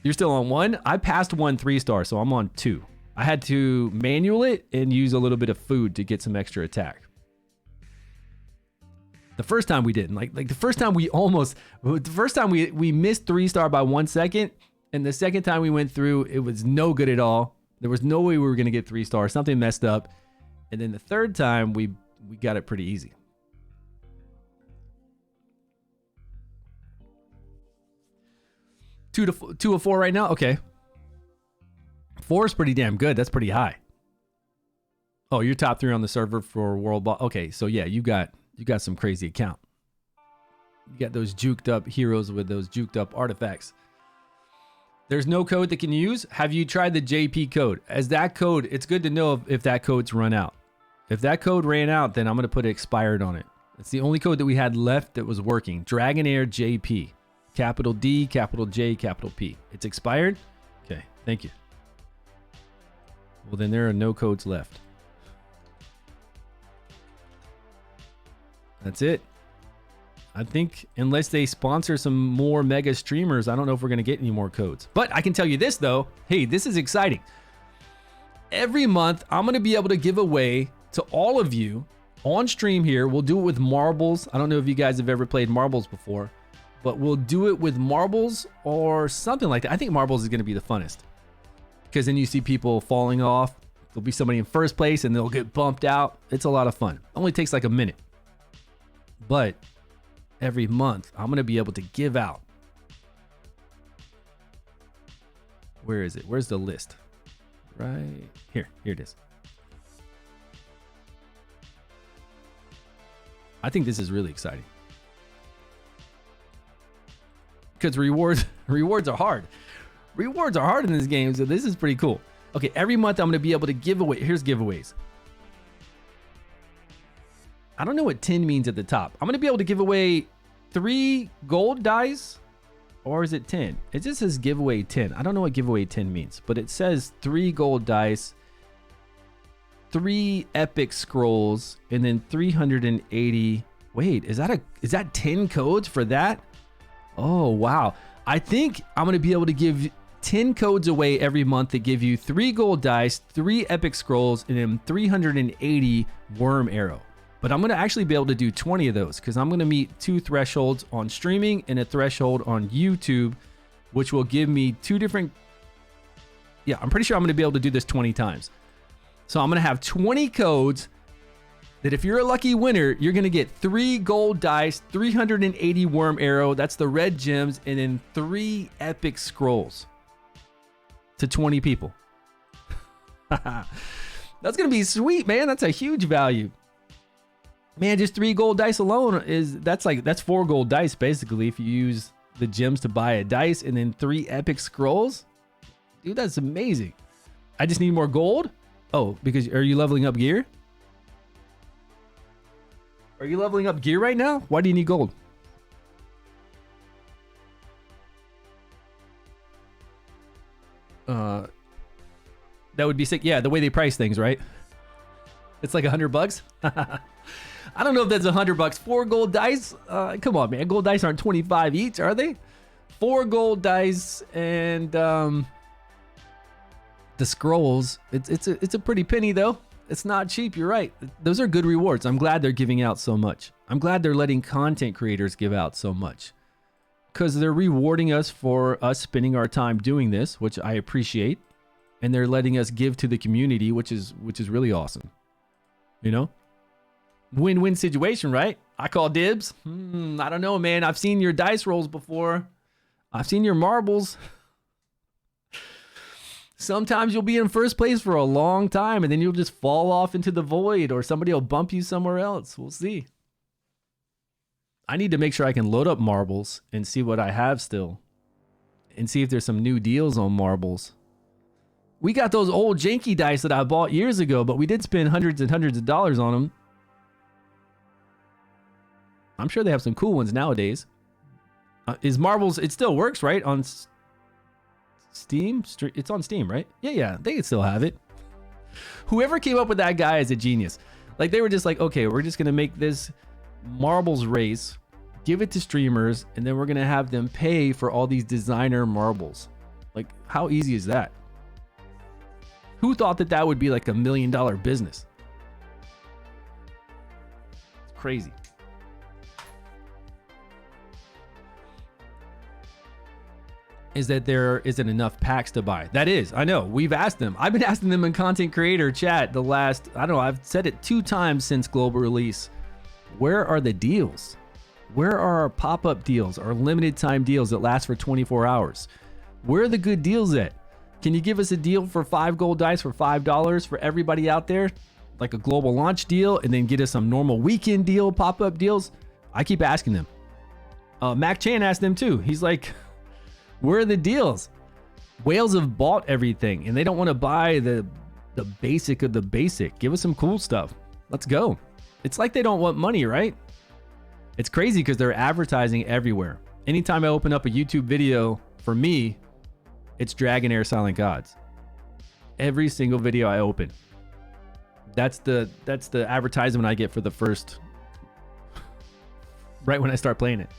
You're still on 1? I passed 1 3-star, so I'm on 2. I had to manual it and use a little bit of food to get some extra attack. The first time we didn't. Like the first time we missed 3-star by 1 second. And the second time we went through, it was no good at all. There was no way we were going to get 3-star. Something messed up. And then the third time, we got it pretty easy. Two of 4 right now? Okay. 4 is pretty damn good. That's pretty high. Oh, you're top 3 on the server for World Boss. Okay, so yeah, you got some crazy account. You got those juked up heroes with those juked up artifacts. There's no code that can use. Have you tried the JP code? As that code, it's good to know if that code's run out. If that code ran out, then I'm going to put expired on it. It's the only code that we had left that was working. Dragonheir JP. Capital D, capital J, capital P. It's expired? Okay, thank you. Well, then there are no codes left. That's it. I think unless they sponsor some more mega streamers, I don't know if we're going to get any more codes. But I can tell you this, though. Hey, this is exciting. Every month, I'm going to be able to give away to all of you on stream here. We'll do it with marbles. I don't know if you guys have ever played marbles before, but we'll do it with marbles or something like that. I think marbles is going to be the funnest because then you see people falling off. There'll be somebody in first place and they'll get bumped out. It's a lot of fun. It only takes like a minute. But every month, I'm going to be able to give out. Where is it? Where's the list? Right here. Here it is. I think this is really exciting. Because rewards are hard. Rewards are hard in this game, so this is pretty cool. Okay, every month I'm going to be able to give away. Here's giveaways. I don't know what 10 means at the top. I'm going to be able to give away 3 gold dice, or is it 10? It just says giveaway 10. I don't know what giveaway 10 means, but it says 3 gold dice, 3 epic scrolls, and then 380. Wait, is that 10 codes for that? Oh, wow. I think I'm going to be able to give 10 codes away every month that give you 3 gold dice, 3 epic scrolls, and then 380 worm arrow. But I'm going to actually be able to do 20 of those because I'm going to meet 2 thresholds on streaming and a threshold on YouTube, which will give me 2 different... Yeah, I'm pretty sure I'm going to be able to do this 20 times. So I'm going to have 20 codes that if you're a lucky winner, you're going to get 3 gold dice, 380 worm arrow, that's the red gems, and then 3 epic scrolls to 20 people. That's going to be sweet, man. That's a huge value. Man, just 3 gold dice alone that's 4 gold dice basically if you use the gems to buy a dice, and then 3 epic scrolls. Dude, that's amazing. I just need more gold. Oh, because are you leveling up gear? Are you leveling up gear right now? Why do you need gold? That would be sick. Yeah, the way they price things, right? It's like $100. I don't know if that's $100. 4 gold dice. Come on, man. Gold dice aren't 25 each, are they? 4 gold dice and the scrolls. It's a pretty penny though. It's not cheap. You're right. Those are good rewards. I'm glad they're giving out so much. I'm glad they're letting content creators give out so much because they're rewarding us for us spending our time doing this, which I appreciate, and they're letting us give to the community, which is really awesome. You know, win-win situation, right? I call dibs. I don't know, man. I've seen your dice rolls before. I've seen your marbles. Sometimes you'll be in first place for a long time and then you'll just fall off into the void or somebody will bump you somewhere else. We'll see. I need to make sure I can load up marbles and see what I have still and see if there's some new deals on marbles. We got those old janky dice that I bought years ago, but we did spend hundreds and hundreds of dollars on them. I'm sure they have some cool ones nowadays. Is marbles, it still works, right? On Steam? It's on Steam, right? Yeah, they can still have it. Whoever came up with that guy is a genius. Like, they were just like, okay, we're just going to make this marbles race, give it to streamers, and then we're going to have them pay for all these designer marbles. Like, how easy is that? Who thought that that would be like $1 million business? It's crazy. Is that there isn't enough packs to buy. That is, I know. We've asked them. I've been asking them in content creator chat the last, I don't know, I've said it 2 times since global release. Where are the deals? Where are our pop-up deals, our limited time deals that last for 24 hours? Where are the good deals at? Can you give us a deal for 5 gold dice for $5 for everybody out there? Like a global launch deal, and then get us some normal weekend deal, pop-up deals? I keep asking them. Mac Chan asked them too. He's like, where are the deals? Whales have bought everything and they don't want to buy the basic of the basic. Give us some cool stuff. Let's go. It's like they don't want money, right? It's crazy because they're advertising everywhere. Anytime I open up a YouTube video, for me, it's Dragonheir Silent Gods. Every single video I open. That's the advertisement I get for the first, right when I start playing it.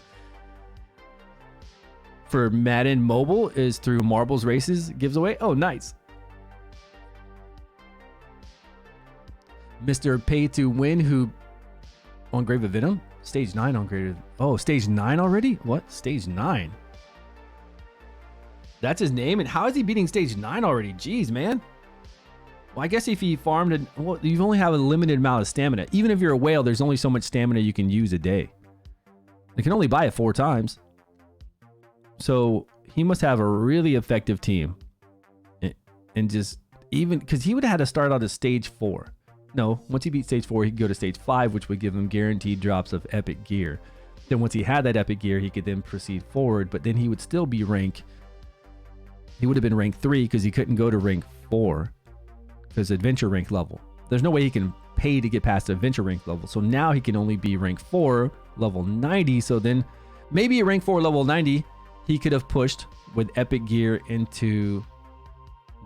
For Madden Mobile is through Marbles Races gives away. Oh, nice. Mr. Pay to Win who on Grave of Venom? Stage 9 on Grave. Oh, stage 9 already? What? Stage 9? That's his name? And how is he beating stage 9 already? Jeez, man. Well, I guess if he farmed it, well, you only have a limited amount of stamina. Even if you're a whale, there's only so much stamina you can use a day. You can only buy it 4 times. So he must have a really effective team. And just even because he would have had to start out at stage 4. No, once he beat stage 4, he could go to stage 5, which would give him guaranteed drops of epic gear. Then once he had that epic gear, he could then proceed forward, but then he would still be he would have been rank 3 because he couldn't go to rank 4 because adventure rank level. There's no way he can pay to get past the adventure rank level. So now he can only be rank 4, level 90. So then maybe at rank 4, level 90, he could have pushed with epic gear into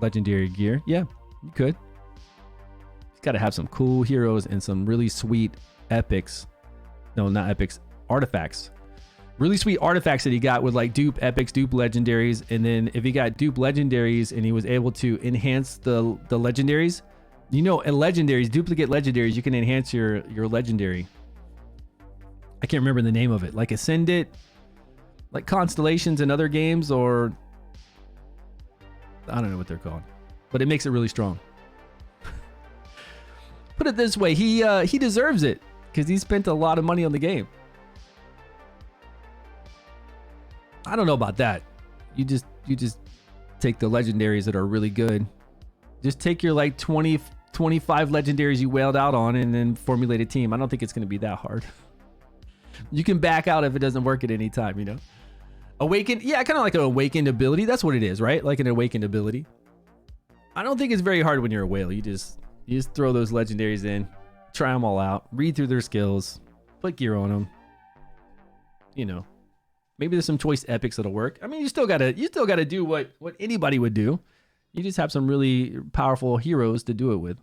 legendary gear. Yeah, you could. He's got to have some cool heroes and some really sweet epics. No, not epics, artifacts. Really sweet artifacts that he got with like dupe epics, dupe legendaries. And then if he got dupe legendaries and he was able to enhance the legendaries, you know, in legendaries, duplicate legendaries, you can enhance your legendary. I can't remember the name of it. Like Ascendant, like Constellations in other games, or I don't know what they're called, but it makes it really strong. Put it this way, he deserves it because he spent a lot of money on the game. I don't know about that. You just take the legendaries that are really good. Just take your like 20, 25 legendaries you wailed out on and then formulate a team. I don't think it's going to be that hard. You can back out if it doesn't work at any time, you know? Awakened, yeah, kind of like an awakened ability. That's what it is, right? Like an awakened ability. I don't think it's very hard when you're a whale. You just throw those legendaries in, try them all out, read through their skills, put gear on them. You know, maybe there's some choice epics that'll work. I mean, you still gotta do what anybody would do. You just have some really powerful heroes to do it with,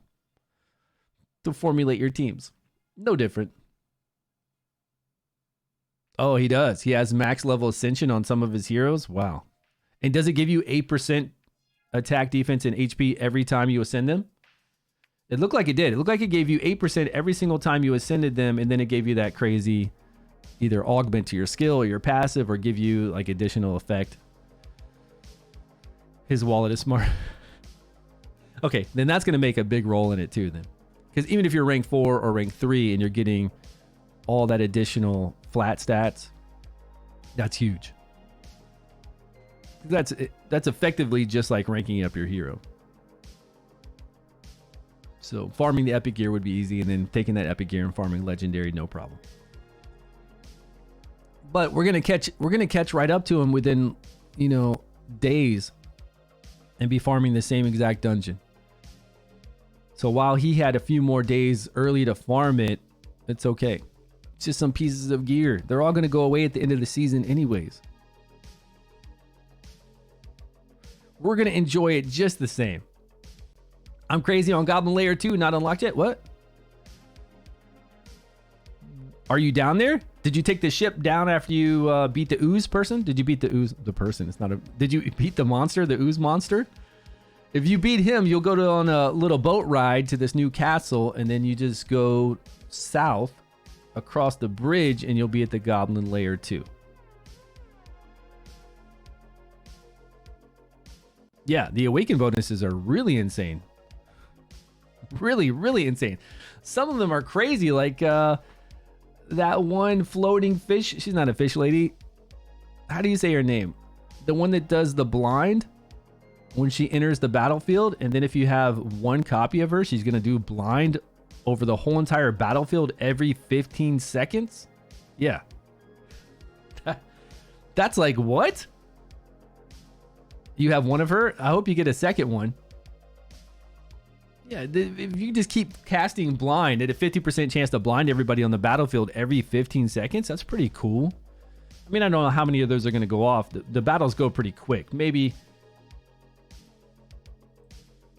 to formulate your teams. No different. Oh, he does. He has max level ascension on some of his heroes. Wow. And does it give you 8% attack, defense, and HP every time you ascend them? It looked like it did. It looked like it gave you 8% every single time you ascended them, and then it gave you that crazy either augment to your skill or your passive or give you like additional effect. His wallet is smart. Okay, then that's going to make a big role in it too then. Because even if you're rank 4 or rank 3 and you're getting all that additional flat stats, that's huge. That's effectively just like ranking up your hero. So farming the epic gear would be easy, and then taking that epic gear and farming legendary, no problem. But we're gonna catch right up to him within, you know, days, and be farming the same exact dungeon. So while he had a few more days early to farm it, it's okay. It's just some pieces of gear. They're all gonna go away at the end of the season anyways. We're gonna enjoy it just the same. I'm crazy on Goblin Lair 2, not unlocked yet. What? Are you down there? Did you take the ship down after you beat the ooze person? Did you beat the ooze? The person, it's not a... Did you beat the monster, the ooze monster? If you beat him, you'll go on a little boat ride to this new castle, and then you just go south across the bridge, and you'll be at the Goblin Lair 2. Yeah, the awaken bonuses are really insane. Really, really insane. Some of them are crazy, like that one floating fish. She's not a fish lady. How do you say her name? The one that does the blind when she enters the battlefield, and then if you have one copy of her, she's gonna do blind over the whole entire battlefield every 15 seconds. Yeah. That's like, what? You have one of her? I hope you get a second one. Yeah, if you just keep casting blind at a 50% chance to blind everybody on the battlefield every 15 seconds, that's pretty cool. I mean, I don't know how many of those are going to go off. The battles go pretty quick. Maybe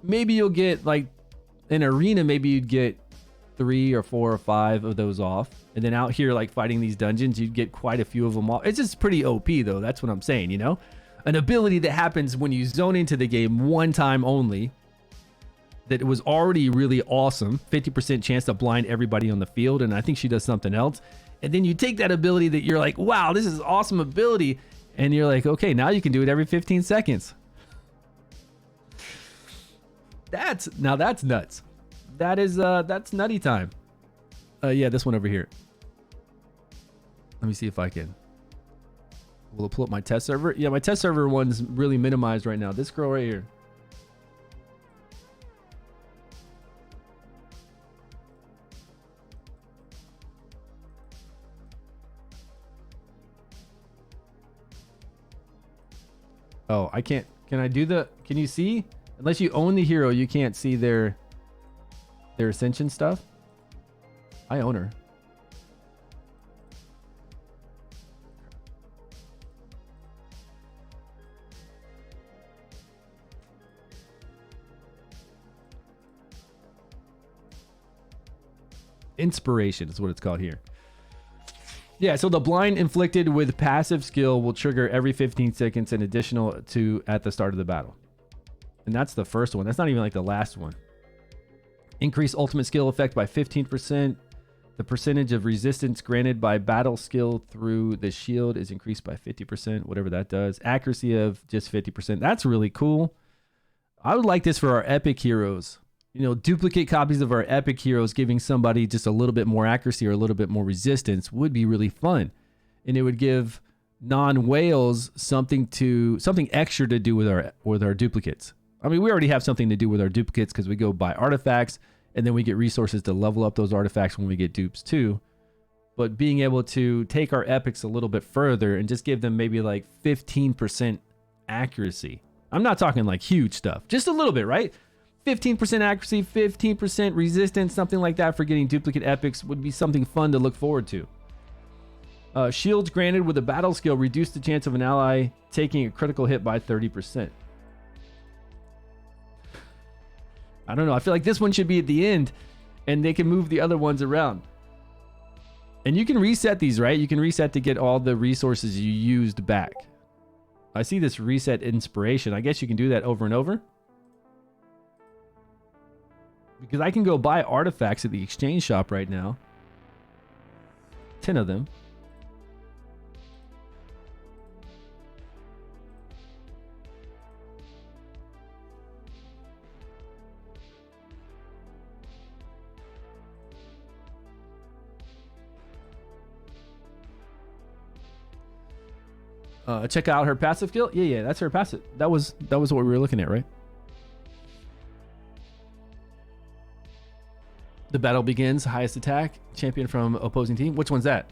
you'll get, like, an arena, maybe you'd get 3 or 4 or 5 of those off. And then out here, like, fighting these dungeons, you'd get quite a few of them off. It's just pretty OP, though. That's what I'm saying, you know? An ability that happens when you zone into the game one time only, that was already really awesome. 50% chance to blind everybody on the field, and I think she does something else. And then you take that ability that you're like, wow, this is an awesome ability, and you're like, okay, now you can do it every 15 seconds. That's nuts. That's nutty time. Yeah, this one over here. Let me see if I can. Will it pull up my test server? Yeah, my test server one's really minimized right now. This girl right here. Oh, I can't. Can I do the... Can you see? Unless you own the hero, you can't see their ascension stuff. I own her. Inspiration is what it's called here. Yeah, so the blind inflicted with passive skill will trigger every 15 seconds and additional to at the start of the battle. And that's the first one. That's not even like the last one. Increase ultimate skill effect by 15%. The percentage of resistance granted by battle skill through the shield is increased by 50%, whatever that does. Accuracy of just 50%. That's really cool. I would like this for our epic heroes. You know, duplicate copies of our epic heroes, giving somebody just a little bit more accuracy or a little bit more resistance would be really fun. And it would give non-whales something extra to do with our duplicates. I mean, we already have something to do with our duplicates because we go buy artifacts and then we get resources to level up those artifacts when we get dupes too. But being able to take our epics a little bit further and just give them maybe like 15% accuracy. I'm not talking like huge stuff, just a little bit, right? 15% accuracy, 15% resistance, something like that for getting duplicate epics would be something fun to look forward to. Shields granted with a battle skill reduce the chance of an ally taking a critical hit by 30%. I don't know. I feel like this one should be at the end and they can move the other ones around. And you can reset these, right? You can reset to get all the resources you used back. I see this reset inspiration. I guess you can do that over and over. Because I can go buy artifacts at the exchange shop right now. 10 of them. Check out her passive skill. Yeah, that's her passive. That was what we were looking at, right? The battle begins. Highest attack. Champion from opposing team. Which one's that?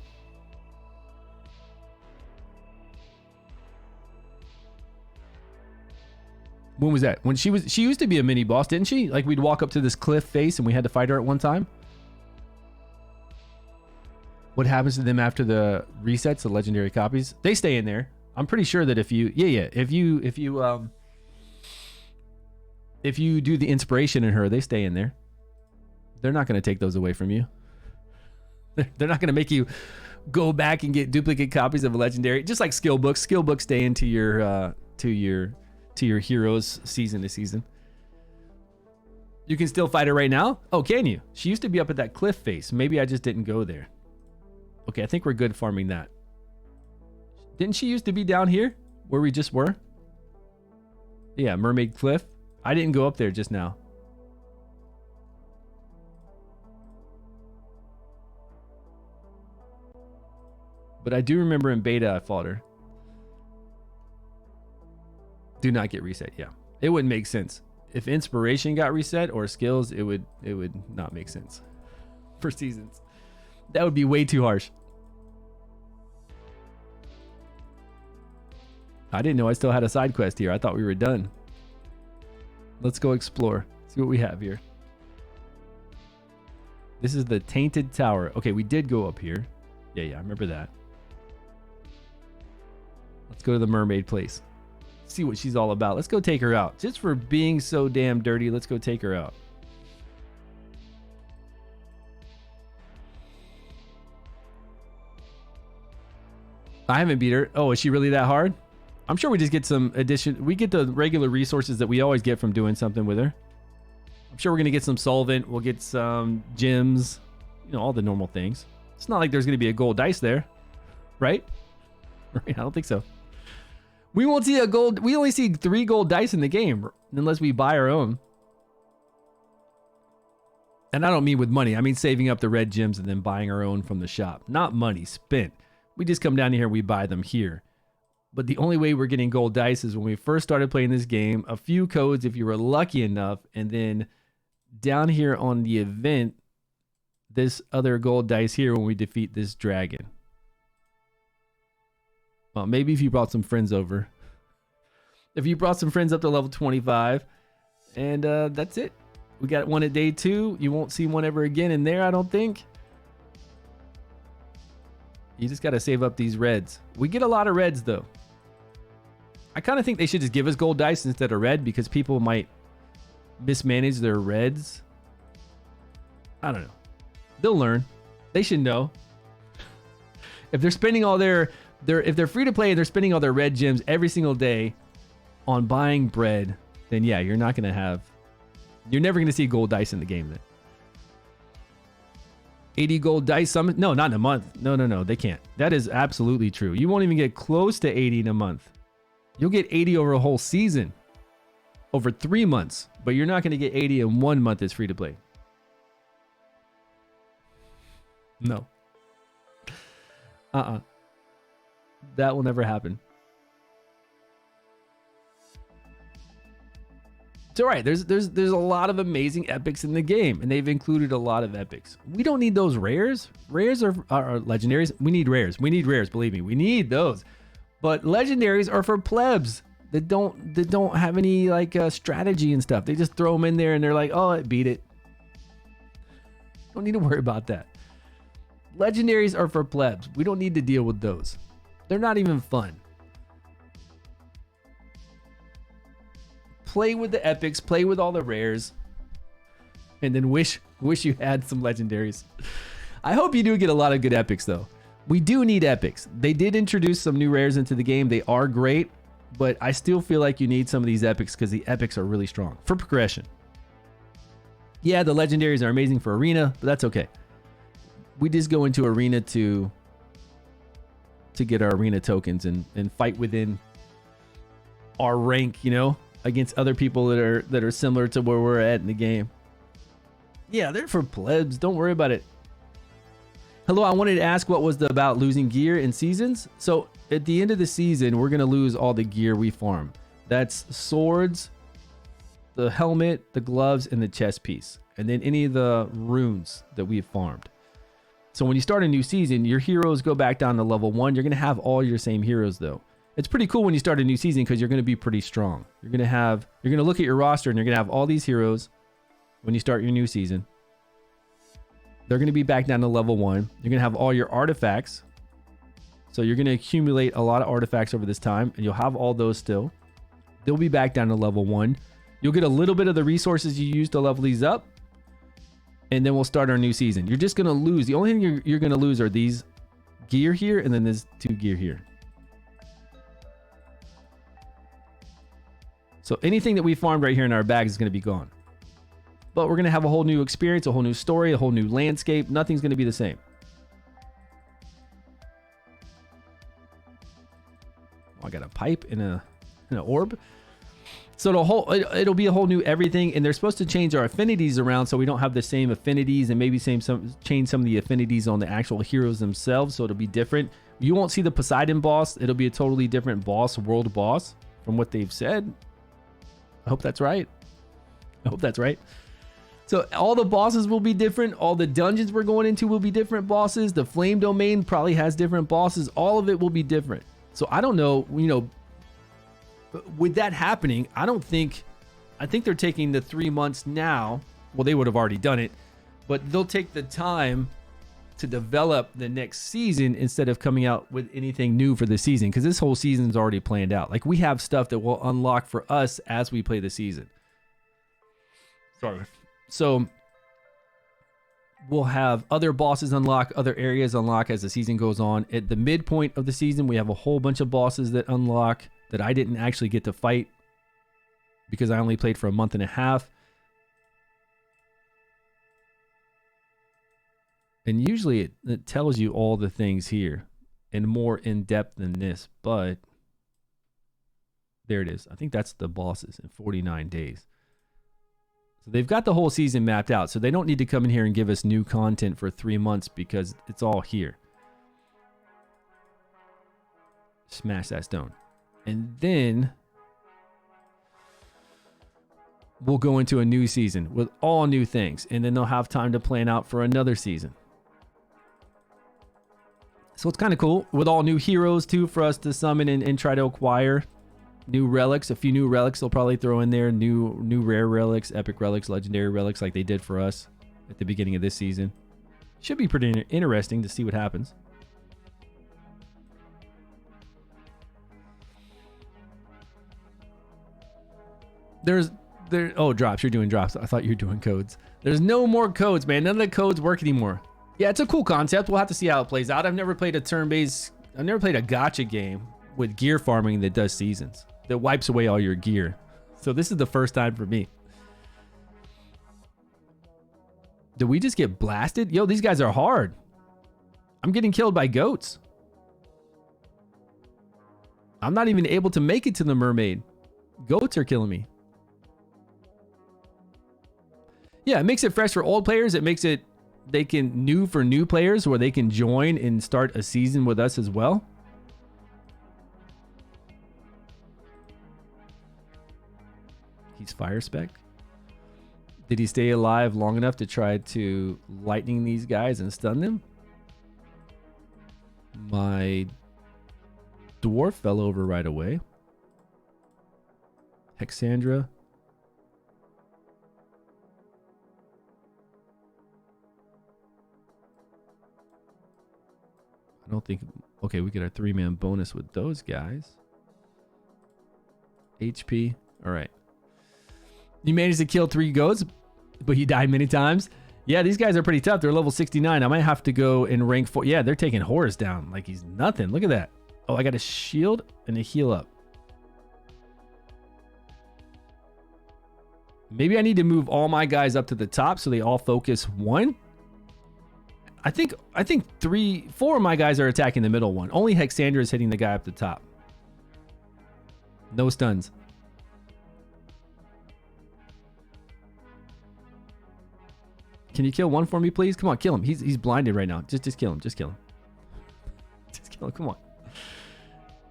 When was that? When she used to be a mini boss, didn't she? Like we'd walk up to this cliff face and we had to fight her at one time. What happens to them after the resets, the legendary copies? They stay in there. I'm pretty sure that if you if you do the inspiration in her, they stay in there. They're not going to take those away from you. They're not going to make you go back and get duplicate copies of a legendary. Just like skill books. Skill books stay into your heroes season to season. You can still fight her right now? Oh, can you? She used to be up at that cliff face. Maybe I just didn't go there. Okay, I think we're good farming that. Didn't she used to be down here where we just were? Yeah, Mermaid Cliff. I didn't go up there just now. But I do remember in beta I fought her. Do not get reset. Yeah, it wouldn't make sense if inspiration got reset or skills. It would not make sense for seasons. That would be way too harsh. I didn't know I still had a side quest here. I thought we were done. Let's go explore. See what we have here. This is the Tainted Tower. Okay, we did go up here. Yeah, I remember that. Let's go to the mermaid place. See what she's all about. Let's go take her out. Just for being so damn dirty, let's go take her out. I haven't beat her. Oh, is she really that hard? I'm sure we just get some addition. We get the regular resources that we always get from doing something with her. I'm sure we're going to get some solvent. We'll get some gems. You know, all the normal things. It's not like there's going to be a gold dice there. Right? I don't think so. We won't see a gold. We only see 3 gold dice in the game. Unless we buy our own. And I don't mean with money. I mean saving up the red gems and then buying our own from the shop. Not money spent. We just come down here. We buy them here. But the only way we're getting gold dice is when we first started playing this game, a few codes if you were lucky enough, and then down here on the event, this other gold dice here when we defeat this dragon. Well, maybe if you brought some friends over. if you brought some friends up to level 25, and that's it. We got one at day 2. You won't see one ever again in there, I don't think. You just got to save up these reds. We get a lot of reds, though. I kind of think they should just give us gold dice instead of red, because people might mismanage their reds. I don't know. They'll learn. They should know. If they're spending all if they're free to play and they're spending all their red gems every single day on buying bread, then yeah, you're never going to see gold dice in the game then. 80 gold dice summon? No, not in a month. No, they can't. That is absolutely true. You won't even get close to 80 in a month. You'll get 80 over a whole season, over 3 months, but you're not going to get 80 in 1 month as free to play. No. That will never happen. It's all right. There's a lot of amazing epics in the game, and they've included a lot of epics. We don't need those rares. Rares are legendaries. We need rares. Believe me, we need those. But legendaries are for plebs that don't have any like strategy and stuff. They just throw them in there and they're like, oh, it beat it. Don't need to worry about that. Legendaries are for plebs. We don't need to deal with those. They're not even fun. Play with the epics, play with all the rares, and then wish you had some legendaries. I hope you do get a lot of good epics, though. We do need epics. They did introduce some new rares into the game. They are great, but I still feel like you need some of these epics because the epics are really strong for progression. Yeah, the legendaries are amazing for arena, but that's okay. We just go into arena to get our arena tokens and fight within our rank, you know, against other people that are similar to where we're at in the game. Yeah, they're for plebs. Don't worry about it. Hello, I wanted to ask what was about losing gear in seasons. So at the end of the season, we're going to lose all the gear we farm. That's swords, the helmet, the gloves, and the chest piece. And then any of the runes that we've farmed. So when you start a new season, your heroes go back down to level 1. You're going to have all your same heroes, though. It's pretty cool when you start a new season because you're going to be pretty strong. You're going to look at your roster and you're going to have all these heroes when you start your new season. They're going to be back down to level 1. You're going to have all your artifacts. So you're going to accumulate a lot of artifacts over this time, and you'll have all those still. They'll be back down to level 1. You'll get a little bit of the resources you use to level these up, and then we'll start our new season. You're just going to lose. The only thing you're going to lose are these gear here, and then there's 2 gear here. So anything that we farmed right here in our bags is going to be gone. But we're going to have a whole new experience, a whole new story, a whole new landscape. Nothing's going to be the same. Oh, I got a pipe and an orb. So it'll be a whole new everything, and they're supposed to change our affinities around so we don't have the same affinities, and maybe change some of the affinities on the actual heroes themselves, so it'll be different. You won't see the Poseidon boss. It'll be a totally different boss, world boss, from what they've said. I hope that's right. So all the bosses will be different. All the dungeons we're going into will be different bosses. The flame domain probably has different bosses. All of it will be different. So I don't know, with that happening, I think they're taking the 3 months now. Well, they would have already done it, but they'll take the time to develop the next season instead of coming out with anything new for the season, because this whole season's already planned out. Like, we have stuff that will unlock for us as we play the season. Sorry. So we'll have other bosses unlock, other areas unlock as the season goes on. At the midpoint of the season, we have a whole bunch of bosses that unlock that I didn't actually get to fight because I only played for a month and a half. And usually it tells you all the things here and more in depth than this, but there it is. I think that's the bosses in 49 days. So they've got the whole season mapped out, so they don't need to come in here and give us new content for 3 months because it's all here. Smash that stone. And then we'll go into a new season with all new things, and then they'll have time to plan out for another season. So it's kind of cool with all new heroes too for us to summon and try to acquire. New relics, a few new relics they'll probably throw in there. New rare relics, epic relics, legendary relics like they did for us at the beginning of this season. Should be pretty interesting to see what happens. Oh, drops. You're doing drops. I thought you were doing codes. There's no more codes, man. None of the codes work anymore. Yeah, it's a cool concept. We'll have to see how it plays out. I've never played a turn-based... I've never played a gacha game with gear farming that does seasons. That wipes away all your gear. So this is the first time for me. Did we just get blasted? Yo, these guys are hard. I'm getting killed by goats. I'm not even able to make it to the mermaid. Goats are killing me. Yeah, it makes it fresh for old players. It makes it new for new players where they can join and start a season with us as well. He's fire spec. Did he stay alive long enough to try to lightning these guys and stun them? My dwarf fell over right away. Hexandra. I don't think... Okay, we get our 3-man bonus with those guys. HP. All right. You managed to kill 3 goats, but you died many times. Yeah, these guys are pretty tough. They're level 69. I might have to go in rank 4. Yeah, they're taking Horus down like he's nothing. Look at that. Oh, I got a shield and a heal up. Maybe I need to move all my guys up to the top so they all focus 1. I think 4 of my guys are attacking the middle one. Only Hexandra is hitting the guy up the top. No stuns. Can you kill 1 for me, please? Come on, kill him. He's blinded right now. Just kill him. Just kill him. Just kill him. Come on.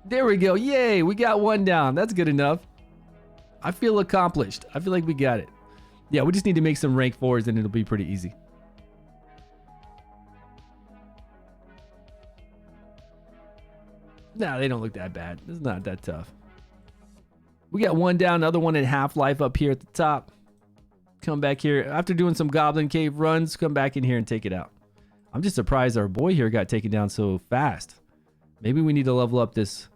There we go. Yay, we got 1 down. That's good enough. I feel accomplished. I feel like we got it. Yeah, we just need to make some rank 4s and it'll be pretty easy. Nah, they don't look that bad. It's not that tough. We got 1 down, another one in Half-Life up here at the top. Come back here. After doing some Goblin Cave runs, come back in here and take it out. I'm just surprised our boy here got taken down so fast. Maybe we need to level up this.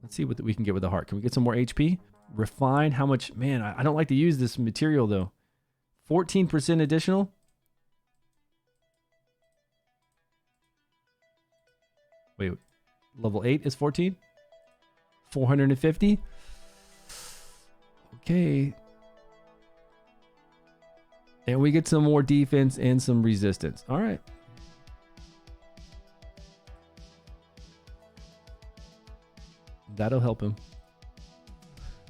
Let's see what we can get with the heart. Can we get some more HP? Refine. How much? Man, I don't like to use this material though. 14% additional. Wait, level 8 is 14? 450? Okay. And we get some more defense and some resistance. All right. That'll help him.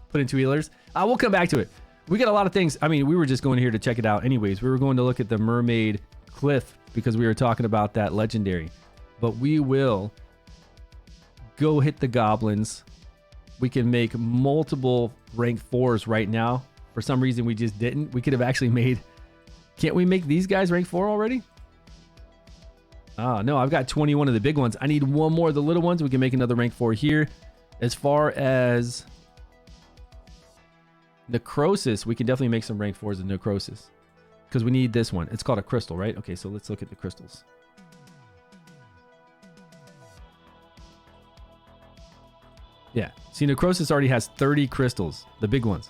Put in 2 healers. We'll come back to it. We got a lot of things. I mean, we were just going here to check it out anyways. We were going to look at the mermaid cliff because we were talking about that legendary. But we will go hit the goblins. We can make multiple rank 4s right now. For some reason, we just didn't. We could have actually made... Can't we make these guys rank 4 already? No, I've got 21 of the big ones. I need 1 more of the little ones. We can make another rank 4 here. As far as necrosis, we can definitely make some rank 4s of necrosis. Because we need this one. It's called a crystal, right? Okay, so let's look at the crystals. Yeah. See, necrosis already has 30 crystals. The big ones.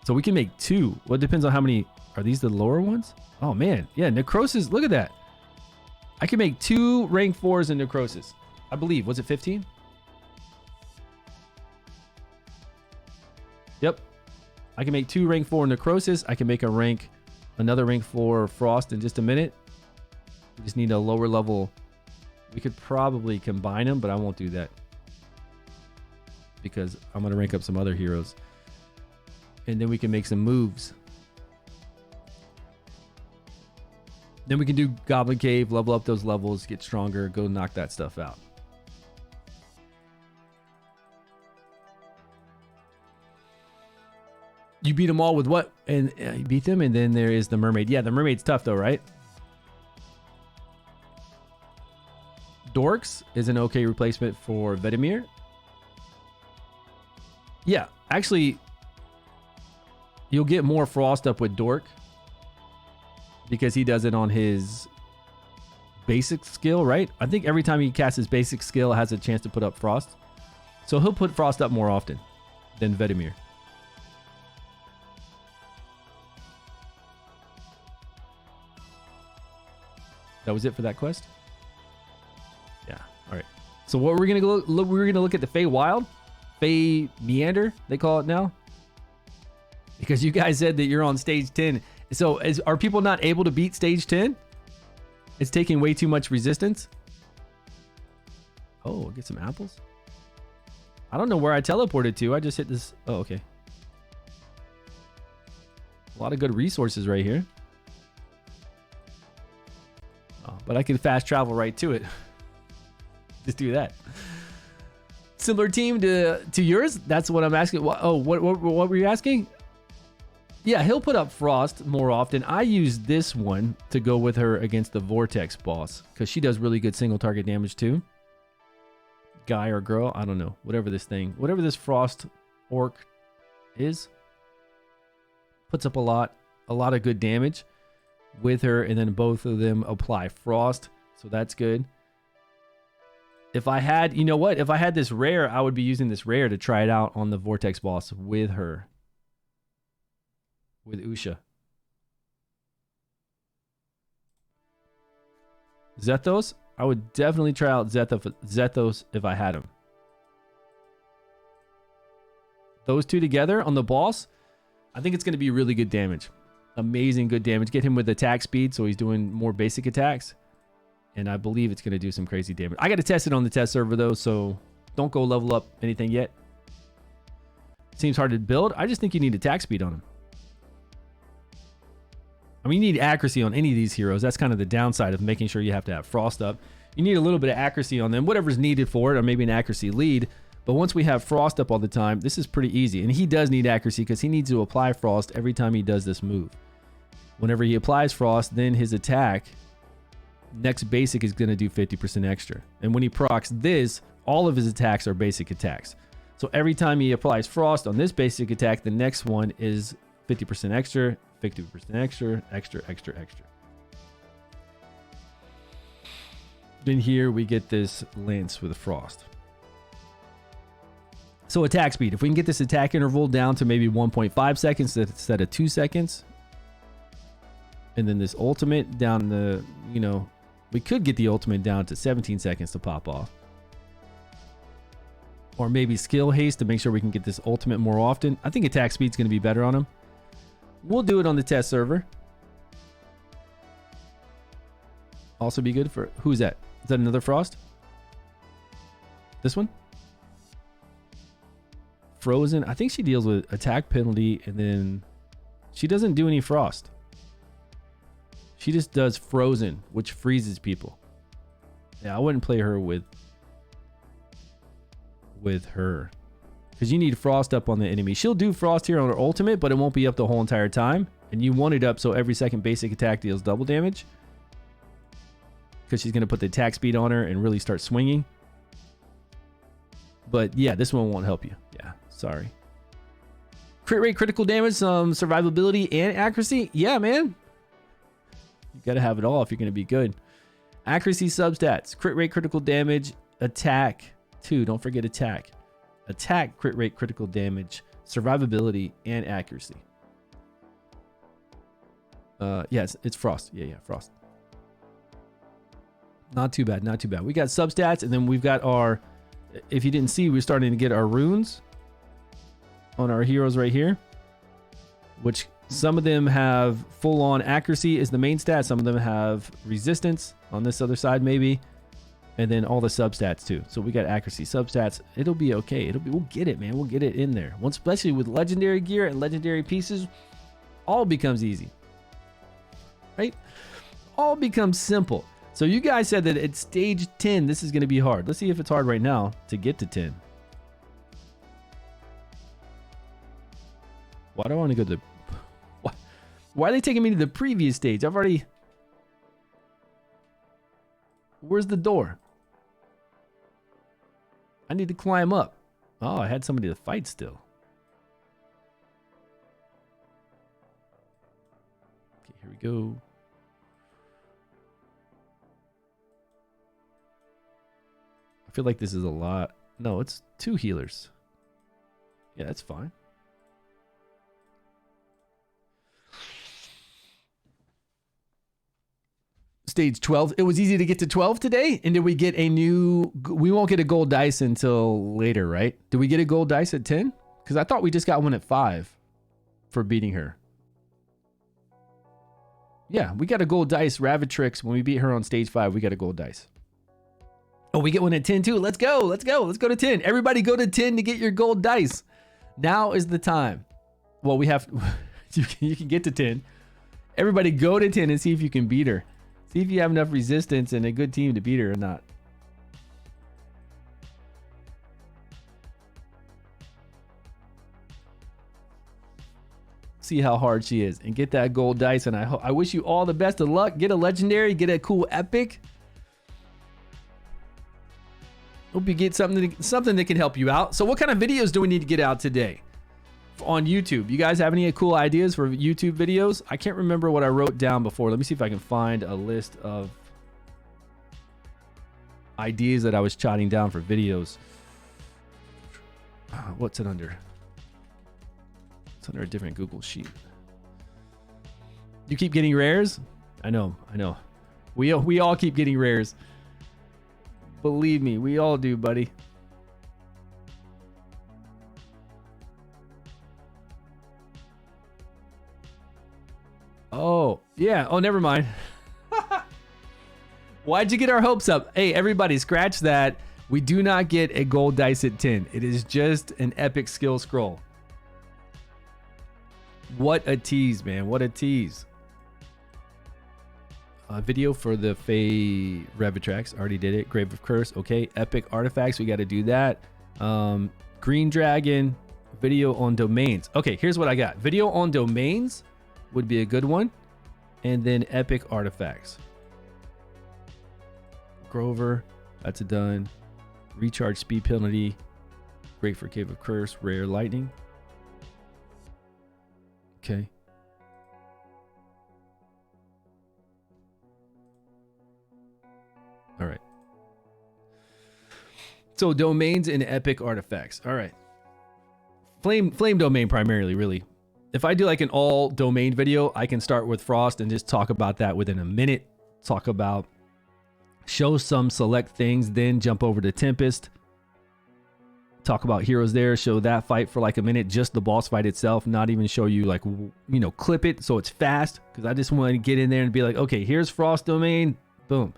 So we can make 2. Well, it depends on how many... Are these the lower ones? Oh, man. Yeah, necrosis. Look at that. I can make 2 rank 4s in necrosis. I believe. Was it 15? Yep. I can make 2 rank 4 necrosis. I can make another rank 4 frost in just a minute. We just need a lower level. We could probably combine them, but I won't do that. Because I'm going to rank up some other heroes. And then we can make some moves. Then we can do Goblin Cave, level up those levels, get stronger, go knock that stuff out. You beat them all with what? And you beat them, and then there is the mermaid. Yeah, the mermaid's tough though, right? Dorks is an okay replacement for Vedimir. Yeah, actually, you'll get more frost up with Dork because he does it on his basic skill, right? I think every time he casts his basic skill, it has a chance to put up frost. So he'll put frost up more often than Vedimir. That was it for that quest? Yeah, all right. So what we're gonna look at the Fey Wild, Fey Meander, they call it now. Because you guys said that you're on stage 10. So are people not able to beat stage 10? It's taking way too much resistance. Oh, get some apples. I don't know where I teleported to. I just hit this. Oh, okay. A lot of good resources right here. Oh, but I can fast travel right to it. Just do that. Similar team to yours? That's what I'm asking. What were you asking? Yeah, he'll put up frost more often. I use this one to go with her against the Vortex boss because she does really good single target damage too. Guy or girl, I don't know. Whatever this frost orc is, puts up a lot of good damage with her, and then both of them apply frost, so that's good. If I had, you know what? If I had this rare, I would be using this rare to try it out on the Vortex boss with her. With Usha. Zethos? I would definitely try out Zethos if I had him. Those two together on the boss, I think it's going to be really good damage. Amazing good damage. Get him with attack speed so he's doing more basic attacks. And I believe it's going to do some crazy damage. I got to test it on the test server though, so don't go level up anything yet. Seems hard to build. I just think you need attack speed on him. I mean, you need accuracy on any of these heroes. That's kind of the downside of making sure you have to have frost up. You need a little bit of accuracy on them, whatever's needed for it, or maybe an accuracy lead. But once we have frost up all the time, this is pretty easy. And he does need accuracy because he needs to apply frost every time he does this move. Whenever he applies frost, then his attack, next basic, is going to do 50% extra. And when he procs this, all of his attacks are basic attacks. So every time he applies frost on this basic attack, the next one is 50% extra, 50% extra, extra. Then here we get this lance with frost. So attack speed, if we can get this attack interval down to maybe 1.5 seconds instead of 2 seconds. And then this ultimate down the, we could get the ultimate down to 17 seconds to pop off. Or maybe skill haste to make sure we can get this ultimate more often. I think attack speed's going to be better on him. We'll do it on the test server. Also be good for, who's that? Is that another frost? This one? Frozen. I think she deals with attack penalty and then she doesn't do any frost. She just does frozen, which freezes people. Yeah, I wouldn't play her with her. Because you need frost up on the enemy. She'll do frost here on her ultimate, but it won't be up the whole entire time. And you want it up so every second basic attack deals double damage. Because she's going to put the attack speed on her and really start swinging. But yeah, this one won't help you. Yeah, sorry. Crit rate, critical damage, some survivability, and accuracy. Yeah, man. You got to have it all if you're going to be good. Accuracy substats. Crit rate, critical damage, attack. 2, don't forget attack. Attack, crit rate, critical damage, survivability, and accuracy. Yes, it's frost. Yeah, frost. Not too bad, not too bad. We got substats, and then we've got our, if you didn't see, we're starting to get our runes on our heroes right here, which some of them have full-on accuracy is the main stat. Some of them have resistance on this other side, maybe. And then all the substats too. So we got accuracy, substats. It'll be okay. We'll get it, man. We'll get it in there. Once, especially with legendary gear and legendary pieces, all becomes easy, right? All becomes simple. So you guys said that at stage 10, this is going to be hard. Let's see if it's hard right now to get to 10. Why do I want to go to the... Why are they taking me to the previous stage? I've already... Where's the door? need to climb up. Oh, I had somebody to fight still. Okay, here we go. I feel like this is a lot. No, it's 2 healers. Yeah, that's fine. Stage 12. It was easy to get to 12 today. And did we get a new... We won't get a gold dice until later, right? Did we get a gold dice at 10? Because I thought we just got one at 5 for beating her. Yeah, we got a gold dice. Ravatrix, when we beat her on stage 5, we got a gold dice. Oh, we get one at 10 too. Let's go. Let's go. Let's go to 10. Everybody go to 10 to get your gold dice. Now is the time. Well, we have... you can get to 10. Everybody go to 10 and see if you can beat her. See if you have enough resistance and a good team to beat her or not. See how hard she is and get that gold dice. And I wish you all the best of luck. Get a legendary, get a cool epic. Hope you get something that can help you out. So what kind of videos do we need to get out today on YouTube? You guys have any cool ideas for YouTube videos? I can't remember what I wrote down before. Let me see if I can find a list of ideas that I was jotting down for videos. What's it under? It's under a different Google sheet. You keep getting rares? I know. We all keep getting rares. Believe me, we all do, buddy. Oh, yeah. Oh, never mind. Why'd you get our hopes up? Hey, everybody, scratch that. We do not get a gold dice at 10. It is just an epic skill scroll. What a tease, man. What a tease. Video for the Fey Revitrax. Already did it. Grave of Curse. Okay. Epic artifacts. We got to do that. Green Dragon. Video on domains. Okay, here's what I got. Video on domains would be a good one. And then epic artifacts. Grover. That's a done. Recharge speed penalty. Great for Cave of Curse. Rare lightning. Okay. All right. So domains and epic artifacts. All right. Flame domain primarily, really. If I do like an all domain video, I can start with Frost and just talk about that within a minute. Talk about, show some select things, then jump over to Tempest. Talk about heroes there, show that fight for like a minute, just the boss fight itself, not even show you like, you know, clip it so it's fast. Because I just want to get in there and be like, okay, here's Frost domain. Boom.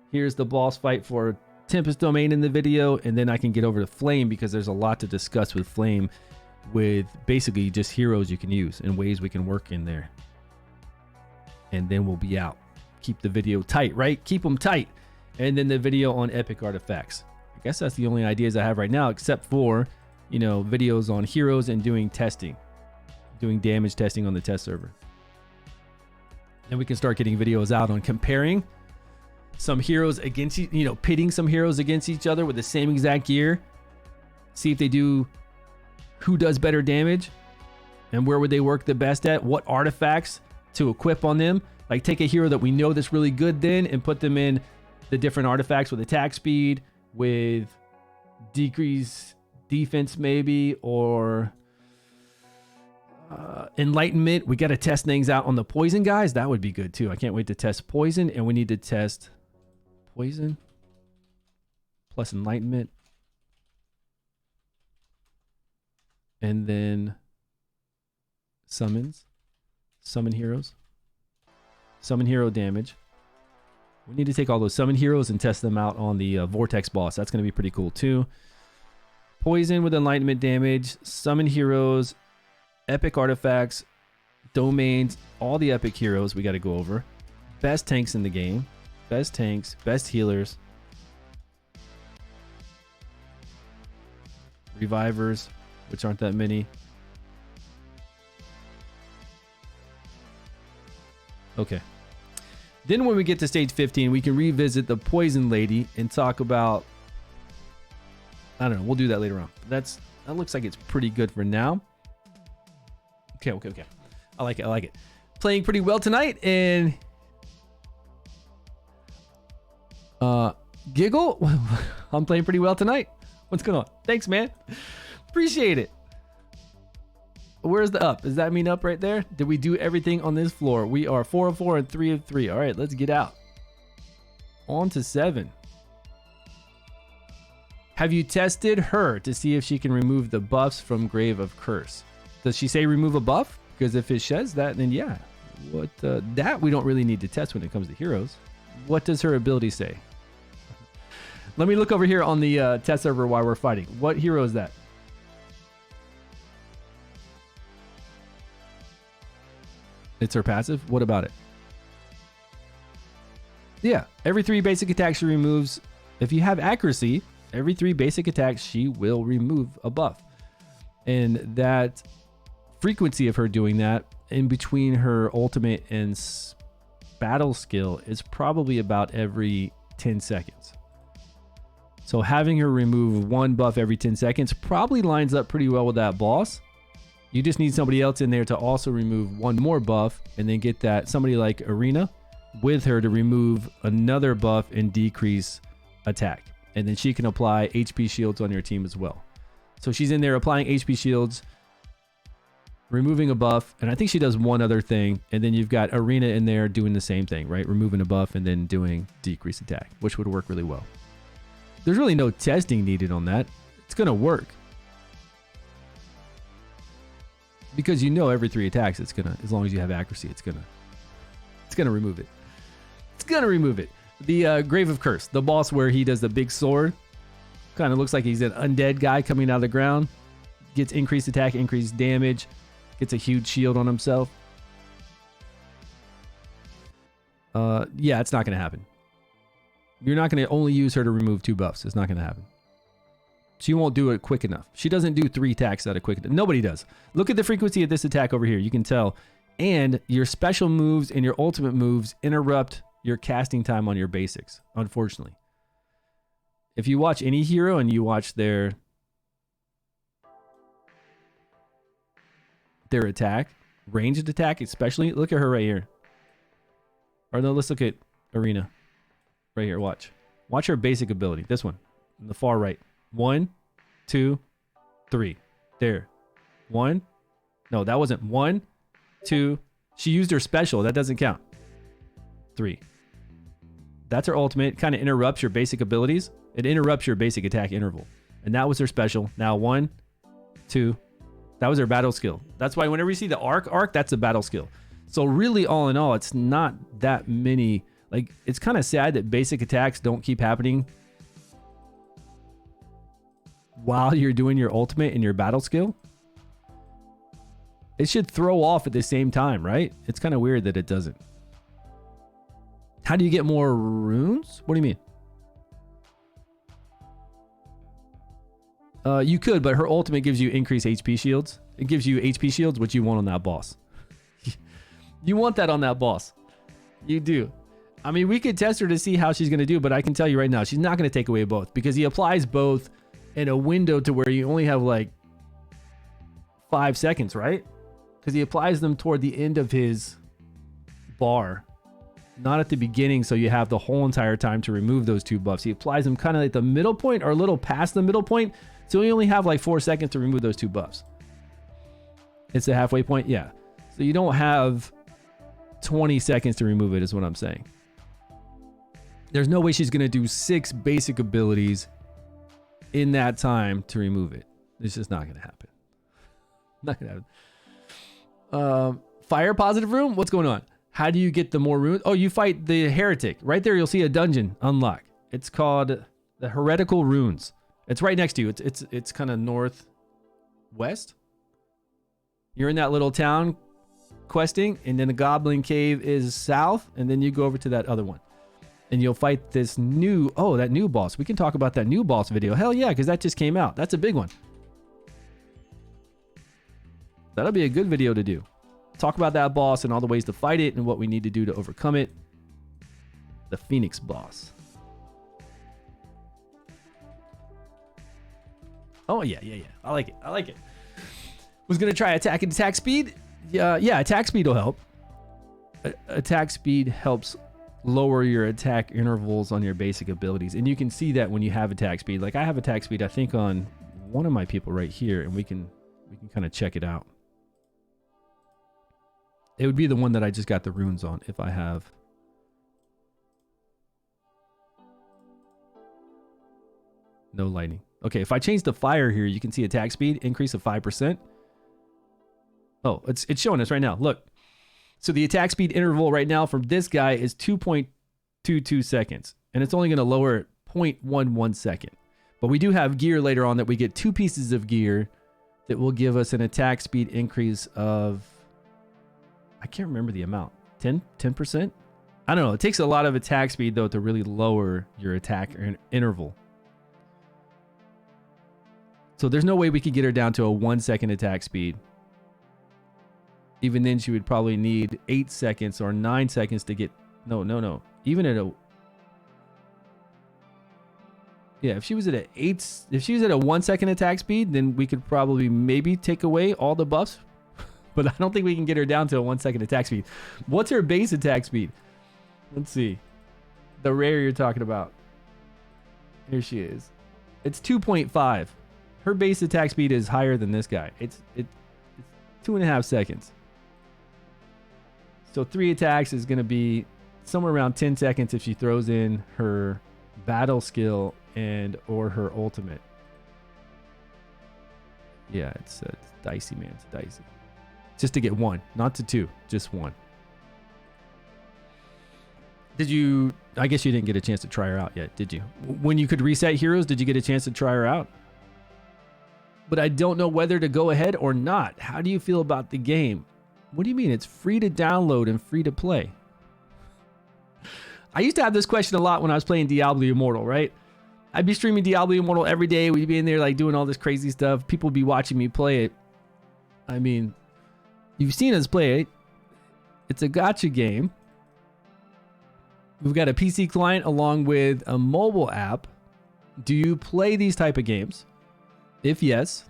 Here's the boss fight for Tempest domain in the video, and then I can get over to Flame because there's a lot to discuss with Flame, with basically just heroes you can use and ways we can work in there. And then we'll be out. Keep the video tight, right? Keep them tight. And then the video on epic artifacts. I guess that's the only ideas I have right now, except for, you know, videos on heroes and doing testing, doing damage testing on the test server. Then we can start getting videos out on comparing some heroes against, you know, pitting some heroes against each other with the same exact gear. See if they do, who does better damage and where would they work the best at, what artifacts to equip on them. Like take a hero that we know that's really good then and put them in the different artifacts with attack speed, with decrease defense maybe, or enlightenment. We got to test things out on the poison guys. That would be good too. I can't wait to test poison, and we need to test poison plus enlightenment, and then summon heroes, summon hero damage. We need to take all those summon heroes and test them out on the Vortex boss. That's going to be pretty cool too. Poison with enlightenment damage, summon heroes, epic artifacts, domains, all the epic heroes we got to go over. Best tanks in the game. Best tanks, best healers. Revivers, which aren't that many. Okay. Then when we get to stage 15, we can revisit the Poison Lady and talk about I don't know. We'll do that later on. That looks like it's pretty good for now. Okay. I like it. Playing pretty well tonight. And Giggle, I'm playing pretty well tonight. What's going on? Thanks, man. Appreciate it. Where's the up? Does that mean up right there? Did we do everything on this floor? We are 4 of 4 and 3 of 3. All right, let's get out. On to 7. Have you tested her to see if she can remove the buffs from Grave of Curse? Does she say remove a buff? Because if it sheds that, then yeah. That we don't really need to test when it comes to heroes. What does her ability say? Let me look over here on the test server while we're fighting. What hero is that? It's her passive? What about it? Yeah, every 3 basic attacks she removes. If you have accuracy, every 3 basic attacks she will remove a buff. And that frequency of her doing that in between her ultimate and battle skill is probably about every 10 seconds. So having her remove 1 buff every 10 seconds probably lines up pretty well with that boss. You just need somebody else in there to also remove 1 more buff and then get that somebody like Arena with her to remove another buff and decrease attack. And then she can apply HP shields on your team as well. So she's in there applying HP shields, removing a buff, and I think she does one other thing. And then you've got Arena in there doing the same thing, right? Removing a buff and then doing decrease attack, which would work really well. There's really no testing needed on that. It's going to work. Because you know every 3 attacks, it's gonna, as long as you have accuracy, it's gonna remove it. It's gonna remove it. The Grave of Curse, the boss where he does the big sword, kind of looks like he's an undead guy coming out of the ground. Gets increased attack, increased damage, gets a huge shield on himself. Yeah, it's not gonna happen. You're not gonna only use her to remove 2 buffs. It's not gonna happen. She won't do it quick enough. She doesn't do 3 attacks at a quick enough. Nobody does. Look at the frequency of this attack over here. You can tell. And your special moves and your ultimate moves interrupt your casting time on your basics, unfortunately. If you watch any hero and you watch their attack, ranged attack especially, look at her right here. Or no, let's look at Arena. Right here, watch. Watch her basic ability. This one, in the far right. 1, 2, 3. There. 1. No, that wasn't 1, 2. She used her special. That doesn't count. 3. That's her ultimate. Kind of interrupts your basic abilities. It interrupts your basic attack interval. And that was her special. Now 1, 2. That was her battle skill. That's why whenever you see the arc, that's a battle skill. So really, all in all, it's not that many. Like, it's kind of sad that basic attacks don't keep happening while you're doing your ultimate and your battle skill. It should throw off at the same time, right? It's kind of weird that it doesn't. How do you get more runes? What do you mean? You could, but her ultimate gives you increased HP shields. It gives you HP shields, which you want on that boss. You want that on that boss. You do. I mean, we could test her to see how she's going to do, but I can tell you right now, she's not going to take away both because he applies both in a window to where you only have like 5 seconds, right? Because he applies them toward the end of his bar, not at the beginning, so you have the whole entire time to remove those 2 buffs. He applies them kind of at the middle point or a little past the middle point, so you only have like 4 seconds to remove those 2 buffs. It's the halfway point, yeah. So you don't have 20 seconds to remove it is what I'm saying. There's no way she's going to do 6 basic abilities in that time to remove it. It's just not going to happen. Not going to happen. Fire positive room? What's going on? How do you get the more runes? Oh, you fight the heretic. Right there, you'll see a dungeon unlock. It's called the Heretical Runes. It's right next to you. It's kind of northwest. You're in that little town questing, and then the Goblin Cave is south, and then you go over to that other one. And you'll fight this new, that new boss. We can talk about that new boss video. Hell yeah, because that just came out. That's a big one. That'll be a good video to do. Talk about that boss and all the ways to fight it and what we need to do to overcome it. The Phoenix boss. Oh, yeah. I like it. Was going to try attack and attack speed. Yeah, attack speed will help. Attack speed helps lower your attack intervals on your basic abilities. And you can see that when you have attack speed. Like I have attack speed, I think on one of my people right here, and we can kind of check it out. It would be the one that I just got the runes on if I have. No lightning. Okay, if I change the fire here, you can see attack speed increase of 5%. Oh, it's showing us right now. Look. So the attack speed interval right now from this guy is 2.22 seconds. And it's only going to lower it 0.11 second. But we do have gear later on that we get 2 pieces of gear that will give us an attack speed increase of, I can't remember the amount, 10%? I don't know. It takes a lot of attack speed though to really lower your attack interval. So there's no way we could get her down to a 1 second attack speed. Even then she would probably need 8 seconds or 9 seconds to get, no. Even at a, yeah, if she was at a 1 second attack speed, then we could probably maybe take away all the buffs. But I don't think we can get her down to a 1 second attack speed. What's her base attack speed? Let's see. The rare you're talking about. Here she is. It's 2.5. Her base attack speed is higher than this guy. It's 2.5 seconds. So 3 attacks is going to be somewhere around 10 seconds if she throws in her battle skill and or her ultimate. Yeah, it's dicey, man. It's dicey. Just to get 1, not to 2, just 1. Did you, I guess you didn't get a chance to try her out yet, did you? When you could reset heroes, did you get a chance to try her out? But I don't know whether to go ahead or not. How do you feel about the game? What do you mean? It's free to download and free to play. I used to have this question a lot when I was playing Diablo Immortal, right? I'd be streaming Diablo Immortal every day. We'd be in there like doing all this crazy stuff. People would be watching me play it. I mean, you've seen us play it. It's a gacha game. We've got a PC client along with a mobile app. Do you play these type of games? If yes,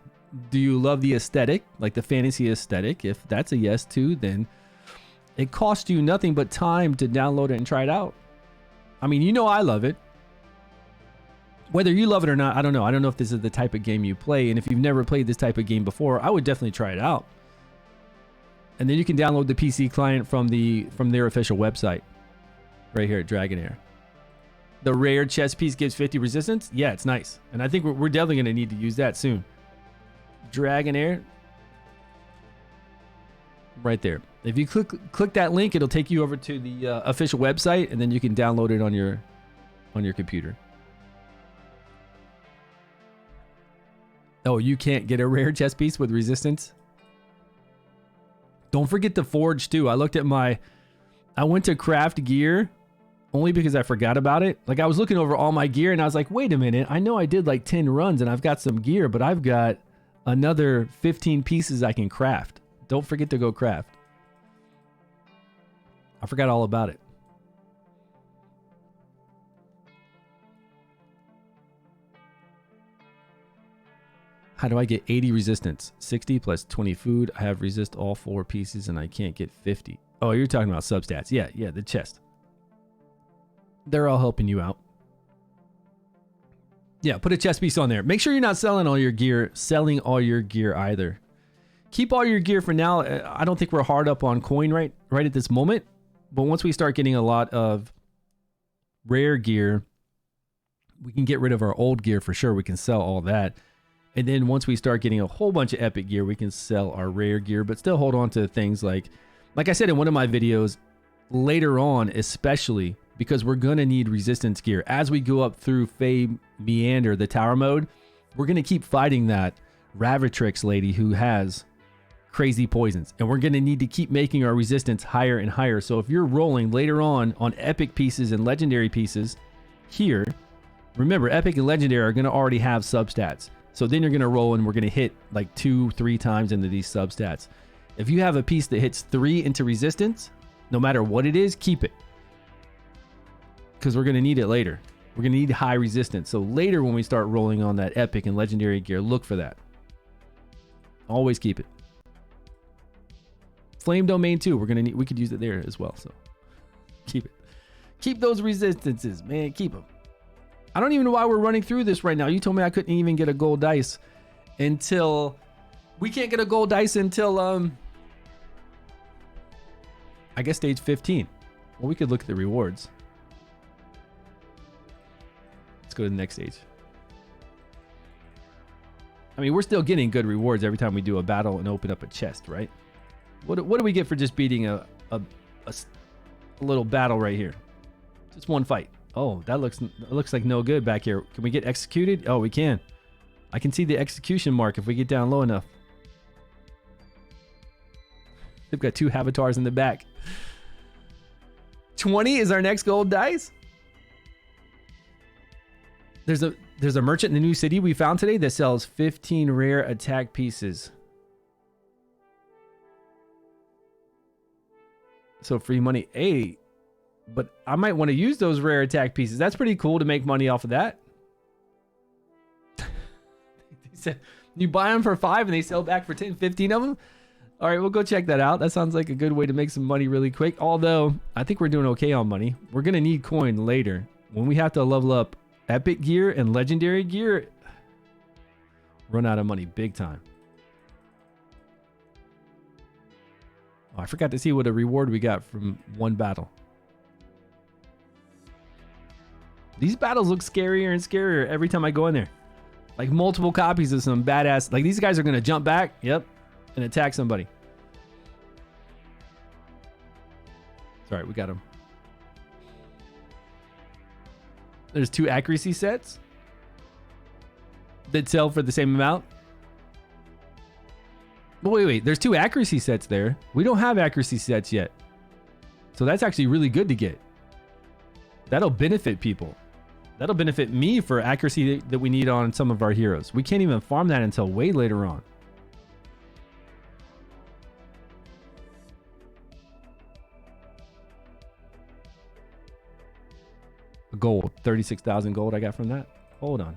do you love the aesthetic, like the fantasy aesthetic? If that's a yes too, then it costs you nothing but time to download it and try it out. I mean, you know I love it. Whether you love it or not, I don't know. I don't know if this is the type of game you play. And if you've never played this type of game before, I would definitely try it out. And then you can download the PC client from their official website right here at Dragonheir. The rare chest piece gives 50 resistance. Yeah, it's nice. And I think we're definitely going to need to use that soon. Dragonheir. Right there. If you click that link, it'll take you over to the official website, and then you can download it on your computer. Oh, you can't get a rare chest piece with resistance? Don't forget the forge too. I went to craft gear only because I forgot about it. Like I was looking over all my gear and I was like, wait a minute. I know I did like 10 runs and I've got some gear, but I've got another 15 pieces I can craft. Don't forget to go craft. I forgot all about it. How do I get 80 resistance? 60 plus 20 food. I have resist all 4 pieces and I can't get 50. Oh, you're talking about substats. Yeah, the chest. They're all helping you out. Yeah, put a chest piece on there. Make sure you're not selling all your gear either. Keep all your gear for now. I don't think we're hard up on coin right at this moment. But once we start getting a lot of rare gear, we can get rid of our old gear for sure. We can sell all that. And then once we start getting a whole bunch of epic gear, we can sell our rare gear, but still hold on to things like I said in one of my videos, later on, especially because we're going to need resistance gear. As we go up through Fey Meander, the tower mode, we're going to keep fighting that Ravatrix lady who has crazy poisons. And we're going to need to keep making our resistance higher and higher. So if you're rolling later on epic pieces and legendary pieces here, remember, epic and legendary are going to already have substats. So then you're going to roll and we're going to hit like 2-3 times into these substats. If you have a piece that hits 3 into resistance, no matter what it is, keep it. Because we're going to need it later. We're going to need high resistance. So later when we start rolling on that epic and legendary gear, look for that. Always keep it. Flame domain too. We could use it there as well. So keep it. Keep those resistances, man. Keep them. I don't even know why we're running through this right now. You told me I couldn't even get a gold dice until... We can't get a gold dice until, I guess stage 15. Well, we could look at the rewards. Let's go to the next stage. I mean, we're still getting good rewards every time we do a battle and open up a chest, right? What do we get for just beating a little battle right here? Just one fight. Oh, that looks like no good back here. Can we get executed? Oh, we can. I can see the execution mark if we get down low enough. They've got 2 avatars in the back. 20 is our next gold dice. There's a merchant in the new city we found today that sells 15 rare attack pieces. So free money. Hey, but I might want to use those rare attack pieces. That's pretty cool to make money off of that. They said you buy them for 5 and they sell back for 10, 15 of them. All right, we'll go check that out. That sounds like a good way to make some money really quick. Although I think we're doing okay on money. We're going to need coin later when we have to level up epic gear and legendary gear. Run out of money big time. Oh, I forgot to see what a reward we got from one battle. These battles look scarier and scarier every time I go in there. Like multiple copies of some badass. Like these guys are going to jump back. Yep. And attack somebody. All right, we got him. There's 2 accuracy sets that sell for the same amount. But wait. There's 2 accuracy sets there. We don't have accuracy sets yet. So that's actually really good to get. That'll benefit people. That'll benefit me for accuracy that we need on some of our heroes. We can't even farm that until way later on. Gold, 36,000 gold I got from that. Hold on.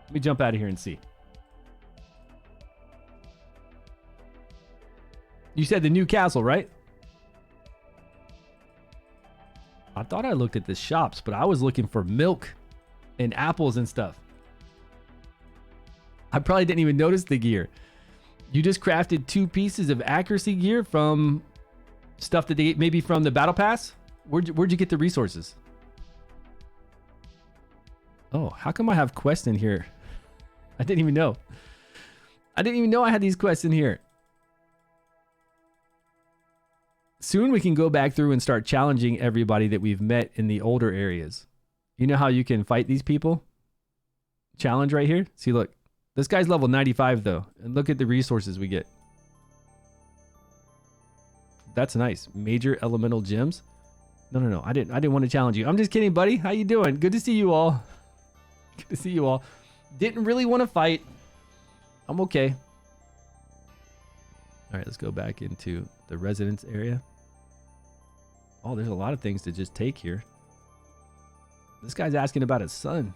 Let me jump out of here and see. You said the new castle, right? I thought I looked at the shops, but I was looking for milk and apples and stuff. I probably didn't even notice the gear. You just crafted 2 pieces of accuracy gear from stuff that they maybe from the battle pass? Where'd you get the resources? Oh, how come I have quests in here? I didn't even know. I didn't even know I had these quests in here. Soon we can go back through and start challenging everybody that we've met in the older areas. You know how you can fight these people? Challenge right here. See, look. This guy's level 95 though. And look at the resources we get. That's nice. Major elemental gems. No. I didn't want to challenge you. I'm just kidding, buddy. How you doing? Good to see you all. Good to see you all. Didn't really want to fight. I'm okay. All right, let's go back into the residence area. Oh, there's a lot of things to just take here. This guy's asking about his son.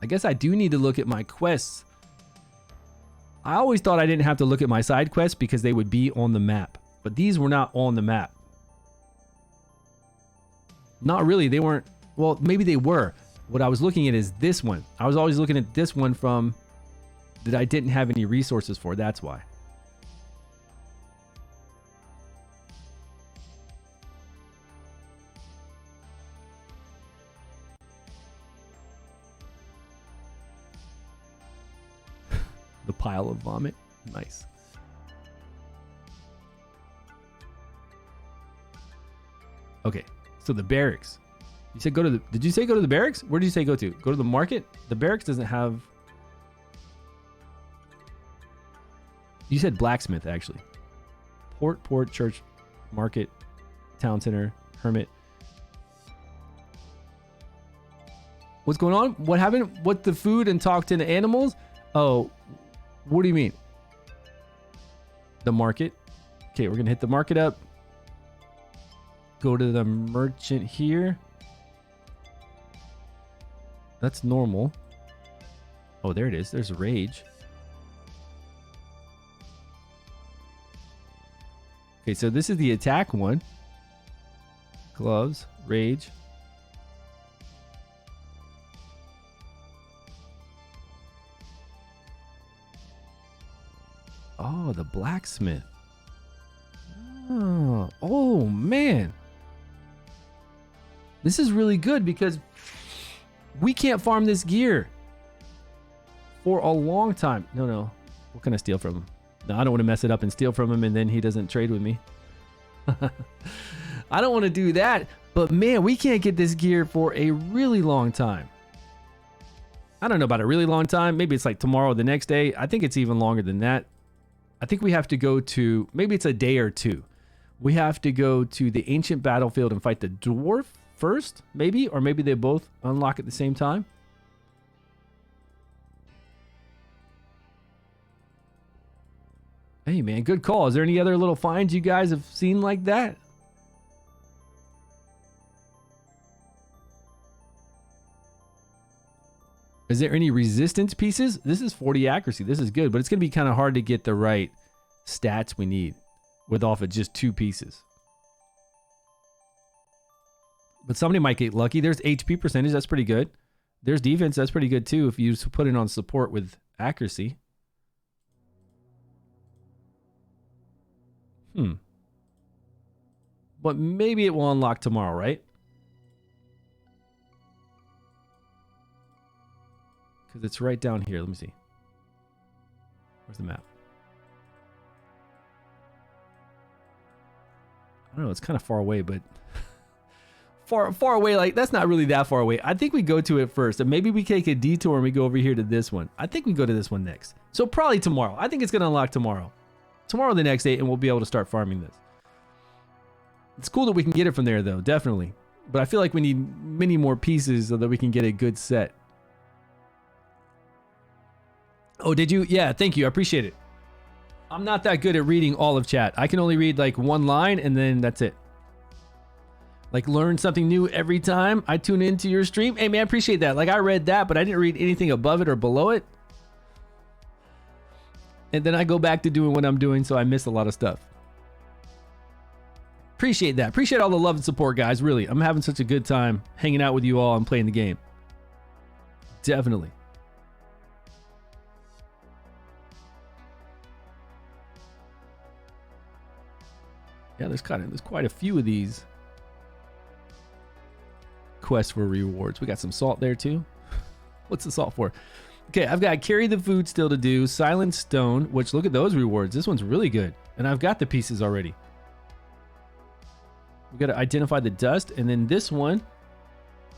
I guess I do need to look at my quests. I always thought I didn't have to look at my side quests because they would be on the map. But these were not on the map. Not really. They weren't. Well, maybe they were. What I was looking at is this one. I was always looking at this one from that I didn't have any resources for. That's why. The pile of vomit. Nice. Okay. So the barracks. You said go to the... Did you say go to the barracks? Where did you say go to? Go to the market? The barracks doesn't have... You said blacksmith, actually. Port, church, market, town center, hermit. What's going on? What happened? What the food and talk to the animals? Oh, what do you mean? The market. Okay, we're going to hit the market up. Go to the merchant here. That's normal. Oh, there it is. There's rage. Okay, so this is the attack one. Gloves, rage. Oh, the blacksmith. Oh man. This is really good because we can't farm this gear for a long time. No. What can I steal from him? No, I don't want to mess it up and steal from him and then he doesn't trade with me. I don't want to do that. But man, we can't get this gear for a really long time. I don't know about a really long time. Maybe it's like tomorrow or the next day. I think it's even longer than that. I think we have to go to, maybe it's a day or two. We have to go to the ancient battlefield and fight the dwarf first, maybe, or maybe they both unlock at the same time. Hey man, good call. Is there any other little finds you guys have seen like that? Is there any resistance pieces? This is 40 accuracy. This is good, but it's going to be kind of hard to get the right stats we need with off of just 2 pieces. But somebody might get lucky. There's HP percentage. That's pretty good. There's defense. That's pretty good too if you put it on support with accuracy. But maybe it will unlock tomorrow, right? Because it's right down here. Let me see. Where's the map? I don't know. It's kind of far away, but far away. Like that's not really that far away. I think we go to it first, and maybe we take a detour and we go over here to this one. I think we go to this one next. So probably tomorrow. I think it's gonna unlock tomorrow. Tomorrow, the next day, and we'll be able to start farming this. It's cool that we can get it from there, though. Definitely. But I feel like we need many more pieces so that we can get a good set. Oh, did you? Yeah, thank you. I appreciate it. I'm not that good at reading all of chat. I can only read like one line and then that's it. Like learn something new every time I tune into your stream. Hey man, I appreciate that. Like I read that, but I didn't read anything above it or below it. And then I go back to doing what I'm doing, so I miss a lot of stuff. Appreciate that. Appreciate all the love and support, guys. Really, I'm having such a good time hanging out with you all and playing the game. Definitely. Yeah, there's quite a few of these quests for rewards. We got some salt there too. What's the salt for? Okay, I've got carry the food still to do. Silent stone, which look at those rewards. This one's really good. And I've got the pieces already. We got to identify the dust. And then this one,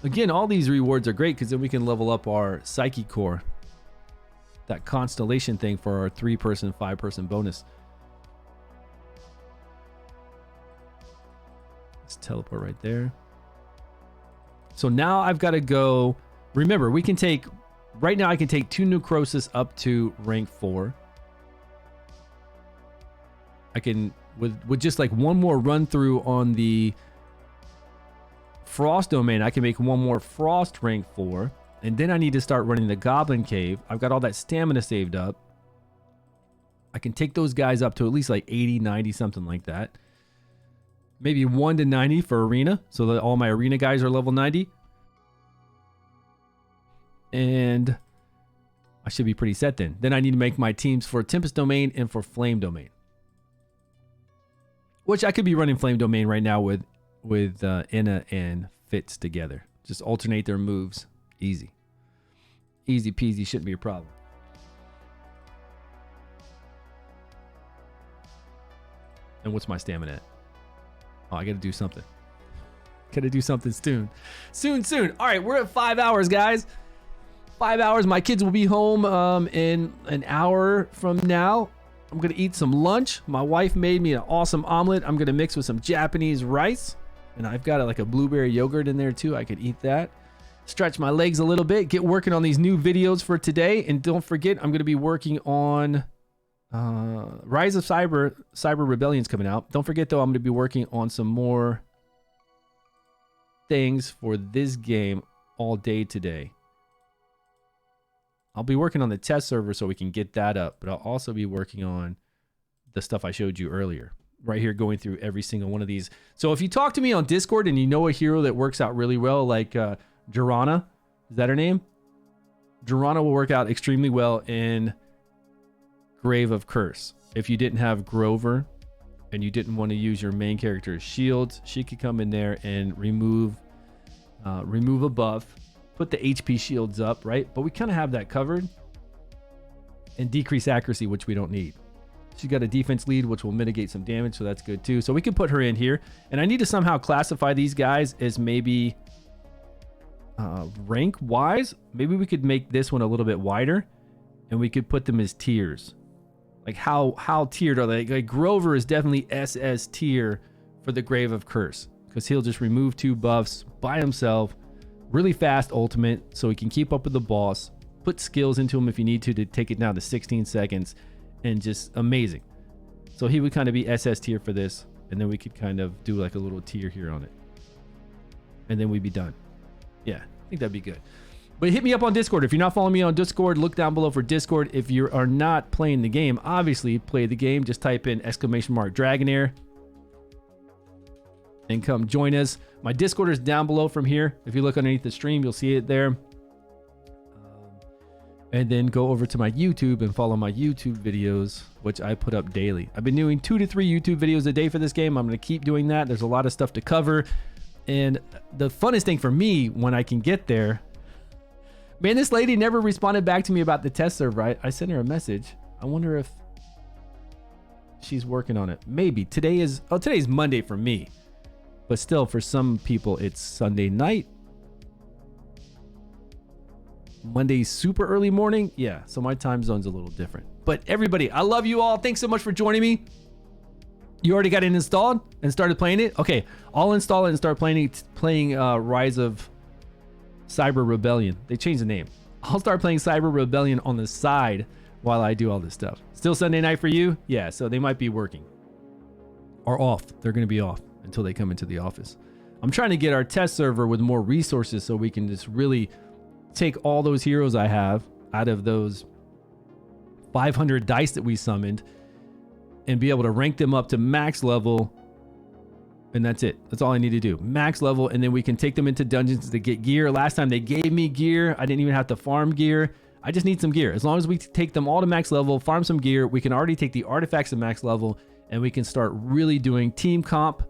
again, all these rewards are great because then we can level up our psyche core. That constellation thing for our 3-person, 5-person bonus. Let's teleport right there. So now I've got to go. Remember, we can take, right now I can take 2 necrosis up to rank 4. I can, with just like one more run through on the frost domain, I can make one more frost rank 4. And then I need to start running the goblin cave. I've got all that stamina saved up. I can take those guys up to at least like 80, 90, something like that. Maybe 1 to 90 for arena, so that all my arena guys are level 90. And I should be pretty set then. Then I need to make my teams for Tempest Domain and for Flame Domain. Which I could be running Flame Domain right now with Inna and Fitz together. Just alternate their moves. Easy. Easy peasy, shouldn't be a problem. And what's my stamina at? Oh, I gotta do something. Gotta do something soon. Soon. All right, we're at 5 hours, guys. 5 hours. My kids will be home in an hour from now. I'm gonna eat some lunch. My wife made me an awesome omelet. I'm gonna mix with some Japanese rice. And I've got like a blueberry yogurt in there too. I could eat that. Stretch my legs a little bit. Get working on these new videos for today. And don't forget, I'm gonna be working on Rise of Cyber Rebellion's coming out. Don't forget though, I'm going to be working on some more things for this game all day today. I'll be working on the test server so we can get that up, but I'll also be working on the stuff I showed you earlier. Right here, going through every single one of these. So if you talk to me on Discord and you know a hero that works out really well, like Jorana, is that her name? Jorana will work out extremely well in Grave of Curse. If you didn't have Grover and you didn't want to use your main character's shields, she could come in there and remove a buff, put the HP shields up, right? But we kind of have that covered, and decrease accuracy, which we don't need. She's got a defense lead, which will mitigate some damage, so that's good too. So we can put her in here, and I need to somehow classify these guys as maybe rank wise. Maybe we could make this one a little bit wider, and we could put them as tiers. Like how tiered are they? Like Grover is definitely SS tier for the Grave of Curse, because he'll just remove 2 buffs by himself, really fast ultimate, so he can keep up with the boss, put skills into him if you need to take it down to 16 seconds, and just amazing. So he would kind of be SS tier for this, and then we could kind of do like a little tier here on it, and then we'd be done. Yeah, I think that'd be good. But hit me up on Discord. If you're not following me on Discord, look down below for Discord. If you are not playing the game, obviously play the game. Just type in !Dragonheir and come join us. My Discord is down below from here. If you look underneath the stream, you'll see it there. And then go over to my YouTube and follow my YouTube videos, which I put up daily. I've been doing 2 to 3 YouTube videos a day for this game. I'm going to keep doing that. There's a lot of stuff to cover. And the funnest thing for me when I can get there, man, this lady never responded back to me about the test server. I sent her a message. I wonder if she's working on it. Maybe. Today's Monday for me. But still, for some people, it's Sunday night. Monday's super early morning. Yeah, so my time zone's a little different. But everybody, I love you all. Thanks so much for joining me. You already got it installed and started playing it? Okay, I'll install it and start playing Rise of Cyber Rebellion. They changed the name. I'll start playing Cyber Rebellion on the side while I do all this stuff. Still Sunday night for you? Yeah, so they might be working. Or off. They're going to be off until they come into the office. I'm trying to get our test server with more resources so we can just really take all those heroes I have out of those 500 dice that we summoned and be able to rank them up to max level. And that's it. That's all I need to do. Max level. And then we can take them into dungeons to get gear. Last time they gave me gear. I didn't even have to farm gear. I just need some gear. As long as we take them all to max level, farm some gear, we can already take the artifacts to max level, and we can start really doing team comp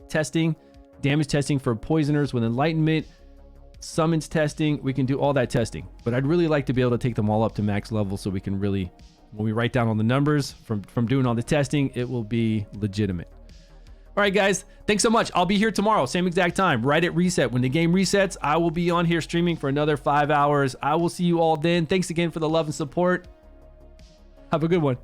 testing, damage testing for poisoners with enlightenment, summons testing. We can do all that testing, but I'd really like to be able to take them all up to max level so we can really, when we write down all the numbers from doing all the testing, it will be legitimate. All right, guys, thanks so much. I'll be here tomorrow, same exact time, right at reset. When the game resets, I will be on here streaming for another 5 hours. I will see you all then. Thanks again for the love and support. Have a good one.